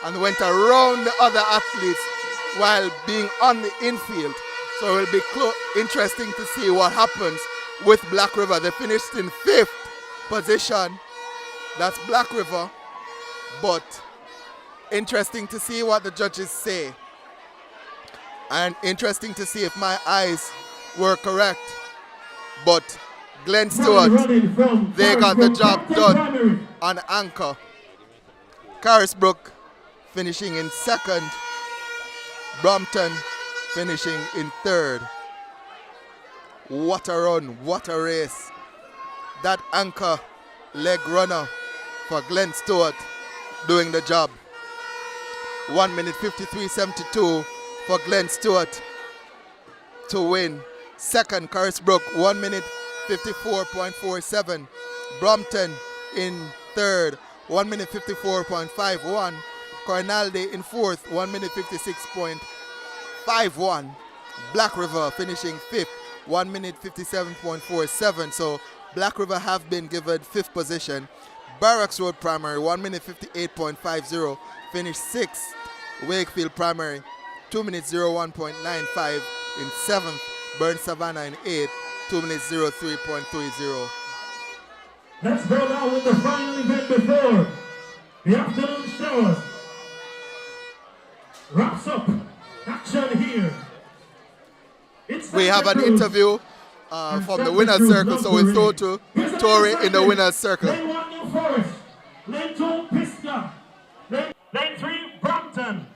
and went around the other athletes while being on the infield. So it will be interesting to see what happens with Black River. They finished in 5th position. That's Black River. But interesting to see what the judges say. And interesting to see if my eyes were correct. But Glenn Stewart, they got the job done on anchor. Carisbrook finishing in second. Brompton finishing in third. What a run, what a race. That anchor leg runner for Glenn Stewart doing the job. 1 minute 53.72 for Glenn Stewart to win. Second, Carisbrook, 1 minute 54.47. Brompton in third, 1 minute 54.51. Carnaldi in fourth, 1 minute 56.51. Black River finishing fifth, 1 minute 57.47. So Black River have been given fifth position. Barracks Road Primary, 1 minute 58.50. Finished sixth. Wakefield Primary, 2 minutes 01.95 in seventh. Burn Savannah in eighth, 2 minutes 03.30. Let's go now with the final event before the afternoon showers. Wraps up action here. We have an interview from the winner's circle, so we'll throw to Tori in the winner's circle. Lane 1, New Forest. Lane 2, Pisgah. Lane 3, Brompton.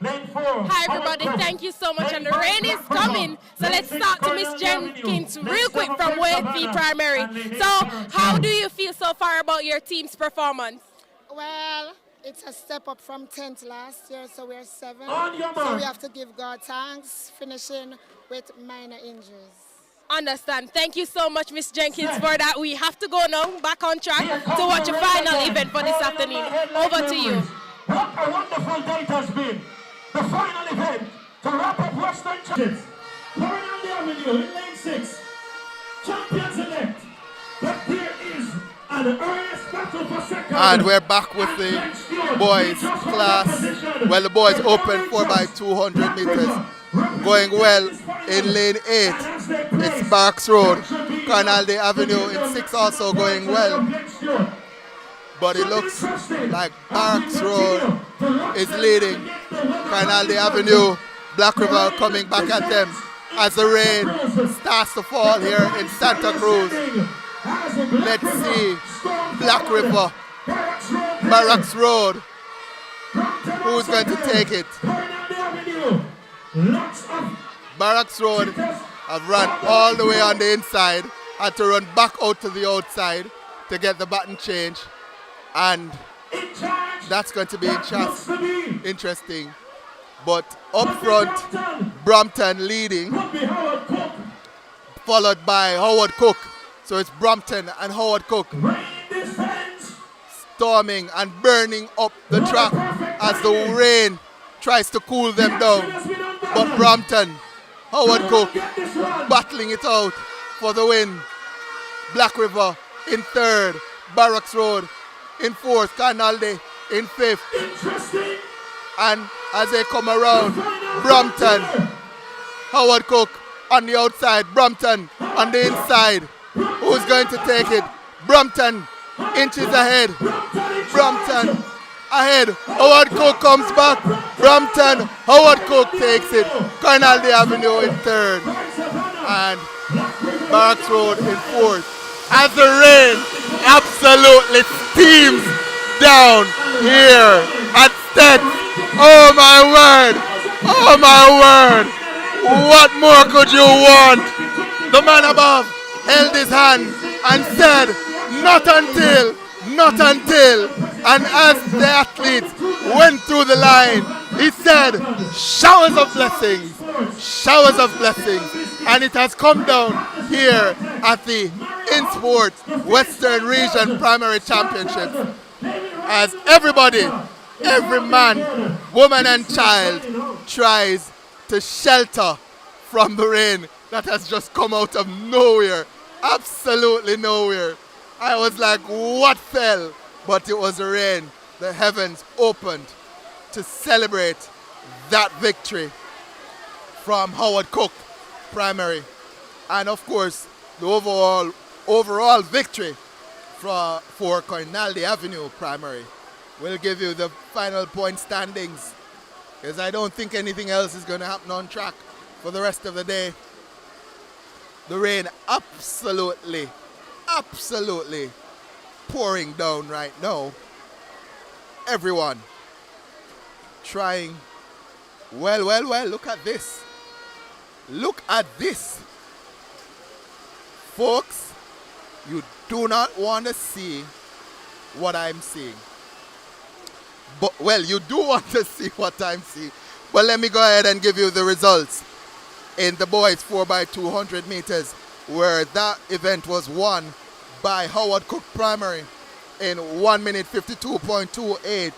Lane 4. Hi everybody, thank you so much. And the rain is coming, so let's start to Miss Jenkins real quick from Wakefield Primary. So how do you feel so far about your team's performance? Well, it's a step up from 10th last year, so we're 7th. So we have to give God thanks, finishing with minor injuries. Understand. Thank you so much, Miss Jenkins, for that. We have to go now, back on track to watch a final event for this afternoon. Over to you. What a wonderful day it has been. The final event to wrap up Western Champions. Kirani Avenue in lane 6. Champions elect. But there is an earnest battle for second. And we're back with the boys class. Well, the boys open 4x200 meters. Going well in lane 8. It's Barracks Road. Carnaldi Avenue in 6 also going well. But it looks like Barracks Road is leading. Carnaldi Avenue, Black River coming back at them as the rain starts to fall here in Santa Cruz. Let's see Black River, Barracks Road. Who's going to take it? Barracks Road have run all the way on the inside, had to run back out to the outside to get the button change. And that's going to be interesting. But up front, Brompton leading, followed by Howard Cook. So it's Brompton and Howard Cook storming and burning up the track as the rain tries to cool them down. But Brampton, Howard Cook battling it out for the win. Black River in third, Barracks Road in fourth, Canalde in fifth. And as they come around, Brampton, Howard Cook on the outside, Brampton on the inside. Who's going to take it? Brampton inches ahead. Brampton ahead. Howard Cook comes back. Brampton, Howard Cook takes it. Carnaldi Avenue in third. And Barracks Road in fourth. As the rain absolutely steams down here at Stet. Oh my word. Oh my word. What more could you want? The man above held his hand and said, not until. And as the athletes went through the line, he said, showers of blessings. And it has come down here at the INSPORTS Western Region Primary Championships as everybody, every man, woman and child tries to shelter from the rain that has just come out of nowhere, absolutely nowhere. I was like, what fell? But it was the rain. The heavens opened to celebrate that victory from Howard Cook Primary. And of course, the overall victory for Carnaldi Avenue Primary. We'll give you the final point standings, because I don't think anything else is going to happen on track for the rest of the day. The rain absolutely pouring down right now. Everyone trying. Well, look at this. Look at this. Folks, you do not want to see what I'm seeing. But, well, you do want to see what I'm seeing. But let me go ahead and give you the results in the boys 4x200 meters, where that event was won by Howard Cook Primary in 1 minute 52.28.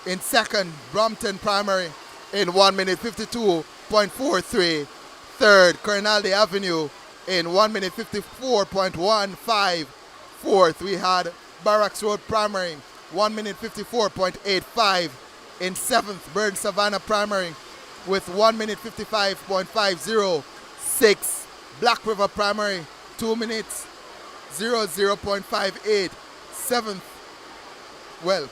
In second, Brampton Primary in 1 minute 52.43. Third, Carnaldi Avenue in 1 minute 54.15. Fourth, we had Barracks Road Primary, 1 minute 54.85. In seventh, Burn Savannah Primary with 1 minute 55.50. Sixth, Black River Primary, 2 minutes 00.58. Seventh, well,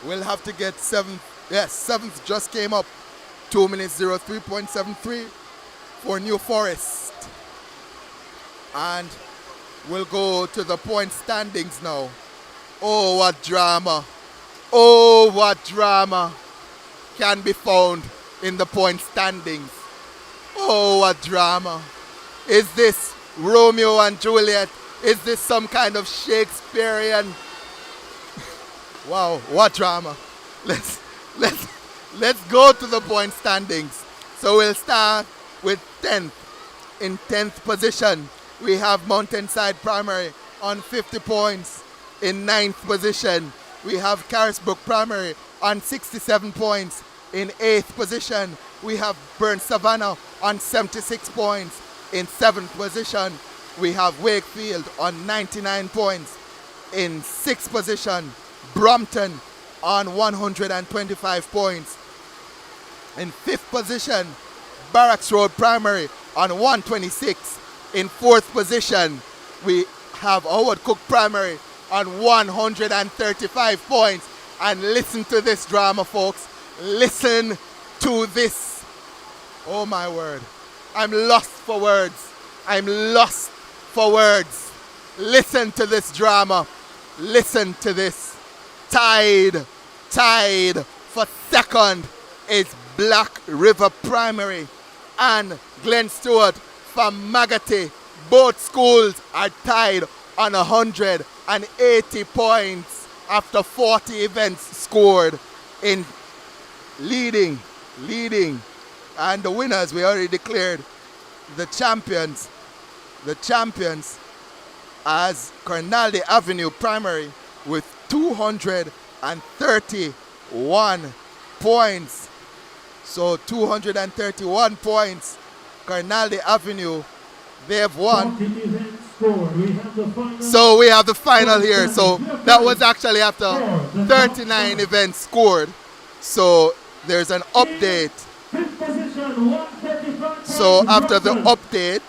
we'll have to get seventh. Yes, seventh just came up, 2 minutes 03.73 for New Forest. And we'll go to the point standings now. Oh, what drama. Oh, what drama can be found in the point standings. Oh, what drama. Is this Romeo and Juliet? Is this some kind of Shakespearean? Wow, what drama. Let's go to the point standings. So we'll start with 10th. In 10th position, we have Mountainside Primary on 50 points. In 9th position, we have Carisbrook Primary on 67 points. In 8th position, we have Burn Savannah on 76 points. In 7th position, we have Wakefield on 99 points. In 6th position, Brampton on 125 points. In 5th position, Barracks Road Primary on 126. In 4th position, we have Howard Cook Primary on 135 points. And listen to this drama, folks. Listen to this. Oh my word. I'm lost for words. Listen to this drama. Listen to this. Tied for second is Black River Primary and Glen Stewart from Magotty. Both schools are tied on 180 points after 40 events scored in leading. And the winners, we already declared the champions as Carnaldi Avenue Primary with 231 points. So 231 points. Carnaldi Avenue, they have won. So we have the final here. So that was actually after 39 events scored. So there's an update. So after the update,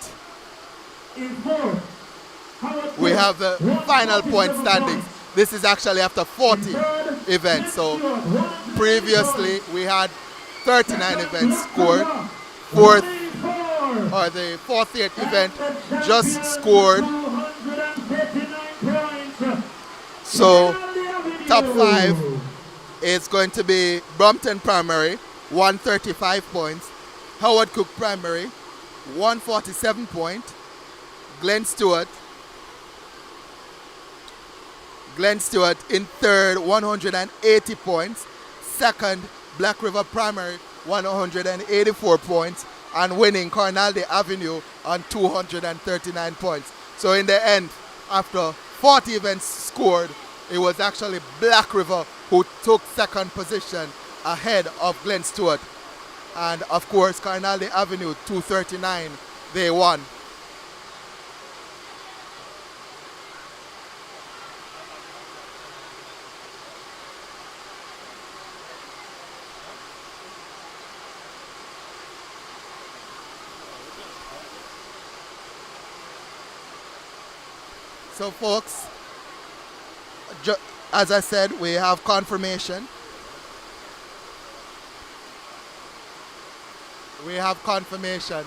we have the final point standings. This is actually after 40 events. So previously we had 39 events scored. The 40th event just scored. So top 5 is going to be Brompton Primary, 135 points. Howard Cook Primary, 147 points. Glen Stewart in third, 180 points. Second, Black River Primary, 184 points. And winning Carnaldi Avenue on 239 points. So in the end, after 40 events scored, it was actually Black River who took second position ahead of Glen Stewart. And of course, Carnaldi Avenue, 239, they won. So folks, as I said, we have confirmation. We have confirmation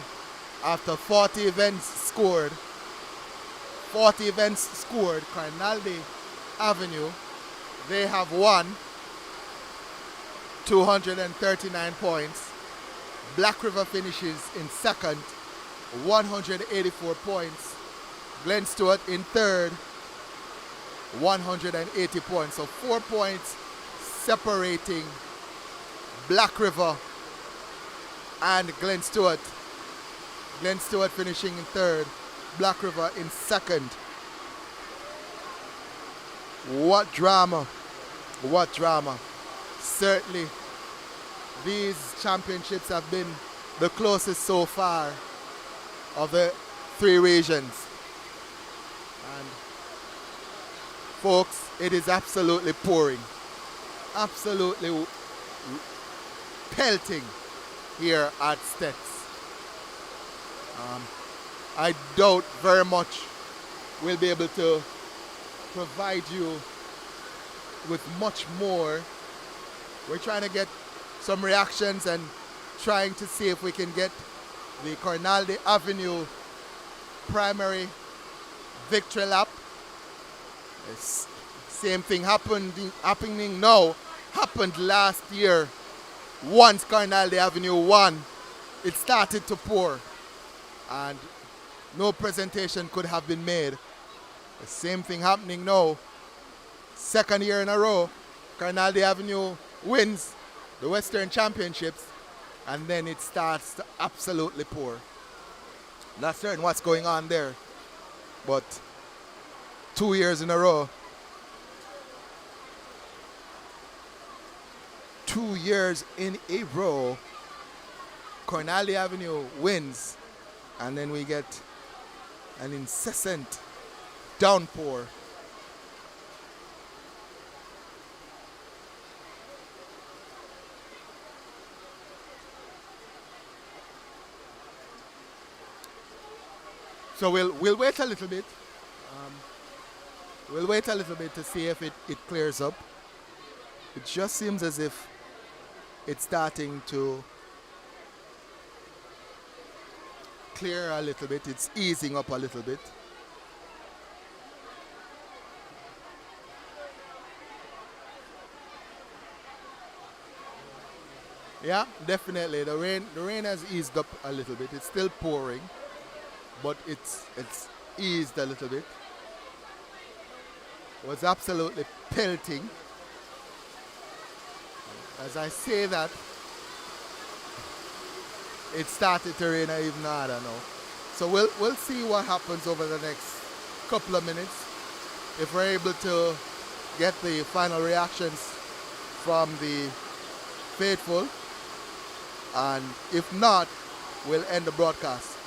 after 40 events scored. 40 events scored, Carnaldi Avenue, they have won 239 points. Black River finishes in second, 184 points. Glen Stewart in third, 180 points. So 4 points separating Black River and Glen Stewart. Glen Stewart finishing in third, Black River in second. What drama. What drama. Certainly these championships have been the closest so far of the 3 regions. And folks, it is absolutely pouring, absolutely pelting here at Stets. I doubt very much we'll be able to provide you with much more. We're trying to get some reactions and trying to see if we can get the Carnaldi Avenue primary victory lap. Same thing happening now, happened last year. Once Carnaldi Avenue won, it started to pour and no presentation could have been made. The same thing happening now. Second year in a row, Carnaldi Avenue wins the Western Championships and then it starts to absolutely pour. Not certain what's going on there, but 2 years in a row. 2 years in a row, Carnaldi Avenue wins, and then we get an incessant downpour. So we'll wait a little bit. We'll wait a little bit to see if it clears up. It just seems as if it's starting to clear a little bit. It's easing up a little bit. Yeah, definitely. The rain has eased up a little bit. It's still pouring, but it's eased a little bit. It was absolutely pelting. As I say that, it started to rain even harder now. So we'll see what happens over the next couple of minutes. If we're able to get the final reactions from the faithful, and if not, we'll end the broadcast.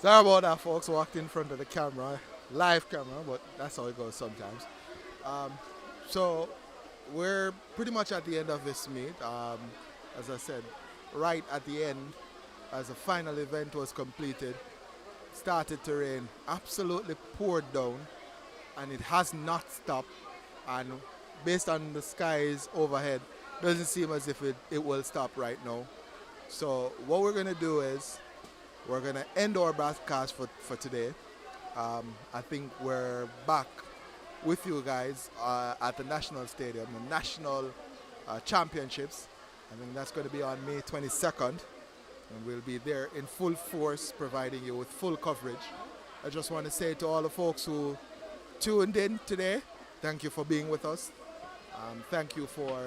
Sorry about that, folks. Walked in front of the camera, live camera, but that's how it goes sometimes. So we're pretty much at the end of this meet. As I said, right at the end, as the final event was completed, started to rain, absolutely poured down, and it has not stopped. And based on the skies overhead, doesn't seem as if it will stop right now. So what we're going to do is we're going to end our broadcast for today. I think we're back with you guys at the National Stadium, the National Championships. I think that's going to be on May 22nd. And we'll be there in full force, providing you with full coverage. I just want to say to all the folks who tuned in today, thank you for being with us. Thank you for